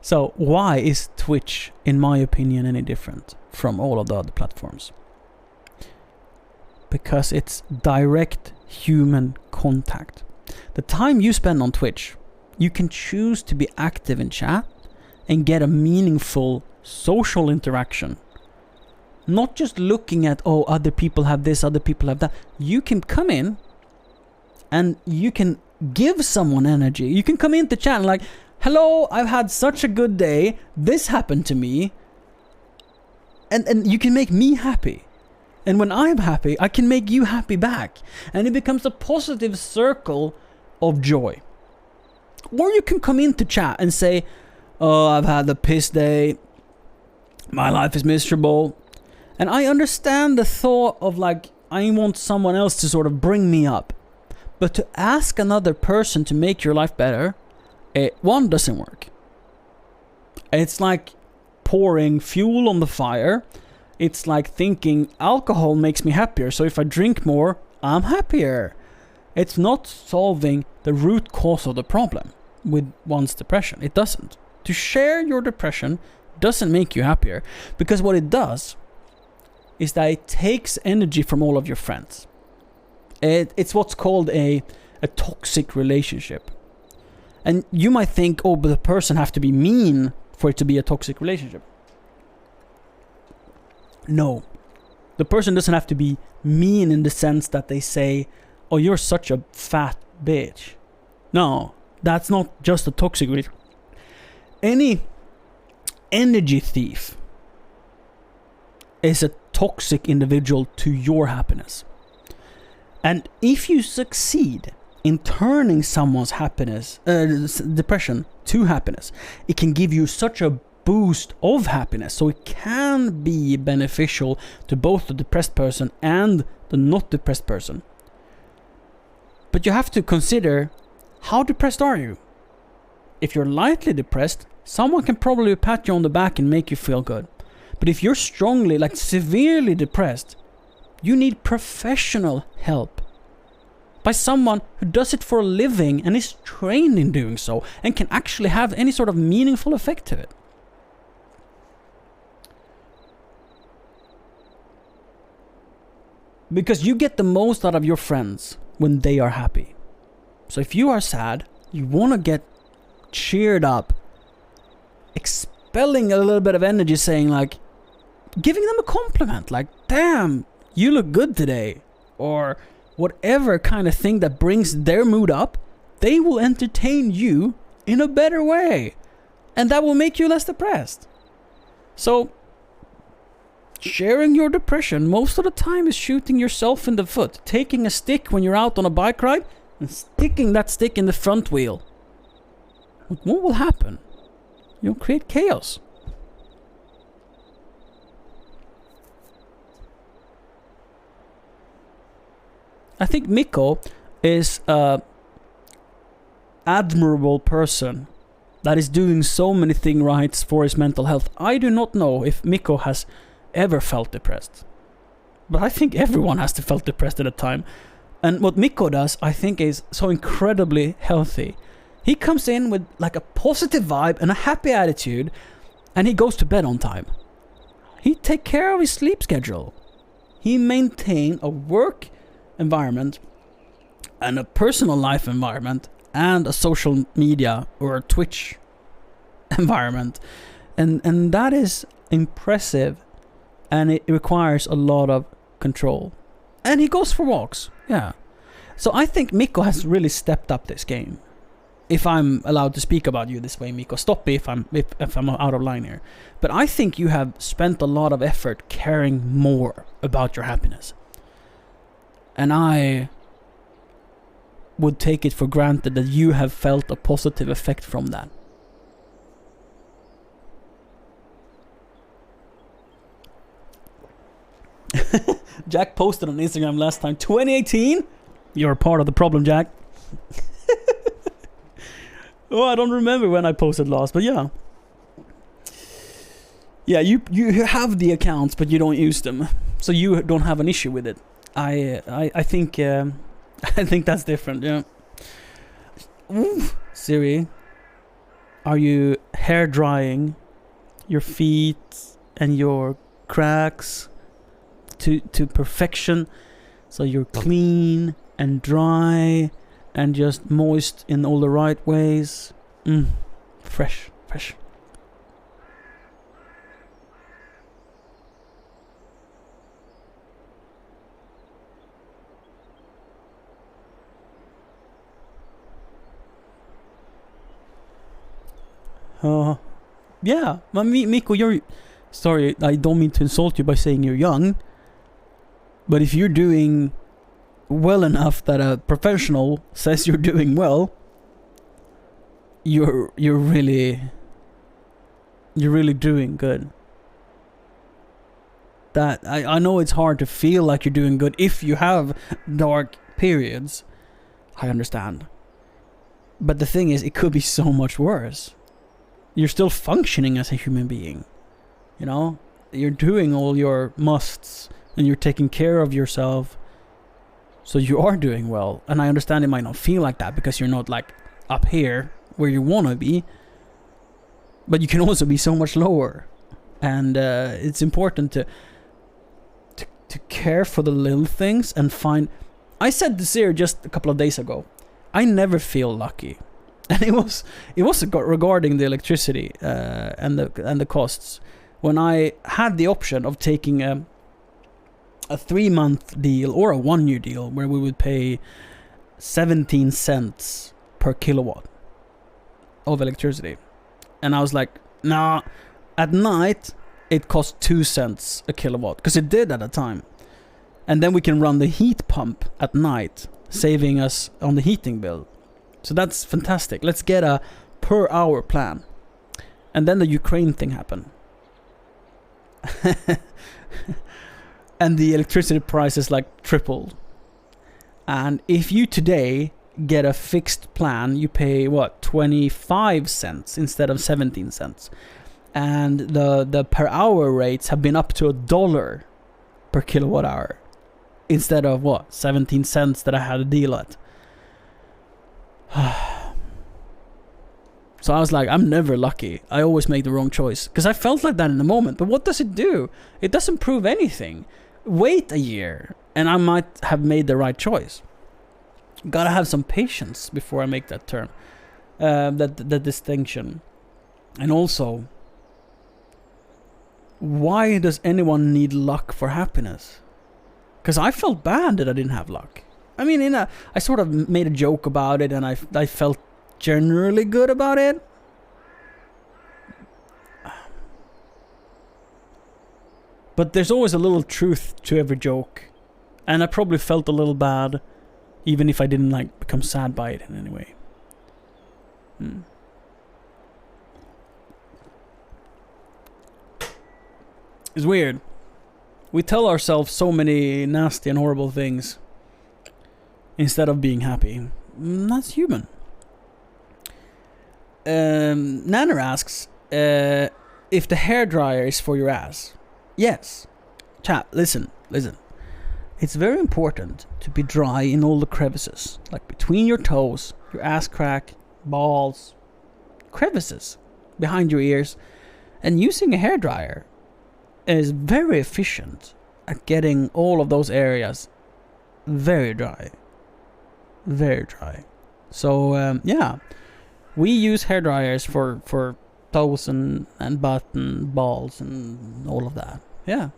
J: So why is Twitch, in my opinion, any different from all of the other platforms? Because it's direct human contact. The time you spend on Twitch, you can choose to be active in chat and get a meaningful social interaction. Not just looking at, oh, other people have this, other people have that. You can come in and you can give someone energy. You can come into chat and like, hello, I've had such a good day. This happened to me. And you can make me happy. And when I'm happy, I can make you happy back. And it becomes a positive circle of joy. Or you can come into chat and say, oh, I've had a piss day. My life is miserable. And I understand the thought of like, I want someone else to sort of bring me up. But to ask another person to make your life better, one, doesn't work. It's like pouring fuel on the fire. It's like thinking alcohol makes me happier, so if I drink more, I'm happier. It's not solving the root cause of the problem with one's depression. It doesn't. To share your depression doesn't make you happier, because what it does is that it takes energy from all of your friends. It's what's called a toxic relationship. And you might think, oh, but the person have to be mean for it to be a toxic relationship. No. The person doesn't have to be mean in the sense that they say, oh, you're such a fat bitch. No, that's not just a toxic relationship. Any energy thief is a toxic individual to your happiness. And if you succeed in turning someone's happiness, depression to happiness, it can give you such a boost of happiness. So it can be beneficial to both the depressed person and the not depressed person. But you have to consider, how depressed are you? If you're lightly depressed, someone can probably pat you on the back and make you feel good. But if you're strongly, like severely depressed, you need professional help. By someone who does it for a living and is trained in doing so and can actually have any sort of meaningful effect to it. Because you get the most out of your friends when they are happy. So if you are sad, you want to get cheered up, expelling a little bit of energy, saying like, giving them a compliment, like, damn, you look good today, or whatever kind of thing that brings their mood up. They will entertain you in a better way, and that will make you less depressed. So sharing your depression most of the time is shooting yourself in the foot, taking a stick when you're out on a bike ride and sticking that stick in the front wheel. What will happen? You'll create chaos. I think Mikko is an admirable person that is doing so many things right for his mental health. I do not know if Mikko has ever felt depressed, but I think everyone has to felt depressed at a time. And what Mikko does, I think, is so incredibly healthy. He comes in with like a positive vibe and a happy attitude, and he goes to bed on time. He take care of his sleep schedule. He maintain a work environment and a personal life environment and a social media or a Twitch environment. And that is impressive, and it requires a lot of control. And he goes for walks. Yeah. So I think Mikko has really stepped up this game. If I'm allowed to speak about you this way, Mikko, stop me if I'm out of line here. But I think you have spent a lot of effort caring more about your happiness. And I would take it for granted that you have felt a positive effect from that. Jack posted on Instagram last time, 2018? You're a part of the problem, Jack. Oh, I don't remember when I posted last, but yeah. Yeah, you have the accounts, but you don't use them, so you don't have an issue with it. I think I think that's different. Yeah. Ooh, Siri, are you hair drying your feet and your cracks to perfection, so you're clean and dry and just moist in all the right ways? Fresh. Yeah, Mikko, you're... Sorry, I don't mean to insult you by saying you're young, but if you're doing well enough that a professional says you're doing well, you're really doing good. That I know it's hard to feel like you're doing good if you have dark periods. I understand. But the thing is, it could be so much worse. You're still functioning as a human being. You know? You're doing all your musts and you're taking care of yourself. So you are doing well. And I understand it might not feel like that because you're not like up here where you want to be. But you can also be so much lower. And it's important to care for the little things and find... I said this here just a couple of days ago. I never feel lucky. And it was regarding the electricity and the costs. When I had the option of taking a 3-month deal or a 1-year deal where we would pay 17 cents per kilowatt of electricity. And I was like, nah, at night it costs 2 cents a kilowatt, because it did at the time. And then we can run the heat pump at night, saving us on the heating bill. So that's fantastic. Let's get a per hour plan. And then the Ukraine thing happened. And the electricity prices like tripled. And if you today get a fixed plan, you pay what, 25 cents instead of 17 cents. And the per hour rates have been up to $1 per kilowatt hour instead of what, 17 cents that I had a deal at. So I was like, I'm never lucky. I always make the wrong choice. Because I felt like that in the moment. But what does it do? It doesn't prove anything. Wait a year and I might have made the right choice. Gotta have some patience before I make that turn. That distinction. And also, why does anyone need luck for happiness? Because I felt bad that I didn't have luck. I mean, I sort of made a joke about it, and I felt generally good about it. But there's always a little truth to every joke, and I probably felt a little bad, even if I didn't like become sad by it in any way. It's weird. We tell ourselves so many nasty and horrible things instead of being happy. That's human. Nanner asks if the hairdryer is for your ass. Yes. Chat, listen. It's very important to be dry in all the crevices, like between your toes, your ass crack, balls, crevices behind your ears. And using a hairdryer is very efficient at getting all of those areas very dry. Very dry. So, yeah. We use hairdryers for toes and butt and balls and all of that. Yeah.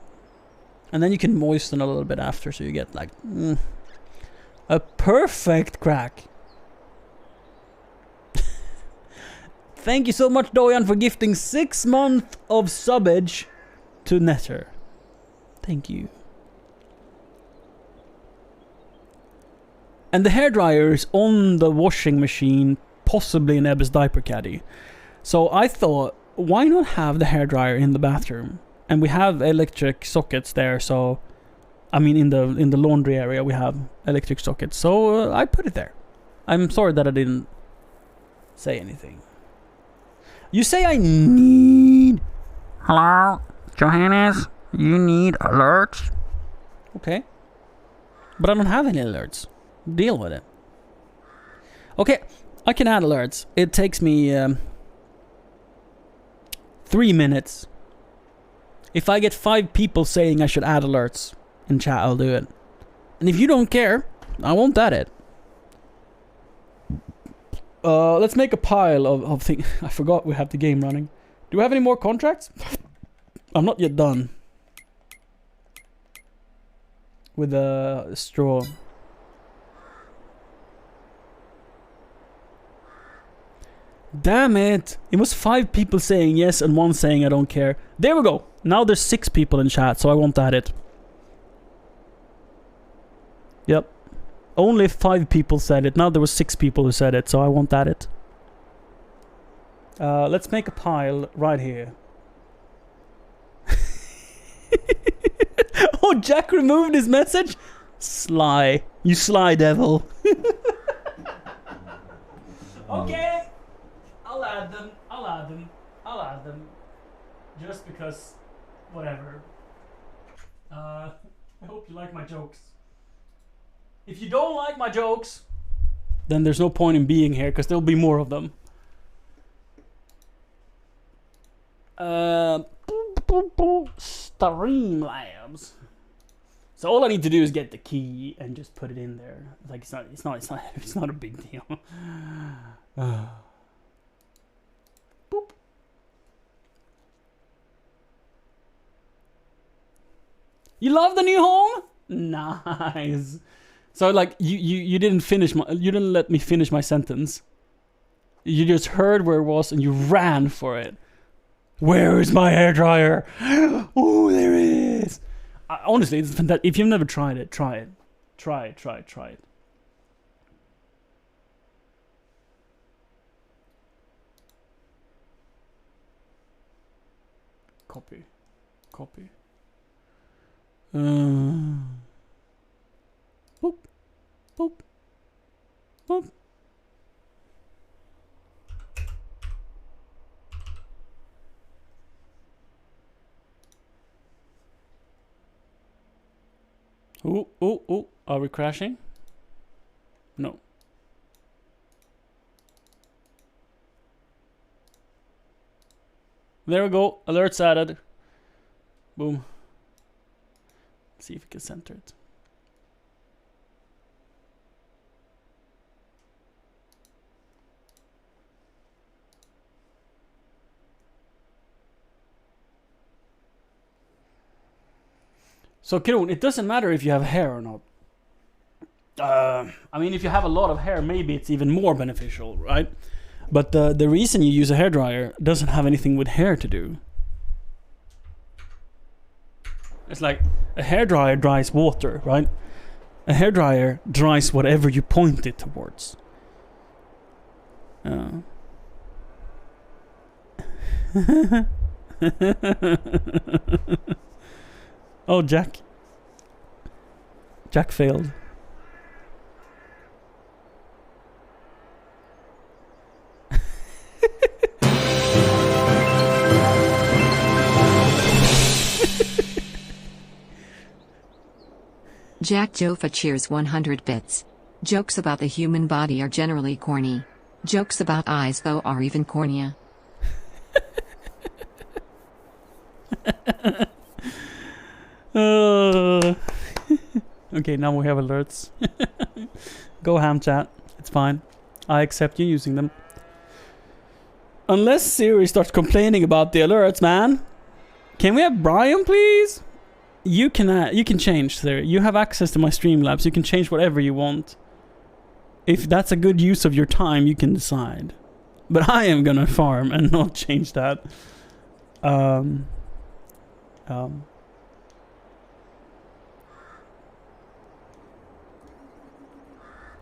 J: And then you can moisten a little bit after, so you get like a perfect crack. Thank you so much, Doyan, for gifting 6 months of subbage to Netter. Thank you. And the hairdryer is on the washing machine, possibly in Ebbe's diaper caddy. So I thought, why not have the hairdryer in the bathroom? And we have electric sockets there, so I mean in the laundry area we have electric sockets. So I put it there. I'm sorry that I didn't say anything. You say I need... Hello, Johannes? You need alerts? Okay. But I don't have any alerts. Deal with it. Okay, I can add alerts. It takes me 3 minutes. If I get 5 people saying I should add alerts in chat, I'll do it. And if you don't care, I won't add it. Let's make a pile of things. I forgot we have the game running. Do we have any more contracts? I'm not yet done with the straw. Damn it! It was 5 people saying yes and 1 saying I don't care. There we go! Now there's 6 people in chat, so I won't add it. Yep. Only 5 people said it. Now there was 6 people who said it, so I won't add it. Let's make a pile right here. Oh, Jack removed his message? Sly. You sly devil. Okay. I'll add them. I'll add them. Just because, whatever. I hope you like my jokes. If you don't like my jokes, then there's no point in being here, because there'll be more of them. Streamlabs. So all I need to do is get the key and just put it in there. Like it's not a big deal. Boop. You love the new home? Nice. So like you didn't let me finish my sentence. You just heard where it was and you ran for it. Where is my hairdryer? Oh, there it is. Honestly, it's fantastic. If you've never tried it, try it. Try it. Copy. Boop. Boop. Boop. Oh, are we crashing? No. There we go, alerts added. Boom. Let's see if we can center it. So Kirun, it doesn't matter if you have hair or not. I mean, if you have a lot of hair, maybe it's even more beneficial, right? But the reason you use a hairdryer doesn't have anything with hair to do. It's like a hairdryer dries water, right? A hairdryer dries whatever you point it towards. Oh, Jack. Jack failed.
K: Jack Joffa cheers 100 bits. Jokes about the human body are generally corny. Jokes about eyes, though, are even cornier.
B: Okay, now we have alerts. Go ham, chat. It's fine. I accept you using them. Unless Siri starts complaining about the alerts, man. Can we have Brian, please? You can change, Siri. You have access to my Streamlabs. You can change whatever you want. If that's a good use of your time, you can decide. But I am gonna farm and not change that.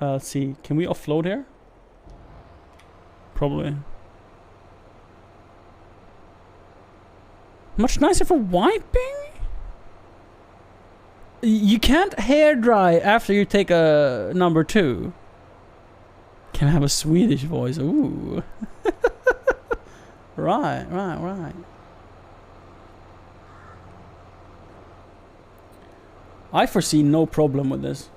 B: Let's see. Can we offload here? Probably. Much nicer for wiping? You can't hair dry after you take a number 2. Can I have a Swedish voice? Ooh. Right. I foresee no problem with this.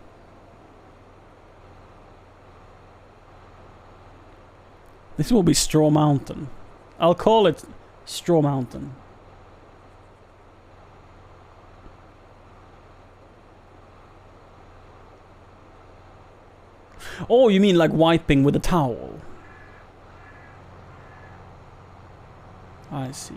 B: This will be Straw Mountain. I'll call it Straw Mountain. Oh, you mean like wiping with a towel? I see.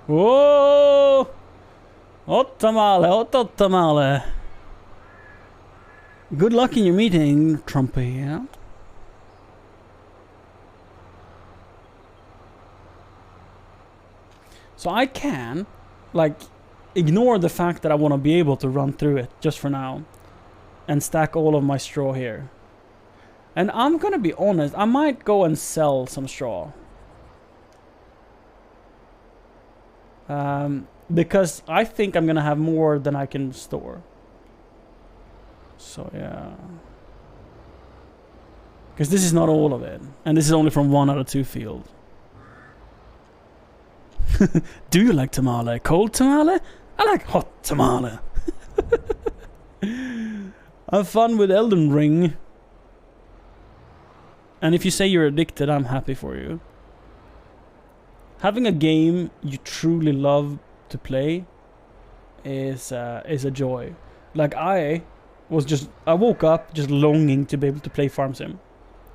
B: Whoa! Ottamale. Good luck in your meeting, Trumpy, yeah? So I can, like, ignore the fact that I want to be able to run through it just for now. And stack all of my straw here. And I'm gonna be honest, I might go and sell some straw. Because I think I'm gonna have more than I can store. So yeah. Because this is not all of it. And this is only from 1 out of 2 field. Do you like tamale? Cold tamale? I like hot tamale. Have fun with Elden Ring. And if you say you're addicted, I'm happy for you. Having a game you truly love to play is a joy. Like I woke up just longing to be able to play Farm Sim.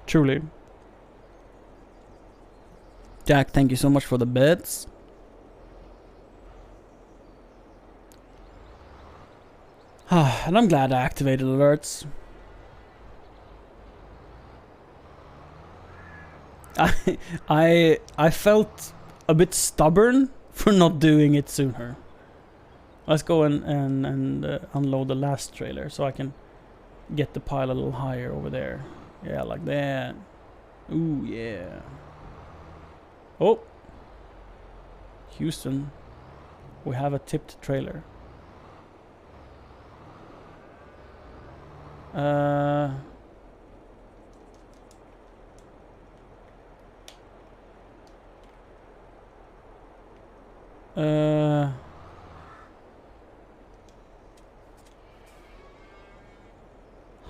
B: Truly. Jack, thank you so much for the bits. And I'm glad I activated alerts. I felt a bit stubborn for not doing it sooner. Let's go and unload the last trailer so I can get the pile a little higher over there. Yeah, like that. Ooh, yeah. Oh! Houston. We have a tipped trailer.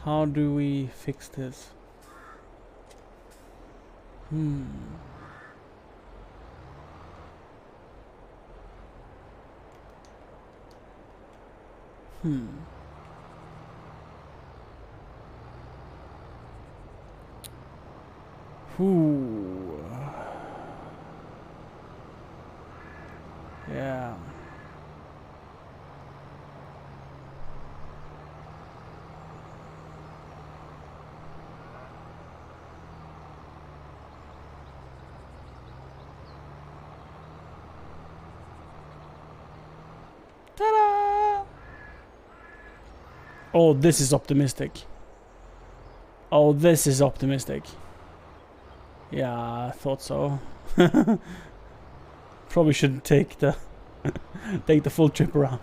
B: How do we fix this? Ooh. Yeah. Ta-da! Oh, this is optimistic. Oh, this is optimistic. Yeah, I thought so. Probably shouldn't take the take the full trip around.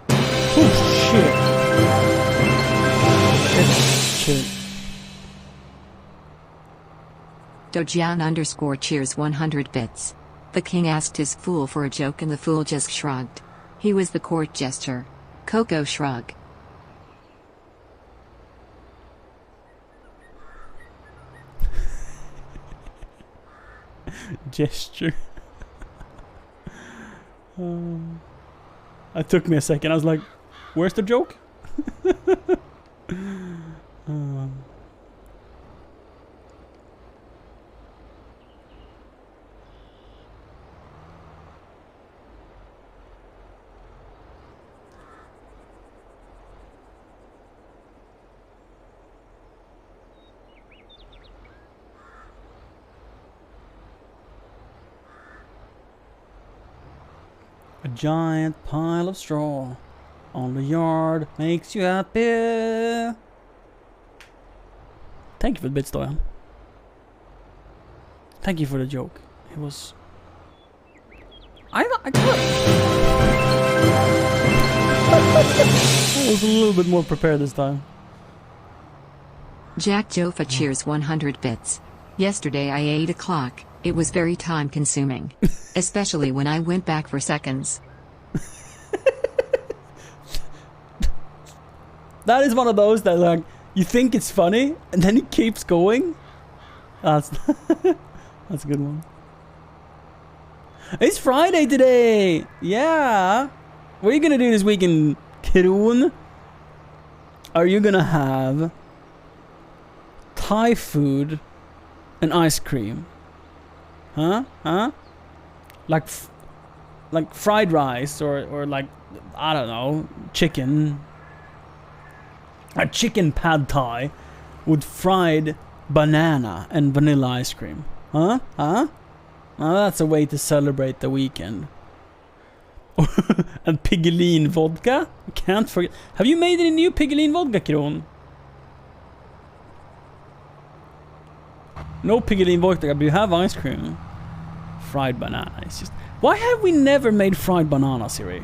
B: Oh shit!
K: Dojian _ cheers 100 bits. The king asked his fool for a joke and the fool just shrugged. He was the court jester. Coco shrug.
J: Gesture. It took me a second. I was like, where's the joke? A giant pile of straw on the yard makes you happy. Thank you for the bits, Doyan. Thank you for the joke. It was... I was a little bit more prepared this time.
K: Jack Joffa cheers 100 bits. Yesterday I ate a clock. It was very time consuming. Especially when I went back for seconds.
J: That is one of those that like you think it's funny and then it keeps going. That's that's a good one. It's Friday today. Yeah. What are you gonna do this weekend, Kron? Are you gonna have Thai food and ice cream? Huh? Like fried rice or like, I don't know, chicken. A chicken pad thai with fried banana and vanilla ice cream. Huh? Now that's a way to celebrate the weekend. And Piggelin vodka? Can't forget. Have you made any new Piggelin vodka, Kron? No Piggelin vodka, but you have ice cream. Fried banana. It's just... Why have we never made fried banana, Siri?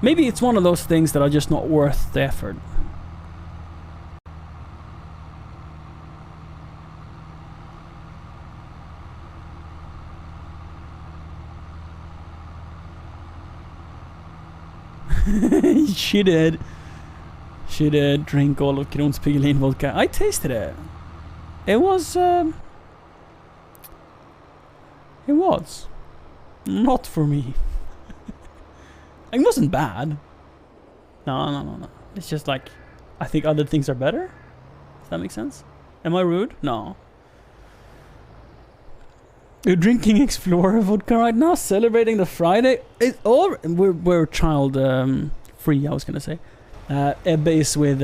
J: Maybe it's one of those things that are just not worth the effort. She did. She did drink all of Kron's Piggelin vodka. I tasted it. It was... It was. Not for me. It wasn't bad. No. It's just like, I think other things are better. Does that make sense? Am I rude? No. You're drinking Explorer vodka right now, celebrating the Friday. We're child free. I was gonna say. Ebbe is with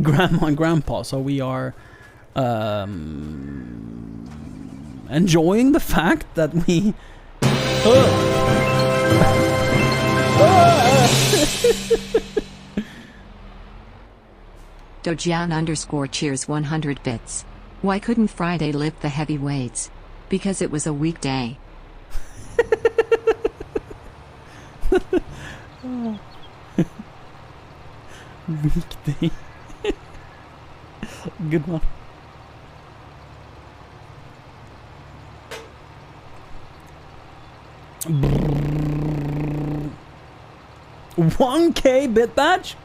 J: grandma and grandpa, so we are enjoying the fact that we.
K: Dojian _cheers 100 bits. Why couldn't Friday lift the heavy weights? Because it was a weekday.
J: Weekday. Good one. Brrr. 1K bit badge?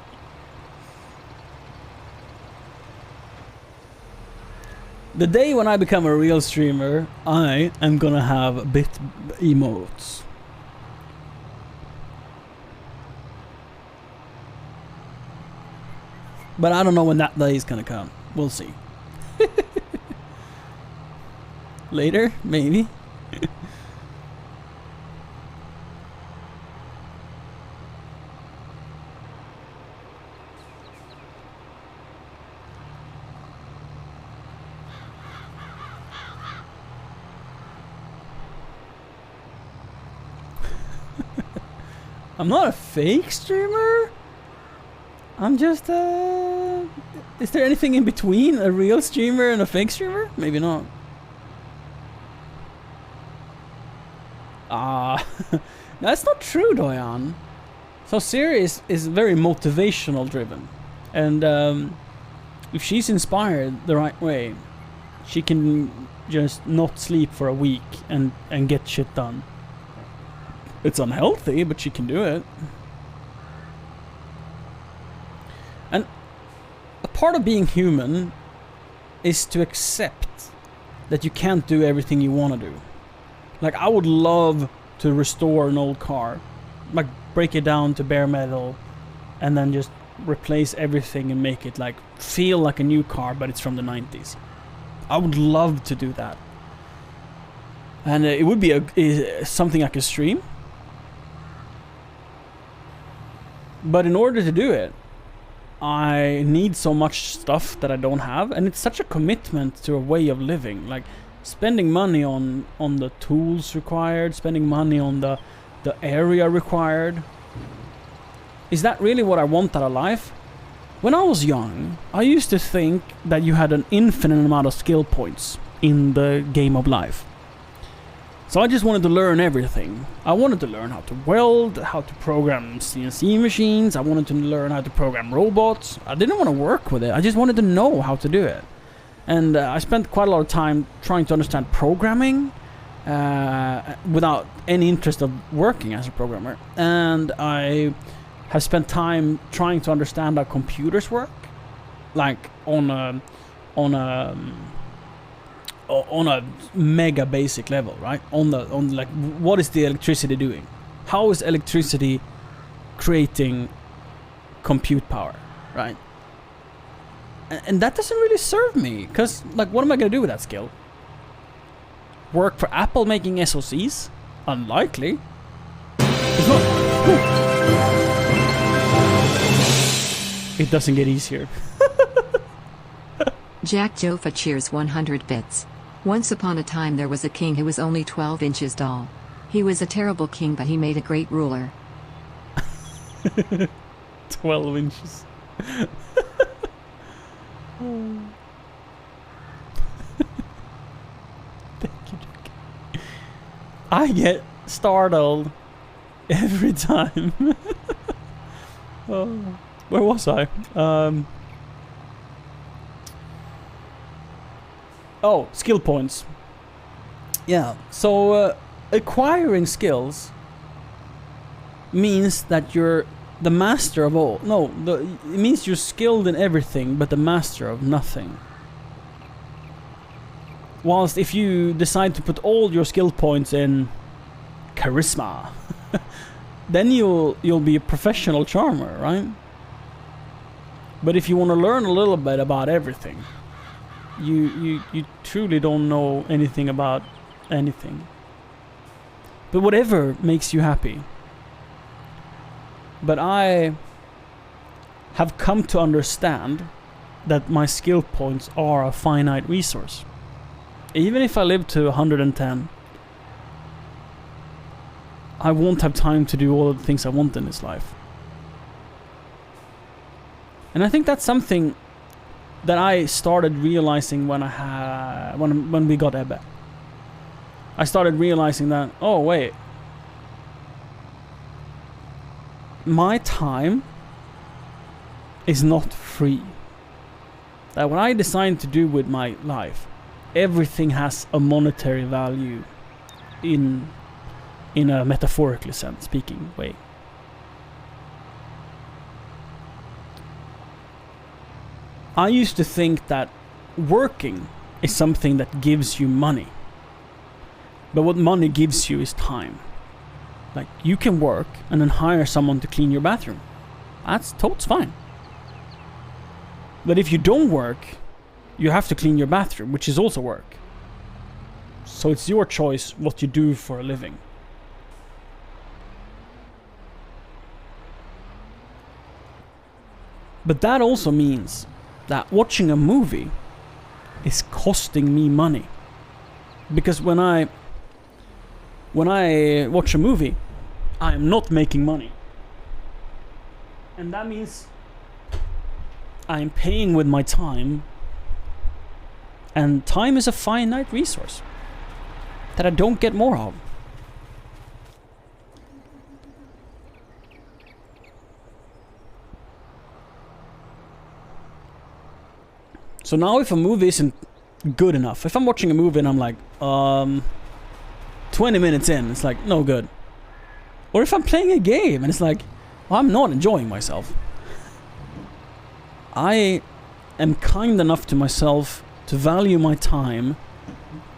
J: The day when I become a real streamer, I am gonna have bit emotes. But I don't know when that day is gonna come. We'll see. Later, maybe. I'm not a fake streamer. I'm just is there anything in between a real streamer and a fake streamer? Maybe not. That's not true, Doyan. So Siri is very motivational driven. And if she's inspired the right way, she can just not sleep for a week and get shit done. It's unhealthy, but she can do it. And a part of being human is to accept that you can't do everything you want to do. Like, I would love to restore an old car, like break it down to bare metal and then just replace everything and make it like feel like a new car, but it's from the 90s. I would love to do that. And it would be something I could stream. But in order to do it, I need so much stuff that I don't have, and it's such a commitment to a way of living. Like spending money on the tools required, spending money on the area required. Is that really what I want out of life? When I was young, I used to think that you had an infinite amount of skill points in the game of life. So I just wanted to learn everything. I wanted to learn how to weld, how to program CNC machines. I wanted to learn how to program robots. I didn't want to work with it. I just wanted to know how to do it. And I spent quite a lot of time trying to understand programming without any interest of working as a programmer. And I have spent time trying to understand how computers work, like on a mega basic level, right? On like, what is the electricity doing? How is electricity creating compute power, right? And that doesn't really serve me, because like, what am I gonna do with that skill? Work for Apple making SoCs? Unlikely. It's not. It doesn't get easier.
K: Jack Joffa cheers 100 bits. Once upon a time there was a king who was only 12 inches tall. He was a terrible king, but he made a great ruler.
J: 12 inches. Thank you, Jack. I get startled every time. Where was I? Oh, skill points. Yeah, so acquiring skills means that you're the master of all. No, it means you're skilled in everything but the master of nothing. Whilst if you decide to put all your skill points in charisma, then you'll be a professional charmer, right? But if you want to learn a little bit about everything, you truly don't know anything about anything. But whatever makes you happy. But I have come to understand that my skill points are a finite resource. Even if I live to 110, I won't have time to do all of the things I want in this life. And I think that's something that I started realizing when we got Ebbe. I started realizing that, oh wait, my time is not free. That what I decide to do with my life, everything has a monetary value in a metaphorically speaking way. I used to think that working is something that gives you money. But what money gives you is time. Like, you can work and then hire someone to clean your bathroom. That's fine. But if you don't work, you have to clean your bathroom, which is also work. So it's your choice what you do for a living. But that also means that watching a movie is costing me money. Because when I watch a movie, I am not making money. And that means I am paying with my time. And time is a finite resource that I don't get more of. So now if a movie isn't good enough. If I'm watching a movie and I'm like, 20 minutes in, it's like, no good. Or if I'm playing a game and it's like, I'm not enjoying myself. I am kind enough to myself to value my time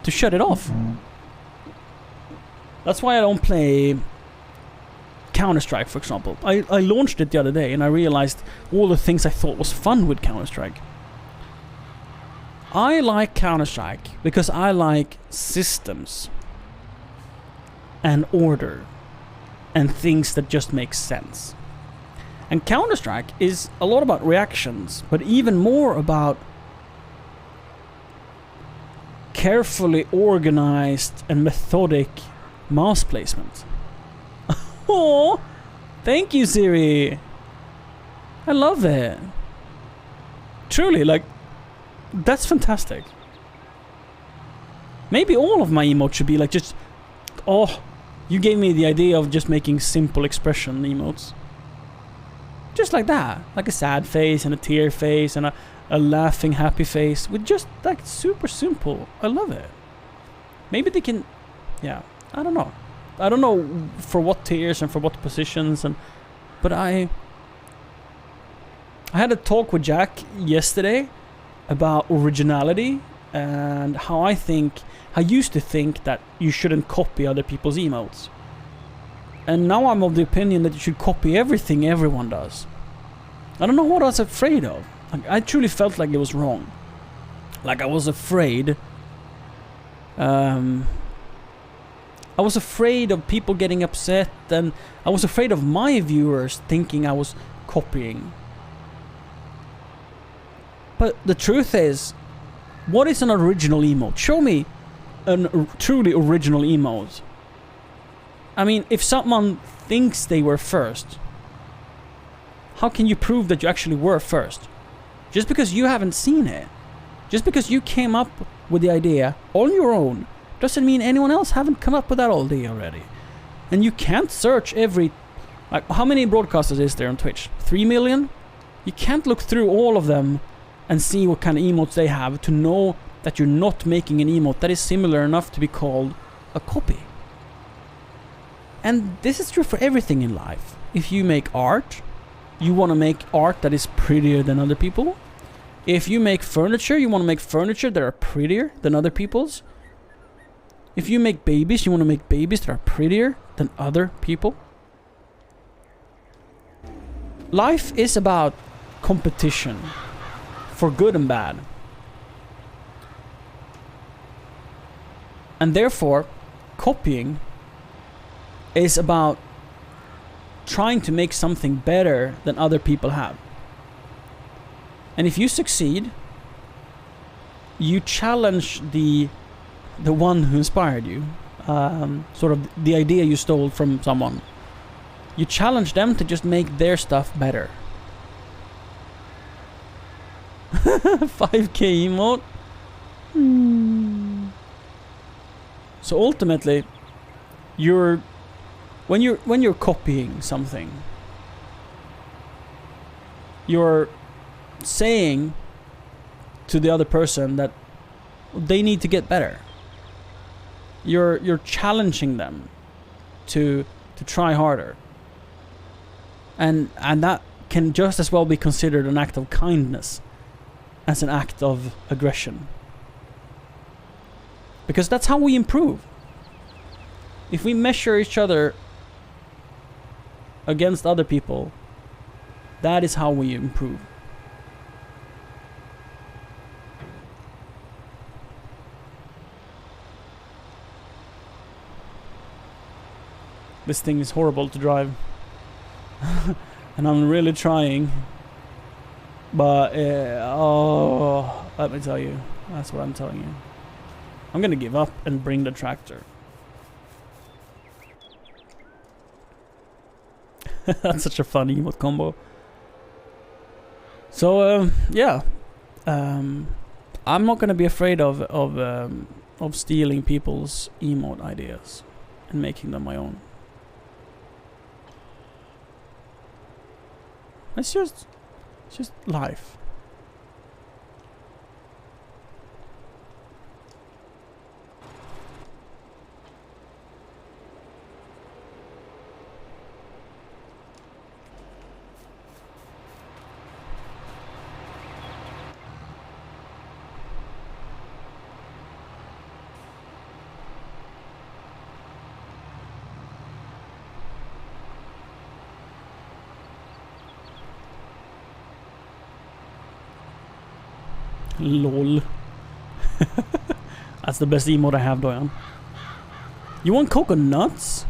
J: to shut it off. That's why I don't play Counter-Strike, for example. I launched it the other day and I realized all the things I thought was fun with Counter-Strike. I like Counter-Strike because I like systems and order and things that just make sense. And Counter-Strike is a lot about reactions, but even more about carefully organized and methodic mouse placement. Oh, thank you, Siri. I love it. Truly, like, that's fantastic. Maybe all of my emotes should be like just, oh, you gave me the idea of just making simple expression emotes. Just like that. Like a sad face and a tear face and a laughing happy face with just like super simple. I love it. Maybe they can, yeah, I don't know. I don't know for what tiers and for what positions, but I had a talk with Jack yesterday about originality and how I used to think that you shouldn't copy other people's emotes. And now I'm of the opinion that you should copy everything everyone does. I don't know what I was afraid of. Like, I truly felt like it was wrong. Like I was afraid. I was afraid of people getting upset, and I was afraid of my viewers thinking I was copying. But the truth is, what is an original emote? Show me a truly original emote. I mean, if someone thinks they were first, how can you prove that you actually were first? Just because you haven't seen it, just because you came up with the idea on your own, doesn't mean anyone else haven't come up with that idea already. And you can't search every... Like, how many broadcasters is there on Twitch? 3 million? You can't look through all of them and see what kind of emotes they have to know that you're not making an emote that is similar enough to be called a copy. And this is true for everything in life. If you make art, you want to make art that is prettier than other people. If you make furniture, you want to make furniture that are prettier than other people's. If you make babies, you want to make babies that are prettier than other people. Life is about competition, for good and bad. And therefore, copying is about trying to make something better than other people have. And if you succeed, you challenge the one who inspired you, sort of the idea you stole from someone. You challenge them to just make their stuff better. 5k emote. So ultimately, when you're copying something, you're saying to the other person that they need to get better. You're challenging them to try harder. And that can just as well be considered an act of kindness as an act of aggression. Because that's how we improve. If we measure each other against other people, that is how we improve. This thing is horrible to drive. And I'm really trying. But, let me tell you. That's what I'm telling you. I'm gonna give up and bring the tractor. That's such a funny emote combo. So, yeah. I'm not gonna be afraid of stealing people's emote ideas and making them my own. It's just life. Lol. That's the best emote I have, Doyan. You want coconuts?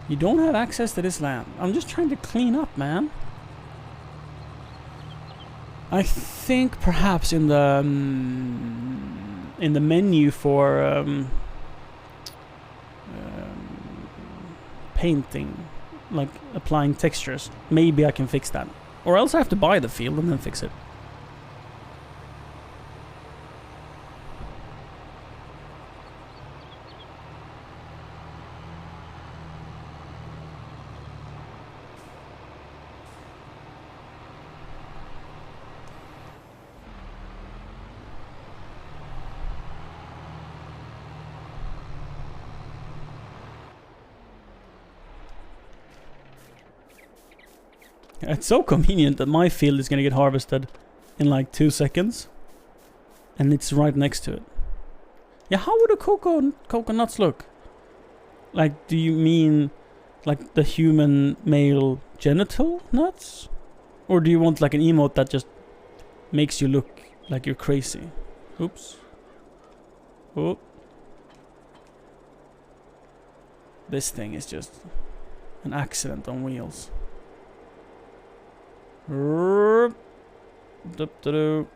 J: You don't have access to this land. I'm just trying to clean up, man. I think perhaps in the menu for painting, like applying textures, maybe I can fix that. Or else I have to buy the field and then fix it. It's so convenient that my field is gonna get harvested in like 2 seconds. And it's right next to it. Yeah, how would a coconuts look? Like, do you mean like the human male genital nuts? Or do you want like an emote that just makes you look like you're crazy? Oops. Oh. This thing is just an accident on wheels. Doop-da-doo.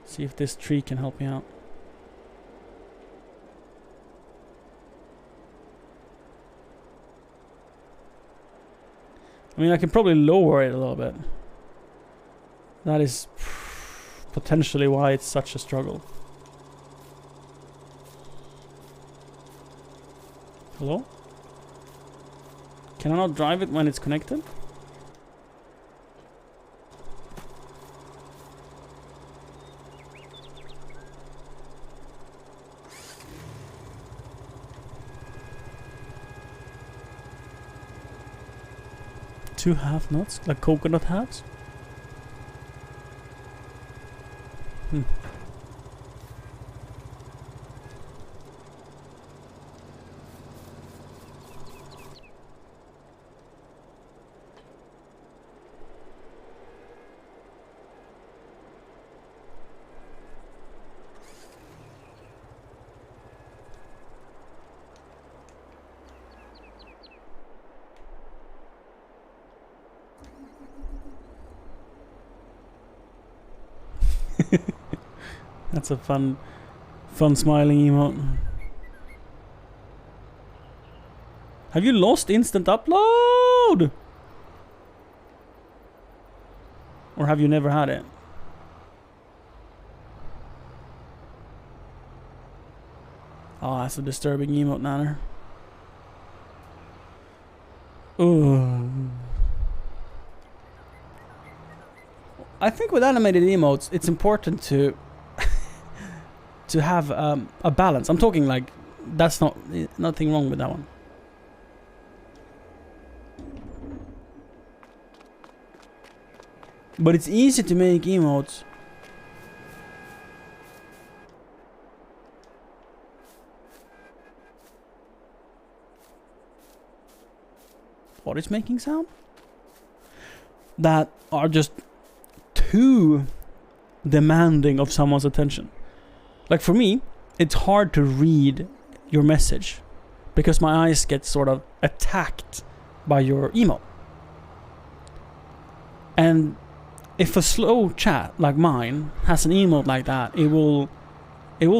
J: See if this tree can help me out. I mean, I can probably lower it a little bit. That is potentially why it's such a struggle. Hello? Can I not drive it when it's connected? Two half nuts, like coconut halves. That's a fun smiling emote. Have you lost instant upload? Or have you never had it? Oh, that's a disturbing emote, Nanner. Ooh. I think with animated emotes, it's important to to have a balance. I'm talking like that's nothing wrong with that one. But it's easy to make emotes. What is making sound? That are just too demanding of someone's attention. Like for me, it's hard to read your message because my eyes get sort of attacked by your emote. And if a slow chat like mine has an emote like that, it will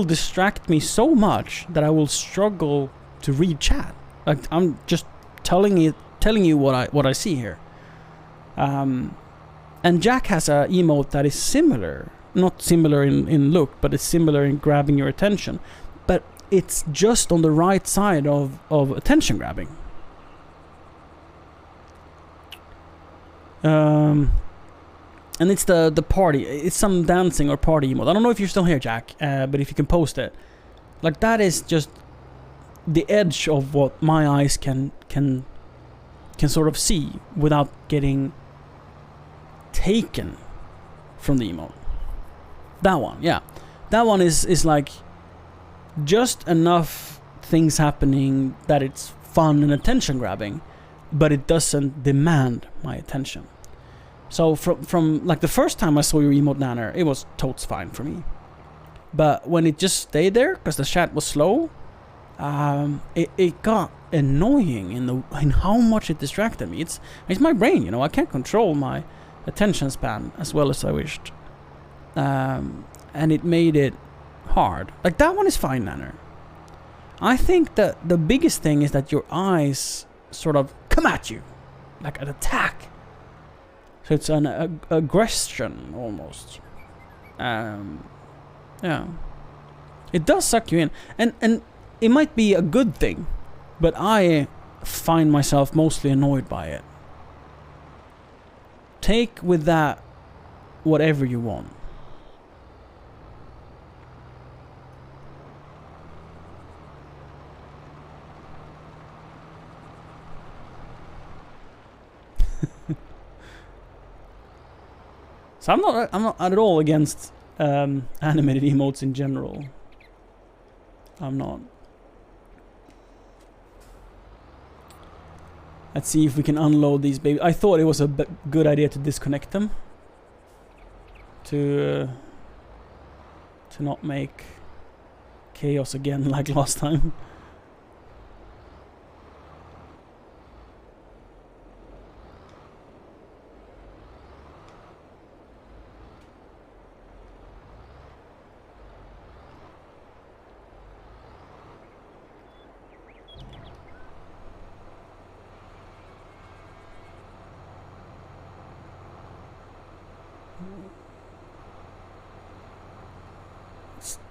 J: distract me so much that I will struggle to read chat. Like I'm just telling you what I see here. And Jack has a emote that is similar. Not similar in look, but it's similar in grabbing your attention. But it's just on the right side of attention grabbing. And And it's the party. It's some dancing or party emote. I don't know if you're still here, Jack, but if you can post it. Like, that is just the edge of what my eyes can sort of see without getting taken from the emote. That one, yeah. That one is like just enough things happening that it's fun and attention grabbing, but it doesn't demand my attention. So from like the first time I saw your emote, Nanner, it was totes fine for me. But when it just stayed there because the chat was slow, it got annoying in how much it distracted me. It's my brain, you know. I can't control my attention span as well as I wished, and it made it hard. Like, that one is fine, Nanner. I think that the biggest thing is that your eyes sort of come at you like an attack. So it's an aggression almost. Yeah, it does suck you in, and it might be a good thing, but I find myself mostly annoyed by it. Take with that whatever you want. So I'm not at all against animated emotes in general. I'm not. Let's see if we can unload these babies. I thought it was a good idea to disconnect them. To not make chaos again like last time.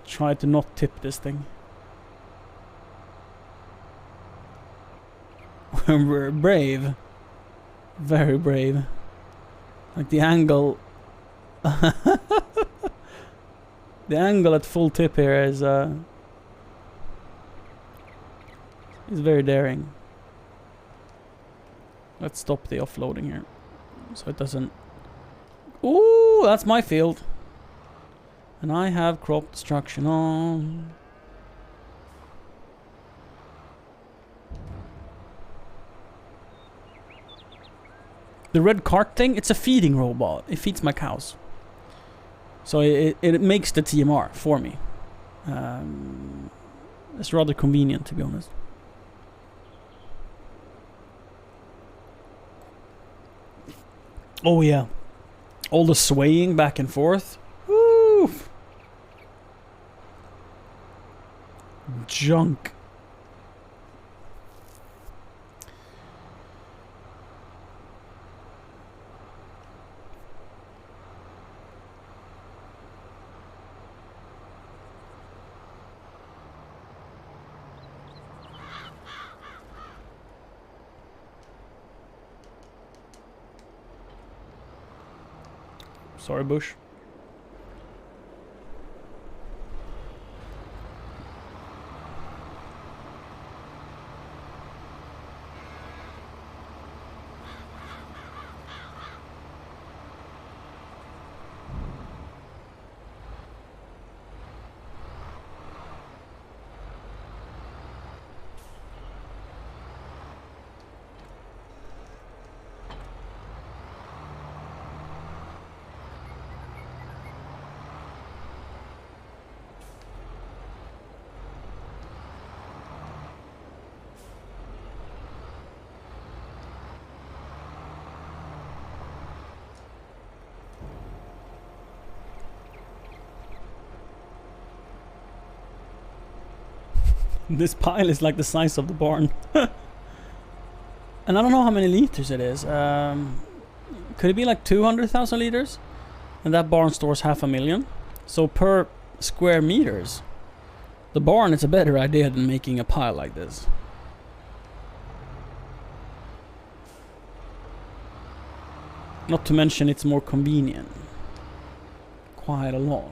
J: Try to not tip this thing. We're brave. Very brave. Like the angle. The angle at full tip here is very daring. Let's stop the offloading here. So it doesn't... Ooh, that's my field. And I have crop destruction on. The red cart thing, it's a feeding robot. It feeds my cows. So it makes the TMR for me. It's rather convenient, to be honest. Oh yeah. All the swaying back and forth. Woo! Junk. Sorry, Bush. This pile is like the size of the barn. And I don't know how many liters it is. Could it be like 200,000 liters? And that barn stores 500,000. So per square meters, the barn is a better idea than making a pile like this. Not to mention it's more convenient. quite a lot.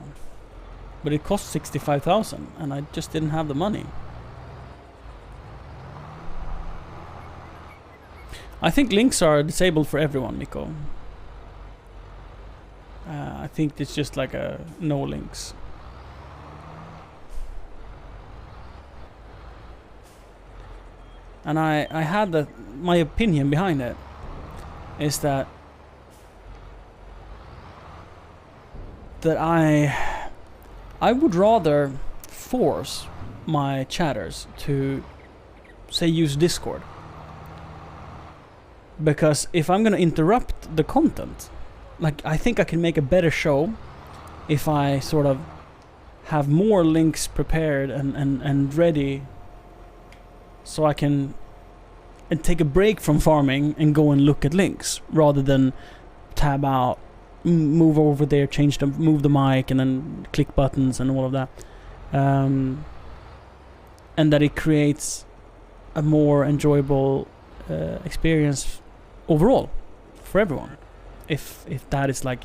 J: But it cost 65,000 and I just didn't have the money. I think links are disabled for everyone, Miko. I think it's just like a no links. And I had my opinion behind it is that I would rather force my chatters to say use Discord. Because if I'm gonna interrupt the content, like I think I can make a better show if I sort of have more links prepared and ready, so I can take a break from farming and go and look at links rather than tab out, move over there, move the mic and then click buttons and all of that. And that it creates a more enjoyable experience overall for everyone. If that is like,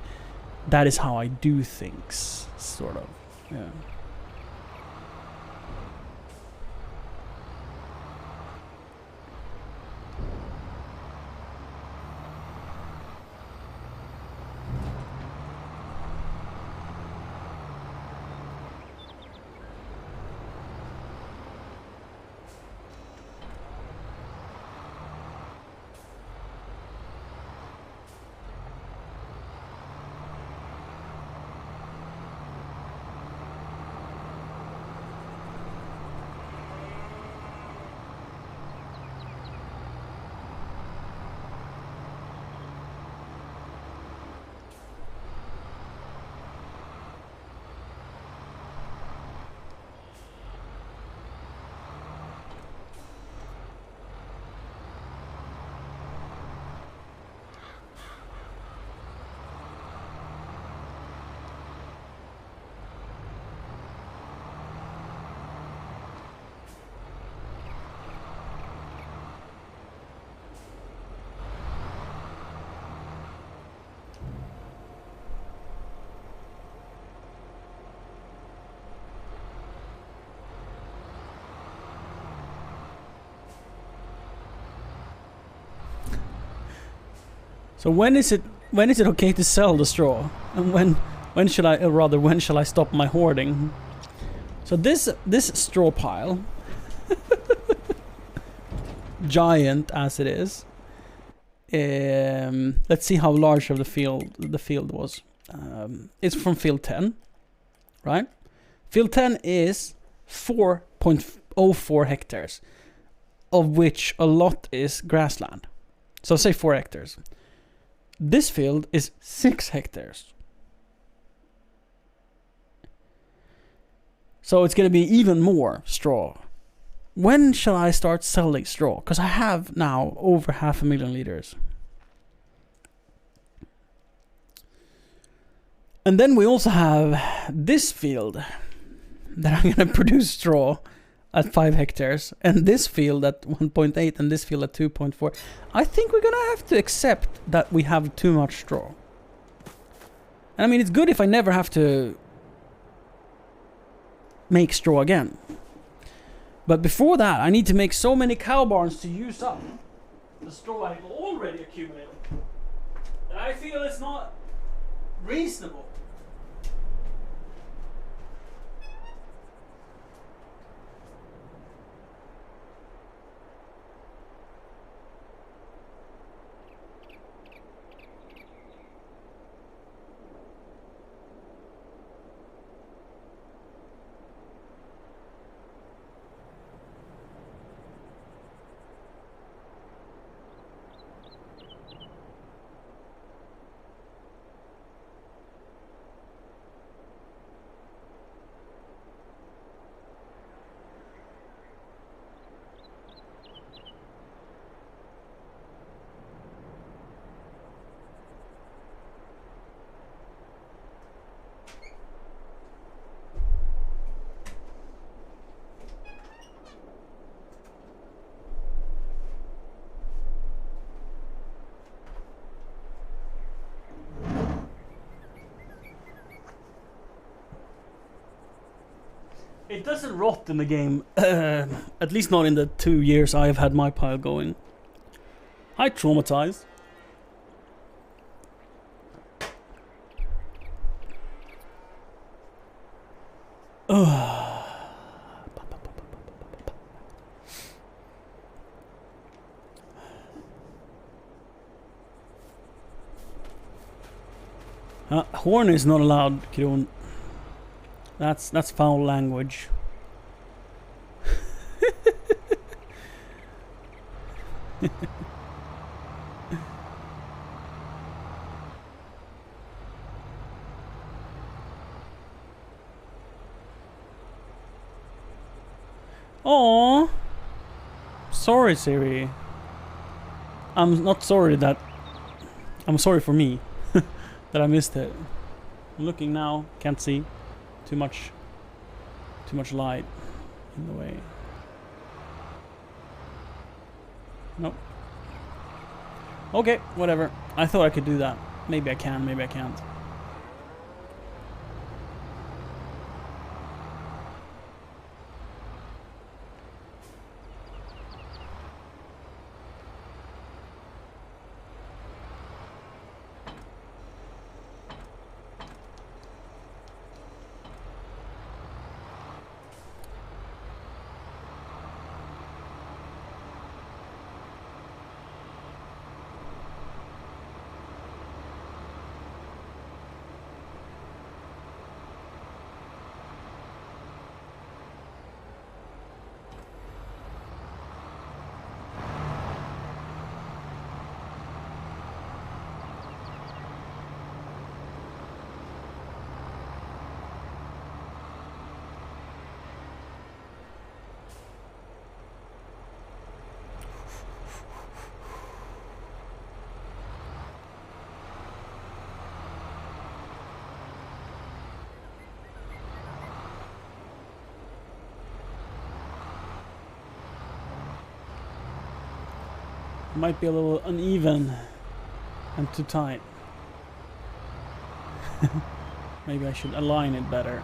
J: that is how I do things, sort of. Yeah. So when is it okay to sell the straw, and when should I stop my hoarding? So this straw pile, giant as it is, let's see how large of the field was. It's from field 10, right? Field 10 is 4.04 hectares, of which a lot is grassland. So say 4 hectares. This field is 6 hectares. So it's going to be even more straw. When shall I start selling straw? Because I have now over 500,000 liters. And then we also have this field that I'm going to produce straw at 5 hectares, and this field at 1.8 and this field at 2.4. I think we're gonna have to accept that we have too much straw. And I mean, it's good if I never have to make straw again. But before that, I need to make so many cow barns to use up the straw I've already accumulated that I feel it's not reasonable. It doesn't rot in the game. At least not in the 2 years I have had my pile going. I traumatized. Horn is not allowed, Kron. That's foul language. Oh, sorry, Siri. I'm not sorry that. I'm sorry for me that I missed it. I'm looking now, can't see. Too much light in the way. Nope. Okay, whatever. I thought I could do that. Maybe I can, maybe I can't. Might be a little uneven and too tight. Maybe I should align it better.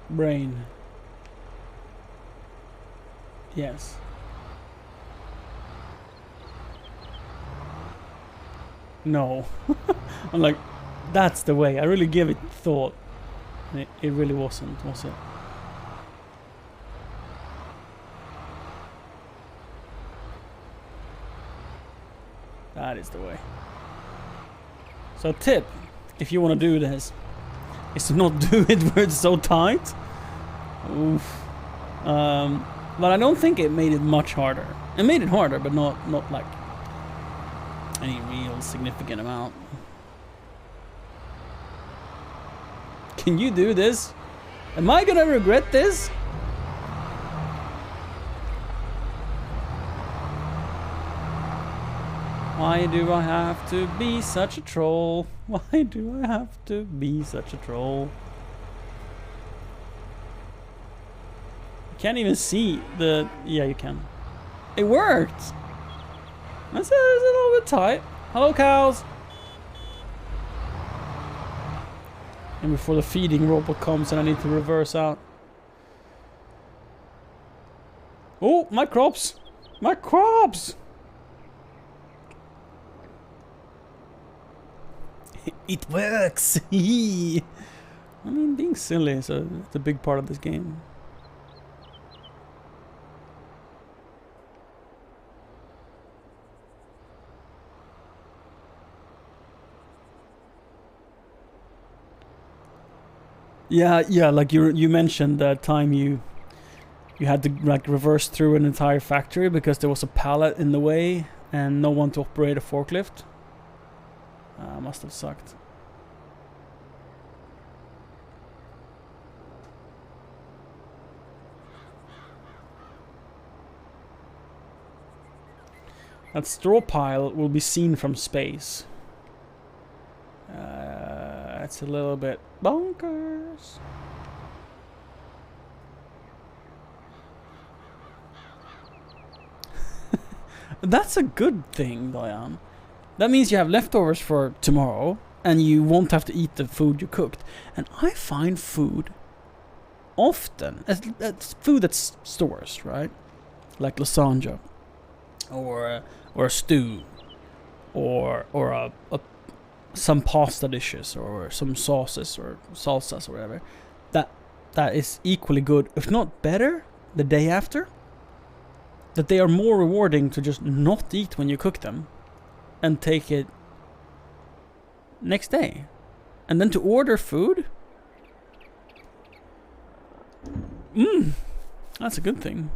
J: Brain. Yes. No. I'm like, that's the way. I really give it thought. And it really wasn't, was it? That is the way. So tip, if you want to do this, is to not do it where it's so tight. Oof. But I don't think it made it much harder. It made it harder, but not like any real significant amount. Can you do this? Am I gonna regret this? Why do I have to be such a troll? Why do I have to be such a troll? You can't even see the... Yeah, you can. It worked! That's a little bit tight. Hello, cows! And before the feeding robot comes and I need to reverse out. Oh, my crops! My crops! It works! I mean, being silly is a big part of this game. Yeah, like you mentioned that time you had to like reverse through an entire factory because there was a pallet in the way and no one to operate a forklift. Must have sucked. That straw pile will be seen from space. It's a little bit bonkers. That's a good thing, Diane. That means you have leftovers for tomorrow, and you won't have to eat the food you cooked. And I find food often, it's food that stores, right? Like lasagna, or a stew, or some pasta dishes, or some sauces or salsas or whatever. That is equally good, if not better, the day after. That they are more rewarding to just not eat when you cook them and take it next day. And then to order food, that's a good thing.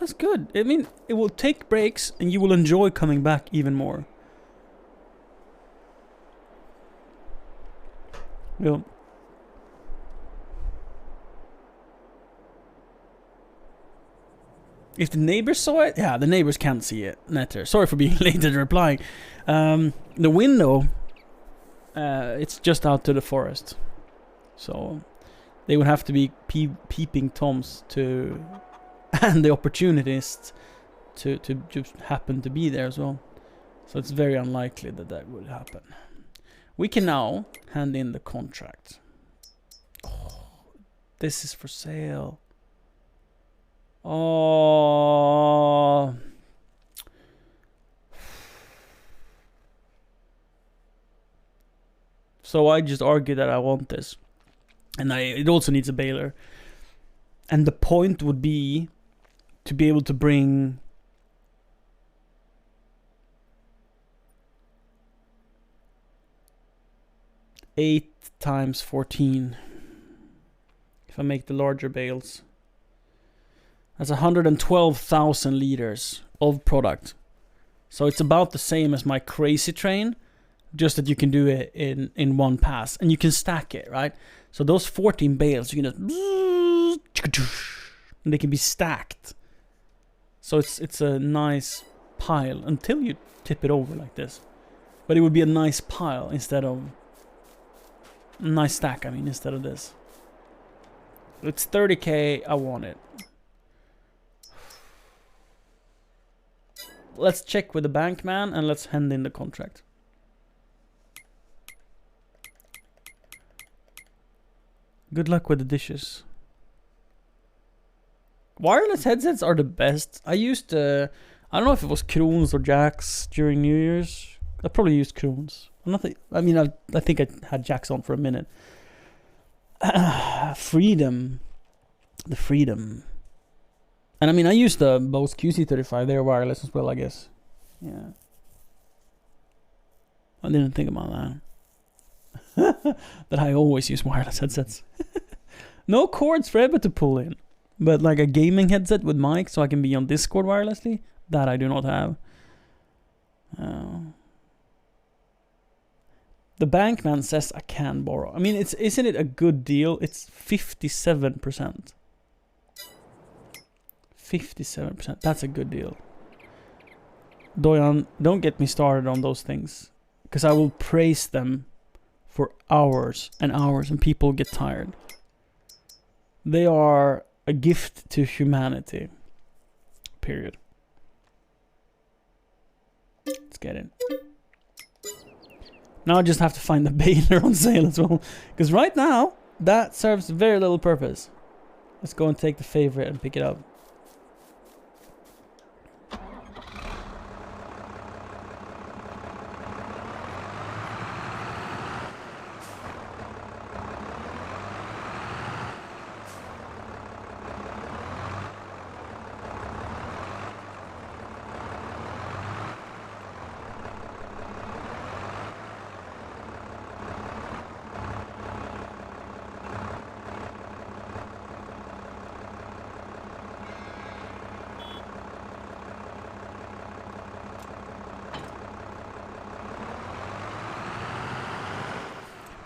J: That's good. I mean, it will take breaks and you will enjoy coming back even more. Yeah. If the neighbors saw it, yeah, the neighbors can't see it. Netter. Sorry for being late in replying. The window, it's just out to the forest, so they would have to be peeping toms to, and the opportunists to just happen to be there as well. So it's very unlikely that would happen. We can now hand in the contract. Oh, this is for sale. Oh. So I just argue that I want this. And it also needs a baler. And the point would be to be able to bring 8 times 14. If I make the larger bales. That's 112,000 liters of product. So it's about the same as my crazy train, just that you can do it in one pass. And you can stack it, right? So those 14 bales, you can just... and they can be stacked. So it's a nice pile until you tip it over like this. But it would be a nice pile instead of... nice stack, I mean, instead of this. It's 30k, I want it. Let's check with the bank man and let's hand in the contract. Good luck with the dishes. Wireless headsets are the best. I used I don't know if it was Kroons or Jacks during New Year's. I probably used Kroons. I think I had Jacks on for a minute. Freedom. The Freedom. And I mean, I used the Bose QC35. They're wireless as well, I guess. Yeah. I didn't think about that. That I always use wireless headsets. No cords for Ebba to pull in. But like a gaming headset with mic so I can be on Discord wirelessly, that I do not have. The bankman says I can borrow. I mean, isn't it a good deal? It's 57%. 57%. That's a good deal. Doyan, don't get me started on those things. Because I will praise them for hours and hours and people get tired. They are a gift to humanity. Period. Let's get in. Now I just have to find the baler on sale as well. Because right now, that serves very little purpose. Let's go and take the favorite and pick it up.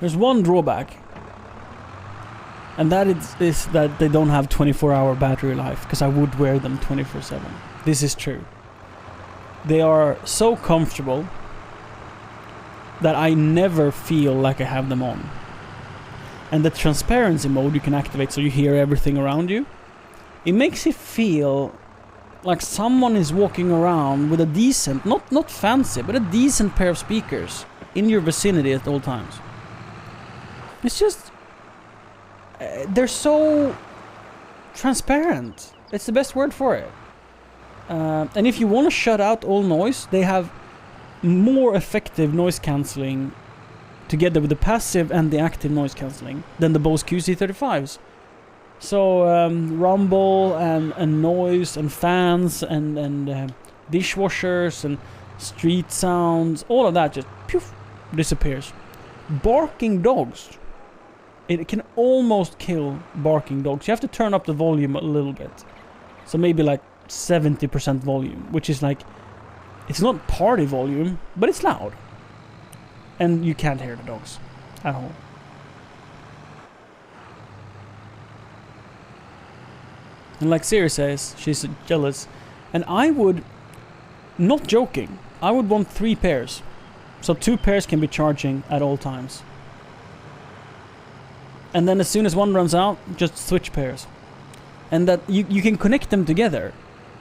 J: There's one drawback. And that is that they don't have 24-hour battery life, because I would wear them 24/7. This is true. They are so comfortable that I never feel like I have them on. And the transparency mode you can activate so you hear everything around you. It makes it feel like someone is walking around with a decent, not fancy, but a decent pair of speakers in your vicinity at all times. It's just... they're so transparent. It's the best word for it. And if you want to shut out all noise, they have more effective noise cancelling together with the passive and the active noise cancelling than the Bose QC35s. So rumble and noise and fans and dishwashers and street sounds, all of that just poof, disappears. Barking dogs. It can almost kill barking dogs. You have to turn up the volume a little bit. So maybe like 70% volume, which is like, it's not party volume, but it's loud. And you can't hear the dogs at all. And like Siri says, she's jealous. And I would, not joking, I would want 3 pairs. So 2 pairs can be charging at all times. And then as soon as one runs out, just switch pairs. And that you can connect them together.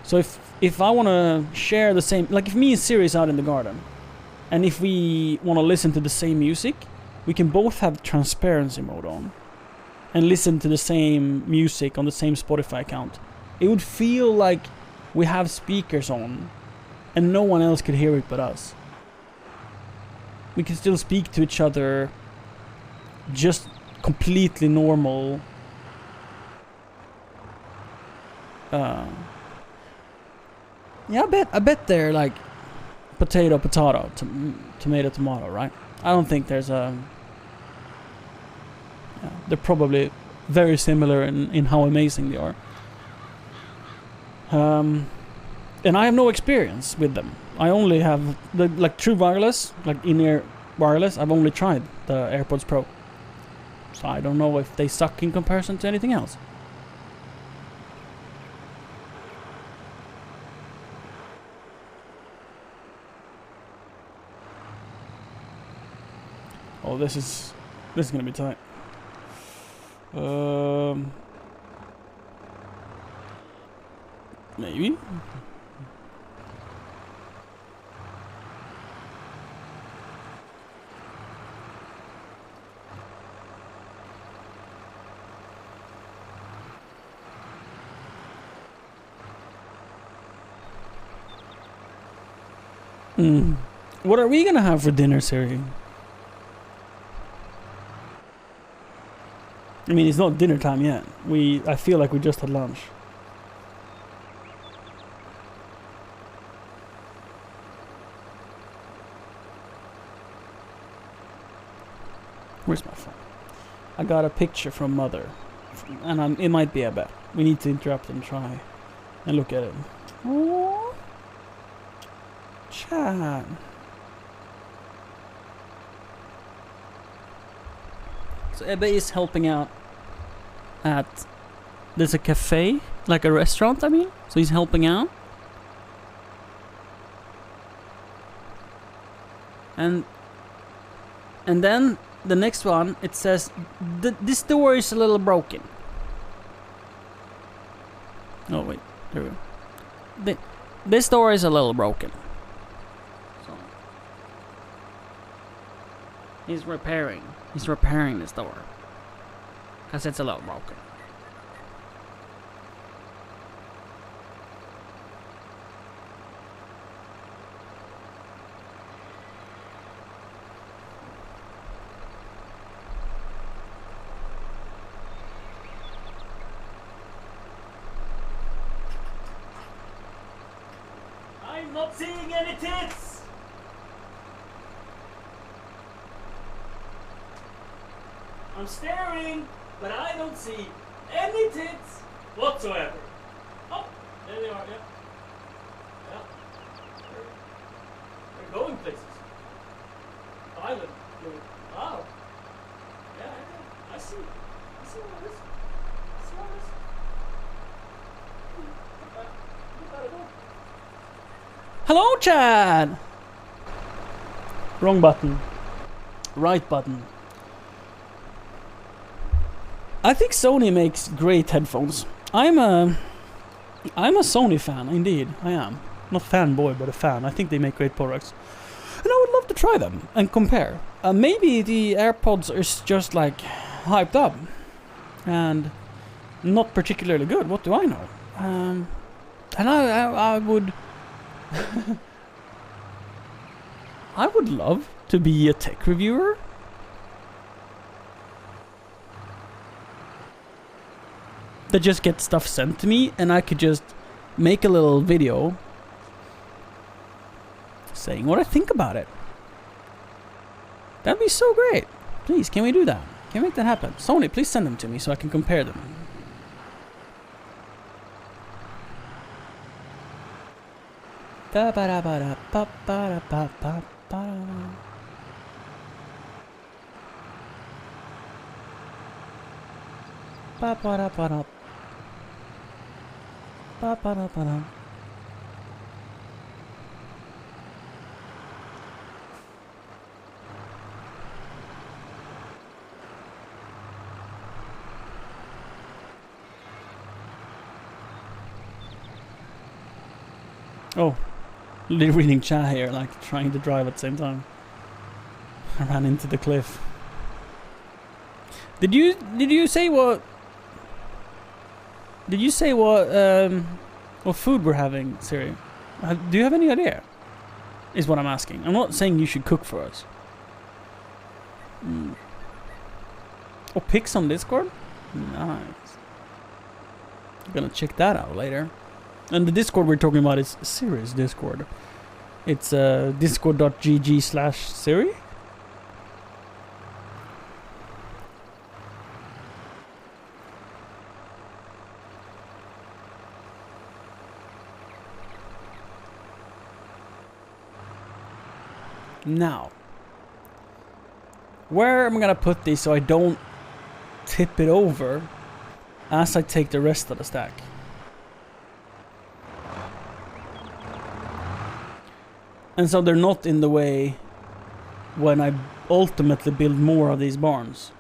J: So if I want to share the same, like if me and Siri is out in the garden, and if we want to listen to the same music, we can both have transparency mode on and listen to the same music on the same Spotify account. It would feel like we have speakers on and no one else could hear it but us. We can still speak to each other just completely normal. Yeah, I bet they're like potato, tomato, right? I don't think there's a... Yeah, they're probably very similar in how amazing they are. And I have no experience with them. I only have the like true wireless, like in-ear wireless. I've only tried the AirPods Pro. So I don't know if they suck in comparison to anything else. Oh, this is gonna be tight. Maybe. What are we gonna have for dinner, Siri? I mean, it's not dinner time yet. I feel like we just had lunch. Where's my phone? I got a picture from Mother. And it might be a bet. We need to interrupt and try and look at it. Aww. Chat. So Ebbe is helping out at... There's a cafe, like a restaurant, I mean. So he's helping out. And then the next one, it says, this door is a little broken. Oh wait, there we go. This door is a little broken. So he's repairing this door. Because it's a little broken. I'm not seeing any tits! I'm staring, but I don't see any tits whatsoever. Oh, there they are, yeah. Yeah. They're going places. Island. Wow. Hello, Chad! Wrong button. Right button. I think Sony makes great headphones. I'm a Sony fan, indeed. I am. Not fanboy, but a fan. I think they make great products. And I would love to try them and compare. Maybe the AirPods are just like hyped up and not particularly good. What do I know? And I would I would love to be a tech reviewer. That just gets stuff sent to me and I could just make a little video saying what I think about it. That'd be so great. Please, can we do that? Can we make that happen? Sony, please send them to me so I can compare them. Da ba da ba da ba ba da ba ba ba. Ba ba da ba da. Ba ba da ba da. Oh, reading chat here, like trying to drive at the same time. I ran into the cliff. Did you say what? Did you say what food we're having, Siri? Do you have any idea? Is what I'm asking. I'm not saying you should cook for us. Oh, pics on Discord? Nice. I'm gonna check that out later. And the Discord we're talking about is Siri's Discord. It's discord.gg/Siri. Now, where am I gonna put these so I don't tip it over as I take the rest of the stack? And so they're not in the way when I ultimately build more of these barns.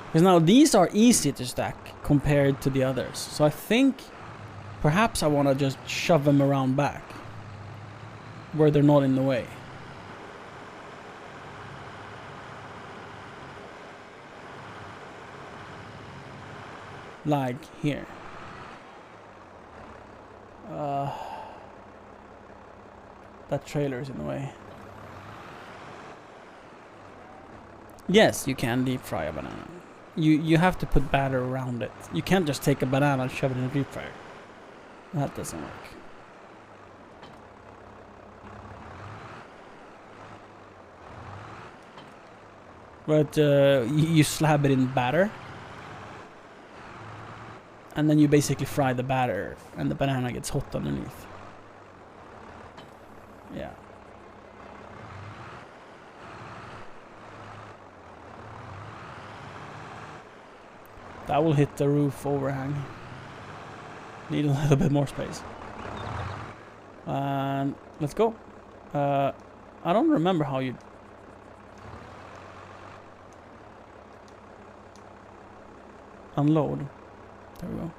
J: Because now these are easy to stack compared to the others. So I think perhaps I want to just shove them around back where they're not in the way. Like here. That trailer is in the way. Yes, you can deep fry a banana. You have to put batter around it. You can't just take a banana and shove it in a deep fryer. That doesn't work. But you slab it in batter. And then you basically fry the batter and the banana gets hot underneath. Yeah. That will hit the roof overhang. Need a little bit more space. And let's go. I don't remember how you... unload. There we go.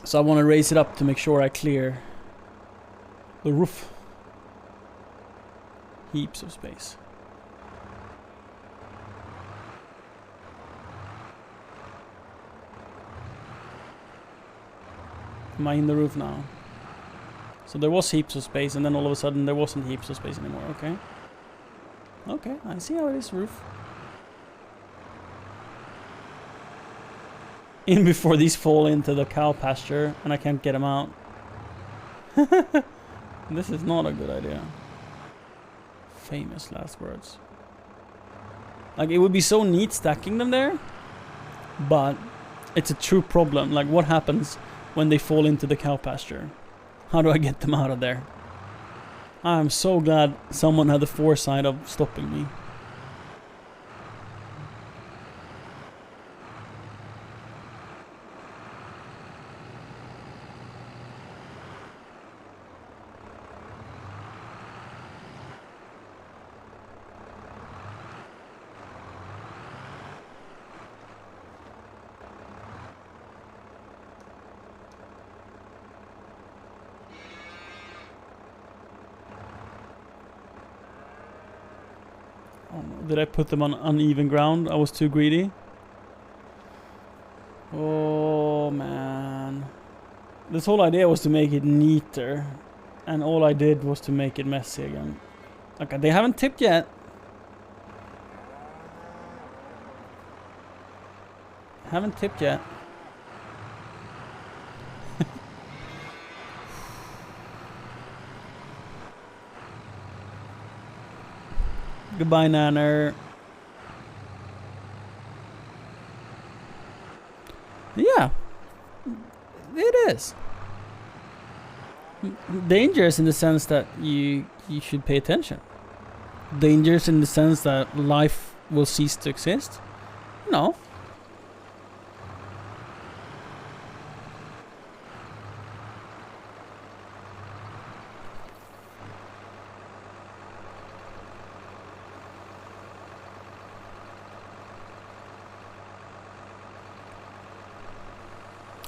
J: So I want to raise it up to make sure I clear the roof. Heaps of space. Am I in the roof now? So there was heaps of space and then all of a sudden there wasn't heaps of space anymore, okay? Okay, I see how it is, roof. In before these fall into the cow pasture and I can't get them out. This is not a good idea. Famous last words. Like, it would be so neat stacking them there, but it's a true problem. Like, what happens when they fall into the cow pasture? How do I get them out of there? I'm so glad someone had the foresight of stopping me.
B: Oh no, did I put them on uneven ground? I was too greedy. Oh man. This whole idea was to make it neater. And all I did was to make it messy again. Okay, they haven't tipped yet. Haven't tipped yet. Goodbye, Nanner. Yeah. It is. Dangerous in the sense that you should pay attention. Dangerous in the sense that life will cease to exist. No.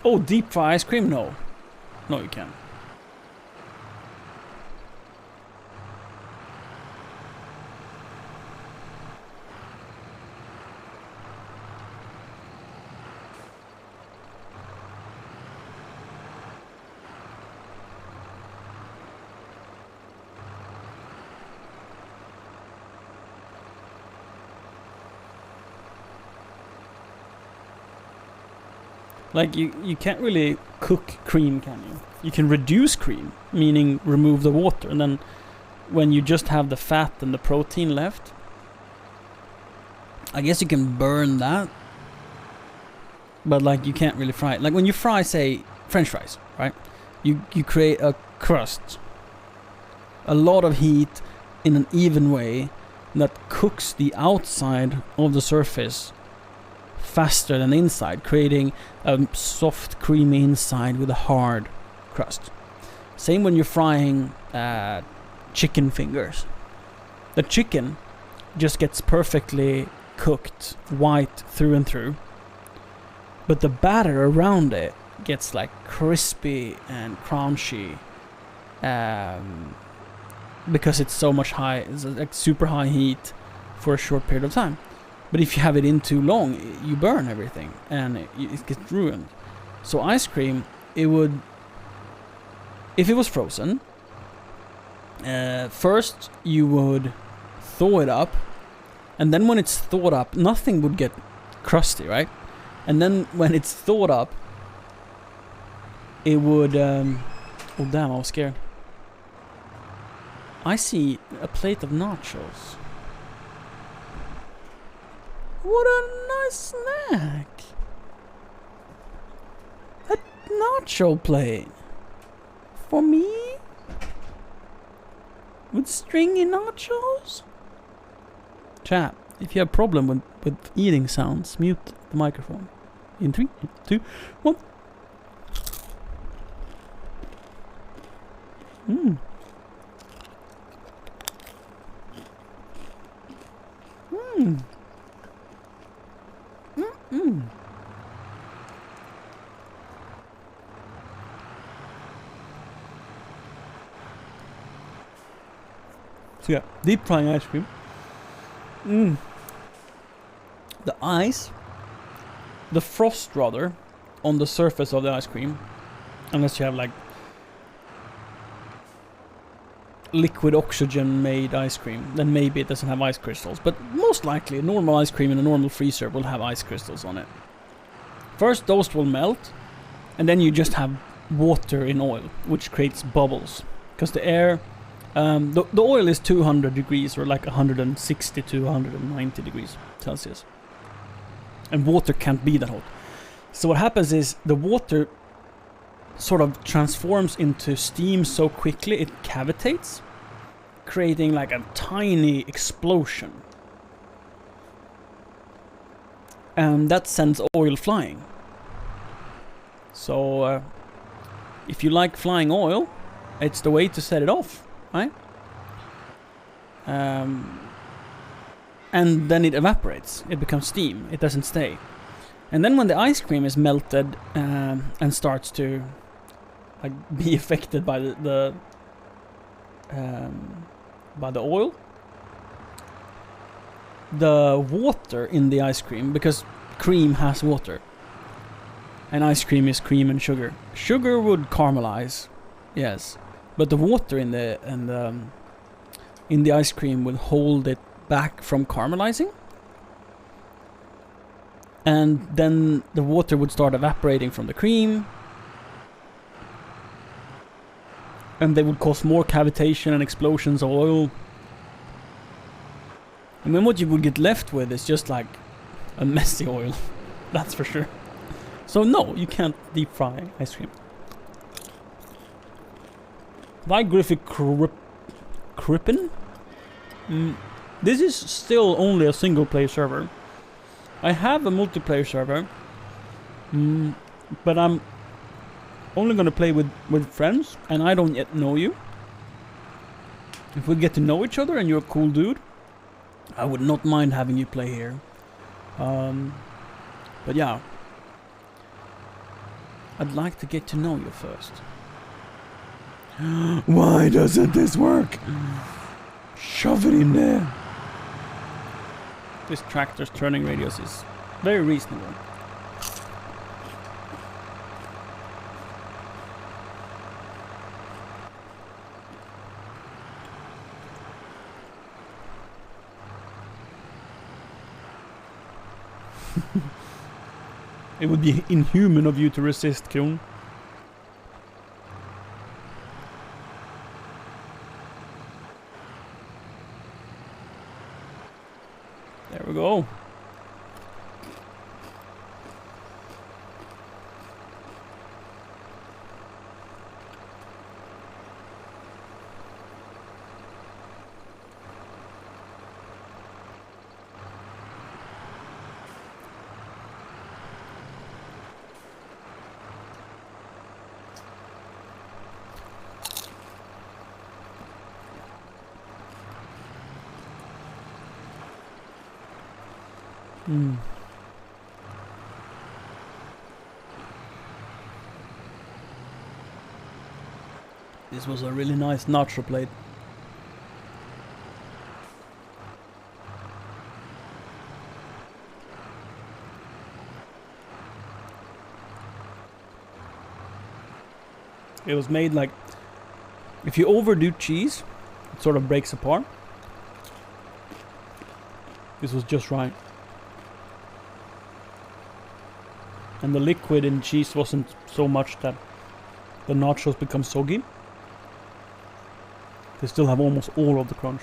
B: Oh, deep fry ice cream? No. No, you can't. Like, you can't really cook cream, can you? You can reduce cream, meaning remove the water, and then when you just have the fat and the protein left, I guess you can burn that. But, like, you can't really fry it. Like, when you fry, say, French fries, right? You create a crust. A lot of heat in an even way that cooks the outside of the surface faster than the inside, creating a soft, creamy inside with a hard crust. Same when you're frying chicken fingers. The chicken just gets perfectly cooked, white through and through, but the batter around it gets like crispy and crunchy, because it's so much high, it's like super high heat for a short period of time. But if you have it in too long, you burn everything and it gets ruined. So ice cream, it would, if it was frozen, first you would thaw it up, and then when it's thawed up, nothing would get crusty, right? And then when it's thawed up, it would, oh damn, I was scared. I see a plate of nachos. What a nice snack! A nacho plate! For me? With stringy nachos? Chat, if you have a problem with eating sounds, mute the microphone. In 3, 2, 1. Mmm. Mmm. Mm. So yeah, deep frying ice cream. The ice, the frost rather, on the surface of the ice cream, unless you have like liquid oxygen made ice cream, then maybe it doesn't have ice crystals, but most likely a normal ice cream in a normal freezer will have ice crystals on it. First those will melt, and then you just have water in oil, which creates bubbles, because the air, the oil is 200 degrees or like 160 to 190 degrees Celsius, and water can't be that hot. So what happens is the water sort of transforms into steam so quickly it cavitates, creating like a tiny explosion, and that sends oil flying. So if you like flying oil, it's the way to set it off, right? And then it evaporates, it becomes steam, it doesn't stay. And then when the ice cream is melted and starts to like be affected by the oil,
J: the water in the ice cream, because cream has water, and ice cream is cream and sugar. Sugar would caramelize, yes, but the water in the ice cream will hold it back from caramelizing, and then the water would start evaporating from the cream, and they would cause more cavitation and explosions of oil. And then what you would get left with is just like a messy oil. That's for sure. So no, you can't deep fry ice cream. Digrific Crippen? This is still only a single player server. I have a multiplayer server, but I'm only gonna play with friends, and I don't yet know you. If we get to know each other and you're a cool dude, I would not mind having you play here. But yeah, I'd like to get to know you first. Why doesn't this work? Shove it in there. This tractor's turning radius is very reasonable. It would be inhuman of you to resist, Kron. There we go. This was a really nice nacho plate. It was made like, if you overdo cheese, it sort of breaks apart. This was just right. And the liquid in cheese wasn't so much that the nachos become soggy. They still have almost all of the crunch.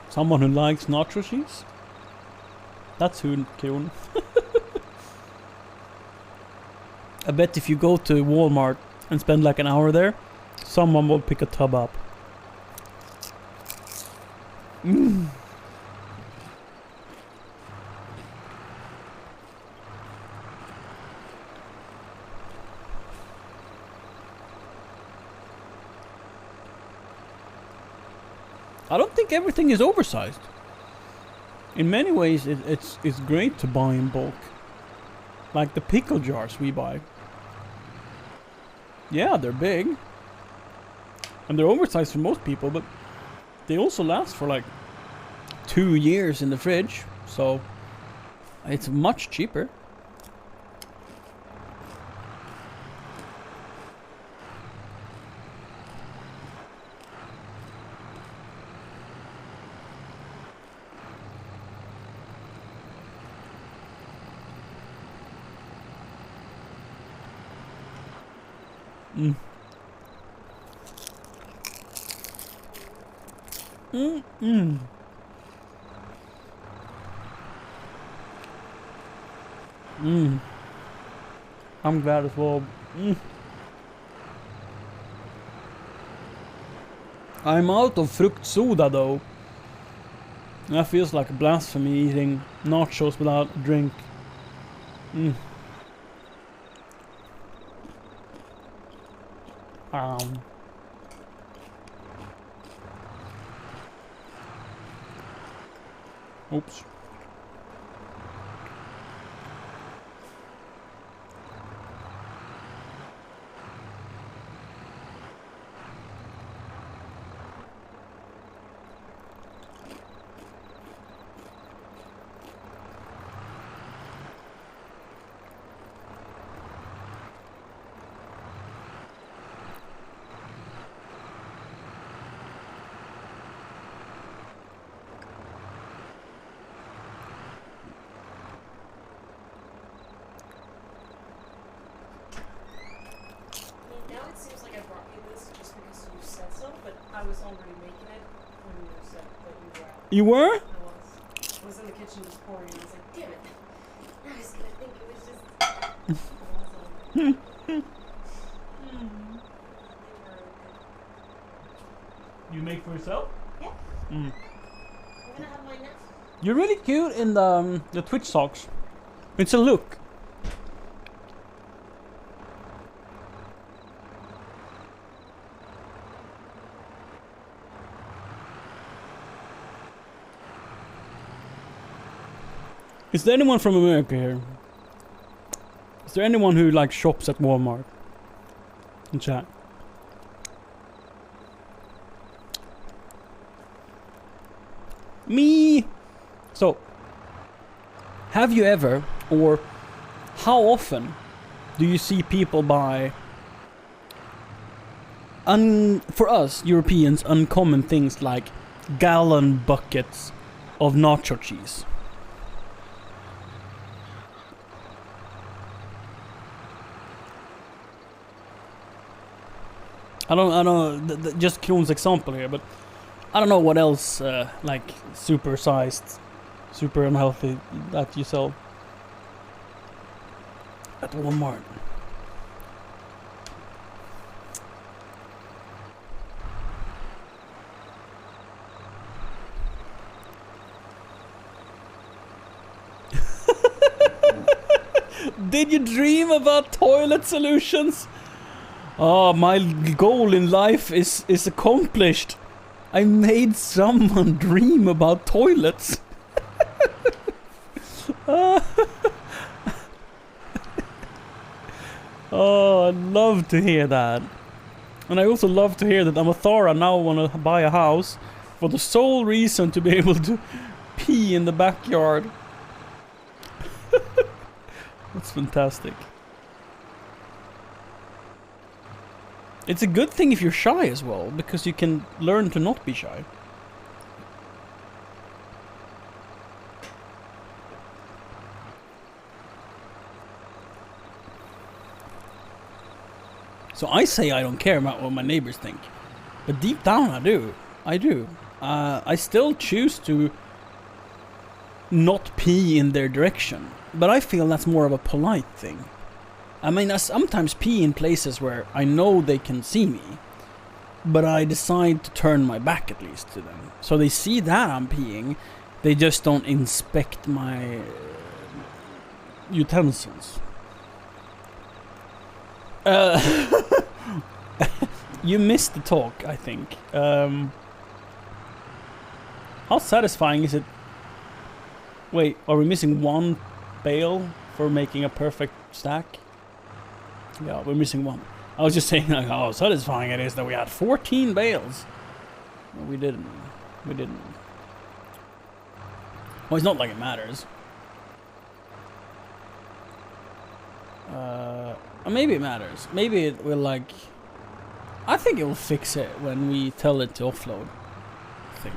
J: Someone who likes nacho cheese? That's who, Kieran. I bet if you go to Walmart and spend like an hour there, someone will pick a tub up. I don't think everything is oversized. In many ways, it's great to buy in bulk. Like the pickle jars we buy. Yeah, they're big. And they're oversized for most people, but they also last for like 2 years in the fridge. So it's much cheaper. Mm. Mm. Mm. I'm glad as well. Mm. I'm out of fruktsoda though. That feels like blasphemy eating nachos without a drink. Mm. Oops.
L: Now it seems like I brought you this just because you said so, but I was already making it when you said that you were out.
J: You were?
L: I was in the kitchen just pouring and I was like, damn it. I was gonna think it was just...
B: You make for yourself?
L: Yeah.
J: Mm.
L: I'm gonna have mine next.
J: You're really cute in the Twitch socks. It's a look. Is there anyone from America here? Is there anyone who like shops at Walmart? In chat. Me. So, have you ever, or how often, do you see people buy, for us Europeans, uncommon things like gallon buckets of nacho cheese? I don't, just Kron's example here, but I don't know what else, like, super sized, super unhealthy that you sell at Walmart. Did you dream about toilet solutions? Oh, my goal in life is accomplished. I made someone dream about toilets. Oh, I love to hear that. And I also love to hear that Amathara now want to buy a house for the sole reason to be able to pee in the backyard. That's fantastic. It's a good thing if you're shy as well, because you can learn to not be shy. So I say I don't care about what my neighbors think, but deep down I do. I do. I still choose to not pee in their direction, but I feel that's more of a polite thing. I mean, I sometimes pee in places where I know they can see me, but I decide to turn my back at least to them. So they see that I'm peeing, they just don't inspect my utensils. You missed the talk, I think. How satisfying is it? Wait, are we missing one bale for making a perfect stack? Yeah, we're missing one. I was just saying like how satisfying it is that we had 14 bales. No, we didn't. We didn't. Well, it's not like it matters. Maybe it matters. Maybe it will like... I think it will fix it when we tell it to offload. I think.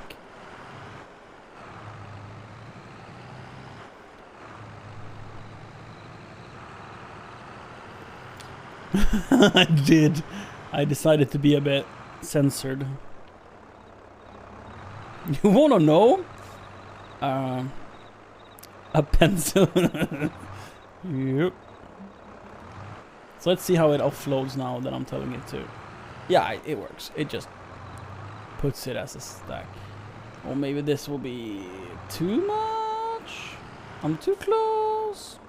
J: I did. I decided to be a bit censored. You wanna know? A pencil. Yep. So let's see how it offloads now that I'm telling it to. Yeah, it works. It just puts it as a stack. Or maybe this will be too much. I'm too close.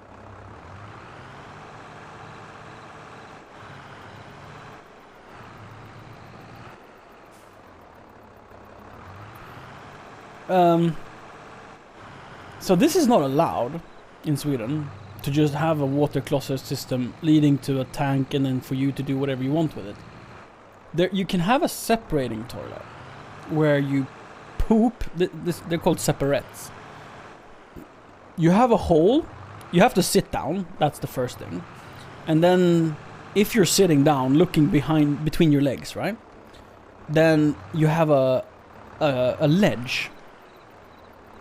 J: So this is not allowed in Sweden, to just have a water closet system leading to a tank and then for you to do whatever you want with it. There, you can have a separating toilet where you poop. They're called separates. You have a hole. You have to sit down. That's the first thing. And then, if you're sitting down, looking between your legs, right? Then you have a ledge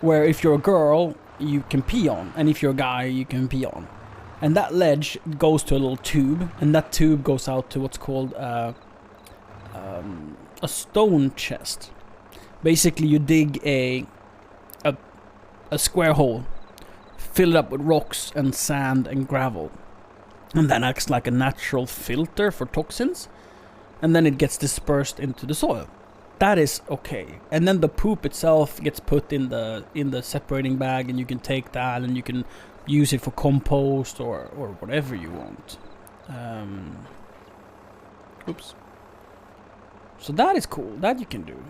J: where if you're a girl, you can pee on, and if you're a guy, you can pee on. And that ledge goes to a little tube, and that tube goes out to what's called a stone chest. Basically, you dig a square hole, fill it up with rocks and sand and gravel, and that acts like a natural filter for toxins, and then it gets dispersed into the soil. That is okay. And then the poop itself gets put in the separating bag, and you can take that and you can use it for compost or whatever you want. Oops. So that is cool. That you can do.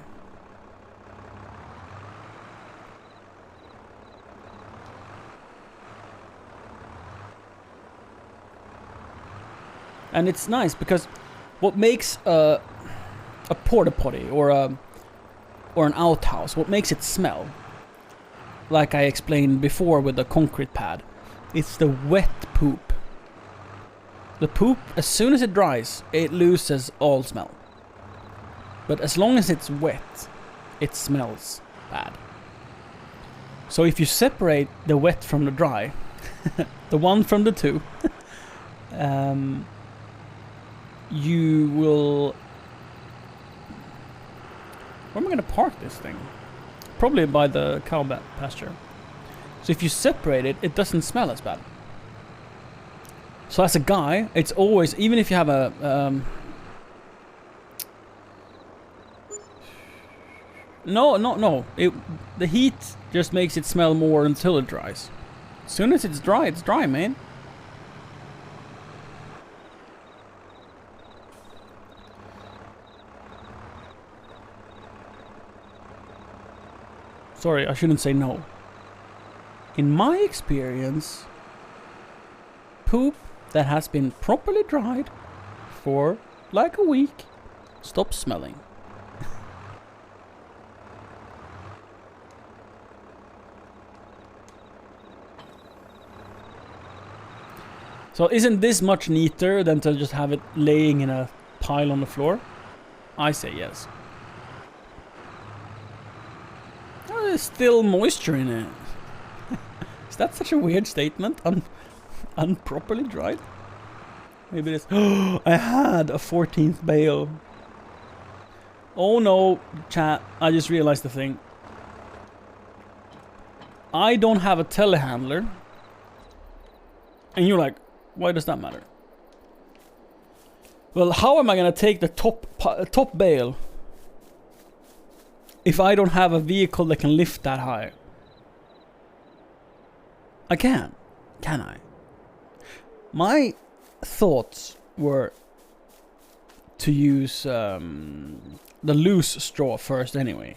J: And it's nice because what makes a porta potty or an outhouse, what makes it smell, like I explained before with the concrete pad, it's the wet poop. The poop, as soon as it dries, it loses all smell. But as long as it's wet, it smells bad. So if you separate the wet from the dry, the one from the two, you will... Where am I going to park this thing? Probably by the cow pasture. So if you separate it, it doesn't smell as bad. So as a guy, it's always, even if you have a... No. The heat just makes it smell more until it dries. As soon as it's dry, man. Sorry, I shouldn't say no. In my experience, poop that has been properly dried for like a week stops smelling. So isn't this much neater than to just have it laying in a pile on the floor? I say yes. There's still moisture in it. Is that such a weird statement? Unproperly dried? Maybe it is. I had a 14th bale. Oh no, chat. I just realized the thing. I don't have a telehandler. And you're like, why does that matter? Well, how am I gonna take the top bale if I don't have a vehicle that can lift that high? I can't. Can I? My thoughts were to use the loose straw first anyway.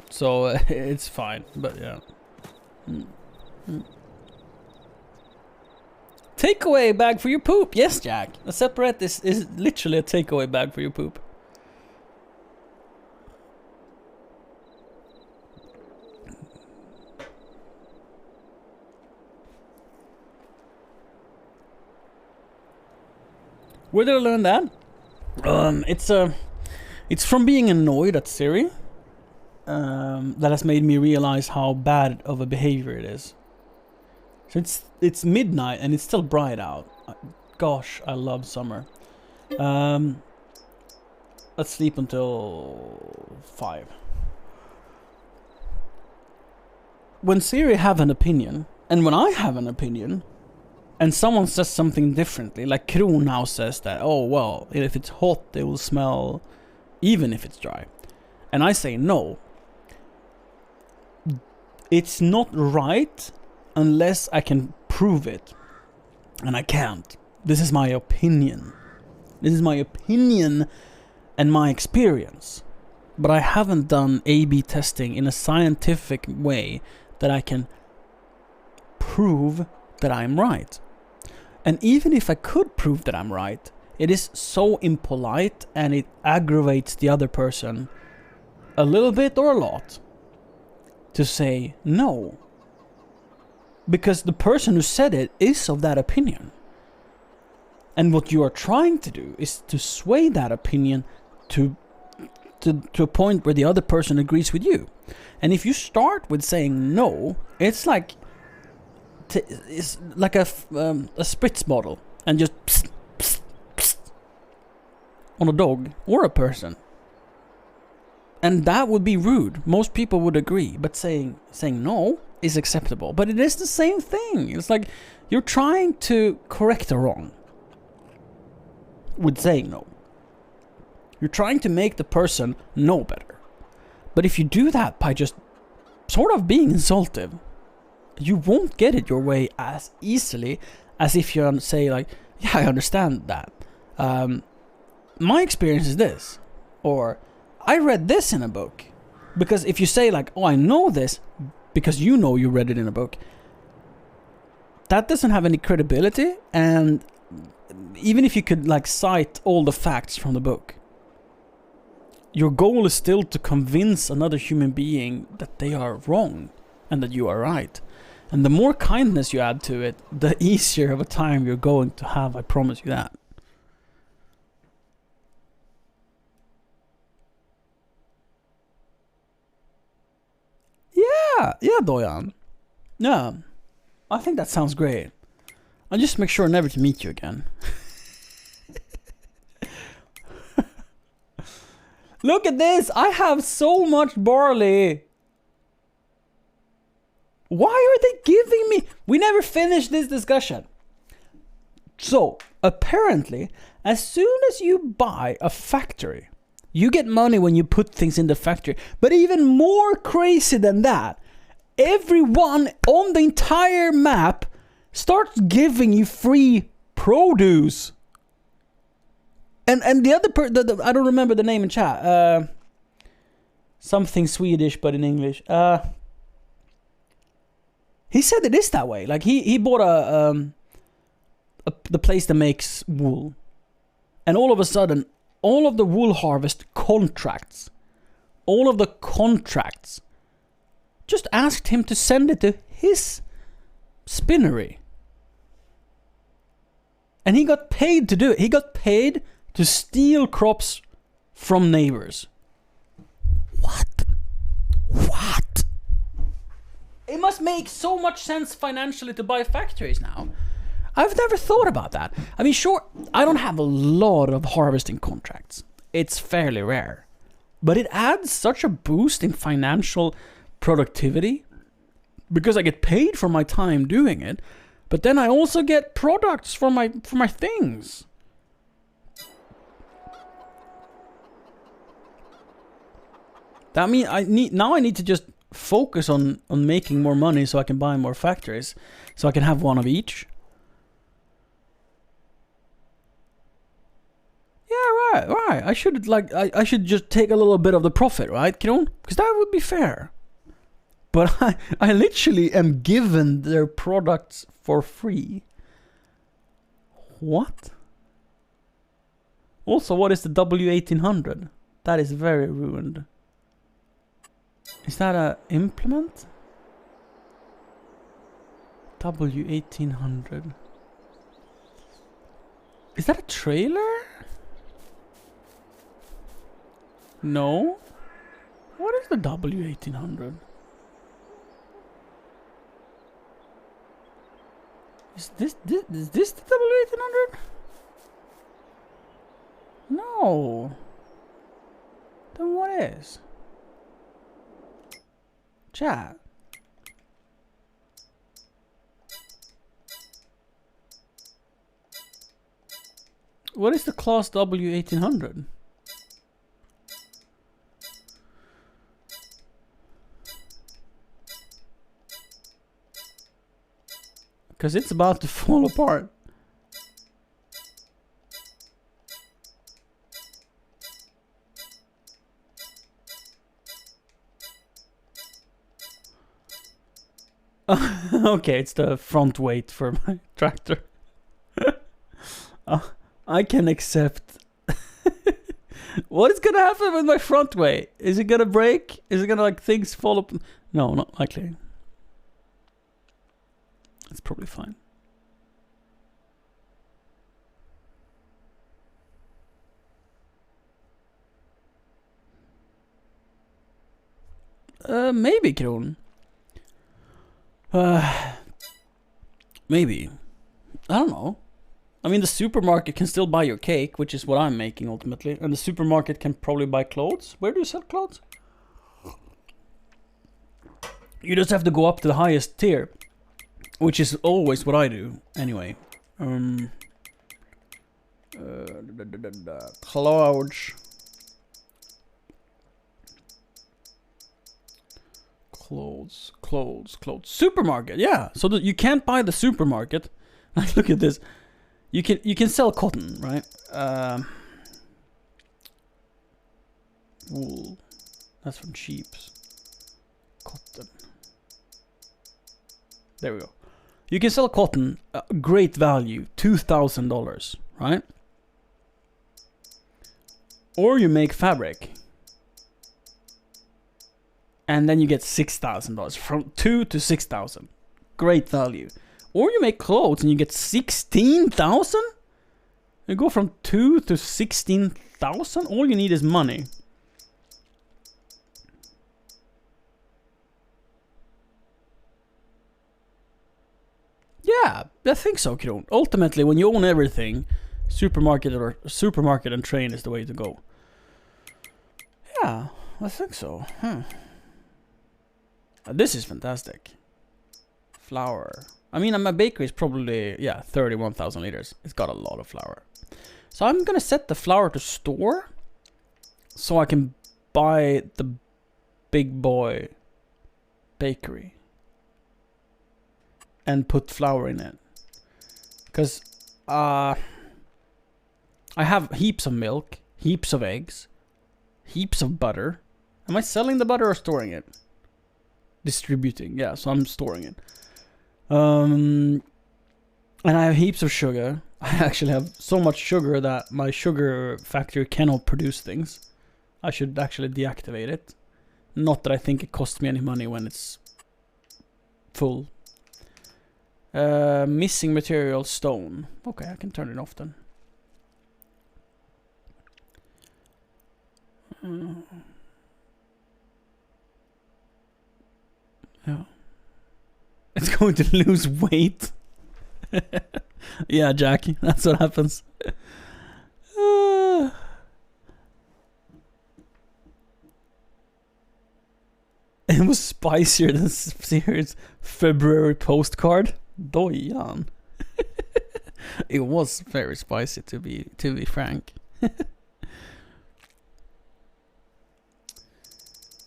J: So it's fine, but yeah. Takeaway bag for your poop. Yes, Jack. A separate is literally a takeaway bag for your poop. Where did I learn that? It's from being annoyed at Siri. That has made me realize how bad of a behavior it is. So it's midnight and it's still bright out. gosh, I love summer. Let's sleep until 5. When Siri have an opinion, and when I have an opinion, and someone says something differently, like Kron now says that, oh well, if it's hot it will smell even if it's dry. And I say no. It's not right unless I can prove it. And I can't. This is my opinion. This is my opinion and my experience. But I haven't done A/B testing in a scientific way that I can prove that I'm right. And even if I could prove that I'm right, it is so impolite and it aggravates the other person a little bit or a lot to say no. Because the person who said it is of that opinion. And what you are trying to do is to sway that opinion to a point where the other person agrees with you. And if you start with saying no, it's like a spritz bottle and just psst, psst, psst, on a dog or a person. And that would be rude. Most people would agree. But saying no is acceptable. But it is the same thing. It's like you're trying to correct a wrong with saying no. You're trying to make the person know better. But if you do that by just sort of being insultive, you won't get it your way as easily as if you say like, yeah, I understand that. My experience is this. Or, I read this in a book. Because if you say like, oh, I know this because you know you read it in a book, that doesn't have any credibility. And even if you could like cite all the facts from the book, your goal is still to convince another human being that they are wrong and that you are right. And the more kindness you add to it, the easier of a time you're going to have, I promise you that. Yeah, Doyan. Yeah, I think that sounds great. I'll just make sure never to meet you again. Look at this! I have so much barley! Why are they giving me... We never finished this discussion. So, apparently, as soon as you buy a factory, you get money when you put things in the factory. But even more crazy than that, everyone on the entire map starts giving you free produce. And the other I don't remember the name in chat. Something Swedish, but in English. He said it is that way. Like he bought the place that makes wool, and all of a sudden, all of the wool harvest contracts, just asked him to send it to his spinnery, and he got paid to do it. He got paid to steal crops from neighbors. What? It must make so much sense financially to buy factories now. I've never thought about that. I mean, sure, I don't have a lot of harvesting contracts. It's fairly rare. But it adds such a boost in financial productivity because I get paid for my time doing it, but then I also get products for my things. That means I need to just focus on making more money so I can buy more factories, so I can have one of each. Yeah, right. I should just take a little bit of the profit, right, Kron? Because that would be fair. But I literally am given their products for free. What? Also, what is the W1800? That is very ruined. Is that a implement? W1800. Is that a trailer? No. What is the W1800? Is this the W1800? No. Then what is? Chat. What is the Class W1800? Because it's about to fall apart. Okay, it's the front weight for my tractor. I can accept. What is gonna happen with my front weight? Is it gonna break? Is it gonna like things fall up? No, not likely. It's probably fine. Maybe, Kron. Maybe. I don't know. I mean, the supermarket can still buy your cake, which is what I'm making ultimately. And the supermarket can probably buy clothes. Where do you sell clothes? You just have to go up to the highest tier, which is always what I do. Anyway. Clothes. Clothes. Supermarket, yeah. So you can't buy the supermarket. Like, look at this. You can sell cotton, right? Wool. That's from sheeps. Cotton. There we go. You can sell cotton, great value, $2,000, right? Or you make fabric. And then you get $6,000, from 2 to 6,000. Great value. Or you make clothes and you get 16,000? You go from 2 to 16,000? All you need is money. Yeah, I think so, Kron. Ultimately, when you own everything, supermarket and train is the way to go. Yeah, I think so. This is fantastic. Flour. I mean, my bakery is probably, 31,000 liters. It's got a lot of flour. So I'm gonna set the flour to store, so I can buy the big boy bakery and put flour in it. Because I have heaps of milk, heaps of eggs, heaps of butter. Am I selling the butter or storing it? Distributing, yeah, so I'm storing it. And I have heaps of sugar. I actually have so much sugar that my sugar factory cannot produce things. I should actually deactivate it. Not that I think it costs me any money when it's full. Missing material, stone. Okay, I can turn it off then. Yeah. It's going to lose weight. Yeah, Jackie, that's what happens. It was spicier than Sears' February postcard. Dojan. It was very spicy, to be frank.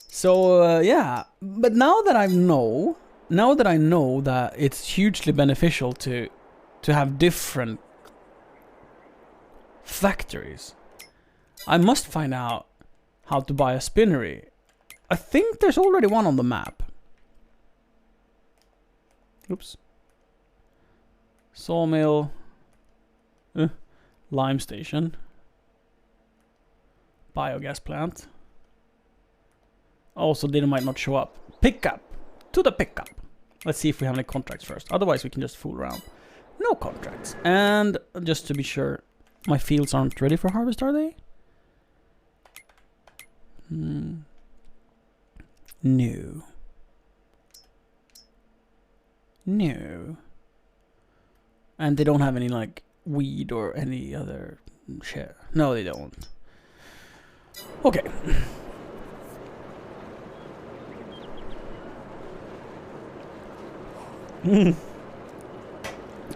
J: So yeah, but now that I know that it's hugely beneficial to have different factories, I must find out how to buy a spinnery. I think there's already one on the map. Oops. Sawmill. Lime station. Biogas plant. Also, they might not show up. Pickup. To the pickup. Let's see if we have any contracts first. Otherwise, we can just fool around. No contracts. And just to be sure, my fields aren't ready for harvest, are they? No. No. And they don't have any like weed or any other shit. No, they don't. Okay.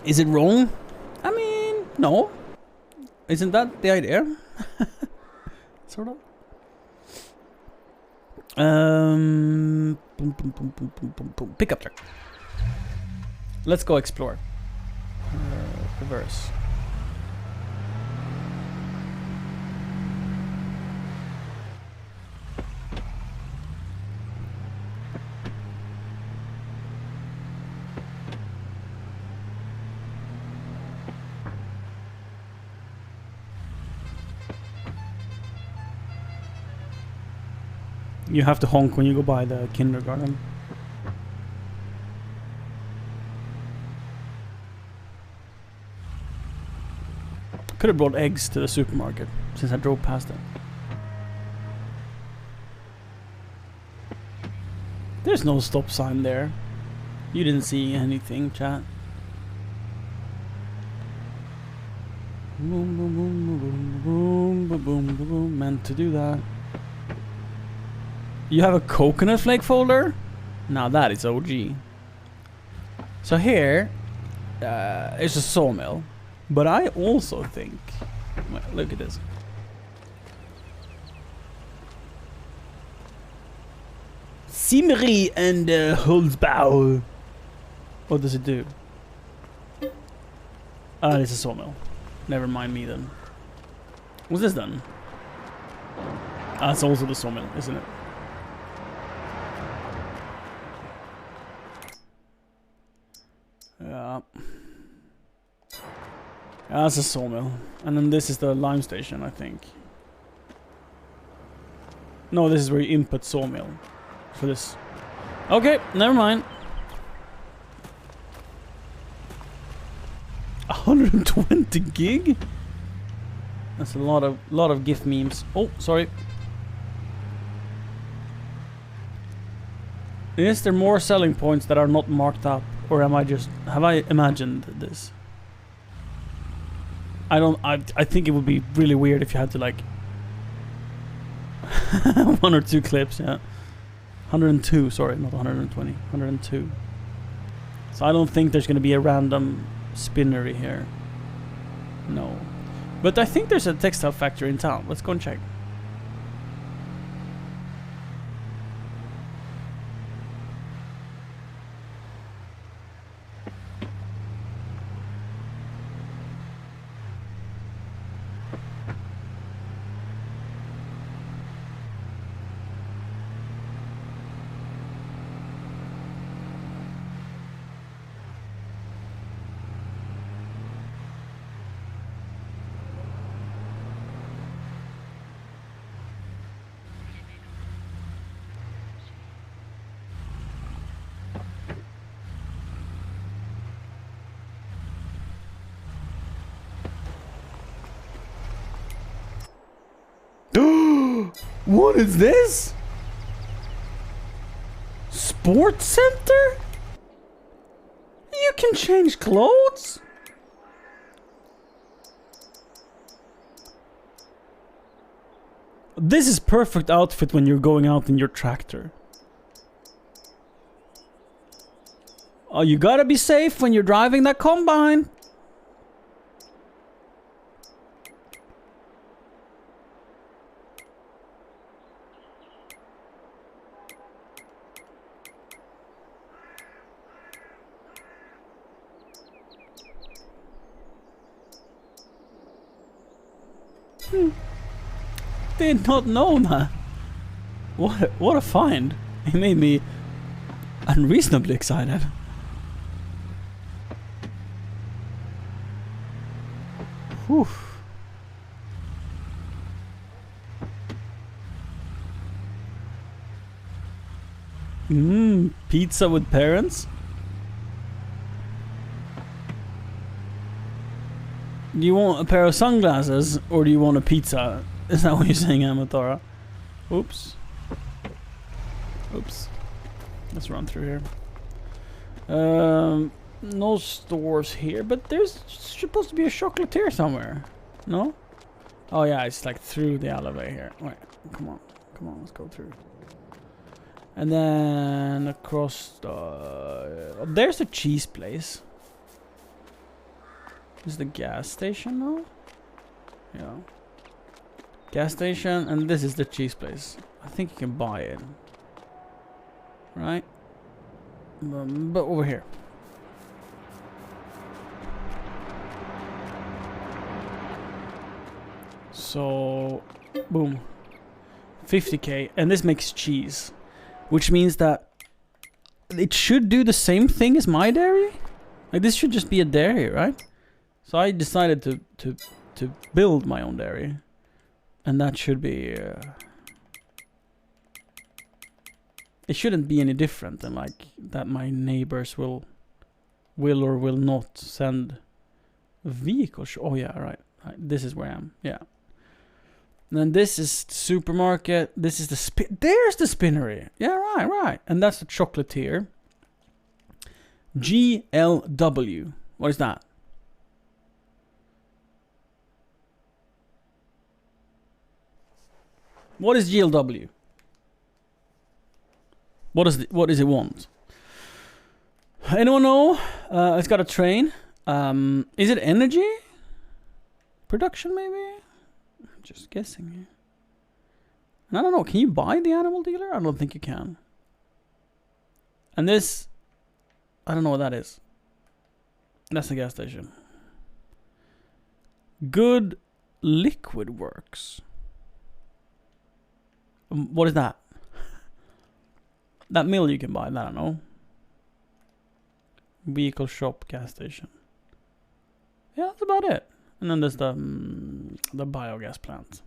J: Is it wrong? I mean, no. Isn't that the idea? Sort of. Boom, boom, boom, boom, boom, boom, boom. Pickup truck. Let's go explore. Reverse. You have to honk when you go by the kindergarten. Could have brought eggs to the supermarket since I drove past it. There's no stop sign there. You didn't see anything, chat. Boom, boom, boom, boom, boom, boom, boom, boom, boom. Meant to do that. You have a coconut flake folder? Now that is OG. So here, it's a sawmill. But I also think... Well, look at this. Simmery and Holzbau. What does it do? Ah, it's a sawmill. Never mind me then. What's this then? Ah, it's also the sawmill, isn't it? Yeah. That's a sawmill. And then this is the lime station, I think. No, this is where you input sawmill. For this. Okay, never mind. 120 gig? That's a lot of GIF memes. Oh, sorry. Is there more selling points that are not marked up? Or have I imagined this? I think it would be really weird if you had to like 1 or 2 clips, yeah. 102, sorry, not 120. 102. So I don't think there's gonna be a random spinnery here. No. But I think there's a textile factory in town. Let's go and check. What is this? Sports center? You can change clothes? This is perfect outfit when you're going out in your tractor. Oh, you gotta be safe when you're driving that combine. Did not know that. What a find. It made me unreasonably excited. Whew. Pizza with parents? Do you want a pair of sunglasses or do you want a pizza? Is that what you're saying, Amatora? Oops. Oops. Let's run through here. No stores here, but there's supposed to be a chocolatier somewhere. No? Oh yeah, it's like through the alleyway here. Wait, come on, let's go through. And then across the... there's the cheese place. Is the gas station now? Yeah. Gas station, and this is the cheese place. I think you can buy it. Right? But over here. So, boom. 50k, and this makes cheese. Which means that it should do the same thing as my dairy. Like, this should just be a dairy, right? So I decided to build my own dairy. And that should be... it shouldn't be any different than like that my neighbors will or will not send a vehicle. Oh yeah, right. This is where I am. Yeah. And then this is the supermarket. This is the there's the spinnery. Yeah, right. And that's the chocolatier. GLW. What is that? What is GLW? What does it want? Anyone know? It's got a train. Is it energy? Production maybe? Just guessing here. And I don't know, can you buy the animal dealer? I don't think you can. And this, I don't know what that is. That's the gas station. Good Liquid Works. What is that? That mill you can buy, I don't know. Vehicle shop, gas station. Yeah, that's about it. And then there's the biogas plant.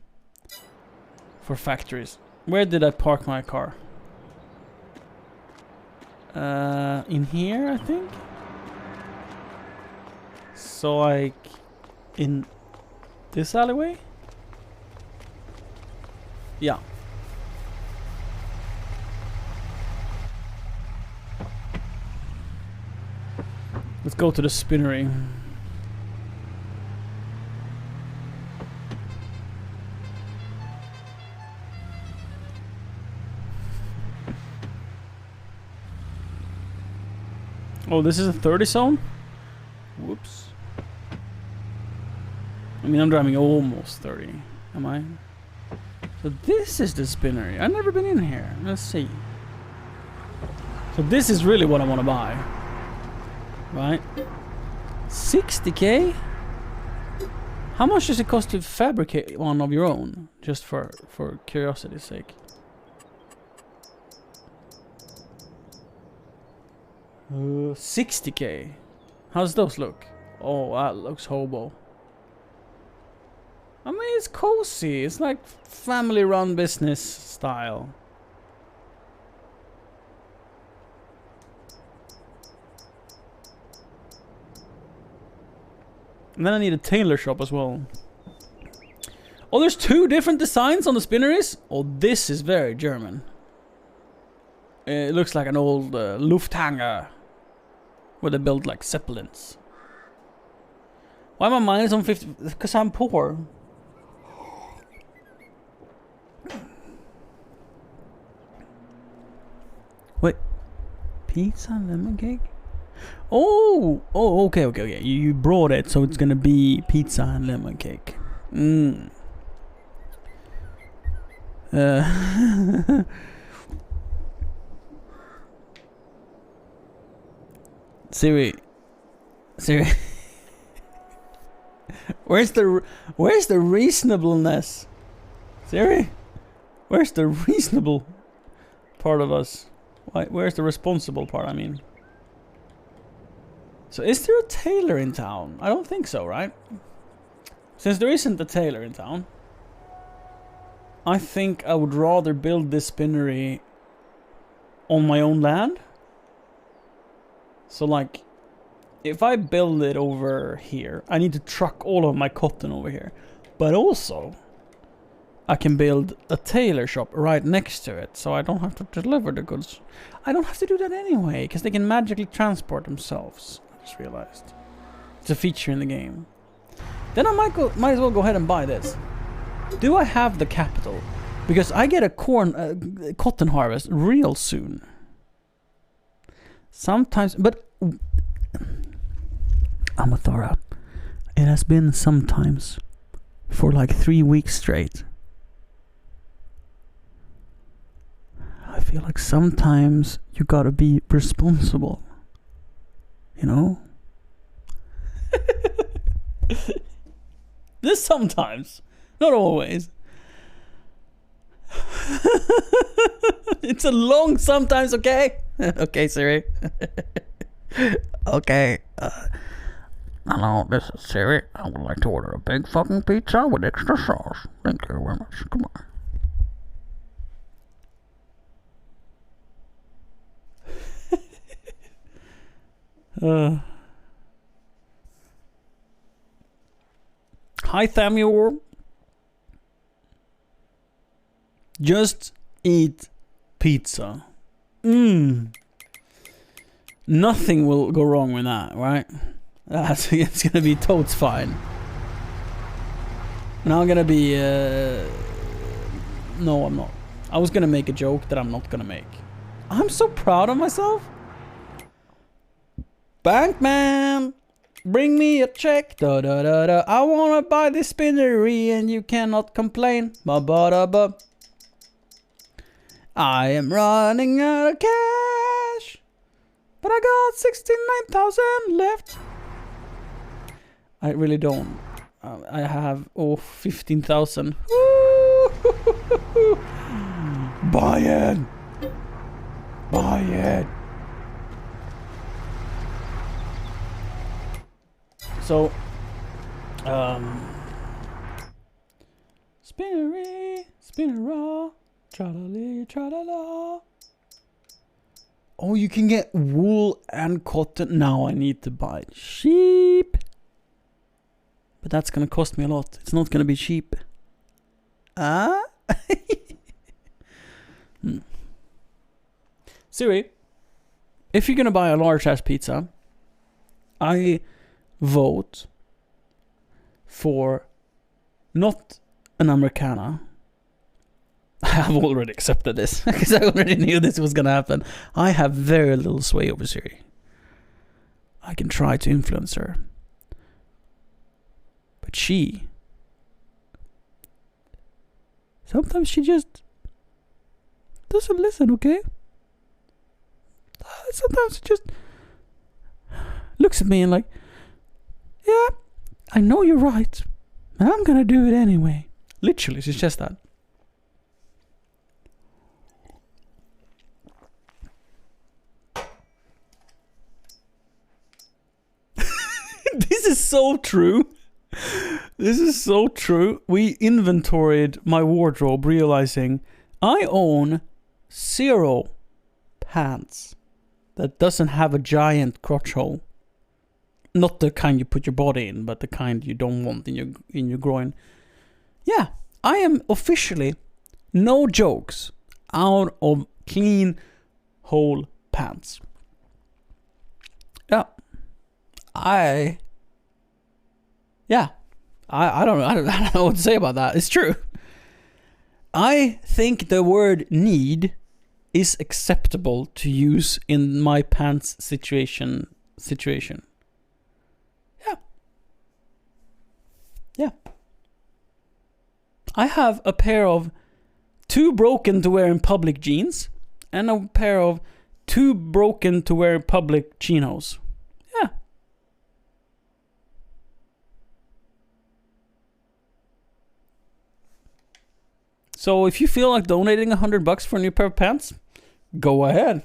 J: For factories. Where did I park my car? In here, I think? So like... in this alleyway? Yeah. Let's go to the spinnery. Oh, this is a 30 zone? Whoops. I mean, I'm driving almost 30. Am I? So this is the spinnery. I've never been in here. Let's see. So this is really what I want to buy. Right? 60k? How much does it cost to fabricate one of your own? Just for curiosity's sake. 60k. How's those look? Oh, that looks hobo. I mean, it's cozy. It's like family-run business style. And then I need a tailor shop as well. Oh, there's 2 different designs on the spinneries? Oh, this is very German. It looks like an old Lufthansa. Where they build like Zeppelins. Why am I minus on 50? Because I'm poor. Wait. Pizza and lemon cake? Oh, okay. You brought it, so it's gonna be pizza and lemon cake. Siri. Where's the reasonableness? Siri, where's the reasonable part of us? Where's the responsible part? I mean. So is there a tailor in town? I don't think so, right? Since there isn't a tailor in town, I think I would rather build this spinnery on my own land. So like, if I build it over here, I need to truck all of my cotton over here. But also, I can build a tailor shop right next to it, so I don't have to deliver the goods. I don't have to do that anyway, because they can magically transport themselves. just realized. It's a feature in the game. Then I might as well go ahead and buy this. Do I have the capital? Because I get a cotton harvest real soon. Sometimes, but Amathara, it has been sometimes for like 3 weeks straight. I feel like sometimes you gotta be responsible. You know? This sometimes, not always. It's a long sometimes, okay? Okay, Siri. Okay. Hello, this is Siri. I would like to order a big fucking pizza with extra sauce. Thank you very much. Come on. Hi, Thamur. Just eat pizza. Nothing will go wrong with that, right? It's gonna be totes fine. Now I'm gonna be... No, I'm not. I was gonna make a joke that I'm not gonna make. I'm so proud of myself. Bankman, bring me a check. Da da da da. I wanna buy this spinnery and you cannot complain. Ba ba da ba. I am running out of cash, but I got 69,000 left. I really don't. I have 15,000. Buy it. Buy it. So, spinnery, spinnera, tra-la-lee, tra-la-la. Oh, you can get wool and cotton. Now I need to buy sheep. But that's gonna cost me a lot. It's not gonna be cheap. Siri, if you're gonna buy a large ass pizza, I vote for not an Americana. I have already accepted this because I already knew this was gonna happen. I have very little sway over Siri. I can try to influence her, but sometimes she just doesn't listen, okay? Sometimes she just looks at me and like, yeah, I know you're right, and I'm gonna do it anyway. Literally, she's just that. This is so true. This is so true. We inventoried my wardrobe, realizing I own 0 pants that doesn't have a giant crotch hole. Not the kind you put your body in, but the kind you don't want in your groin. Yeah, I am officially, no jokes, out of clean whole pants. Yeah. I don't know what to say about that. It's true. I think the word need is acceptable to use in my pants situation. Yeah. I have a pair of too broken to wear in public jeans and a pair of too broken to wear in public chinos. Yeah. So if you feel like donating $100 for a new pair of pants, go ahead.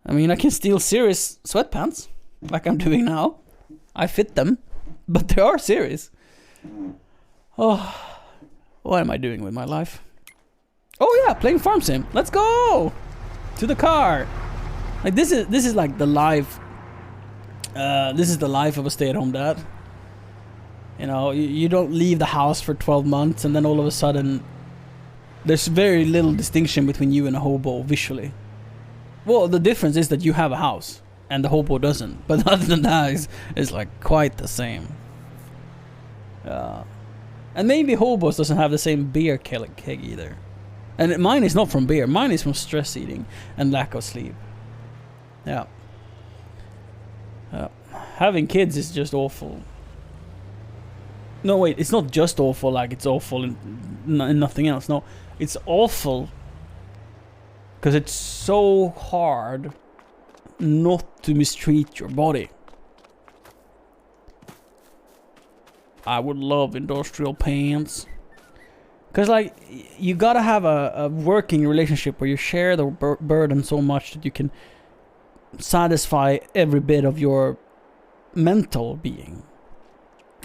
J: I mean, I can steal Siri's sweatpants, like I'm doing now. I fit them, but they are Siri's. Oh, what am I doing with my life? Oh yeah, playing Farm Sim. Let's go to the car. Like this is like the life. This is the life of a stay-at-home dad. You know, you don't leave the house for 12 months, and then all of a sudden, there's very little distinction between you and a hobo visually. Well, the difference is that you have a house. and the hobo doesn't. But other than that, it's like quite the same. And maybe hobos doesn't have the same beer keg either. And mine is not from beer. Mine is from stress eating and lack of sleep. Yeah. Having kids is just awful. No, wait, it's not just awful, like it's awful and nothing else. No, it's awful because it's so hard not to mistreat your body. I would love industrial pants. Because, like, you gotta have a working relationship where you share the burden so much that you can satisfy every bit of your mental being.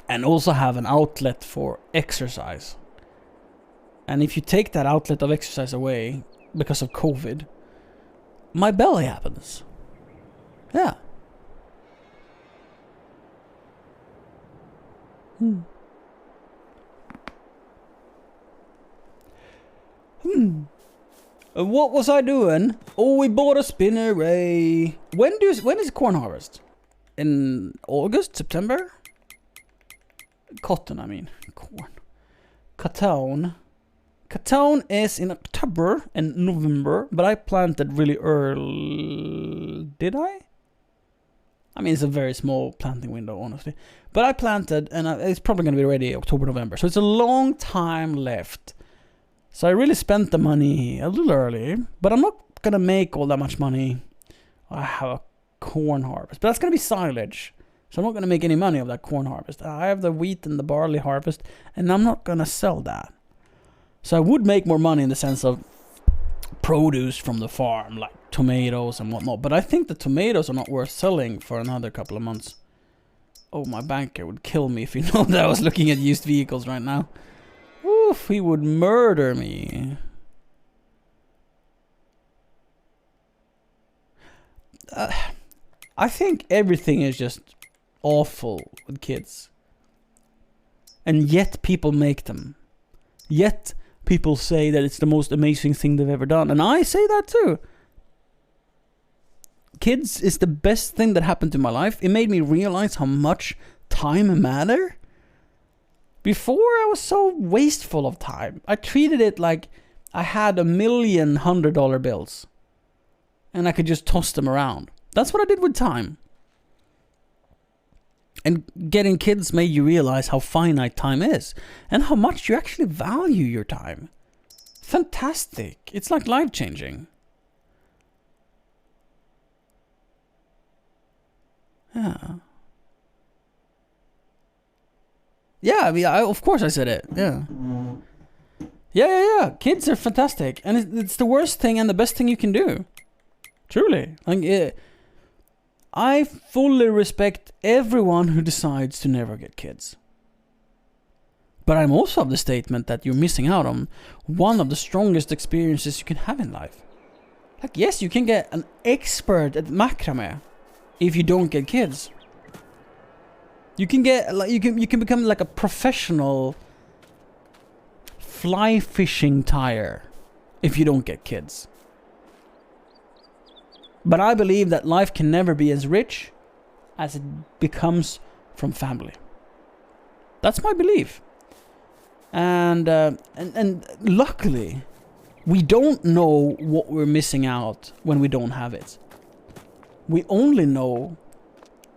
J: And also have an outlet for exercise. And if you take that outlet of exercise away because of COVID, my belly happens. Yeah. What was I doing? Oh, we bought a spinner array. When is corn harvest? In August, September? Cotton, I mean. Corn. Cotton. Cotton is in October and November, but I planted really early. Did I? I mean, it's a very small planting window, honestly. But I planted, and it's probably going to be ready October, November. So it's a long time left. So I really spent the money a little early, but I'm not going to make all that much money. I have a corn harvest, but that's going to be silage. So I'm not going to make any money of that corn harvest. I have the wheat and the barley harvest, and I'm not going to sell that. So I would make more money in the sense of produce from the farm, like tomatoes and whatnot. But I think the tomatoes are not worth selling for another couple of months. Oh, my banker would kill me if he knew that I was looking at used vehicles right now. Oof, he would murder me. I think everything is just awful with kids. And yet people make them. Yet people say that it's the most amazing thing they've ever done. And I say that too. Kids is the best thing that happened to my life. It made me realize how much time matter. Before I was so wasteful of time. I treated it like I had $1 million $100 bills. And I could just toss them around. That's what I did with time. And getting kids made you realize how finite time is. And how much you actually value your time. Fantastic. It's like life-changing. Yeah. Yeah, I mean, of course I said it. Yeah. Yeah. Kids are fantastic. And it's the worst thing and the best thing you can do. Truly. Like, I fully respect everyone who decides to never get kids. But I'm also of the statement that you're missing out on one of the strongest experiences you can have in life. Like, yes, you can get an expert at macrame if you don't get kids. You can get, like, you can become like a professional fly fishing tire if you don't get kids. But I believe that life can never be as rich as it becomes from family. That's my belief. And luckily, we don't know what we're missing out when we don't have it. We only know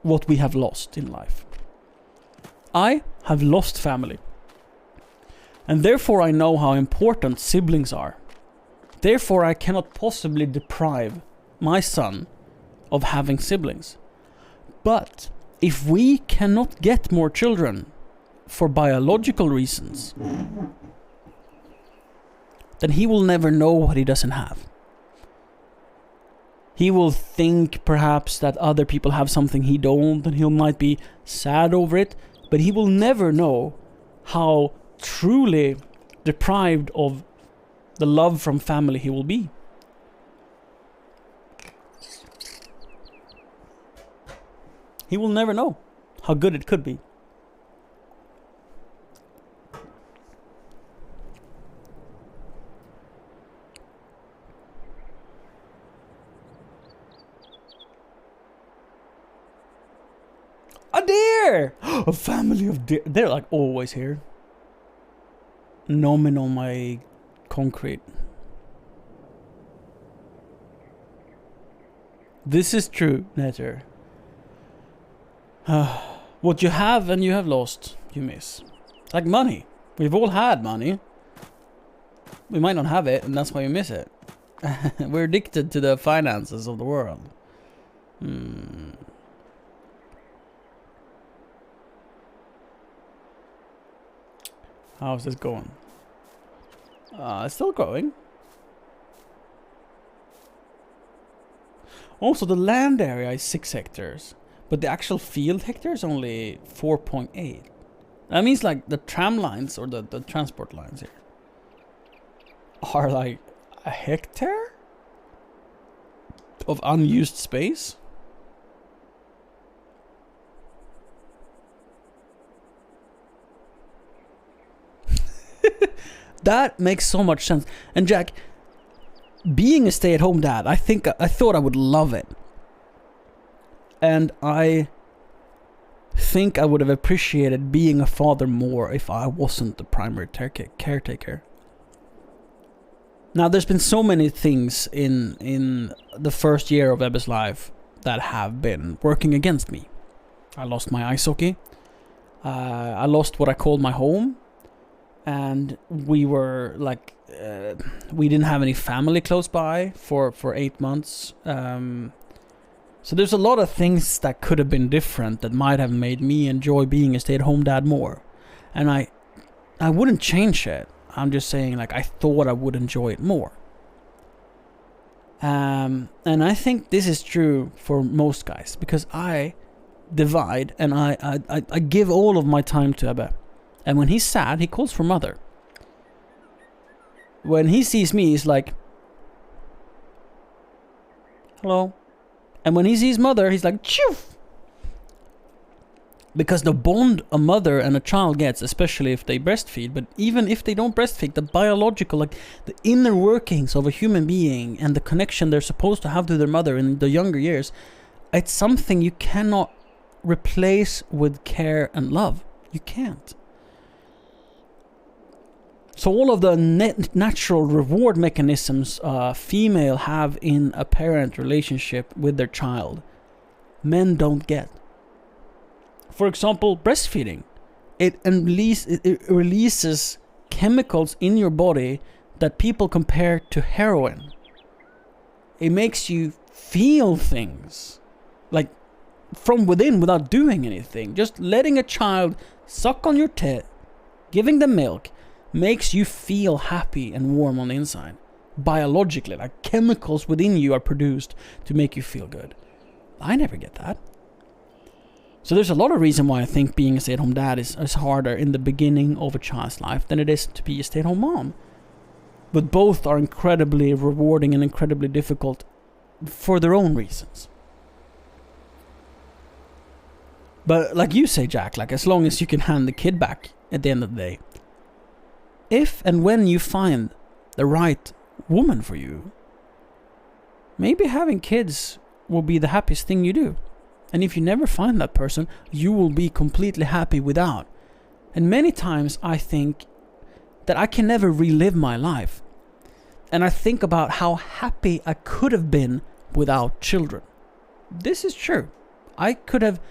J: what we have lost in life. I have lost family. And therefore I know how important siblings are. Therefore I cannot possibly deprive my son of having siblings. But if we cannot get more children for biological reasons, then he will never know what he doesn't have. He will think perhaps that other people have something he don't, and he might be sad over it, but he will never know how truly deprived of the love from family he will be. He will never know how good it could be. A deer! A family of deer. They're like always here. Gnomming on my concrete. This is true, Netter. What you have and you have lost, you miss. Like money. We've all had money. We might not have it, and that's why we miss it. We're addicted to the finances of the world. How's this going? It's still going. Also, the land area is 6 hectares, but the actual field hectare is only 4.8. That means like the tram lines or the transport lines here are like a hectare of unused space. That makes so much sense. And Jack, being a stay-at-home dad, I thought I would love it. And I think I would have appreciated being a father more if I wasn't the primary caretaker. Now, there's been so many things in the first year of Ebbe's life that have been working against me. I lost my ice hockey. I lost what I called my home. And we were like, we didn't have any family close by for 8 months. So there's a lot of things that could have been different that might have made me enjoy being a stay-at-home dad more. And I wouldn't change it. I'm just saying, like, I thought I would enjoy it more. And I think this is true for most guys, because I divide and I give all of my time to Ebbe. And when he's sad, he calls for mother. When he sees me, he's like, hello. And when he sees mother, he's like, choof. Because the bond a mother and a child gets, especially if they breastfeed, but even if they don't breastfeed, the biological, like the inner workings of a human being and the connection they're supposed to have to their mother in the younger years, it's something you cannot replace with care and love. You can't. So all of the natural reward mechanisms female have in a parent relationship with their child, men don't get. For example, breastfeeding. It releases chemicals in your body that people compare to heroin. It makes you feel things, like from within without doing anything. Just letting a child suck on your tit, giving them milk, makes you feel happy and warm on the inside. Biologically, like chemicals within you are produced to make you feel good. I never get that. So there's a lot of reason why I think being a stay-at-home dad is harder in the beginning of a child's life than it is to be a stay-at-home mom. But both are incredibly rewarding and incredibly difficult for their own reasons. But like you say, Jack, like as long as you can hand the kid back at the end of the day, if and when you find the right woman for you, maybe having kids will be the happiest thing you do. And if you never find that person, you will be completely happy without. And many times I think that I can never relive my life. And I think about how happy I could have been without children. This is true. I could have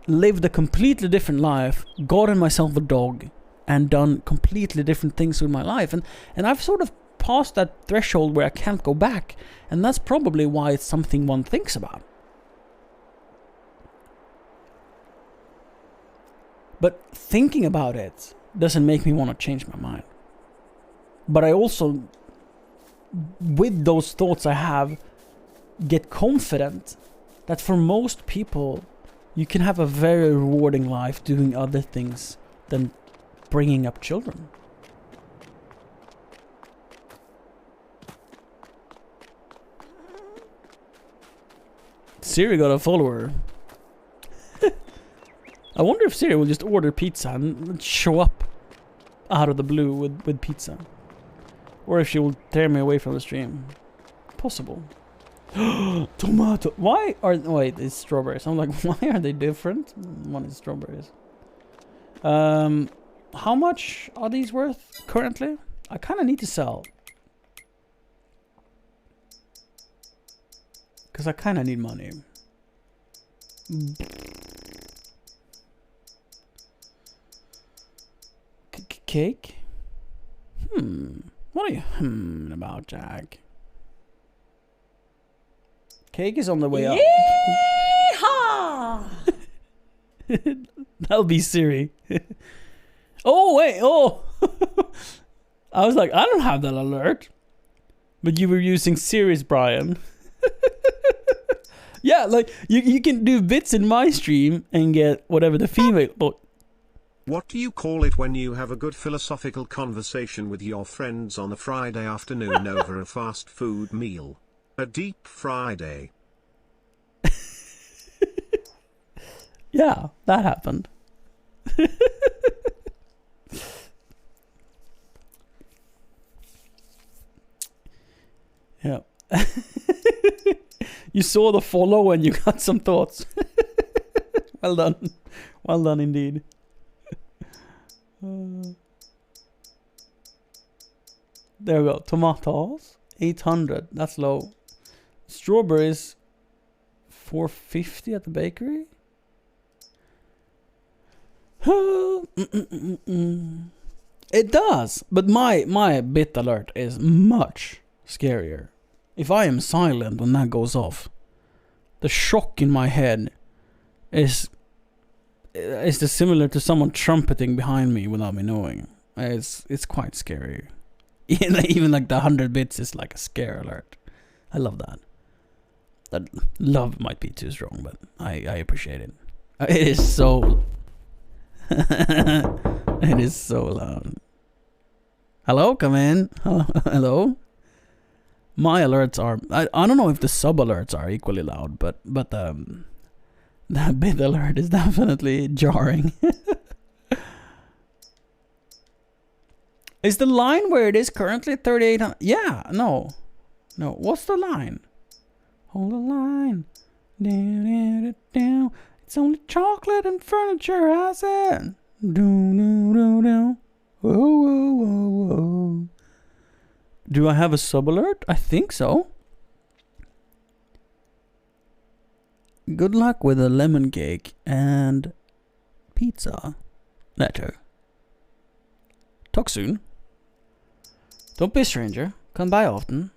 J: lived a completely different life, gotten myself a dog, and done completely different things with my life. And I've sort of passed that threshold where I can't go back. And that's probably why it's something one thinks about. But thinking about it doesn't make me want to change my mind. But I also, with those thoughts I have, get confident that for most people, you can have a very rewarding life doing other things than bringing up children. Siri got a follower. I wonder if Siri will just order pizza and show up out of the blue with pizza. Or if she will tear me away from the stream. Possible. Tomato. Why are... Wait, it's strawberries. I'm like, why are they different? One is strawberries. How much are these worth currently? I kind of need to sell. Because I kind of need money. Cake? What are you about, Jack? Cake is on the way up.
H: Yeehaw!
J: That'll be Siri. Oh, wait. Oh. I was like, I don't have that alert. But you were using Siri's, Brian. Yeah, like, you can do bits in my stream and get whatever the female... Oh.
M: What do you call it when you have a good philosophical conversation with your friends on a Friday afternoon over a fast food meal? A deep Friday.
J: Yeah, that happened. Yeah. You saw the follow and you got some thoughts. Well done. Well done indeed. There we go. Tomatoes, 800. That's low. Strawberries, 450 at the bakery. It does, but my bit alert is much scarier. If I am silent when that goes off, the shock in my head is similar to someone trumpeting behind me without me knowing. It's quite scary. Even like the 100 bits is like a scare alert. I love that. That love might be too strong, but I appreciate it. It is so... It is so loud. Hello, come in. Hello. My alerts are... I don't know if the sub alerts are equally loud, but that bit alert is definitely jarring. Is the line where it is currently 3,800? Yeah, no. What's the line? Hold the line. Down. It's only chocolate and furniture, I said. Do. Whoa. Do I have a sub alert? I think so. Good luck with a lemon cake and pizza. Later. Talk soon. Don't be a stranger. Come by often.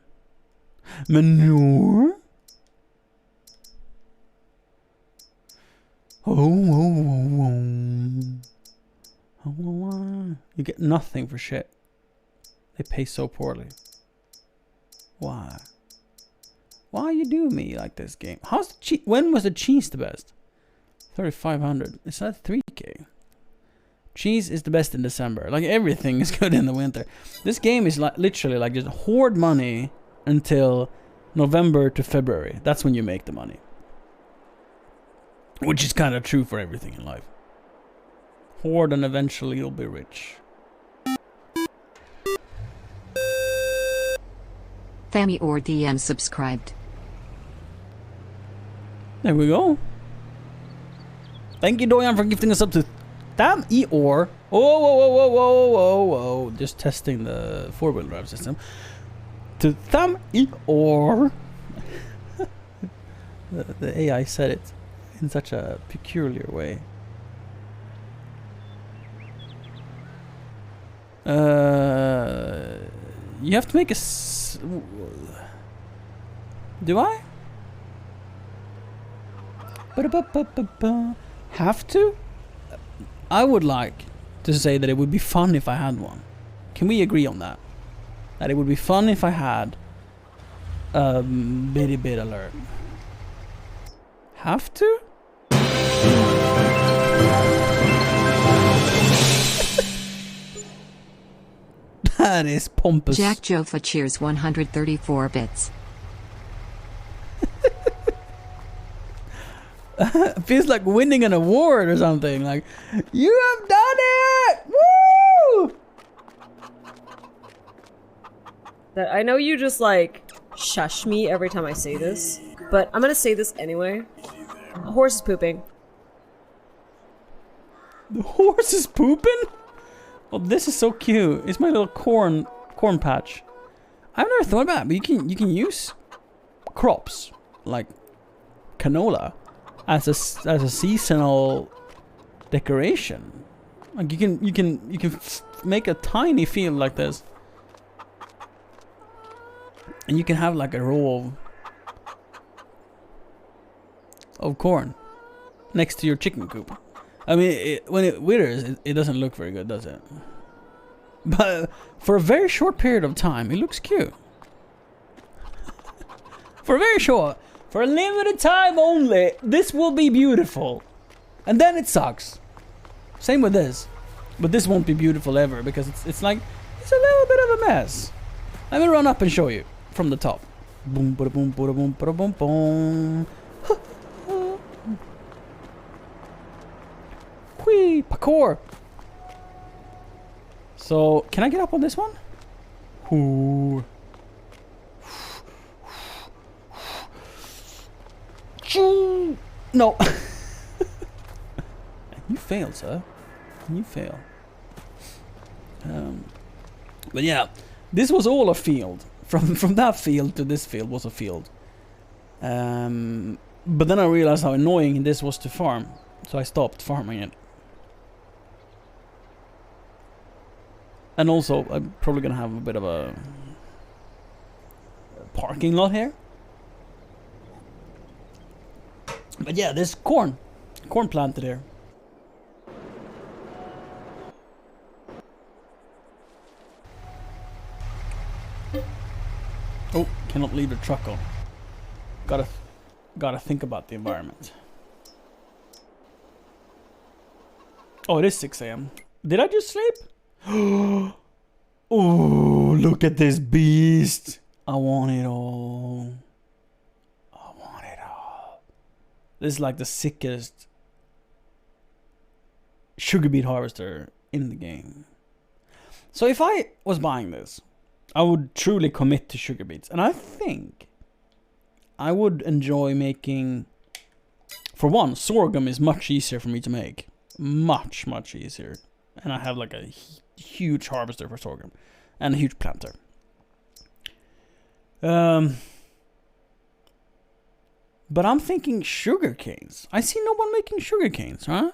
J: Manure? Oh. You get nothing for shit. They pay so poorly. Why? Why you do me like this game? How's the cheese? When was the cheese the best? 3,500. Is that 3K? Cheese is the best in December. Like everything is good in the winter. This game is like literally like just hoard money until November to February. That's when you make the money. Which is kind of true for everything in life. Hoard and eventually you'll be rich.
K: Thami or DM subscribed.
J: There we go. Thank you, Doyan, for gifting us up to Tham Eor. Whoa. Just testing the four-wheel drive system. To Tham Eor. The AI said it in such a peculiar way. You have to make a... Do I? Have to? I would like to say that it would be fun if I had one. Can we agree on that? That it would be fun if I had a bitty bit alert. Have to? That is pompous.
K: Jack Jofa cheers 134 bits.
J: It feels like winning an award or something. Like, you have done it! Woo!
L: That I know you just like
N: shush me every time I say this, but I'm gonna say this anyway. A horse is pooping.
J: The horse is pooping? Oh, this is so cute. It's my little corn patch. I've never thought about it, but you can use crops like canola as a seasonal decoration. Like you can make a tiny field like this, and you can have like a row of corn next to your chicken coop. I mean, when it withers, it doesn't look very good, does it? But for a very short period of time, it looks cute. For a limited time only, this will be beautiful. And then it sucks. Same with this. But this won't be beautiful ever, because it's like, it's a little bit of a mess. Let me run up and show you from the top. Boom, bada boom, bada boom, bada boom, boom. Whee! Parkour! So, can I get up on this one? Ooh. No! You failed, sir. You fail. But yeah, this was all a field. From that field to this field was a field. But then I realized how annoying this was to farm. So I stopped farming it. And also, I'm probably gonna have a bit of a parking lot here. But yeah, there's corn planted here. Oh, cannot leave the truck on. Gotta think about the environment. Oh, it is 6 a.m. Did I just sleep? Oh, look at this beast. I want it all. I want it all. This is like the sickest sugar beet harvester in the game. So if I was buying this, I would truly commit to sugar beets. And I think I would enjoy making... For one, sorghum is much easier for me to make. Much, much easier. And I have like a huge harvester for sorghum. And a huge planter. But I'm thinking sugar canes. I see no one making sugar canes, huh?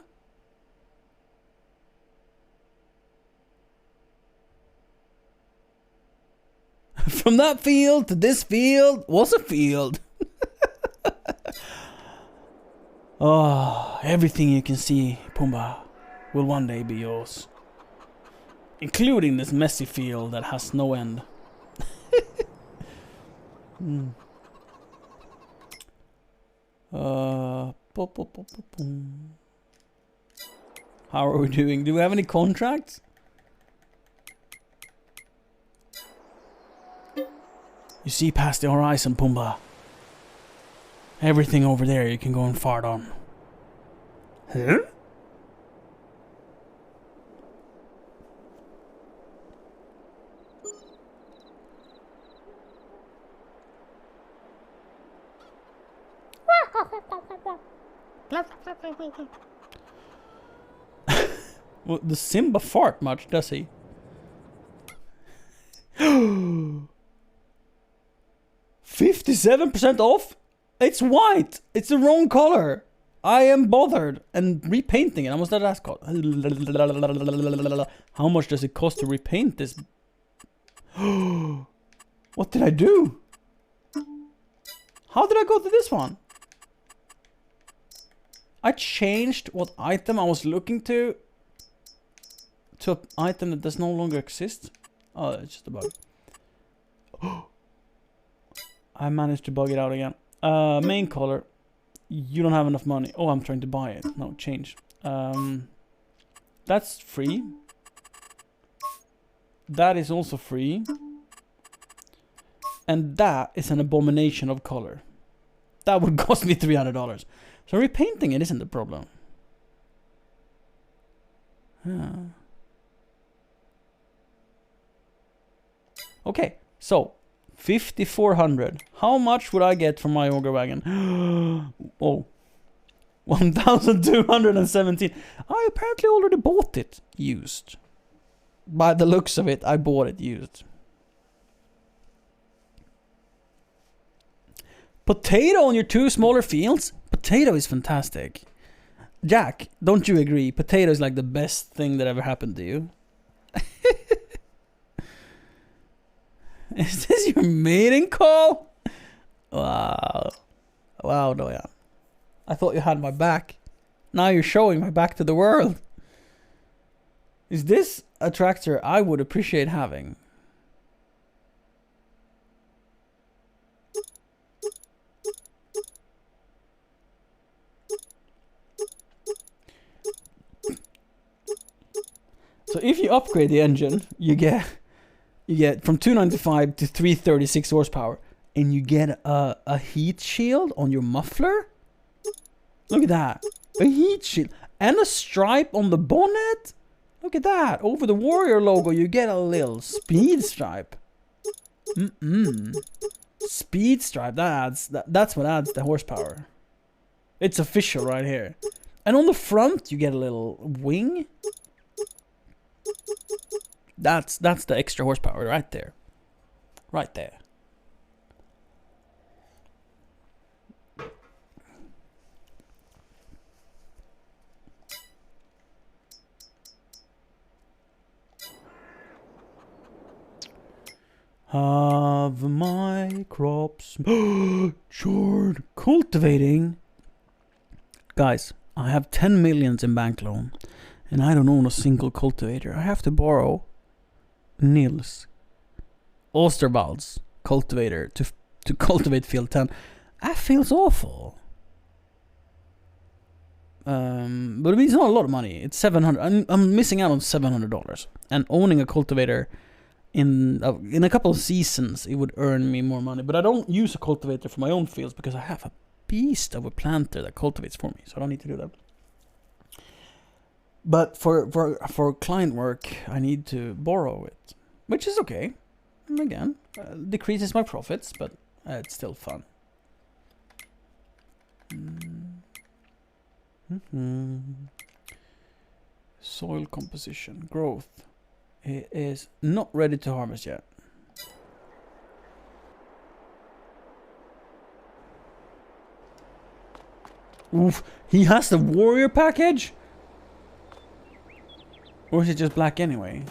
J: From that field to this field was a field. Oh, everything you can see, Pumbaa, will one day be yours. Including this messy field that has no end. How are we doing? Do we have any contracts? You see past the horizon, Pumbaa. Everything over there you can go and fart on. Huh? Well, does Simba fart much, does he? 57% off? It's white! It's the wrong color! I am bothered and repainting it. How much does that cost? How much does it cost to repaint this? What did I do? How did I go to this one? I changed what item I was looking to an item that does no longer exist. Oh, it's just a bug. I managed to bug it out again. Main color. You don't have enough money. Oh, I'm trying to buy it. No, change. That's free. That is also free. And that is an abomination of color. That would cost me $300. So repainting it isn't the problem. Okay, so 5,400. How much would I get from my Ogre Wagon? Oh. 1,217. I apparently already bought it used. By the looks of it, I bought it used. Potato on your 2 smaller fields? Potato is fantastic. Jack, don't you agree? Potato is like the best thing that ever happened to you. Is this your mating call? Wow. Wow, Noya. I thought you had my back. Now you're showing my back to the world. Is this a tractor I would appreciate having? So if you upgrade the engine, you get from 295 to 336 horsepower, and you get a heat shield on your muffler. Look at that, a heat shield and a stripe on the bonnet. Look at that. Over the Warrior logo, you get a little speed stripe. Speed stripe. That's what adds the horsepower. It's official right here. And on the front, you get a little wing. That's the extra horsepower right there. Right there. Have my crops matured? Cultivating. Guys, I have 10 millions in bank loan, and I don't own a single cultivator. I have to borrow Nils Osterwald's cultivator to cultivate field 10. That feels awful. But I mean, it's not a lot of money. It's $700. I'm missing out on $700. And owning a cultivator in a couple of seasons, it would earn me more money. But I don't use a cultivator for my own fields because I have a beast of a planter that cultivates for me, so I don't need to do that. But for client work, I need to borrow it, which is okay. And again, decreases my profits, but it's still fun. Soil composition, growth. It is not ready to harvest yet. Oof, he has the warrior package? Or is it just black anyway?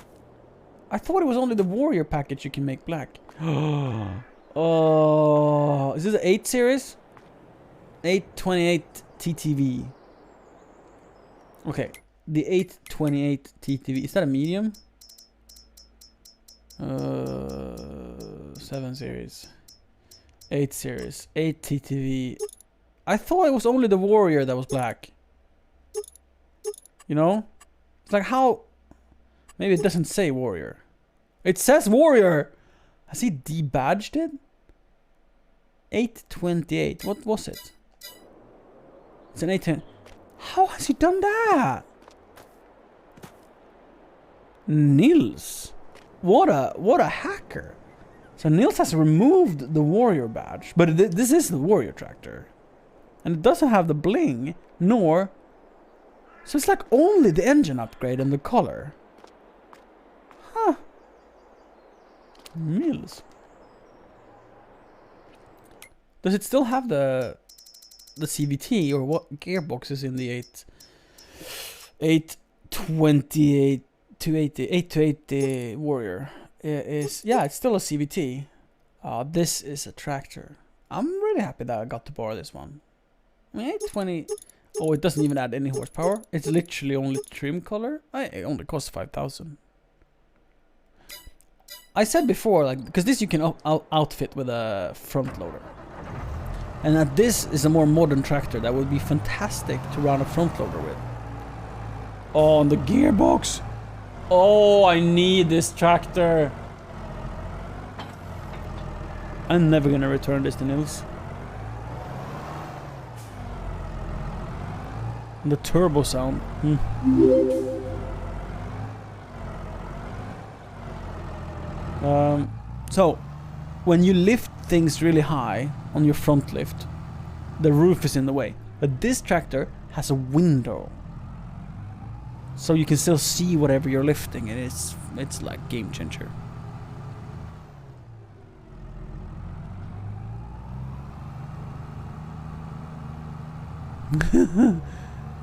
J: I thought it was only the warrior package you can make black. Oh, is this the 8 series? 828 TTV. Okay, the 828 TTV. Is that a medium? 7 series. 8 series. 8 TTV. I thought it was only the warrior that was black. You know? It's like how... Maybe it doesn't say warrior. It says warrior! Has he debadged it? 828. What was it? It's an 810. How has he done that? Nils. What a hacker. So Nils has removed the warrior badge. But this is the warrior tractor. And it doesn't have the bling, nor... So it's like only the engine upgrade and the color. Huh. Nils. Does it still have the CVT, or what gearbox is in the 828 880 warrior? Yeah, it's still a CVT. This is a tractor. I'm really happy that I got to borrow this one. 820. Oh, it doesn't even add any horsepower. It's literally only trim color. It only costs 5,000. I said before, like, because this you can outfit with a front loader. And that this is a more modern tractor that would be fantastic to run a front loader with. Oh, and the gearbox. Oh, I need this tractor. I'm never gonna return this to Nils. The turbo sound. So when you lift things really high on your front lift, the roof is in the way. But this tractor has a window, so you can still see whatever you're lifting, and it's like game changer.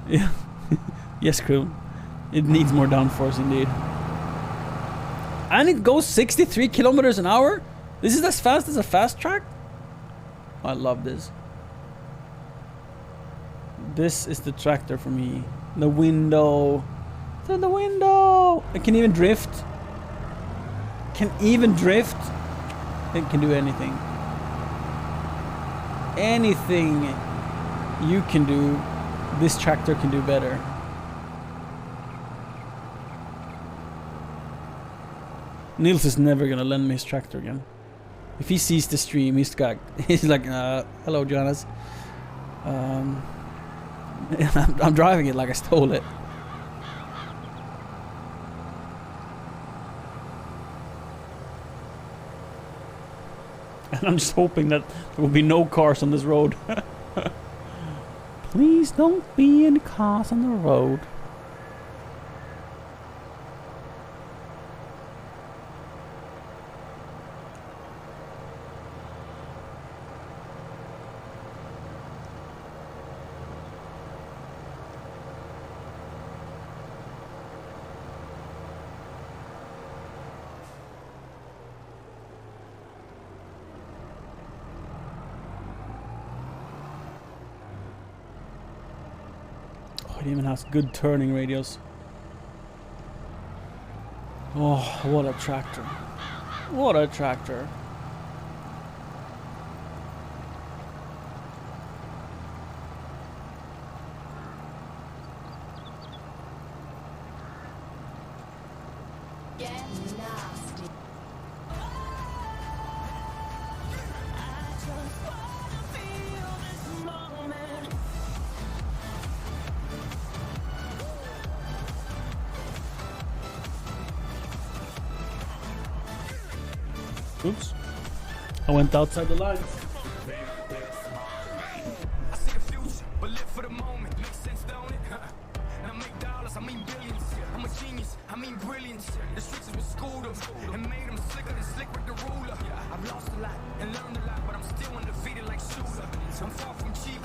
J: Yeah. Yes, crew. It needs more downforce indeed. And it goes 63 kilometers an hour? This is as fast as a fast track? I love this. This is the tractor for me. The window. To the window! It can even drift. Can even drift. It can do anything. Anything you can do, this tractor can do better. Nils is never gonna lend me his tractor again. If he sees the stream, he's like, hello, Johannes. I'm driving it like I stole it. And I'm just hoping that there will be no cars on this road. Please don't be any cars on the road. It even has good turning radius. Oh, what a tractor. What a tractor. Oops. I went outside the lines.
A: I see the future, but live for the moment. Makes sense, don't it? And I make dollars, I mean billions. I'm a genius, I mean brilliance. The streets was schooled them and made them slicker than slick with the ruler. I've lost a lot and learned a lot, but I'm still undefeated like Shooter. I'm far from cheap.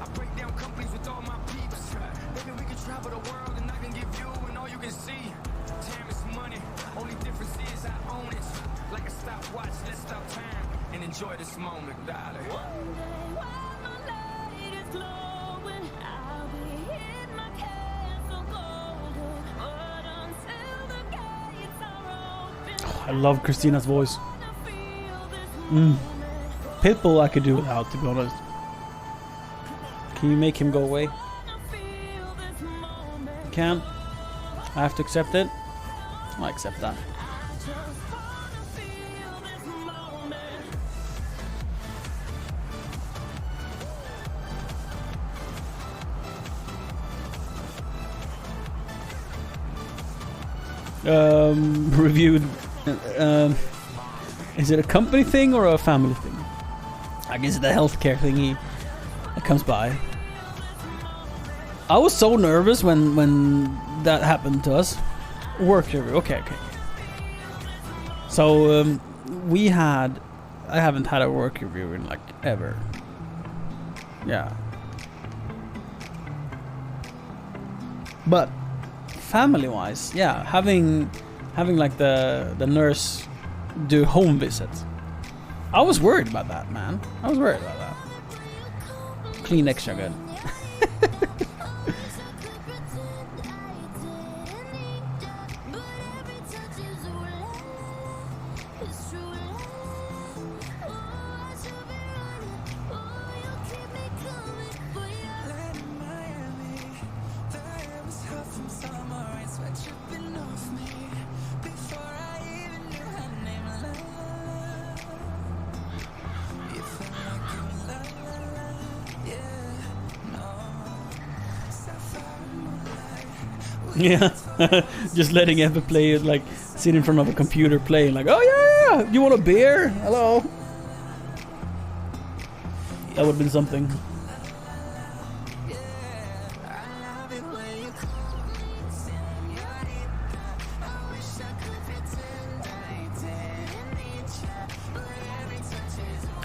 A: I break down companies with all my peeps. Maybe we can travel the world and I can give you and all you can see. Time is money, only difference is I own it. Like a stopwatch, let's stop time and enjoy this moment, darling. One day while my light is glowing, I'll be in my castle golden. But until the gates are open,
J: I love Christina's voice. Pitbull I could do without, to be honest. Can you make him go away? You can. I have to accept it. I accept that. Reviewed. Is it a company thing or a family thing? I guess it's the healthcare thingy that comes by. I was so nervous when that happened to us. Work review. Okay. So I haven't had a work review in like ever. Yeah. But family-wise, yeah, having like the nurse do home visits. I was worried about that, man. I was worried about that. Clean extra good. Yeah, just letting Ever play it, like sit in front of a computer playing, like, oh yeah, you want a beer? Hello. That would have been something.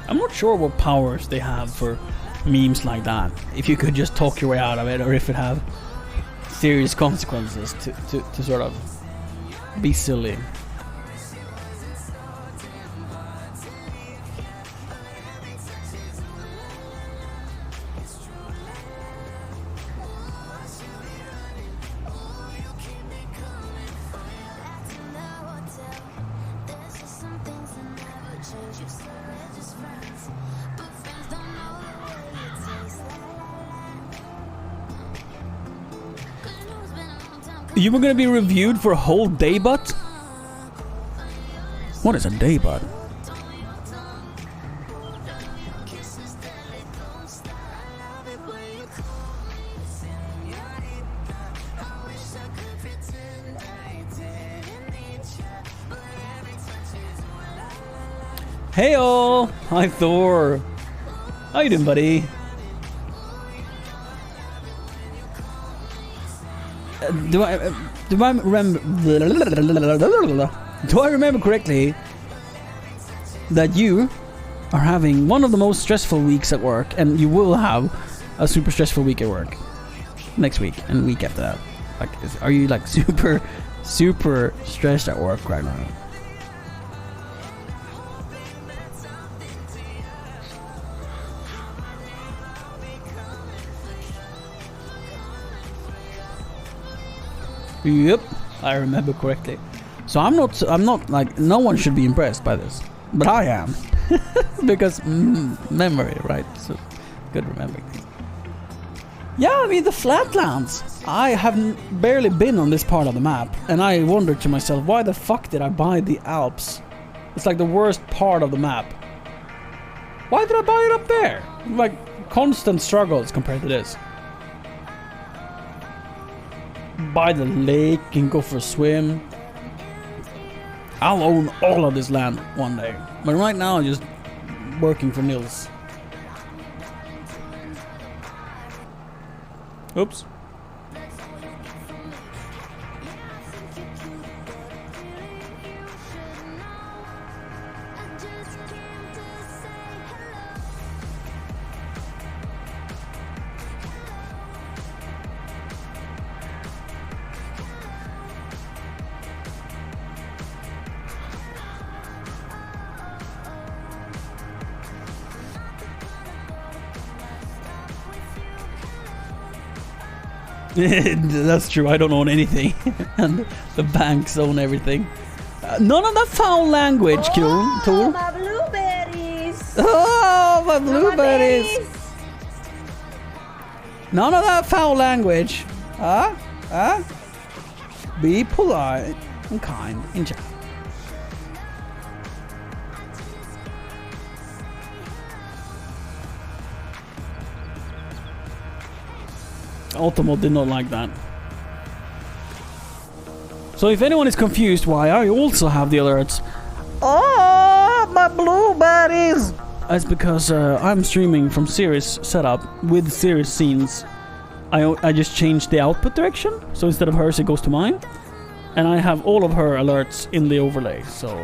J: I'm not sure what powers they have for memes like that. If you could just talk your way out of it, or if it have serious consequences to sort of be silly. You were gonna be reviewed for a whole day, but what is a day, bud? Hey all! Hi Thor! How you doing, buddy? Do I remember correctly that you are having one of the most stressful weeks at work, and you will have a super stressful week at work next week and week after that? Like, are you like super stressed at work right now? Yep, I remember correctly. So I'm not like, no one should be impressed by this, but I am. Because memory, right? So good remembering things. Yeah, I mean the flatlands. I have barely been on this part of the map, and I wondered to myself, why the fuck did I buy the Alps? It's like the worst part of the map. Why did I buy it up there? Like constant struggles compared to this. By the lake and go for a swim. I'll own all of this land one day, but right now I'm just working for Nils. Oops. That's true, I don't own anything. And the banks own everything. None of that foul language,
H: Oh,
J: Tool.
H: my blueberries!
J: Oh, my blueberries! None of that foul language. Huh? Huh? Be polite and kind in chat. Ultimo did not like that. So if anyone is confused why I also have the alerts, oh, my blueberries! It's because I'm streaming from Series setup with Series scenes. I just changed the output direction, so instead of hers it goes to mine, and I have all of her alerts in the overlay. So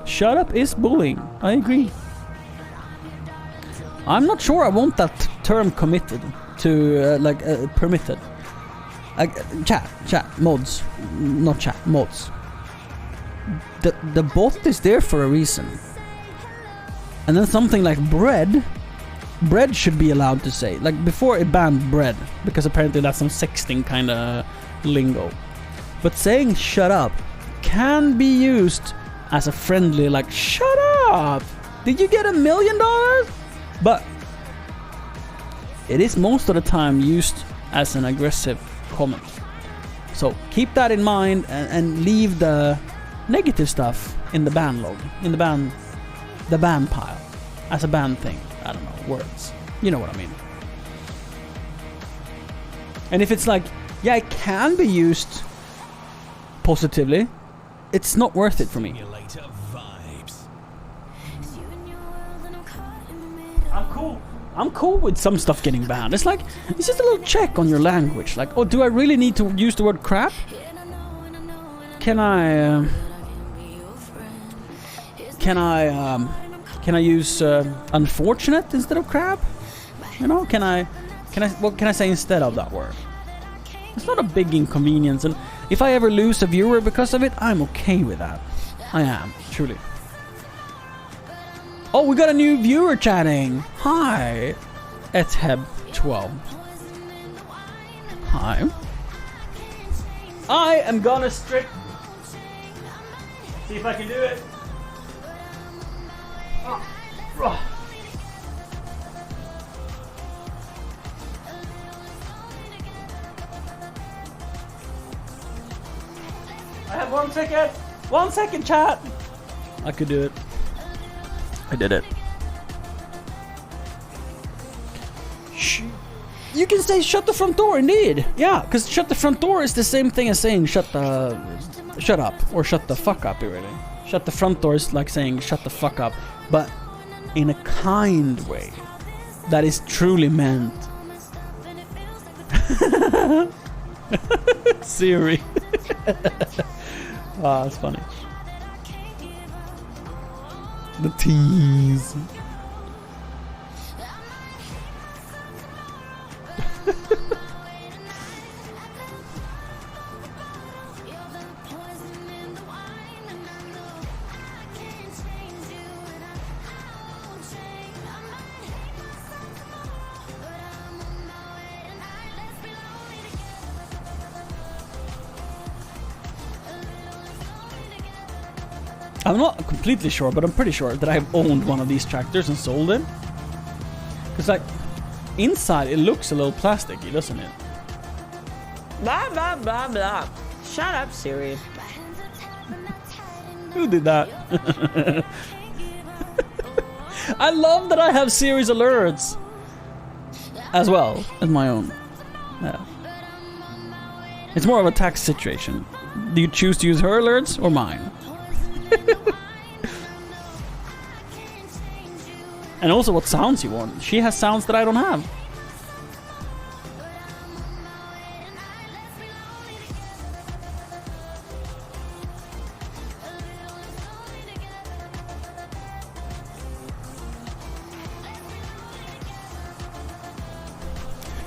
J: shut up is bullying. I agree. I'm not sure I want that term committed to, permitted. Chat, mods. Not chat, mods. The bot is there for a reason. And then something like bread should be allowed to say. Like before it banned bread, because apparently that's some sexting kind of lingo. But saying shut up can be used as a friendly, like, shut up! Did you get $1 million? But it is most of the time used as an aggressive comment. So keep that in mind and leave the negative stuff in the ban log, in the ban pile, as a ban thing. I don't know, words. You know what I mean. And if it's like, yeah, it can be used positively, it's not worth it for me. I'm cool with some stuff getting banned. It's like, it's just a little check on your language. Like, oh, do I really need to use the word crap? Can I use unfortunate instead of crap? You know, what can I say instead of that word? It's not a big inconvenience, and if I ever lose a viewer because of it, I'm okay with that. I am, truly. Oh, we got a new viewer chatting. Hi, Etheb12. Hi. I am gonna strip. See if I can do it. I have 1 second. 1 second, chat. I could do it. I did it. Shh. You can say shut the front door, indeed. Yeah, because shut the front door is the same thing as saying shut up or shut the fuck up, really. Shut the front door is like saying shut the fuck up, but in a kind way that is truly meant. Siri. Ah, that's funny. The tease. I'm not completely sure, but I'm pretty sure that I've owned one of these tractors and sold it. Because, like, inside it looks a little plasticky, doesn't it?
N: Blah, blah, blah, blah. Shut up, Siri.
J: Who did that? I love that I have Siri's alerts as well as my own. Yeah. It's more of a tax situation. Do you choose to use her alerts or mine? And also what sounds you want. She has sounds that I don't have.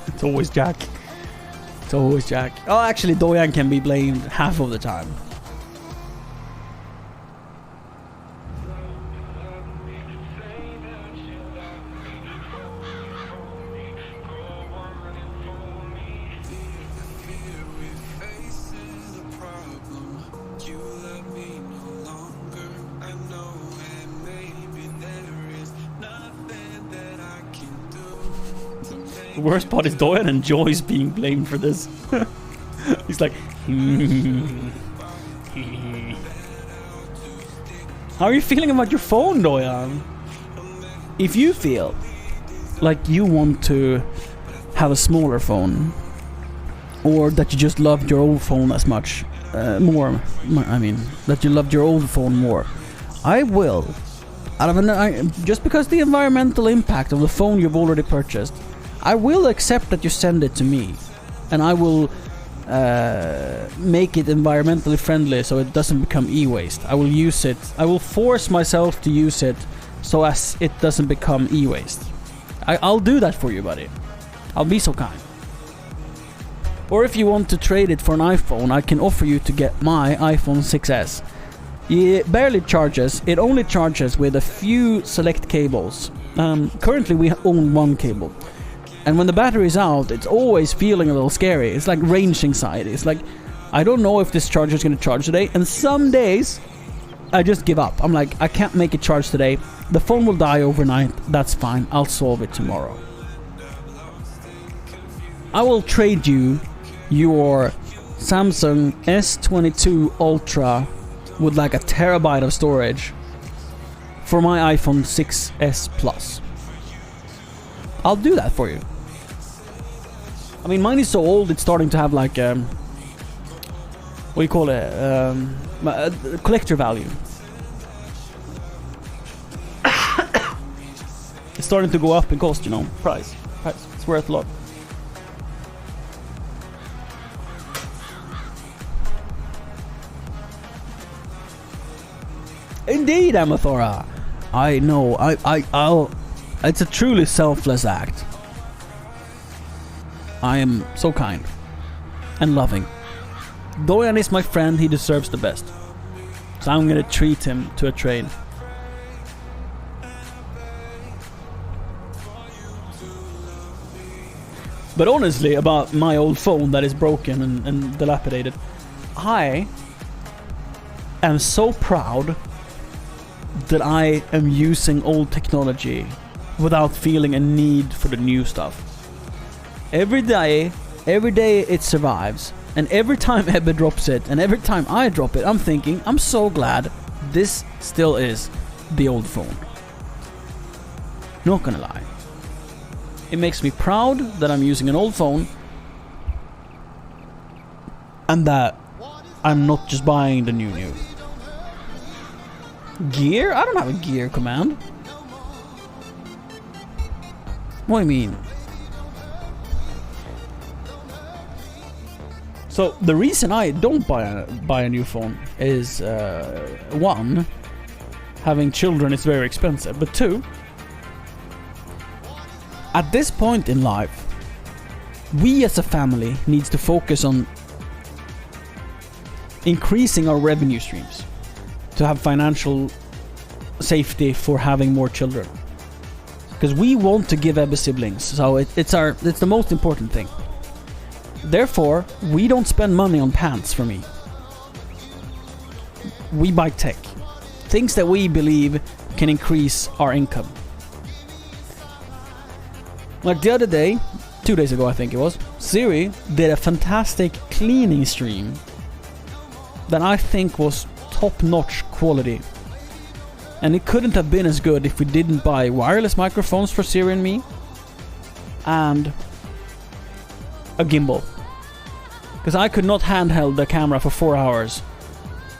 J: It's always Jack. It's always Jack. Oh, actually, Doyan can be blamed half of the time. The worst part is Doyan enjoys being blamed for this. He's like, how are you feeling about your phone, Doyan? If you feel like you want to have a smaller phone, or that you just loved your old phone as much, that you loved your old phone more, I will, just because the environmental impact of the phone you've already purchased, I will accept that you send it to me, and I will make it environmentally friendly so it doesn't become e-waste. I will use it. I will force myself to use it so as it doesn't become e-waste. I'll do that for you, buddy. I'll be so kind. Or if you want to trade it for an iPhone, I can offer you to get my iPhone 6s. It barely charges. It only charges with a few select cables. Currently we own one cable. And when the battery is out, it's always feeling a little scary. It's like range anxiety. It's like, I don't know if this charger is going to charge today. And some days, I just give up. I'm like, I can't make it charge today. The phone will die overnight. That's fine. I'll solve it tomorrow. I will trade you your Samsung S22 Ultra with like a terabyte of storage for my iPhone 6s Plus. I'll do that for you. I mean, mine is so old, it's starting to have like what do you call it? Collector value. It's starting to go up in cost, you know. Price. It's worth a lot. Indeed, Amathora. I know. I'll. It's a truly selfless act. I am so kind and loving. Doyan is my friend. He deserves the best. So I'm gonna treat him to a train. But honestly, about my old phone that is broken and dilapidated, I am so proud that I am using old technology without feeling a need for the new stuff. Every day it survives, and every time Ebbe drops it, and every time I drop it, I'm thinking, I'm so glad this still is the old phone. Not gonna lie. It makes me proud that I'm using an old phone and that I'm not just buying the new. Gear? I don't have a gear command. What do you mean? So the reason I don't buy a new phone is one, having children is very expensive, but two, at this point in life, we as a family needs to focus on increasing our revenue streams to have financial safety for having more children. Because we want to give Ebbe siblings, so it's the most important thing. Therefore, we don't spend money on pants for me. We buy tech. Things that we believe can increase our income. Like the other day, 2 days ago I think it was, Siri did a fantastic cleaning stream that I think was top-notch quality. And it couldn't have been as good if we didn't buy wireless microphones for Siri and me, and a gimbal. Because I could not handheld the camera for 4 hours.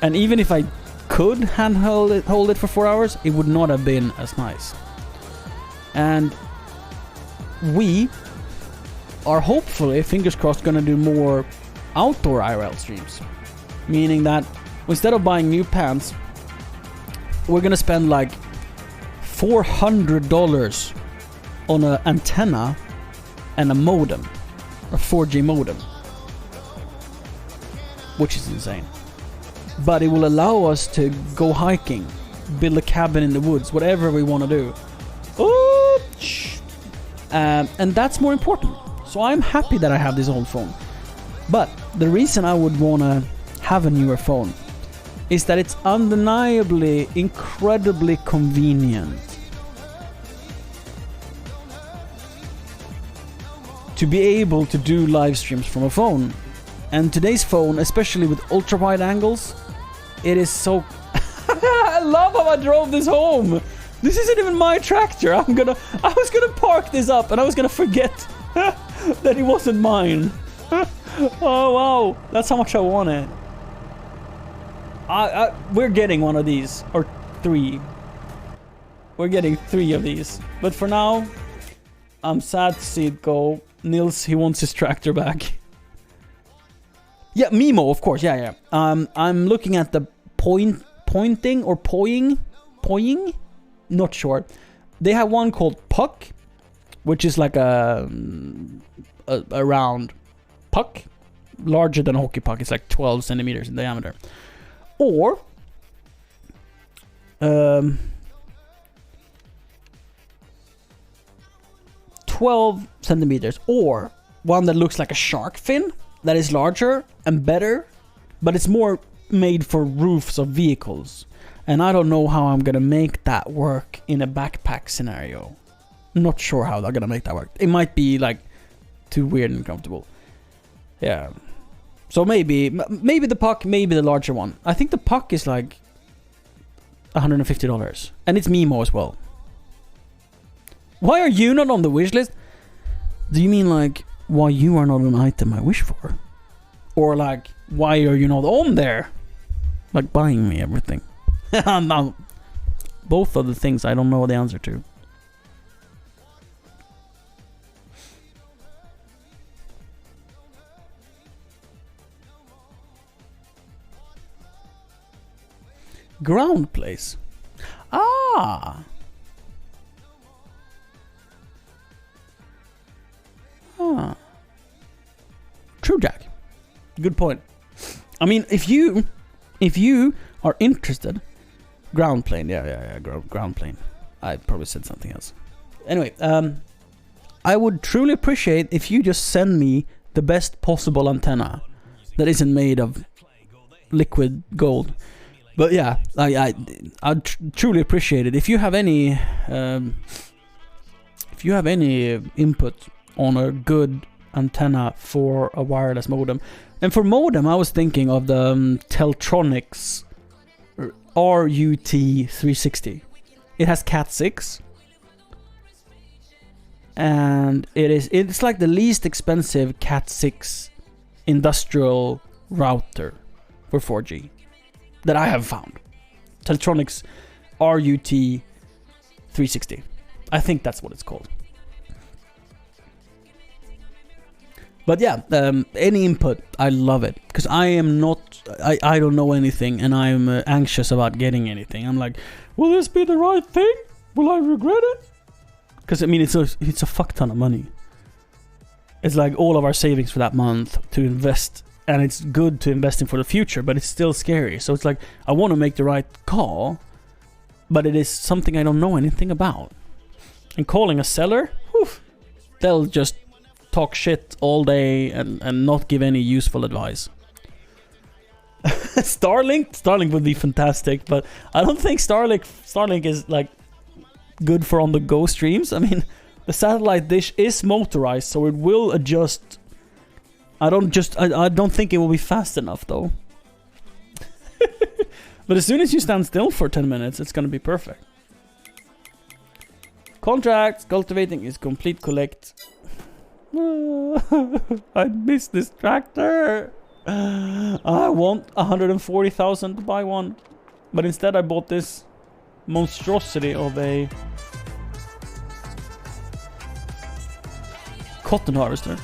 J: And even if I could hold it for 4 hours, it would not have been as nice. And we are hopefully, fingers crossed, gonna do more outdoor IRL streams. Meaning that instead of buying new pants, we're gonna spend like $400 on an antenna and a modem, a 4G modem, which is insane. But it will allow us to go hiking, build a cabin in the woods, whatever we want to do. And that's more important. So I'm happy that I have this old phone. But the reason I would want to have a newer phone is that it's undeniably incredibly convenient to be able to do live streams from a phone. And today's phone, especially with ultra wide angles, it is so I love how I drove this home. This isn't even my tractor. I was gonna park this up and I was gonna forget that it wasn't mine. Oh wow, that's how much I want it. We're getting one of these, or 3. We're getting 3 of these. But for now, I'm sad to see it go. Nils, he wants his tractor back. Yeah, Mimo, of course. Yeah. I'm looking at the pointing or poying. Not sure. They have one called Puck, which is like a round puck, larger than a hockey puck. It's like 12 centimeters in diameter. Or 12 centimeters, or one that looks like a shark fin that is larger and better, but it's more made for roofs of vehicles. And I don't know how I'm gonna make that work in a backpack scenario. Not sure how they're gonna make that work. It might be like too weird and uncomfortable. Yeah. So maybe the Puck, maybe the larger one. I think the Puck is like $150, and it's Mimo as well. Why are you not on the wish list? Do you mean like why you are not an item I wish for? Or like why are you not on there? Like buying me everything. No. Both of the things I don't know the answer to. Ground place. Ah. Ah. True, Jack. Good point. I mean, if you are interested, ground plane. Yeah. Ground plane. I probably said something else. Anyway, I would truly appreciate if you just send me the best possible antenna that isn't made of liquid gold. But yeah, I'd truly appreciate it if you have any input on a good antenna for a wireless modem. And for modem, I was thinking of the Teltronics RUT360. It has Cat6. And it's like the least expensive Cat6 industrial router for 4G that I have found. Teltronics RUT360. I think that's what it's called. But yeah, any input, I love it. Because I don't know anything and I'm anxious about getting anything. I'm like, will this be the right thing? Will I regret it? Because I mean, it's a fuck ton of money. It's like all of our savings for that month to invest. And it's good to invest in for the future, but it's still scary. So it's like, I want to make the right call, but it is something I don't know anything about. And calling a seller, whew, they'll just talk shit all day and not give any useful advice. Starlink would be fantastic, but I don't think Starlink is like good for on the go streams. I mean, the satellite dish is motorized, so it will adjust. I don't think it will be fast enough though. But as soon as you stand still for 10 minutes, it's gonna be perfect. Contracts, cultivating is complete collect. I miss this tractor. I want 140,000 to buy one, but instead I bought this monstrosity of a cotton harvester.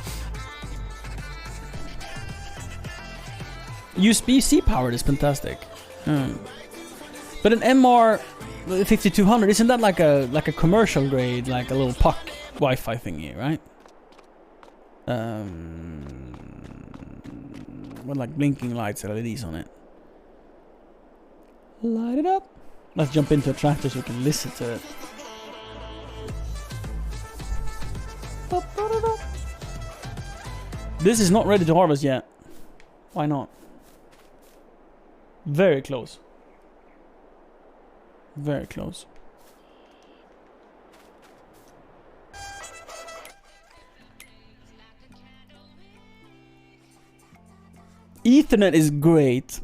J: USB-C powered is fantastic. But an MR 5200, isn't that like a commercial grade, like a little puck Wi-Fi thingy, right? With like blinking lights, LEDs on it. Light it up. Let's jump into a tractor so we can listen to it. This is not ready to harvest yet. Why not? Very close. Very close. Ethernet is great.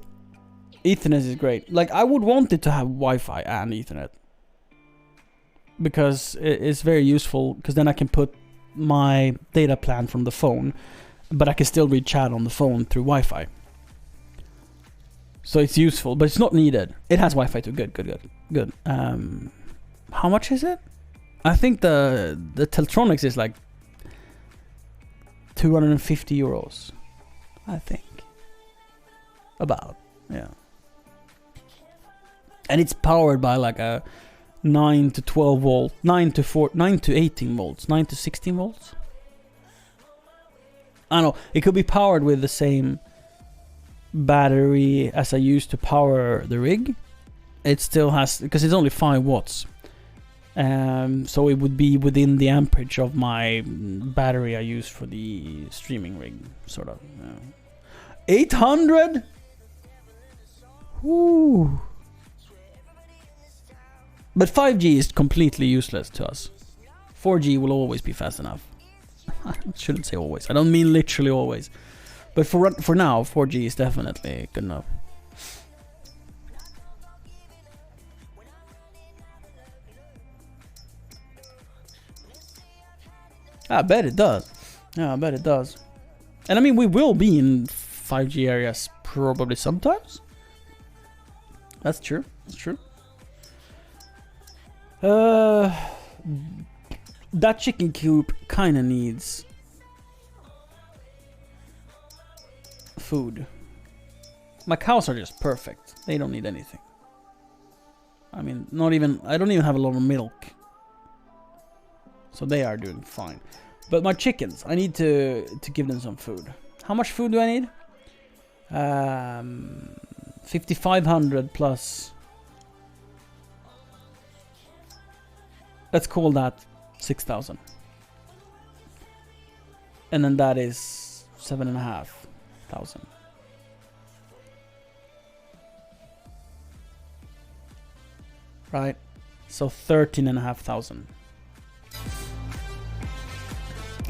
J: Ethernet is great. Like, I would want it to have Wi-Fi and Ethernet. Because it's very useful. Because then I can put my data plan from the phone. But I can still read chat on the phone through Wi-Fi. So it's useful, but it's not needed. It has Wi-Fi too. Good. How much is it? I think the Teltronics is like 250 euros. I think. About, yeah. And it's powered by like a 9 to 12 volt, 9 to 18 volts, 9 to 16 volts. I don't know. It could be powered with the same battery as I used to power the rig. It still has, because it's only 5 watts. So it would be within the amperage of my battery I use for the streaming rig, sort of. 800? Woo. But 5G is completely useless to us. 4G will always be fast enough. I shouldn't say always. I don't mean literally always. But for now, 4G is definitely good enough. I bet it does. Yeah, I bet it does. And I mean, we will be in 5G areas probably sometimes. That's true. That's true. That chicken coop kind of needs food. My cows are just perfect. They don't need anything. I mean, not even... I don't even have a lot of milk. So they are doing fine. But my chickens, I need to give them some food. How much food do I need? 5,500 plus... Let's call that 6,000. And then that is 7,500. Right? So 13,500.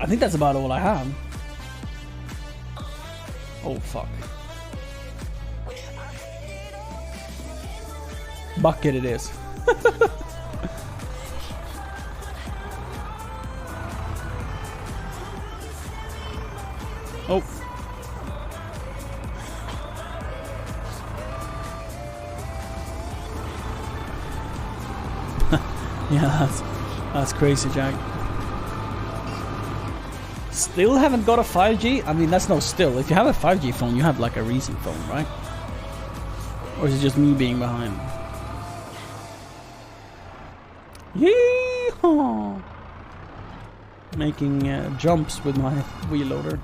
J: I think that's about all I have. Oh fuck. Bucket it is. Oh. Yeah, that's crazy, Jack. Still haven't got a 5G? I mean, that's no still. If you have a 5G phone, you have like a recent phone, right? Or is it just me being behind? Yeehaw! Making jumps with my wheel loader.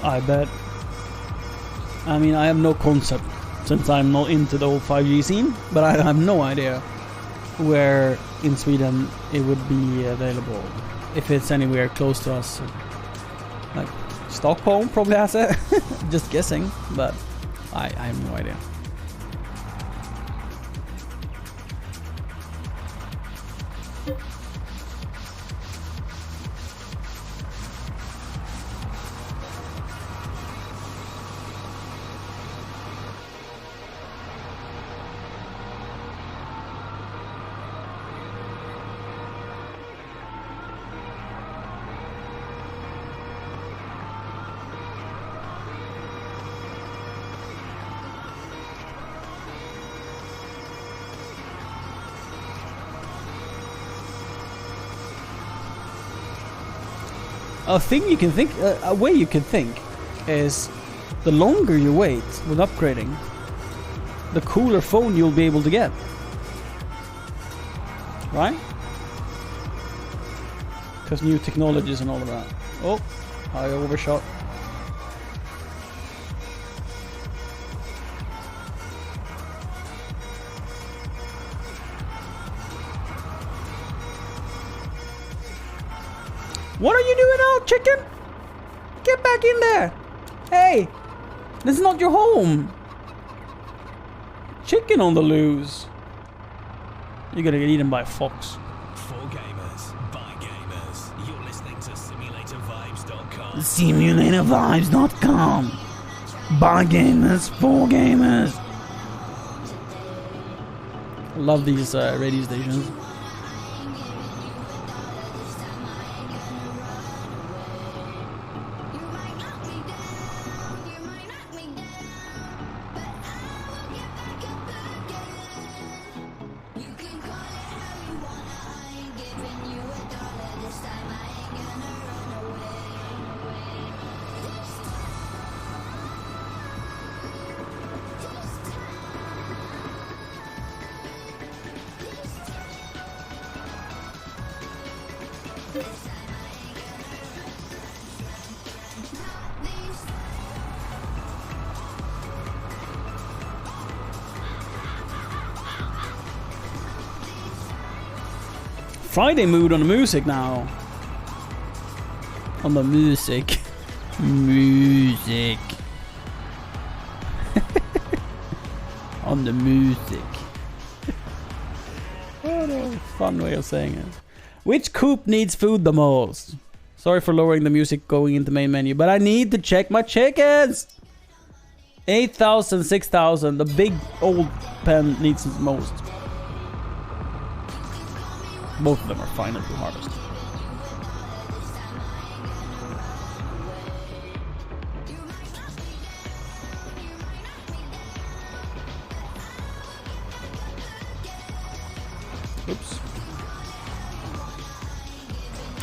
J: I bet. I mean, I have no concept since I'm not into the whole 5G scene, but I have no idea where in Sweden it would be available. If it's anywhere close to us. Like Stockholm probably has it. Just guessing, but I have no idea. A thing you can think, a way you can think, is the longer you wait with upgrading, the cooler phone you'll be able to get. Right? Because new technologies and all of that. Oh, I overshot. What are you doing out, chicken? Get back in there! Hey! This is not your home! Chicken on the loose! You're gonna get eaten by a fox.
O: For gamers, by gamers, you're listening to SimulatorVibes.com.
J: SimulatorVibes.com. By gamers, for gamers. I love these radio stations. Friday mood on the music now. On the music. Music. On the music. What a fun way of saying it. Which coop needs food the most? Sorry for lowering the music going into main menu, but I need to check my chickens! 8,000, 6,000. The big old pen needs it most. Both of them are final to harvest. Oops.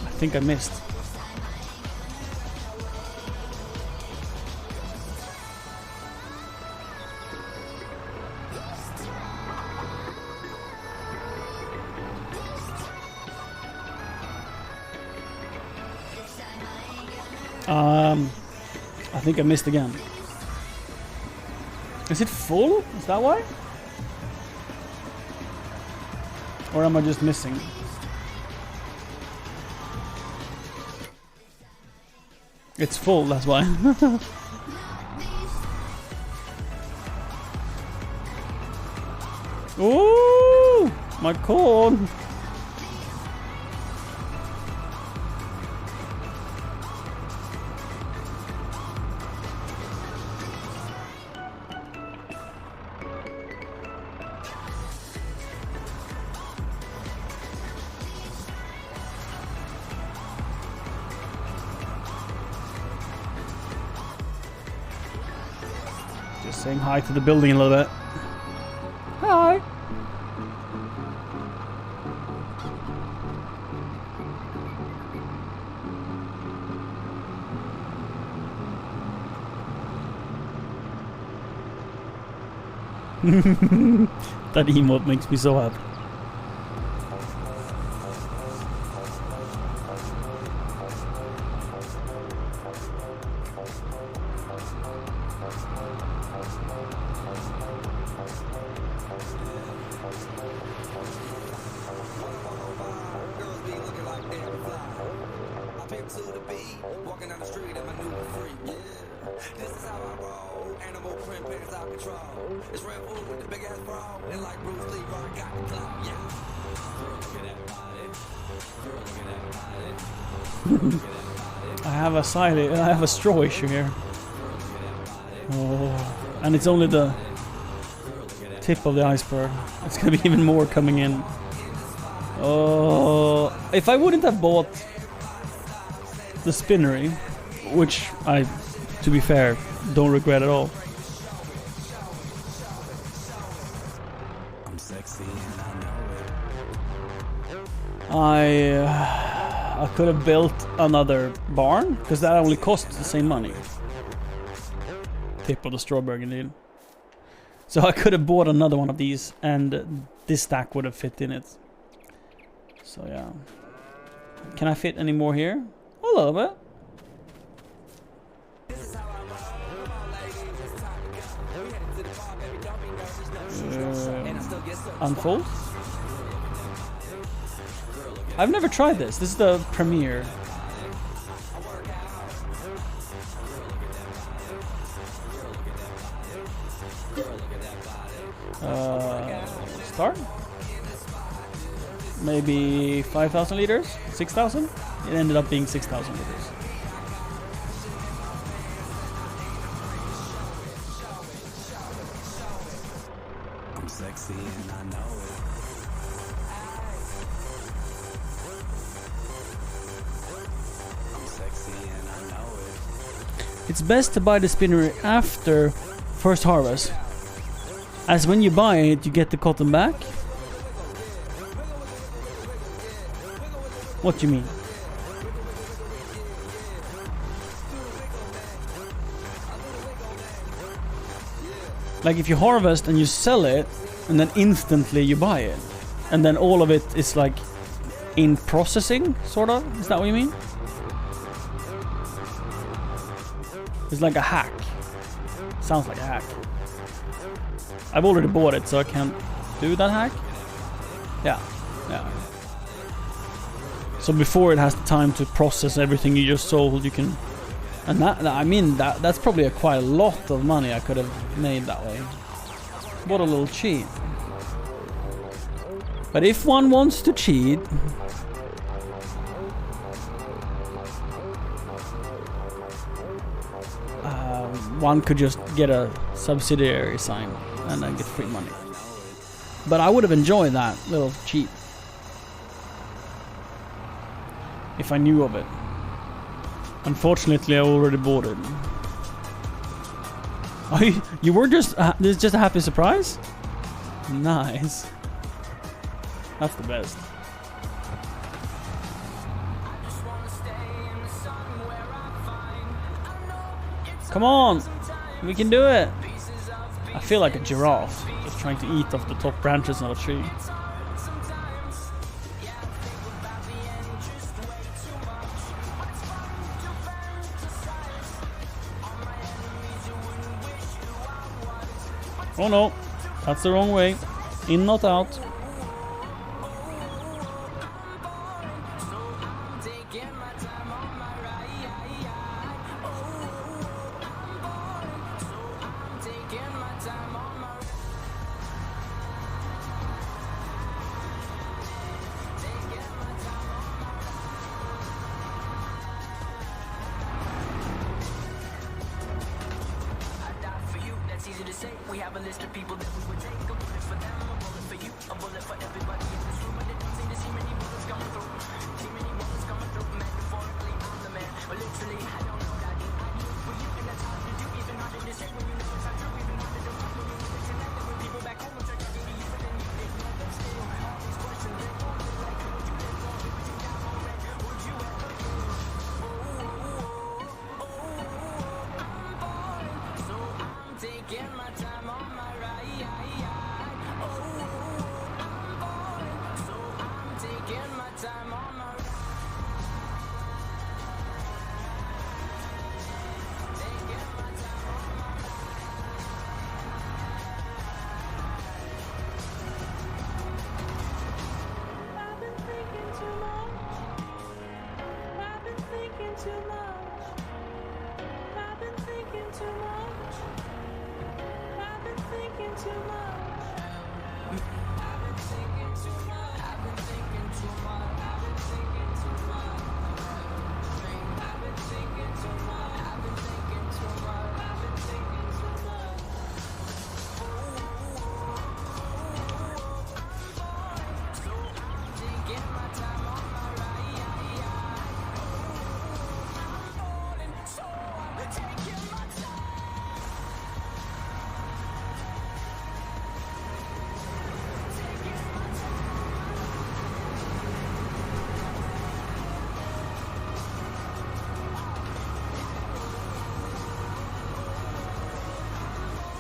J: I think I missed. I think I missed again. Is it full? Is that why? Or am I just missing? It's full, that's why. Ooh, my corn. Just saying hi to the building a little bit. Hi. That emote makes me so happy. I have a straw issue here. Oh, and it's only the tip of the iceberg. It's gonna be even more coming in. Oh, if I wouldn't have bought the spinnery, which I, to be fair, don't regret at all. I could have built another barn, because that only costs the same money. Tip of the strawberry indeed. So I could have bought another one of these, and this stack would have fit in it. So yeah. Can I fit any more here? A little bit. Unfold? I've never tried this. This is the premiere. Start? Maybe 5,000 liters? 6,000? It ended up being 6,000 liters.
O: I'm sexy and I know it.
J: It's best to buy the spinnery after first harvest, as when you buy it you get the cotton back. What do you mean? Like if you harvest and you sell it and then instantly you buy it, and then all of it is like in processing, sort of? Is that what you mean? It's like a hack. Sounds like a hack. I've already bought it, so I can't do that hack. Yeah, yeah. So before it has the time to process everything you just sold, you can... And that's probably quite a lot of money I could have made that way. What a little cheat. But if one wants to cheat... one could just get a subsidiary sign and then get free money. But I would have enjoyed that little cheat if I knew of it. Unfortunately, I already bought it. Oh, you were just... this is just a happy surprise? Nice. That's the best. Come on! We can do it! I feel like a giraffe, just trying to eat off the top branches of a tree. Oh no, that's the wrong way. In, not out.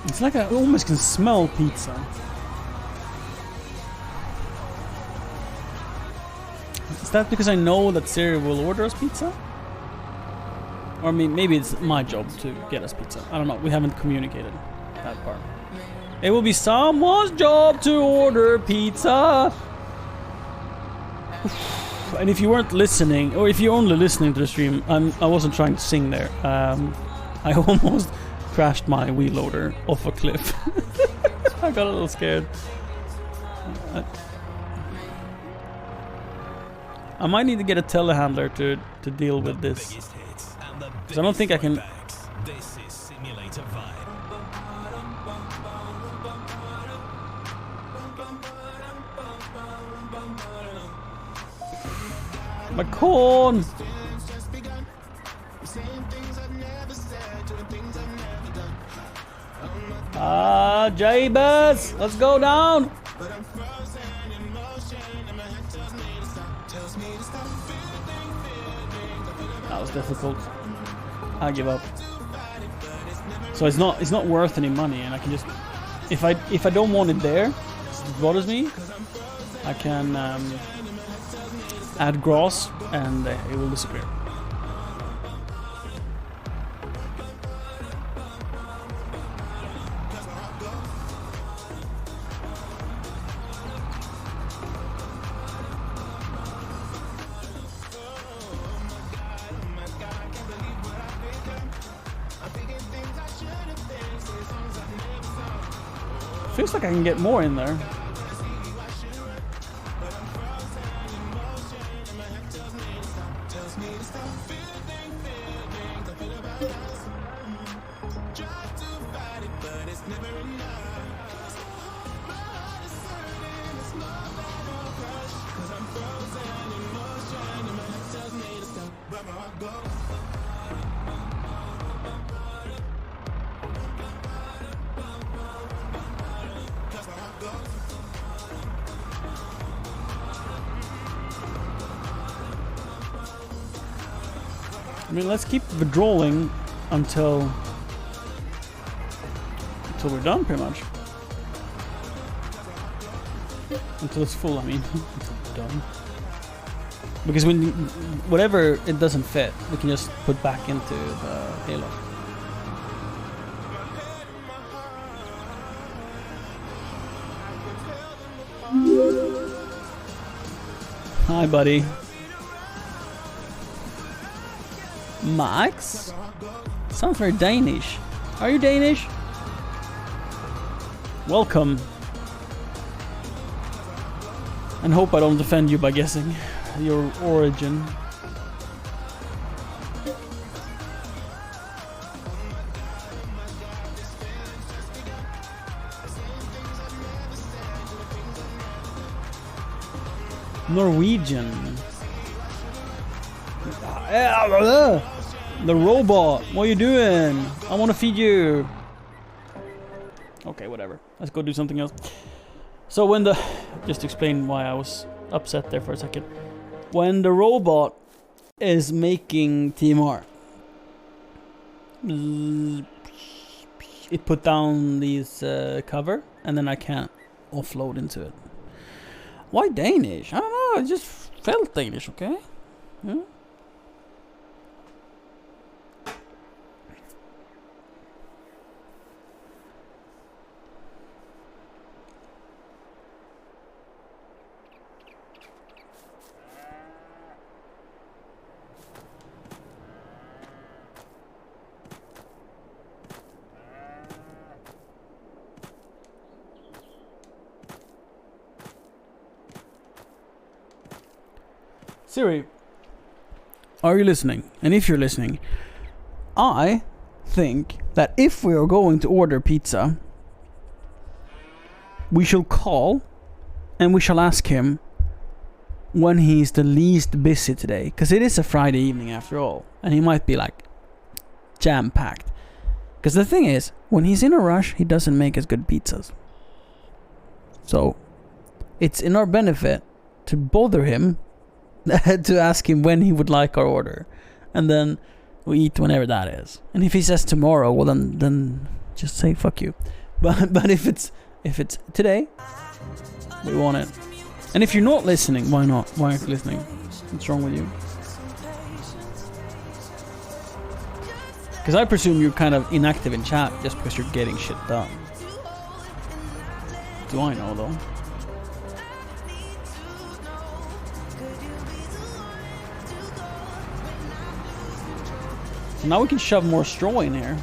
J: It's like I almost can smell pizza. Is that because I know that Siri will order us pizza? Or maybe it's my job to get us pizza. I don't know. We haven't communicated that part. It will be someone's job to order pizza. And if you weren't listening, or if you're only listening to the stream, I wasn't trying to sing there. I almost crashed my wheel loader off a cliff. I got a little scared. I might need to get a telehandler to deal with this. Because I don't think I can...
O: This is Simulator Vibe.
J: My corn! Jabez! Let's go down! That was difficult. I give up. So it's not worth any money, and I can just... If I don't want it there, it bothers me, I can add grass and it will disappear.
B: feels like I can get more in there. I mean, let's keep withdrawing until we're done, pretty much. Until it's full, I mean. Until we're done. Because when whatever it doesn't fit, we can just put back into the Halo. Hi, buddy. Max? Sounds very Danish. Are you Danish? Welcome. And hope I don't offend you by guessing your origin. Norwegian. The robot, what are you doing? I want to feed you. Okay, whatever. Let's go do something else. So when the... Just to explain why I was upset there for a second. When the robot is making TMR, it put down these cover, and then I can't offload into it. Why Danish? I don't know, it just felt Danish, okay? Yeah. Siri, are you listening? And if you're listening, I think that if we are going to order pizza, we shall call and we shall ask him when he's the least busy today. Because it is a Friday evening after all. And he might be like jam-packed. Because the thing is, when he's in a rush, he doesn't make as good pizzas. So, it's in our benefit to bother him to ask him when he would like our order, and then we eat whenever that is. And if he says tomorrow, well then just say fuck you. But if it's today, we want it. And if you're not listening, why not? Why aren't you listening? What's wrong with you? Because I presume you're kind of inactive in chat just because you're getting shit done. Do I know though? Now we can shove more straw in here.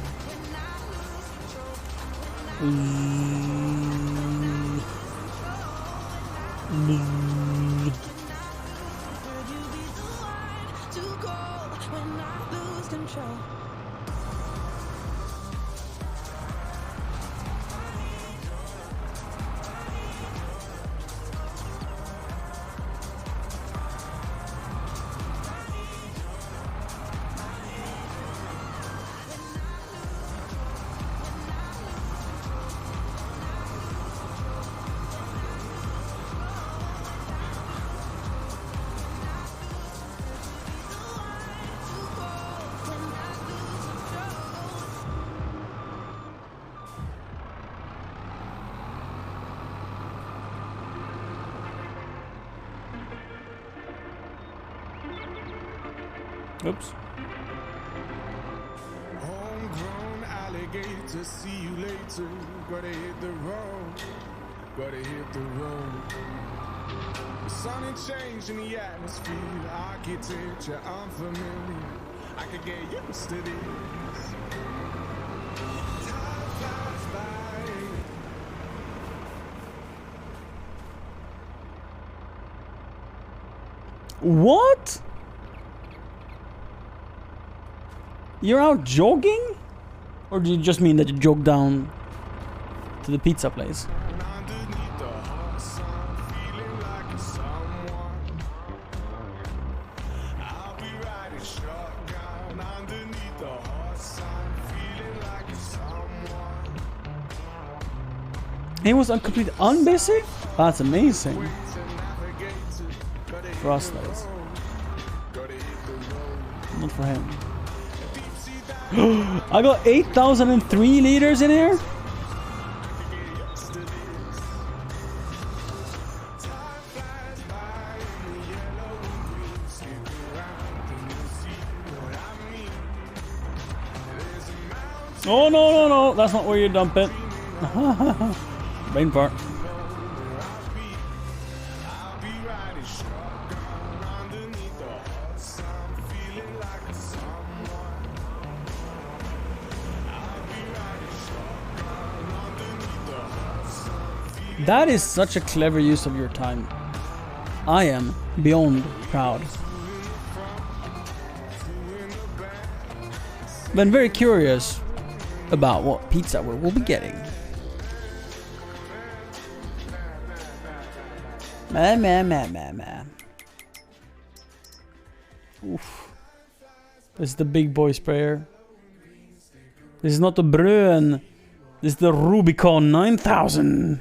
B: Oops.
P: Homegrown alligator, see you later. Gotta hit the road. Gotta hit the road. The sun ain't changing the atmosphere. Architecture unfamiliar. I could get used to this. Time flies by.
J: What? You're out jogging? Or do you just mean that you jog down to the pizza place? He was completely unbusy? That's amazing. For us, that is. Not for him. I got 8,003 liters in here? Oh, no. That's not where you dump it. Main part. That is such a clever use of your time. I am beyond proud. Been very curious about what pizza we'll be getting. Man. Oof. This is the big boy sprayer. This is not the Brön. This is the Rubicon 9000.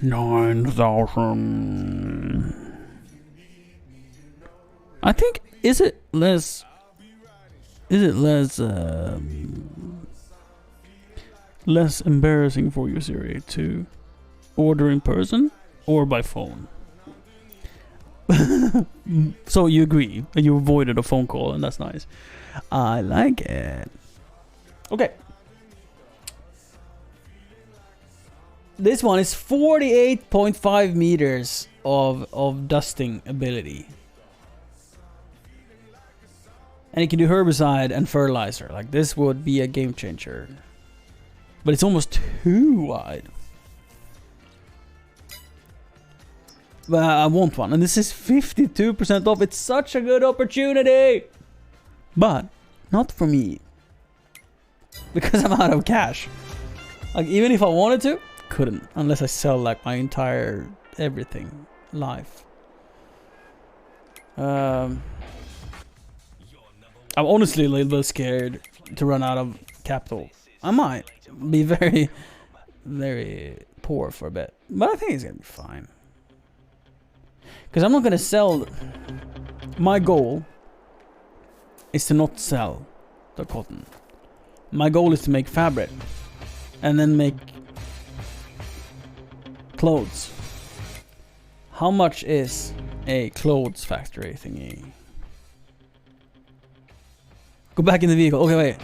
J: 9,000. I think, is it less embarrassing for you, Siri, to order in person or by phone? So you agree, and you avoided a phone call, and that's nice. I like it. Okay. This one is 48.5 meters of dusting ability. And it can do herbicide and fertilizer. Like, this would be a game changer. But it's almost too wide. But I want one. And this is 52% off. It's such a good opportunity. But not for me. Because I'm out of cash. Like, even if I wanted to, couldn't. Unless I sell, like, my entire everything. Life. I'm honestly a little bit scared to run out of capital. I might be very, very poor for a bit. But I think it's going to be fine. Because I'm not going to sell. My goal is to not sell the cotton. My goal is to make fabric. And then make clothes. How much is a clothes factory thingy? Go back in the vehicle. Okay, wait.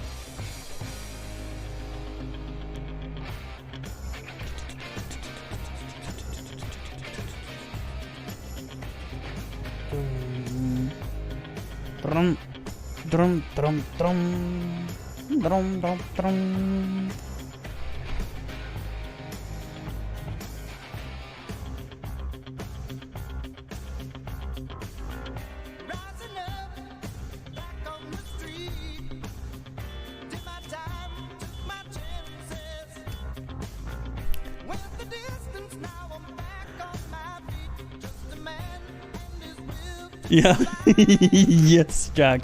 J: Drum, drum, drum, drum, drum, drum, drum. Yeah. Yes, Jack.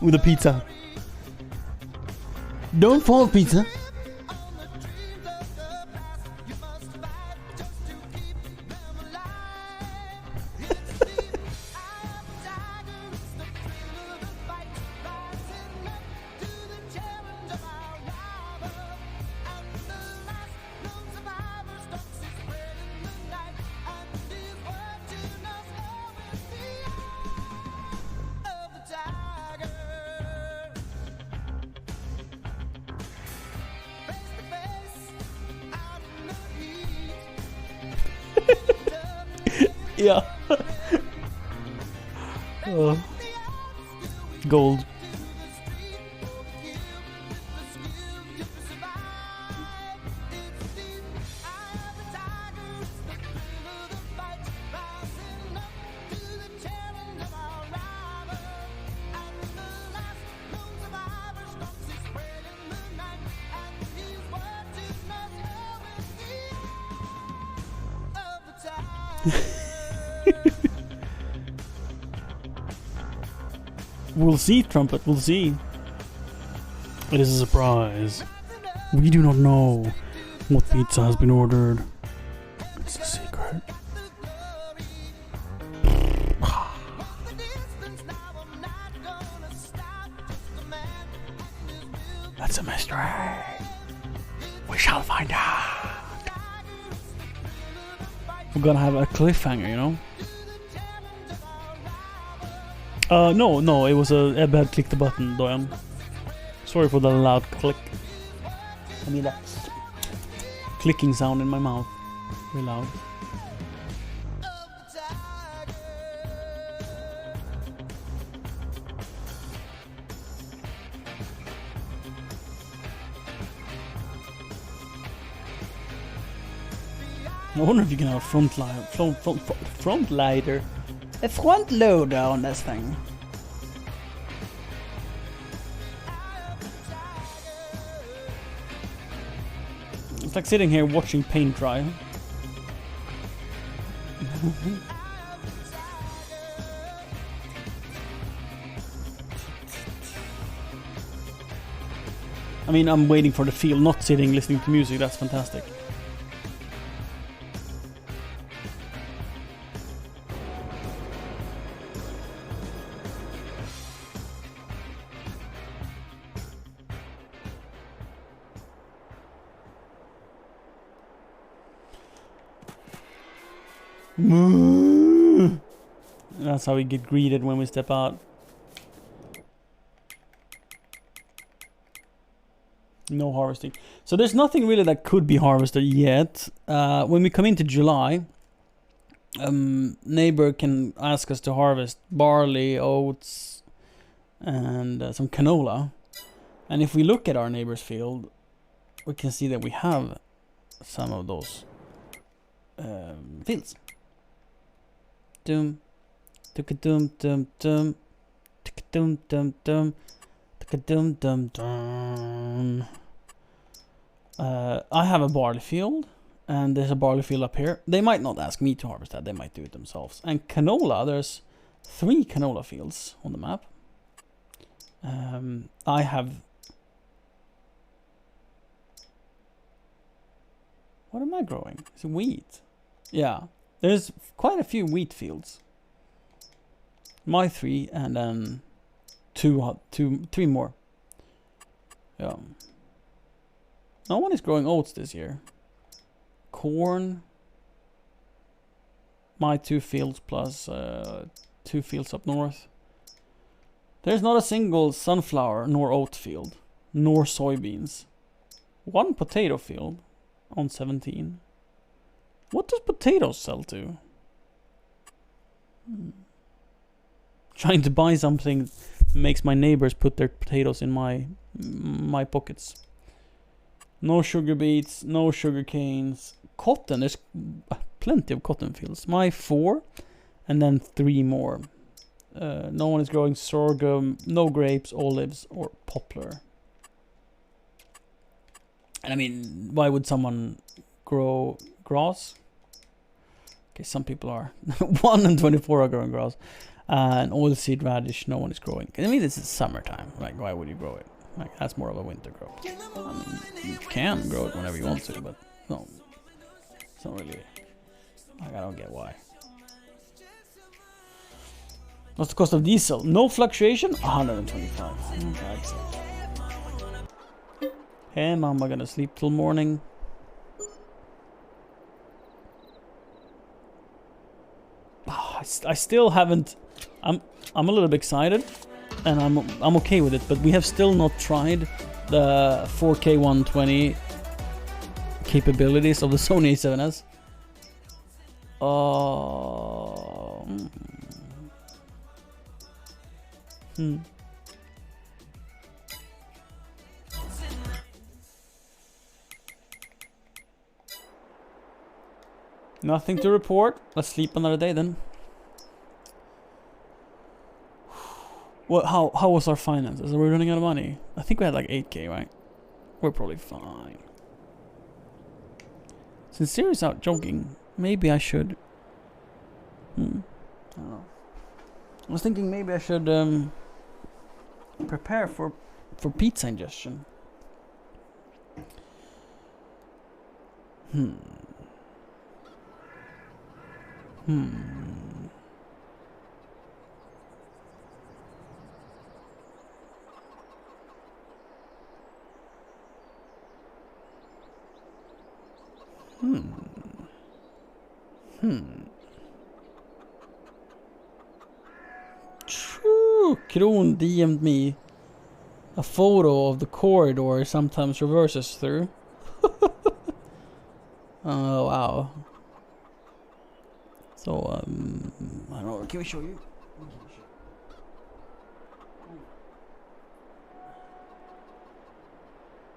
J: With a pizza. Don't fall, pizza. Yeah. Gold.
B: We'll see, Trumpet, we'll see. It is a surprise. We do not know what pizza has been ordered. It's a secret. That's a mystery. We shall find out. We're gonna have a cliffhanger, you know? No, it was Ebbe had clicked the button, Doyan. Sorry for the loud click. I mean that clicking sound in my mouth. Very loud. I wonder if you can have a front lighter. A front loader on this thing. It's like sitting here watching paint dry. I mean, I'm waiting for the feel, not sitting listening to music. That's fantastic. That's how we get greeted when we step out. No harvesting. So there's nothing really that could be harvested yet. When we come into July, neighbor can ask us to harvest barley, oats, and some canola. And if we look at our neighbor's field, we can see that we have some of those fields. Dum, dum, dum, dum, dum, dum, dum, dum, dum, dum. I have a barley field, and there's a barley field up here. They might not ask me to harvest that; they might do it themselves. And canola, there's 3 canola fields on the map. I have. What am I growing? Is it wheat? Yeah. There's quite a few wheat fields. My 3 and then 3 more. Yeah. No one is growing oats this year. Corn. My 2 fields plus 2 fields up north. There's not a single sunflower nor oat field, nor soybeans. 1 potato field on 17. What does potatoes sell to? Trying to buy something makes my neighbors put their potatoes in my pockets. No sugar beets, no sugar canes. Cotton, there's plenty of cotton fields. My 4 and then 3 more. No one is growing sorghum, no grapes, olives or poplar. And I mean, why would someone grow grass? Okay, some people are. 1 and 24 are growing grass. And oilseed radish, no one is growing. I mean, this is summertime. Like, why would you grow it? Like, that's more of a winter crop. I mean, you can grow it whenever you want to, but no. It's not really. Like, I don't get why. What's the cost of diesel? No fluctuation? 125. That's it. Hey, mama, gonna sleep till morning. I still haven't. I'm a little bit excited, and I'm okay with it. But we have still not tried the 4K 120 capabilities of the Sony A7S. Nothing to report. Let's sleep another day then. Well, how was our finances? Are we running out of money? I think we had like 8K, right? We're probably fine. Since Siri's out jogging, maybe I should
J: I was thinking maybe I should prepare for pizza ingestion. Hmm. True. Kron DM'd me a photo of the corridor he sometimes reverses through. Oh wow. So I don't know. Can we show you?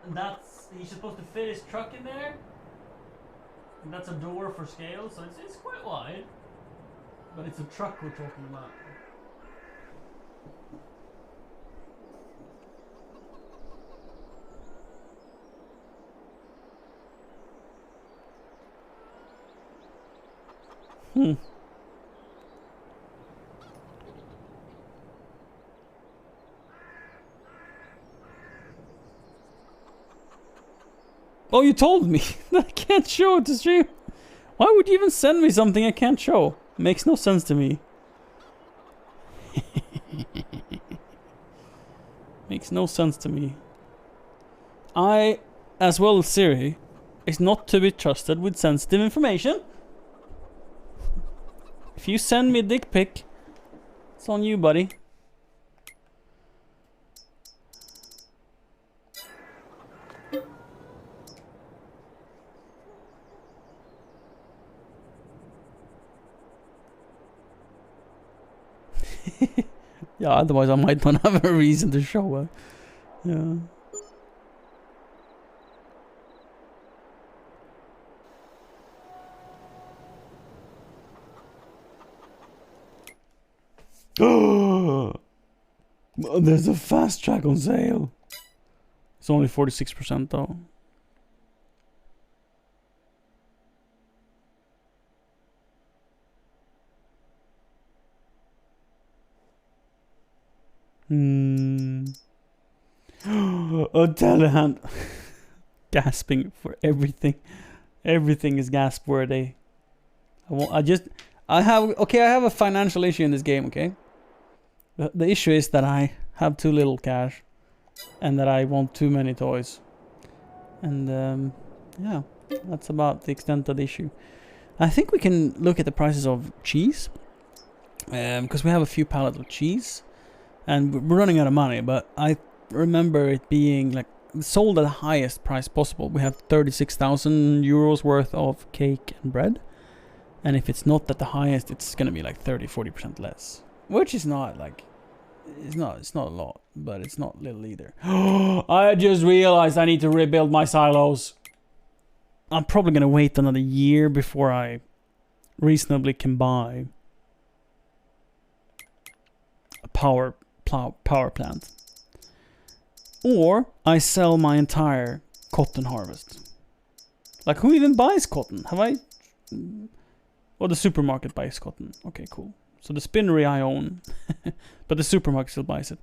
J: And that's he's supposed to fit his truck in there. And that's a door for scale, so it's quite wide. But it's a truck we're talking about. Oh, you told me that I can't show it to stream. Why would you even send me something I can't show? Makes no sense to me. Makes no sense to me. I, as well as Siri, is not to be trusted with sensitive information. If you send me a dick pic, it's on you, buddy. Yeah, otherwise I might not have a reason to show it. Yeah. There's a fast track on sale. It's only 46% though. Oh, Telehunt. Gasping for everything. Everything is gasp worthy. I have a financial issue in this game, okay? The issue is that I have too little cash and that I want too many toys. And yeah, that's about the extent of the issue. I think we can look at the prices of cheese. Because we have a few pallets of cheese. And we're running out of money, but I remember it being like sold at the highest price possible. We have 36,000 euros worth of cake and bread. And if it's not at the highest, it's gonna be like 30-40% less. Which is not like, it's not a lot, but it's not little either. I just realized I need to rebuild my silos. I'm probably gonna wait another year before I reasonably can buy a power plant. Or I sell my entire cotton harvest. Like, who even buys cotton? Have I... Well, the supermarket buys cotton. Okay, cool. So the spinnery I own, but the supermarket still buys it.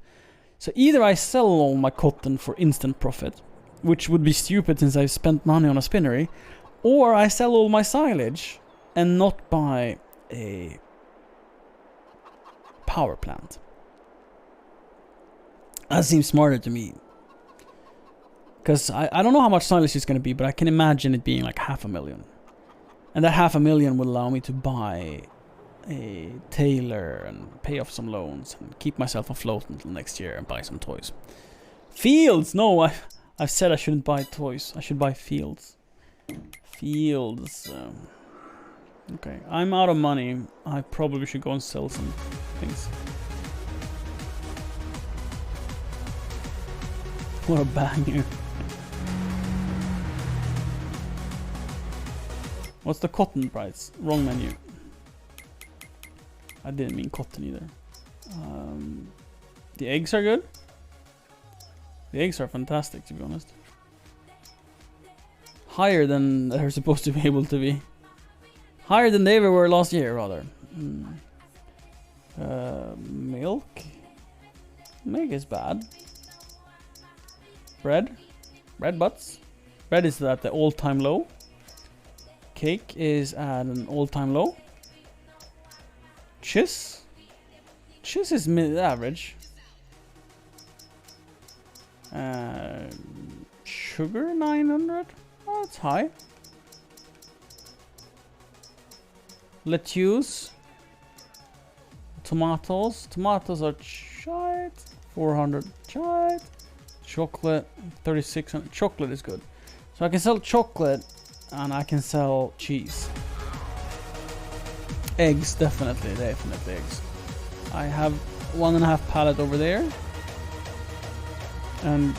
J: So either I sell all my cotton for instant profit, which would be stupid since I've spent money on a spinnery, or I sell all my silage and not buy a power plant. That seems smarter to me. Because I don't know how much silage it's going to be, but I can imagine it being like 500,000. And that 500,000 will allow me to buy a tailor and pay off some loans and keep myself afloat until next year and buy some toys. Fields! No, I've said I shouldn't buy toys. I should buy fields. Fields. Okay, I'm out of money. I probably should go and sell some things. What a banger. What's the cotton price? Wrong menu. I didn't mean cotton either. The eggs are good. The eggs are fantastic, to be honest. Higher than they're supposed to be able to be. Higher than they ever were last year, rather. Milk. Milk is bad. Bread. Bread butts. Bread is at the all-time low. Cake is at an all-time low. Cheese. Cheese is mid-average. Sugar 900. Oh, that's high. Lettuce. Tomatoes. Tomatoes are shite. 400 shite. Chocolate 3600. Chocolate is good. So I can sell chocolate and I can sell cheese. Eggs, definitely eggs. I have 1.5 pallet over there. And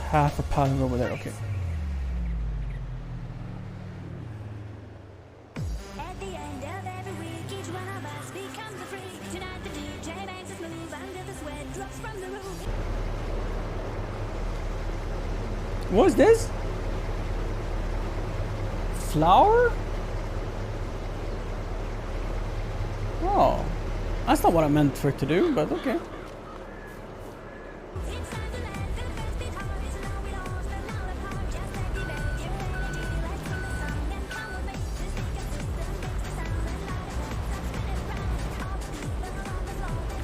J: half a pallet over there, okay.
Q: At the end of every week, each one of us becomes a freak. Tonight the DJ makes us move under the sweat drops from the roof.
J: What is this? Flour? Oh, that's not what I meant for it to do, but okay.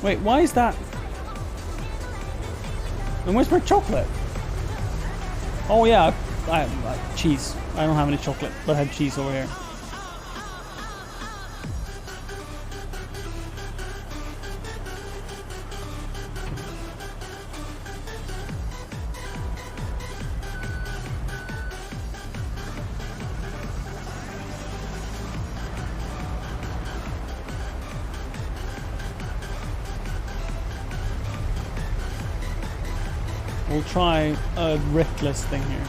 J: Wait, why is that? And where's my chocolate? Oh yeah, I have cheese. I don't have any chocolate, but I have cheese over here. We'll try a reckless thing here.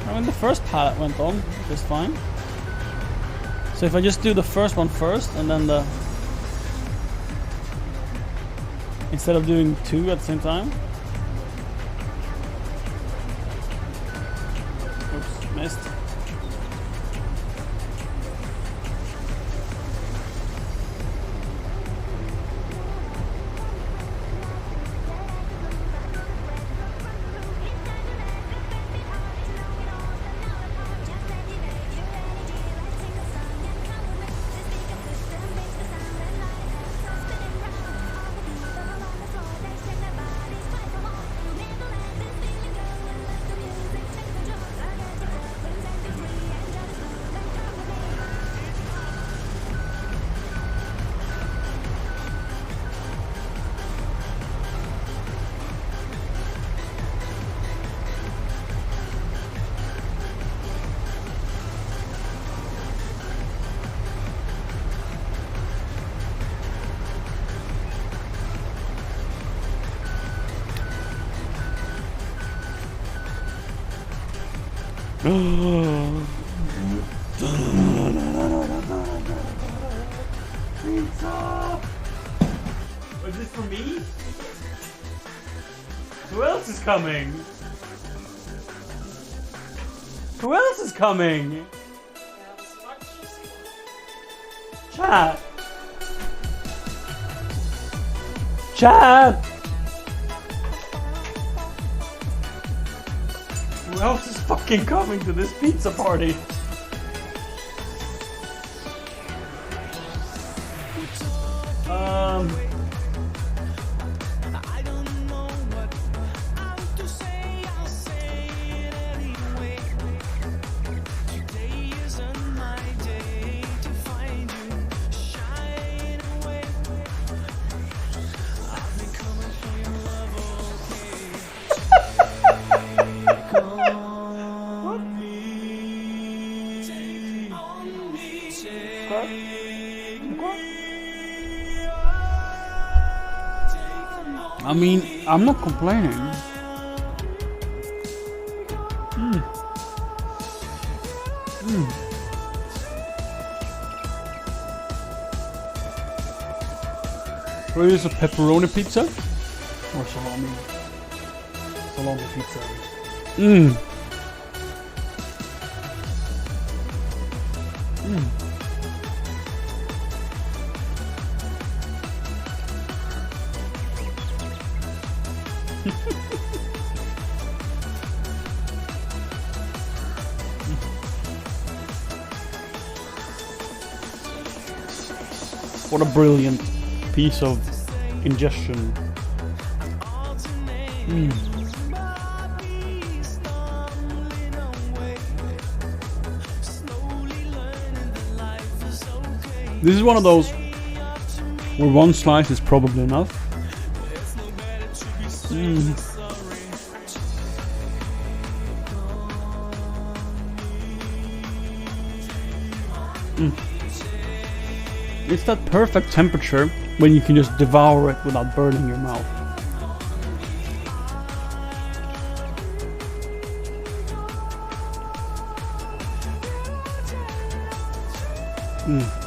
J: I mean, the first pallet went on just fine. So if I just do the first one first and then the... instead of doing two at the same time. Oops, missed.
B: Pizza! Is this for me? Who else is coming? Who else is coming? Chat! Chat! Who else is fucking coming to this pizza party? I mean, I'm not complaining. What is a pepperoni pizza? Or salami? Salami pizza. Mmm. Mmm. What a brilliant piece of ingestion. Mm. This is one of those where one slice is probably enough. Mm. Mm. It's that perfect temperature when you can just devour it without burning your mouth. Mm.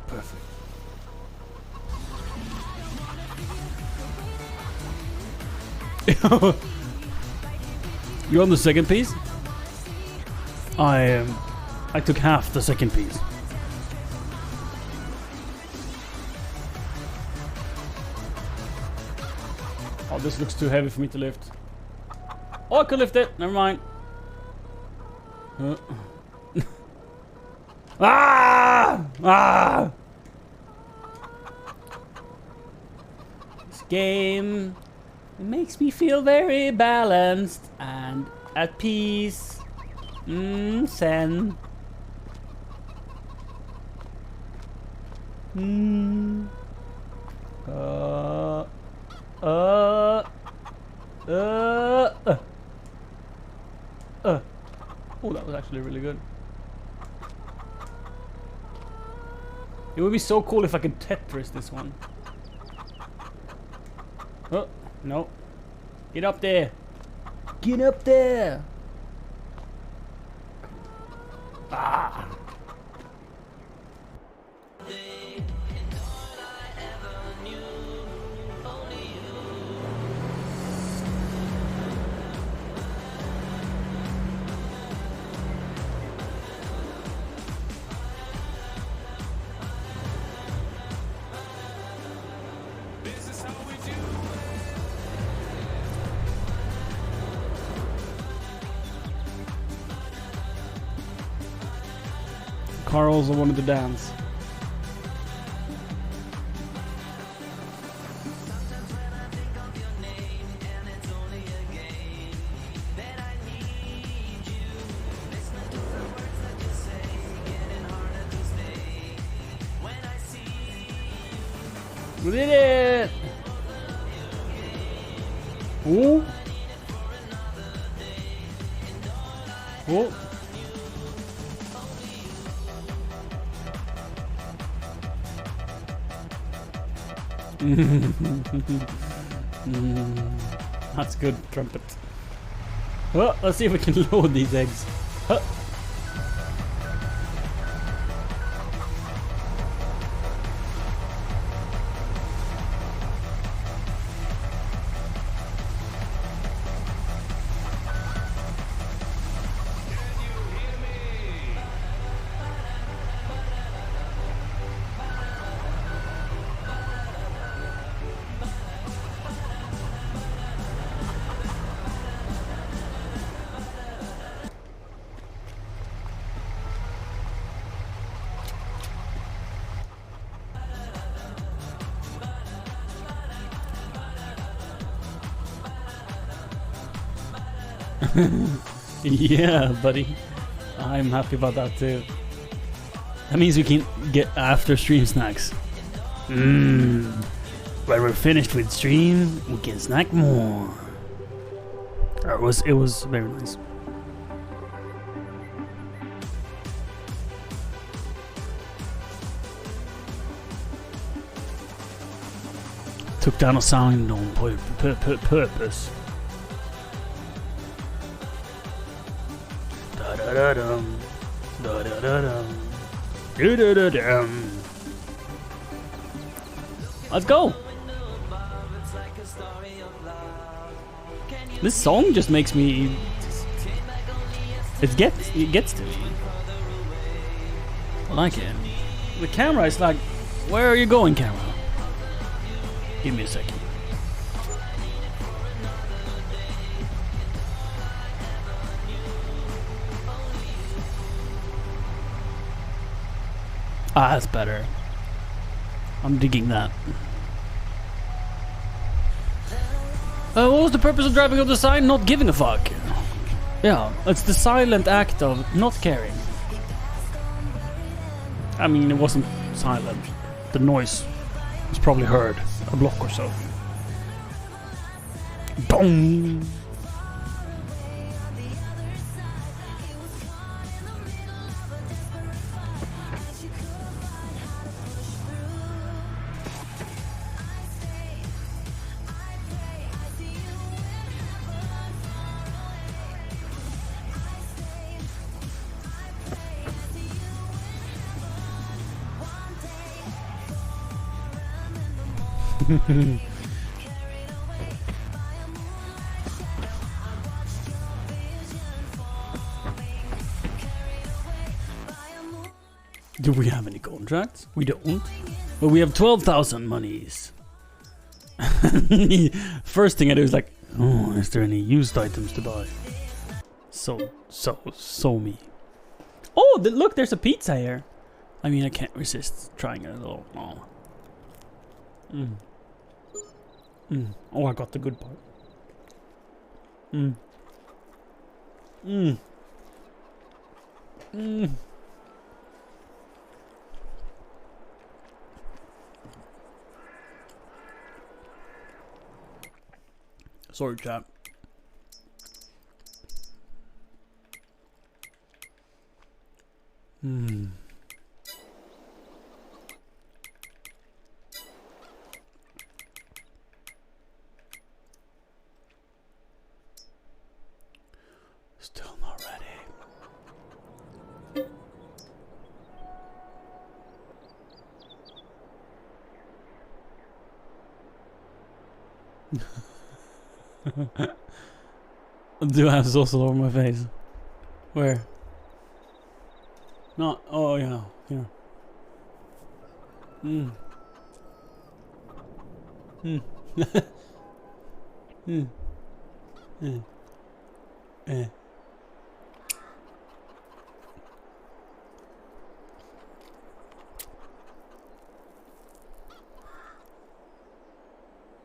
B: Perfect. You on the second piece? I took half the second piece. Oh, this looks too heavy for me to lift. Oh, I could lift it. Never mind. Ah! This game, it makes me feel very balanced and at peace. Sen. Oh, that was actually really good. It would be so cool if I could Tetris this one. Oh, no. Get up there. Get up there. Ah. Carl also wanted to dance. We did it! Oh! Oh! That's good, trumpet. Well, let's see if we can load these eggs. Huh. Yeah, buddy. I'm happy about that too. That means we can get after stream snacks. When we're finished with stream, we can snack more. It was very nice. Took down a sound on purpose. Da-da-da-dum. Da-da-da-dum. Do-da-da-dum. Let's go! This song just makes me... It gets to me. I like it. The camera is like... Where are you going, camera? Give me a second. Ah, that's better. I'm digging that. What was the purpose of driving up the sign? Not giving a fuck. Yeah, it's the silent act of not caring. I mean, it wasn't silent. The noise was probably heard a block or so. Boom! Do we have any contracts? We don't. But we have 12,000 monies. First thing I do is like, oh, is there any used items to buy? So me. Oh, look, there's a pizza here. I mean, I can't resist trying it at all. Oh. Oh, I got the good part. Sorry, chat. Still not ready. Do I have sauce all over my face? Where? Not. Oh yeah, here.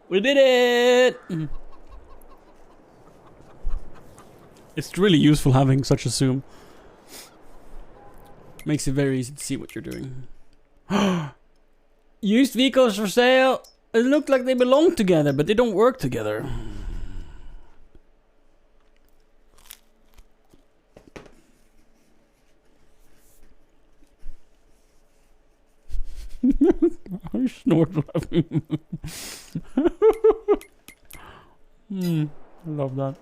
B: We did it! It's really useful having such a zoom. Makes it very easy to see what you're doing. Used vehicles for sale. It looked like they belong together, but they don't work together. I snort laughing. I love that.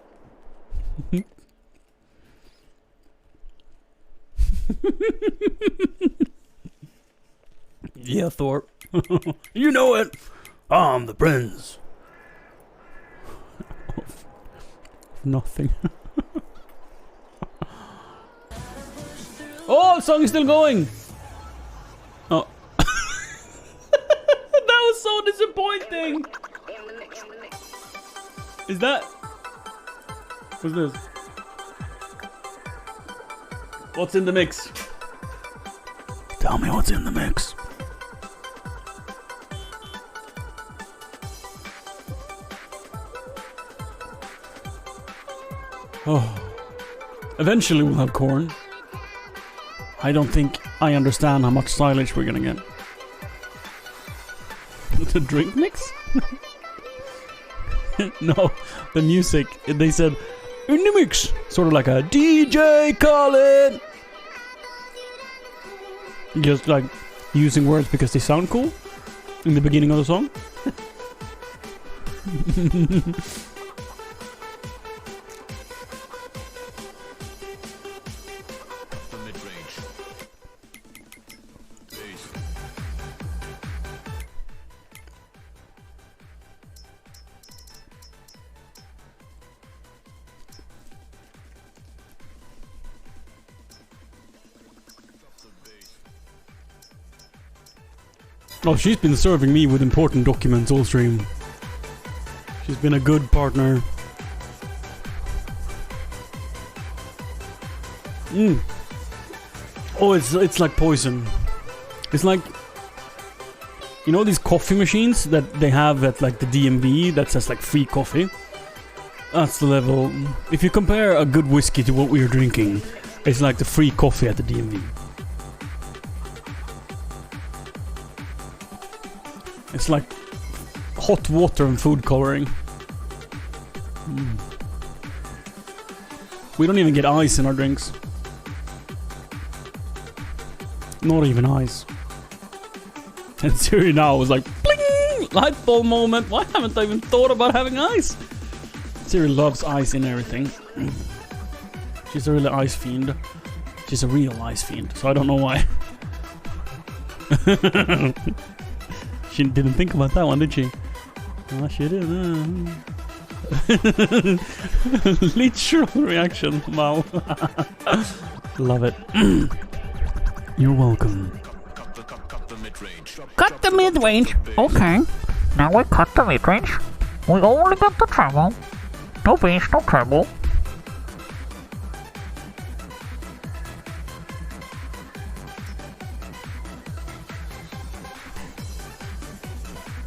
B: Yeah, Thorpe. You know it. I'm the prince. Nothing. Oh, the song is still going. Oh. That was so disappointing. Is that? What's this? What's in the mix? Tell me what's in the mix. Oh. Eventually we'll have corn. I don't think I understand how much silage we're gonna get. The drink mix? No, the music. They said in the mix, sort of like a DJ Khaled. Just like using words because they sound cool in the beginning of the song. Oh, she's been serving me with important documents all stream. She's been a good partner. Oh, it's like poison. It's like, you know these coffee machines that they have at like the DMV that says like free coffee? That's the level. If you compare a good whiskey to what we are drinking, it's like the free coffee at the DMV. It's like hot water and food coloring. We don't even get ice in our drinks. Not even ice. And Siri now was like, bling! Light bulb moment. Why haven't I even thought about having ice? Siri loves ice in everything. She's a real ice fiend. She's a real ice fiend. So I don't know why. She didn't think about that one, did she? I should literal reaction. Wow. Love it. You're welcome.
R: Cut the mid-range. Okay. Now we cut the mid-range. We only got the treble. No bass, no treble.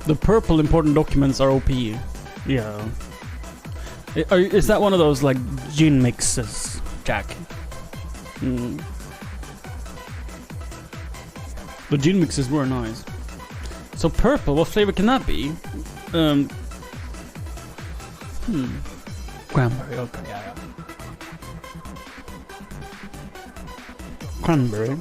B: The purple important documents are OP. Yeah. Is that one of those like gin mixes, Jack? The gin mixes were nice. So purple, what flavor can that be? Cranberry, okay, yeah. Cranberry.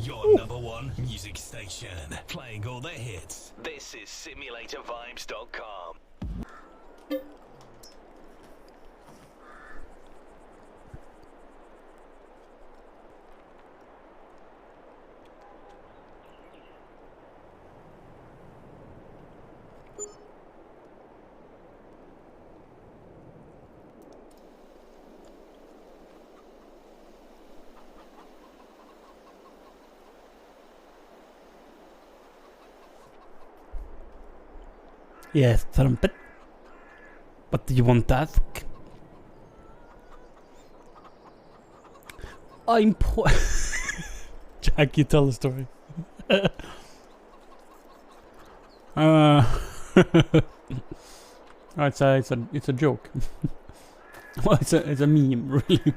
O: Your number one music station, playing all the hits. This is SimulatorVibes.com.
B: Yes, trumpet. What do you want to ask? I'm poor. Jack, you tell the story. It's a joke. Well, it's a meme, really.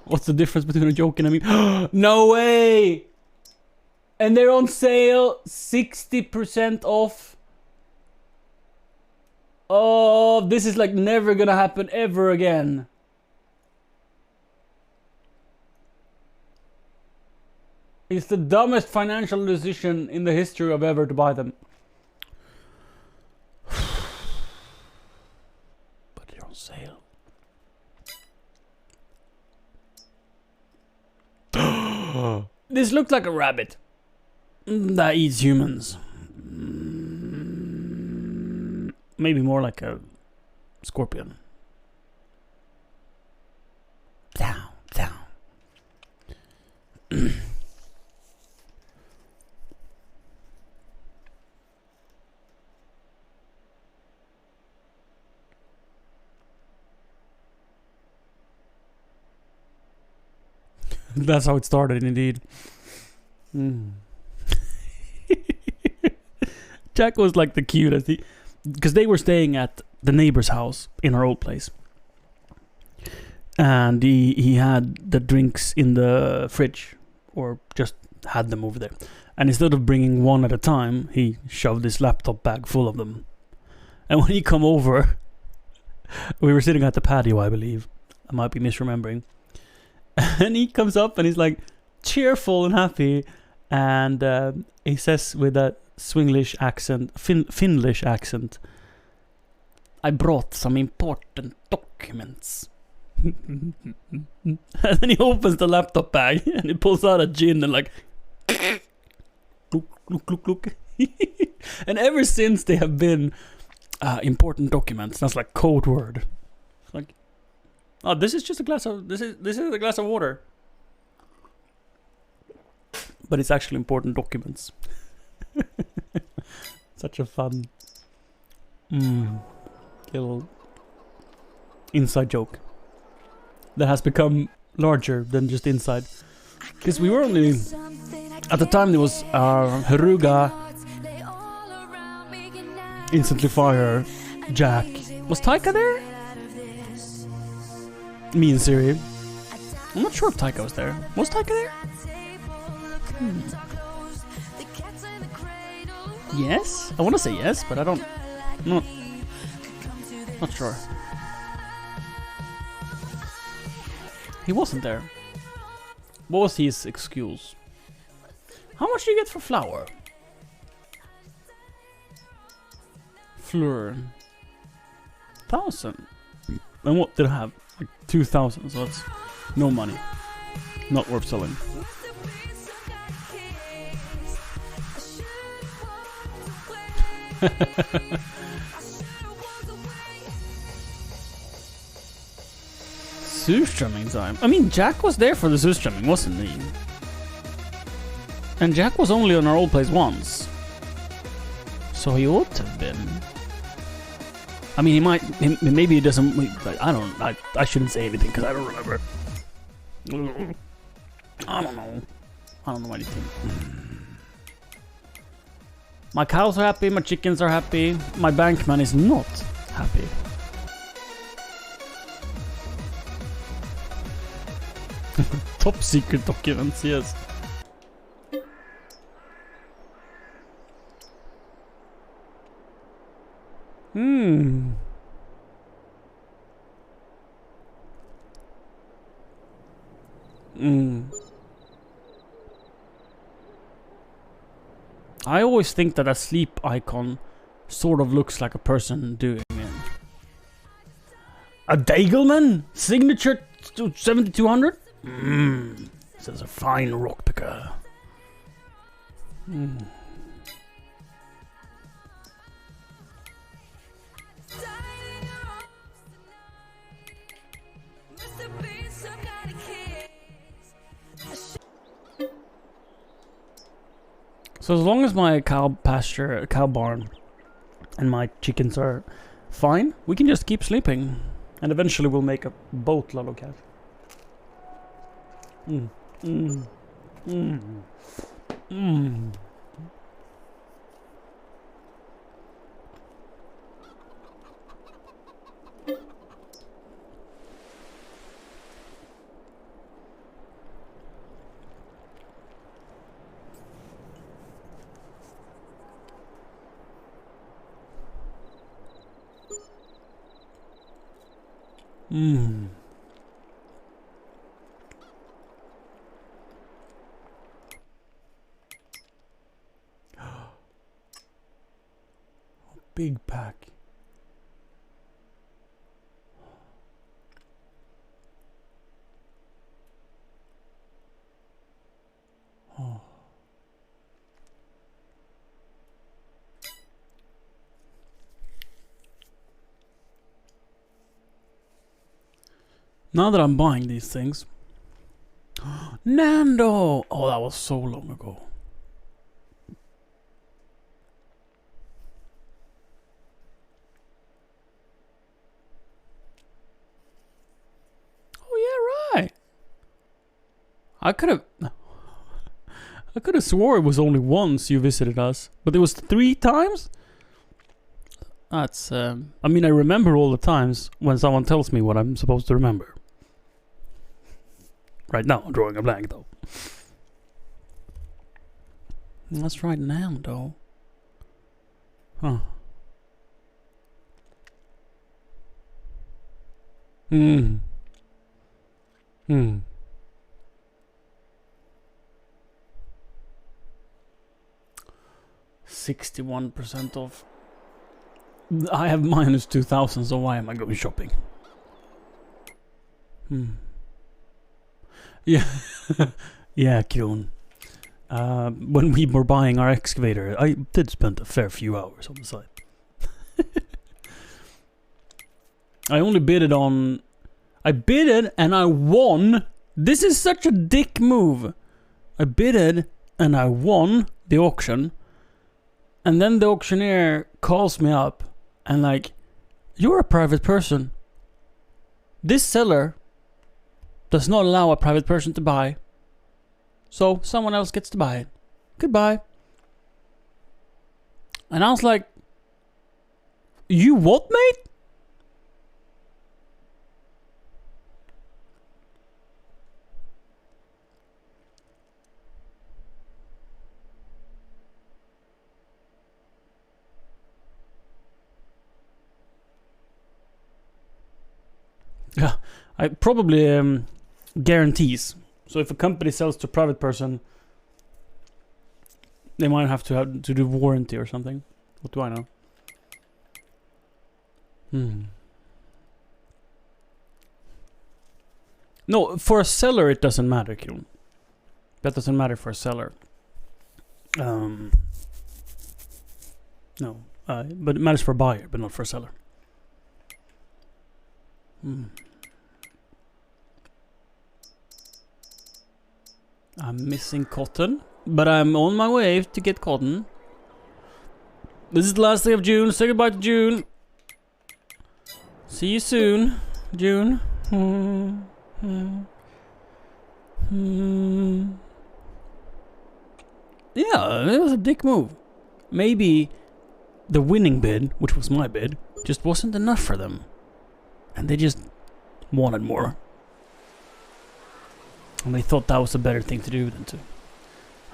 B: What's the difference between a joke and a meme? No way! And they're on sale, 60% off. Oh, this is like never gonna happen ever again. It's the dumbest financial decision in the history of ever to buy them. But they're on sale. This looks like a rabbit that eats humans. Maybe more like a scorpion. Down. That's how it started, indeed. Jack was like the cutest. Because they were staying at the neighbor's house in our old place. And he had the drinks in the fridge. Or just had them over there. And instead of bringing one at a time, he shoved his laptop bag full of them. And when he come over, we were sitting at the patio, I believe. I might be misremembering. And he comes up and he's like cheerful and happy. And he says with a Swinglish accent, Finlish accent, I brought some important documents. And then he opens the laptop bag and he pulls out a gin and like look. And ever since they have been important documents. That's like code word. It's like, oh, this is just a glass of this is a glass of water. But it's actually important documents. Such a fun little inside joke that has become larger than just inside. Because we were only at the time there was Haruga, Instantly Fire, Jack. Was Taika there? Me and Siri. I'm not sure if Taika was there. Was Taika there? Yes? I want to say yes, but I don't... Not sure. He wasn't there. What was his excuse? How much do you get for flour? Fleur. 1,000. And what did I have? Like 2,000, so that's no money. Not worth selling.
J: Surströmming time. I mean, Jack was there for the surströmming, wasn't he? And Jack was only on our old place once. So he ought to have been. I mean, maybe he doesn't, I don't, I shouldn't say anything because I don't remember. I don't know anything. My cows are happy, my chickens are happy, my bankman is not happy. Top secret documents, yes. I always think that a sleep icon sort of looks like a person doing it. A Dagelman? Signature 7200? This is a fine rock picker. So as long as my cow pasture, cow barn, and my chickens are fine, we can just keep sleeping. And eventually we'll make a boatload of cash. Big pack. Oh. Now that I'm buying these things. Nando! Oh, that was so long ago. Oh yeah, right. I could have swore it was only once you visited us, but it was 3 times? That's I mean, I remember all the times when someone tells me what I'm supposed to remember. Right now, I'm drawing a blank though. That's right now, though. Huh. 61% off. I have minus 2,000, so why am I going shopping? Yeah, yeah, Kron. When we were buying our excavator, I did spend a fair few hours on the site. I only bid it on... I bid it and I won! This is such a dick move! I bid it and I won the auction. And then the auctioneer calls me up and like, you're a private person. This seller does not allow a private person to buy. So someone else gets to buy it. Goodbye. And I was like, you what, mate? Yeah, I probably guarantees. So if a company sells to a private person, they might have to do warranty or something. What do I know? No, for a seller it doesn't matter, Kron. That doesn't matter for a seller. No.
B: But it matters for a buyer, but not for a seller. I'm missing cotton, but I'm on my way to get cotton. This is the last day of June. Say goodbye to June. See you soon, June. Yeah, it was a dick move. Maybe the winning bid, which was my bid, just wasn't enough for them. And they just wanted more. And they thought that was a better thing to do than to...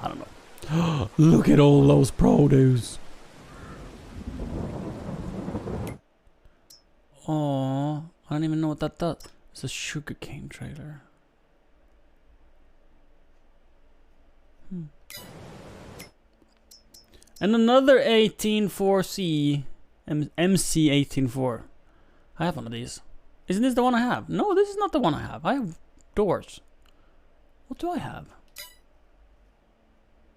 B: I don't know. Look at all those produce. Oh, I don't even know what that does. It's a sugarcane trailer. And another 184C MC 184. I have one of these. Isn't this the one I have? No, this is not the one I have. I have doors. What do I have?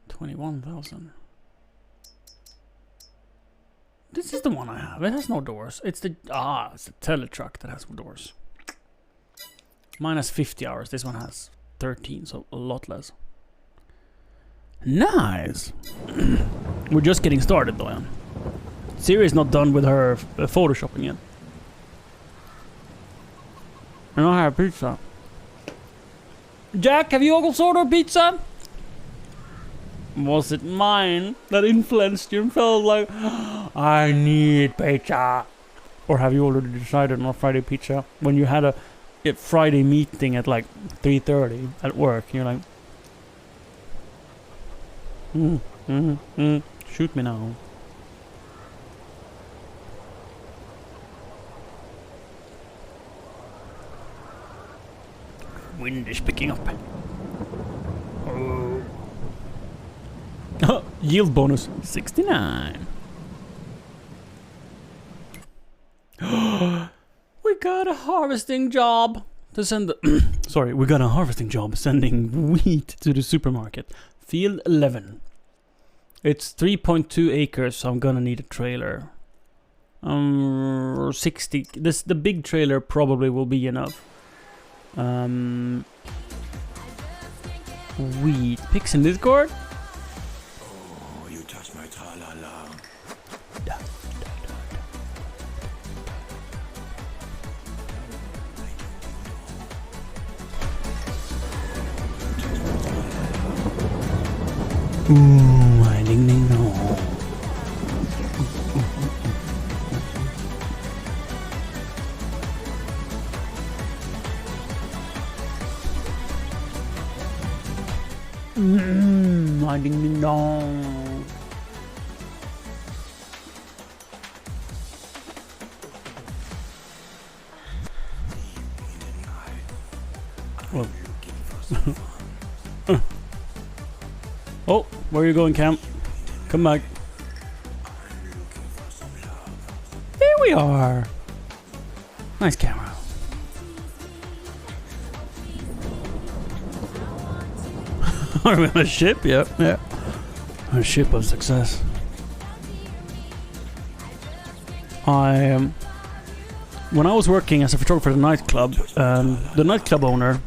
B: 21,000. This is the one I have. It has no doors. It's the it's the Teletruck that has doors. Mine has 50 hours. This one has 13, so a lot less. Nice. We're just getting started, though. Siri's not done with her photoshopping yet. And I have pizza. Jack, have you also ordered pizza? Was it mine that influenced you and felt like, I need pizza? Or have you already decided on a Friday pizza? When you had a Friday meeting at like 3:30 at work, you're like, shoot me now. Wind is picking up. Oh. Yield bonus 69. We got a harvesting job to send sorry, we got a harvesting job sending wheat to the supermarket. Field 11. It's 3.2 acres, so I'm gonna need a trailer. 60. The big trailer probably will be enough. Wheat. Pics in Discord?
A: Oh, you touch my tra-la-la.
B: Ooh, my ding ding dong. My ding ding dong. Well. Oh, where are you going, Cam? Come back. There we are. Nice camera. Are we on a ship? Yep. Yeah. A ship of success. When I was working as a photographer at a nightclub, the nightclub owner,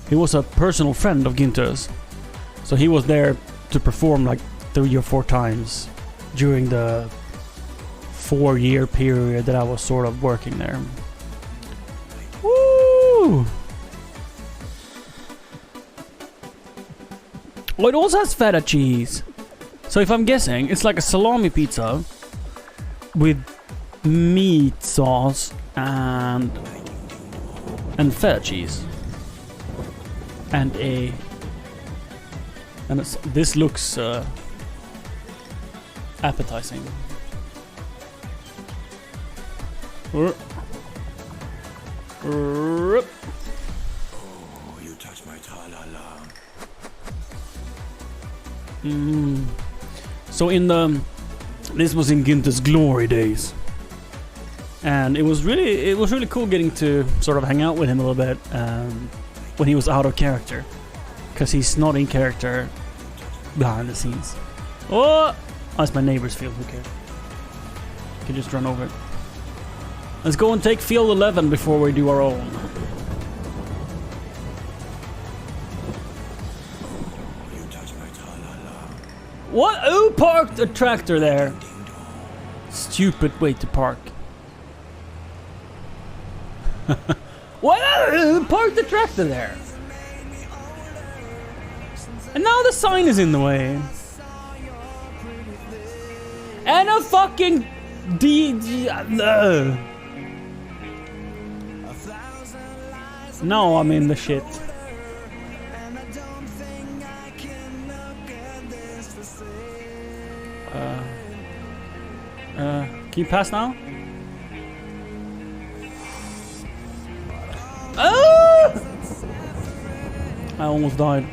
B: he was a personal friend of Ginter's. So he was there to perform like 3 or 4 times during the 4-year period that I was sort of working there. Woo! Oh, it also has feta cheese. So if I'm guessing, it's like a salami pizza with meat sauce and feta cheese. And this looks appetizing.
A: Oh, you touch my tra-la-la.
B: So this was in Ginter's glory days, and it was really cool getting to sort of hang out with him a little bit when he was out of character, because he's not in character behind the scenes. Oh, that's my neighbor's field. Who cares? could just run over it. Let's go and take field 11 before we do our own. What? Who parked a tractor there? Stupid way to park. What? Who parked the tractor there? And now the sign is in the way. And a fucking No, I'm in the shit. Can you pass now? Ah! I almost died.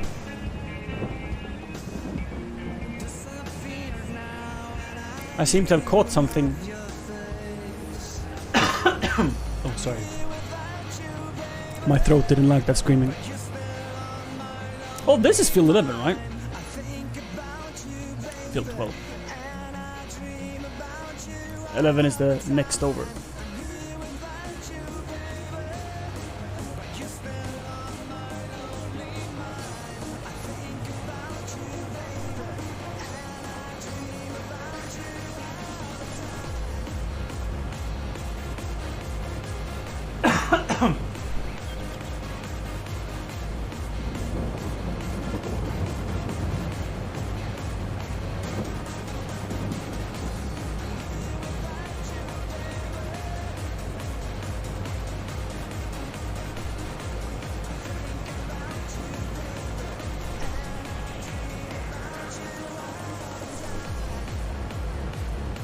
B: I seem to have caught something. Oh, sorry. My throat didn't like that screaming. Oh, this is field 11, right? Field 12. 11 is the next over.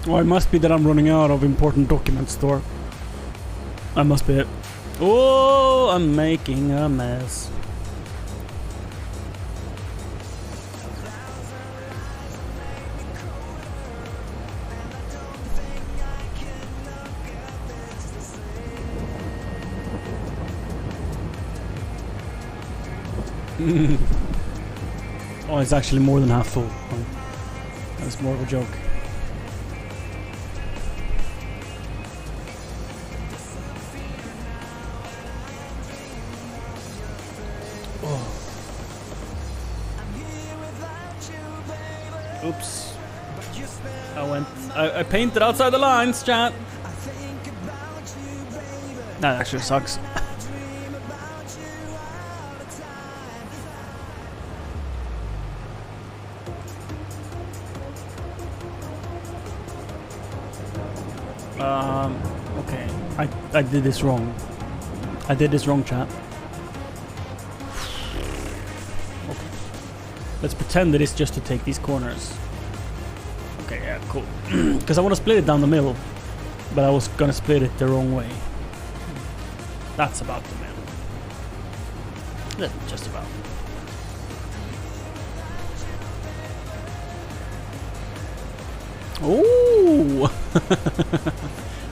B: Oh, it must be that I'm running out of important documents, Thor. That must be it. Oh, I'm making a mess. Oh, it's actually more than half full. Oh, that's more of a joke. Oops. I painted outside the lines, chat. That actually sucks. Okay. I did this wrong. I did this wrong, chat. Okay. Let's pretend that it's just to take these corners. Okay, yeah, cool. Because I want to split it down the middle, but I was gonna split it the wrong way. That's about the middle. Just about. Oh!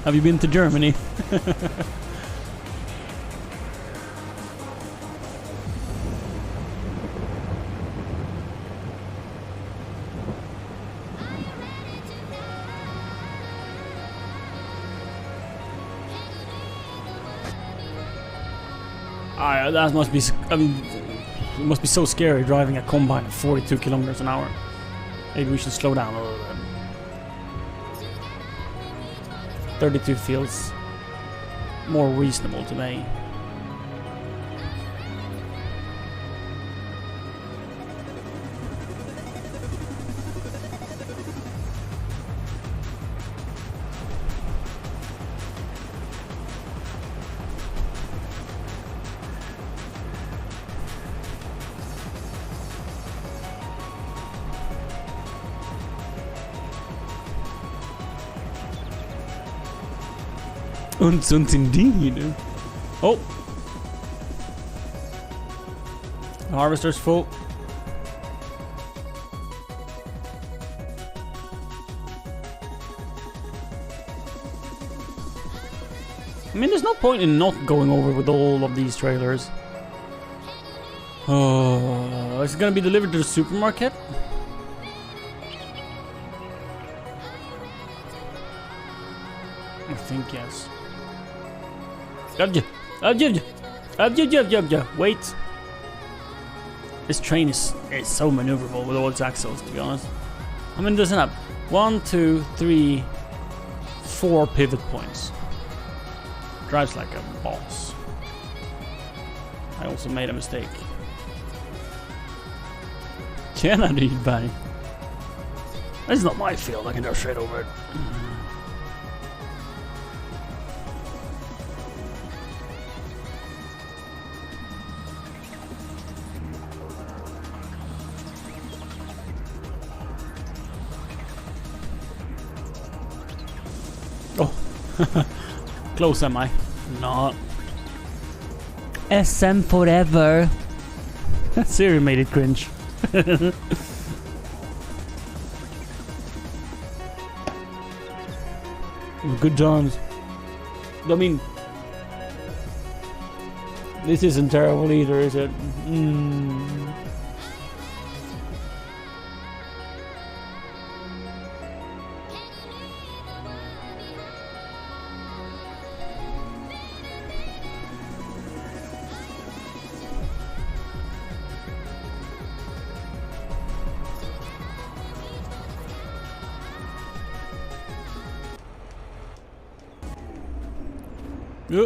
B: Have you been to Germany? That must be. I mean, it must be so scary driving a combine at 42 kilometers an hour. Maybe we should slow down a little bit. 32 feels more reasonable to me. Und indeed. Oh. The harvester's full. I mean, there's no point in not going over with all of these trailers. Oh, is it gonna be delivered to the supermarket? think, yes. Wait. This train is so maneuverable with all its axles, to be honest. How many does it have? 1, 2, 3, 4 pivot points. Drives like a boss. I also made a mistake. Tjena Rydberg. This is not my field, I can go straight over it. Oh, close am I? Not. SM forever. Siri made it cringe. Good times. I mean, this isn't terrible either, is it? Yeah.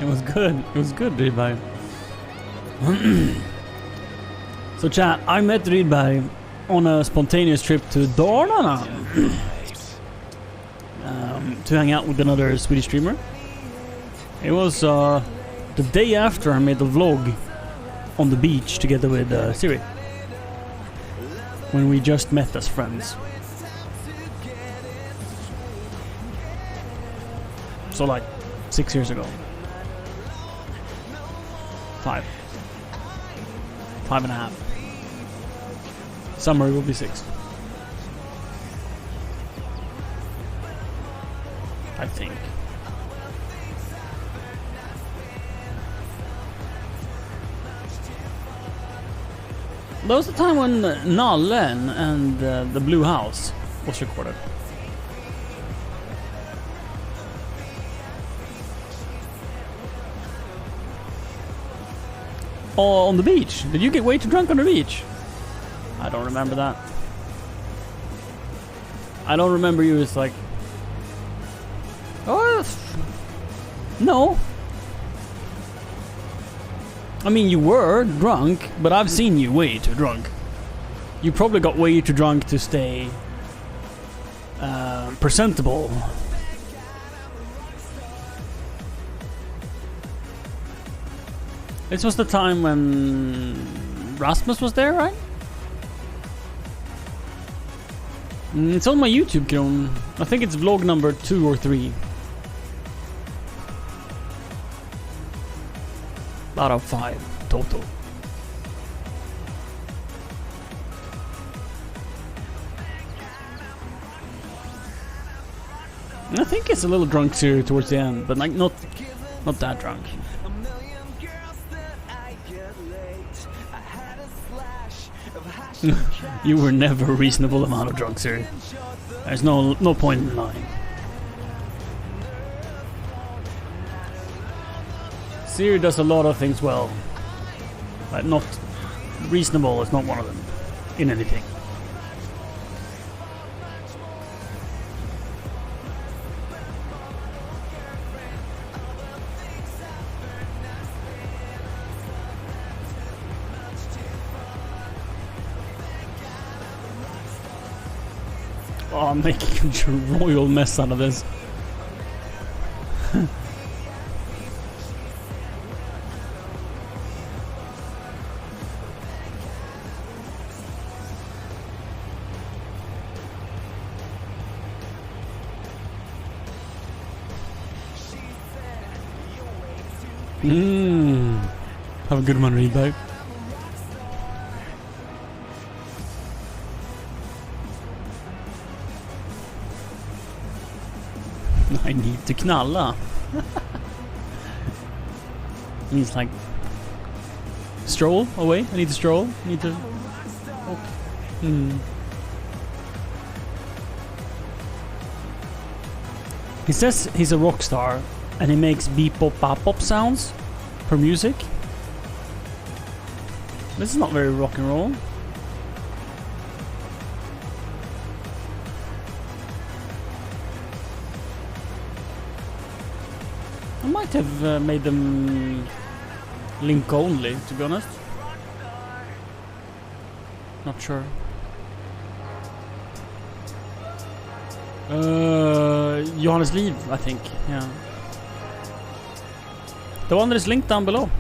B: It was good. It was good, Rydberg. So chat, I met Rydberg on a spontaneous trip to Dalarna to hang out with another Swedish streamer. It was the day after I made the vlog on the beach together with Siri, when we just met as friends. So like 6 years ago. 5. 5.5. Summer will be 6. I think. That was the time when Nallen and the Blue House was recorded. Oh, on the beach. Did you get way too drunk on the beach? I don't remember that. I don't remember you as like... Oh, no. I mean, you were drunk, but I've seen you way too drunk. You probably got way too drunk to stay presentable. This was the time when Rasmus was there, right? It's on my YouTube, Kron. I think it's vlog number 2 or 3. Out of 5 total. I think it's a little drunk here towards the end, but like not that drunk. You were never a reasonable amount of drunk, sir. There's no point in lying. Siri does a lot of things well, but not reasonable is not one of them in anything. Oh, I'm making a royal mess out of this.
J: Have a good one, Reedback. I need to knalla. Means like stroll away. I need to stroll. I need to. Okay. He says he's a rock star and he makes beep pop pop pop sounds for music. This is not very rock and roll. I might have made them link only, to be honest. Not sure. Johannes Liv, I think. Yeah. The one that is linked down below.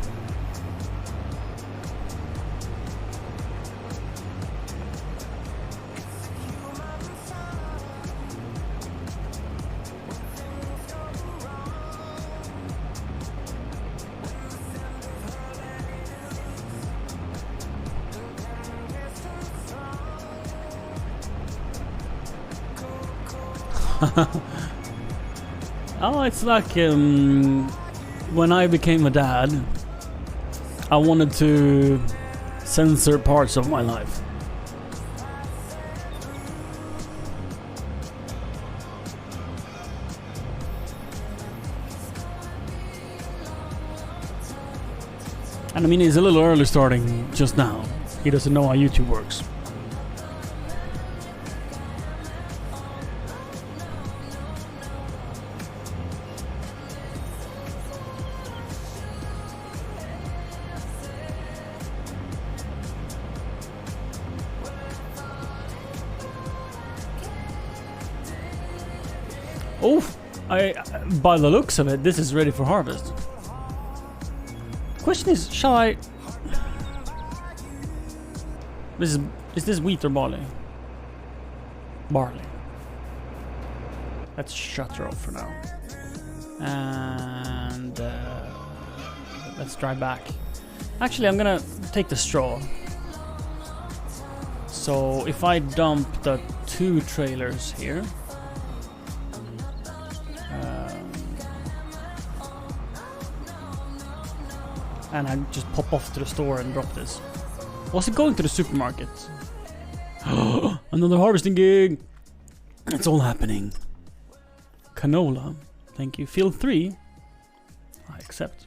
J: Oh, it's like when I became a dad, I wanted to censor parts of my life. And I mean, he's a little early starting just now. He doesn't know how YouTube works. Oh, by the looks of it, this is ready for harvest. Question is, shall I? Is this wheat or barley? Barley. Let's shut her off for now. And let's drive back. Actually, I'm gonna take the straw. So if I dump the 2 trailers here. And I just pop off to the store and drop this. Was it going to the supermarket? Another harvesting gig! It's all happening. Canola. Thank you. Field 3. I accept.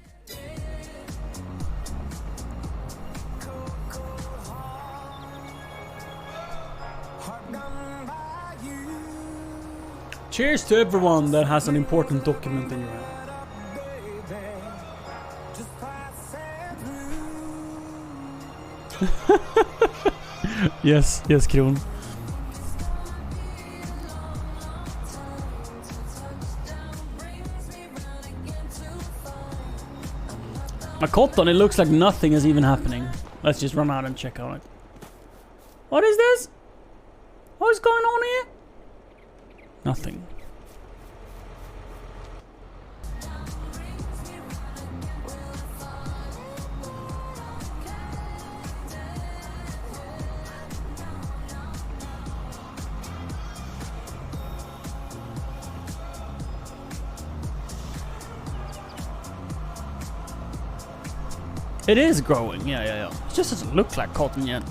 J: Cheers to everyone that has an important document in your hand. Yes, Kron. My cotton, it looks like nothing is even happening. Let's just run out and check on it. What is this? What is going on here? Nothing. It is growing, yeah. It just doesn't look like cotton yet.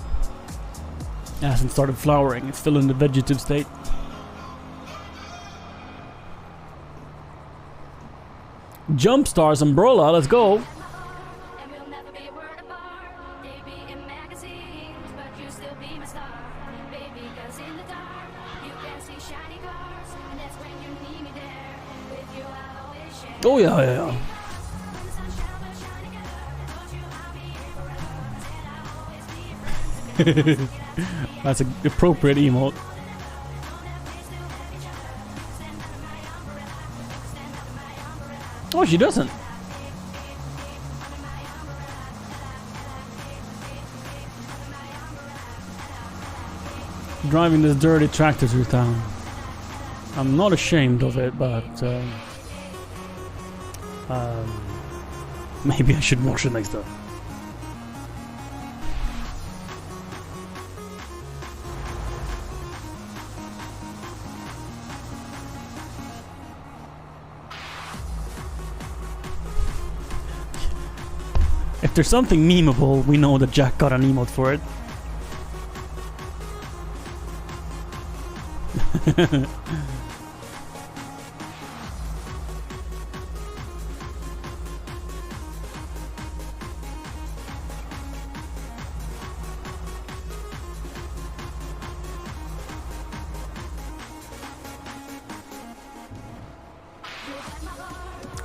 J: It hasn't started flowering, it's still in the vegetative state. Jumpstars Umbrella, let's go! Oh yeah. That's an appropriate emote. Oh, she doesn't. Driving this dirty tractor through town. I'm not ashamed of it, but
B: Maybe I should watch it next time. If there's something memeable, we know that Jack got an emote for it.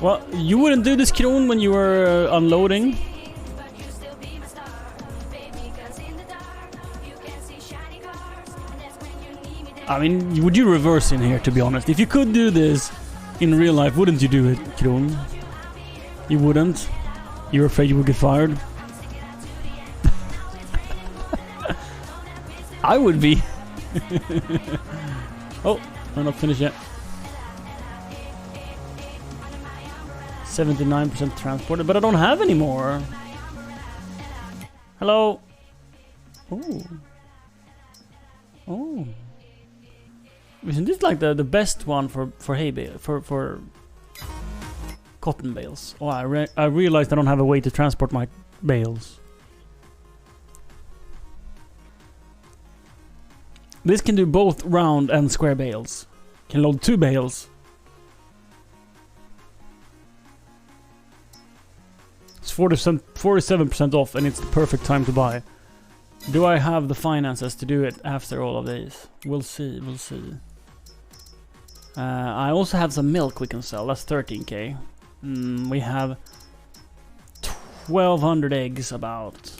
B: Well, you wouldn't do this, Kron, when you were unloading. I mean, would you reverse in here, to be honest? If you could do this in real life, wouldn't you do it, Kron? You wouldn't? You're afraid you would get fired? I would be. Oh, I'm not finished yet. 79% transported, but I don't have any more. Hello. Oh. Oh. Isn't this like the best one for hay bale, for cotton bales? Oh, I realized I don't have a way to transport my bales. This can do both round and square bales. Can load 2 bales. It's 47% off, and it's the perfect time to buy. Do I have the finances to do it after all of these? We'll see, we'll see. I also have some milk we can sell. That's 13k. We have 1200 eggs about.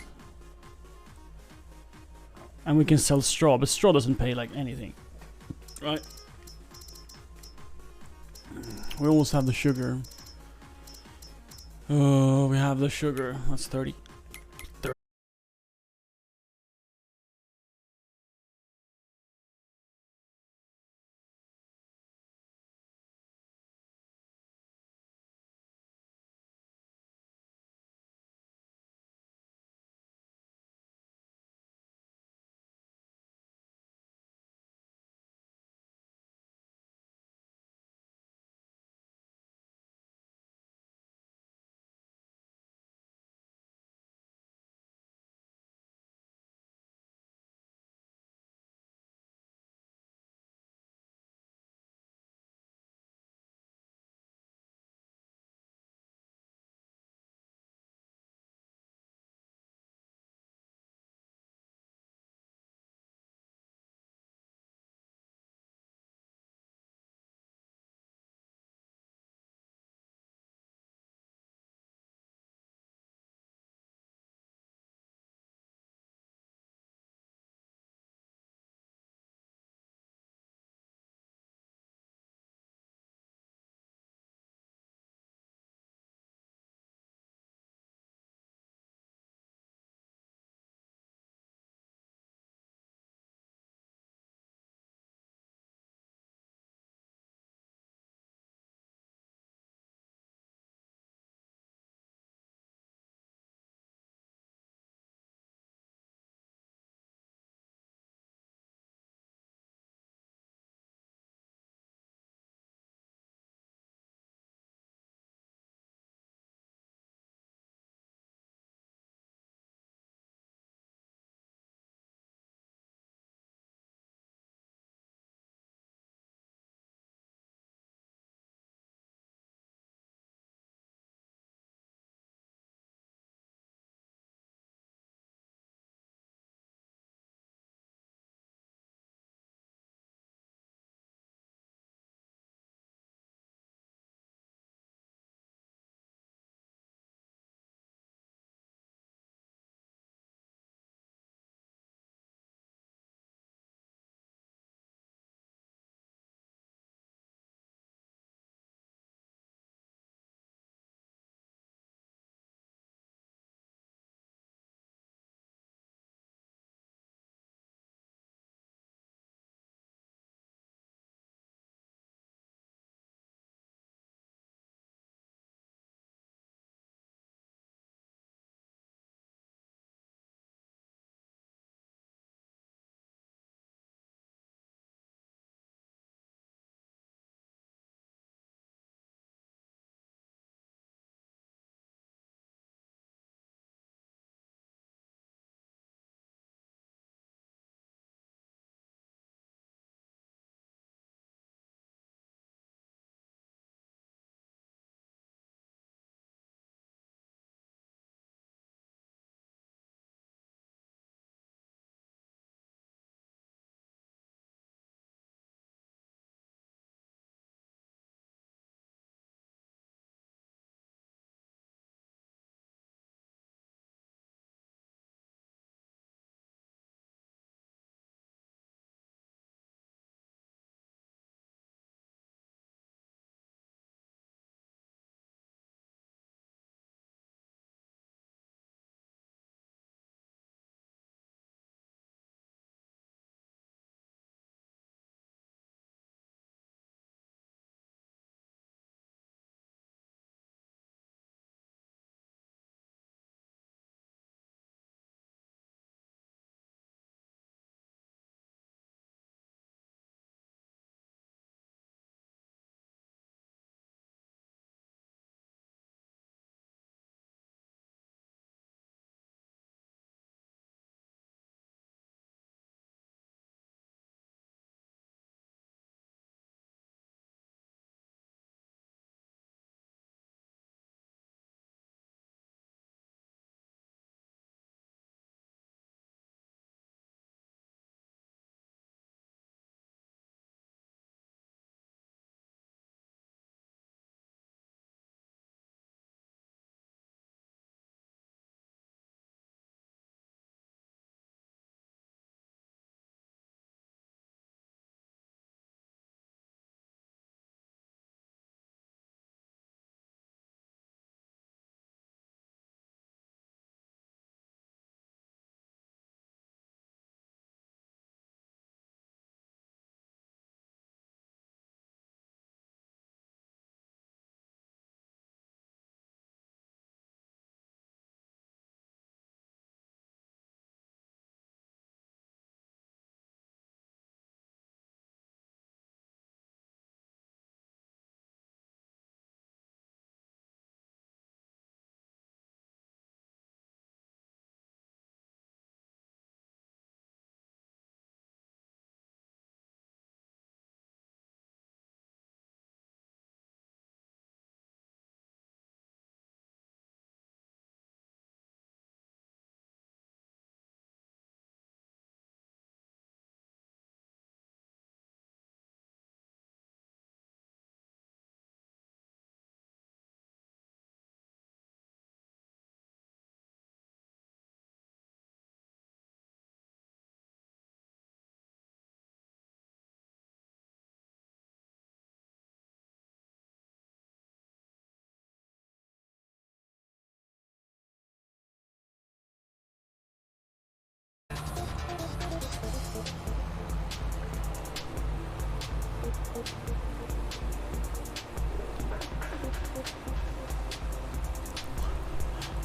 B: And we can sell straw, but straw doesn't pay like anything. Right? We almost have the sugar. Oh, we have the sugar. That's 30.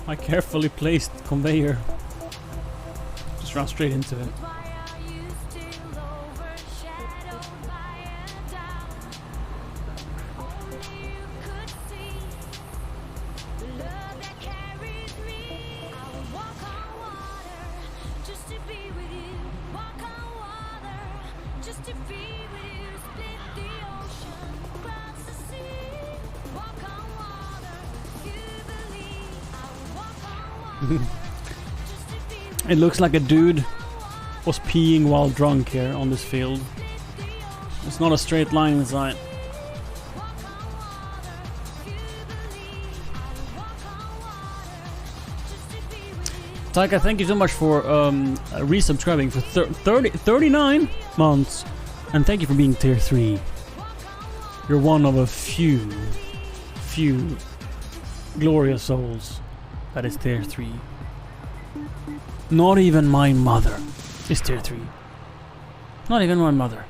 B: My carefully placed conveyor just ran straight into it. It looks like a dude was peeing while drunk here on this field. It's not a straight line inside. Taika, thank you so much for resubscribing for 39 months. And thank you for being tier 3. You're one of a few glorious souls that is tier 3. Not even my mother is tier 3. Not even my mother.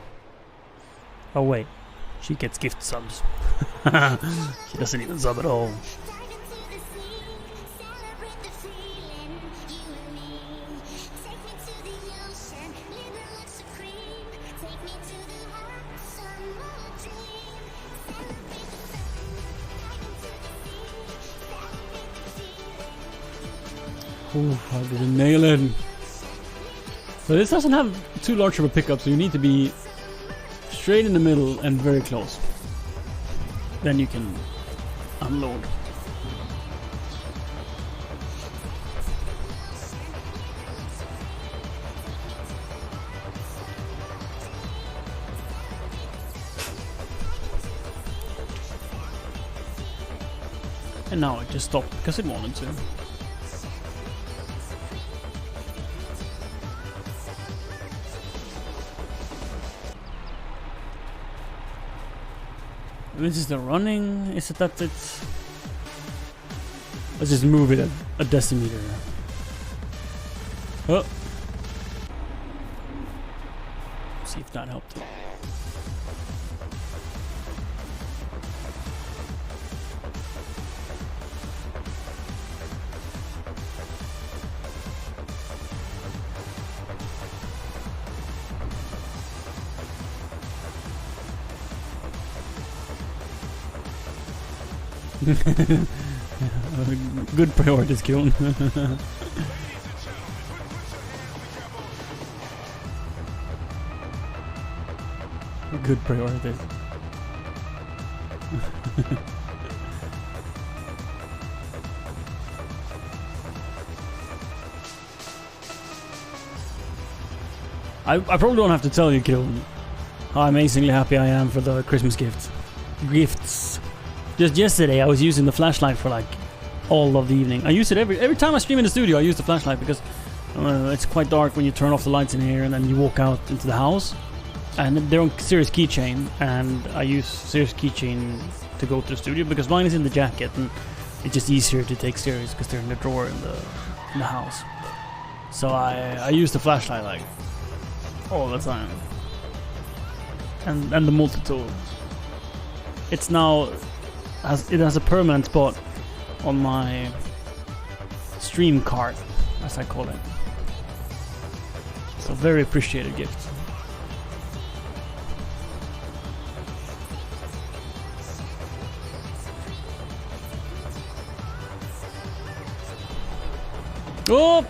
B: Oh wait, she gets gift subs. She doesn't even sub at all. Ooh, I didn't nail it. So this doesn't have too large of a pickup, so you need to be straight in the middle and very close. Then you can unload. And now it just stopped because it wanted to. This is the running. Is it that it's... Let's just move it a decimeter. Oh. See if that helped. Good priorities, Kieran. Good priorities. I probably don't have to tell you, Kieran, how amazingly happy I am for the Christmas gifts. Just yesterday I was using the flashlight for like all of the evening. I use it every time I stream in the studio. I use the flashlight because it's quite dark when you turn off the lights in here and then you walk out into the house. And they're on Sirius keychain, and I use Sirius keychain to go to the studio because mine is in the jacket and it's just easier to take Sirius because they're in the drawer in the house. So I use the flashlight like all the time. And the multi-tool. It's now it has a permanent spot on my stream card, as I call it. It's a very appreciated gift. Oh!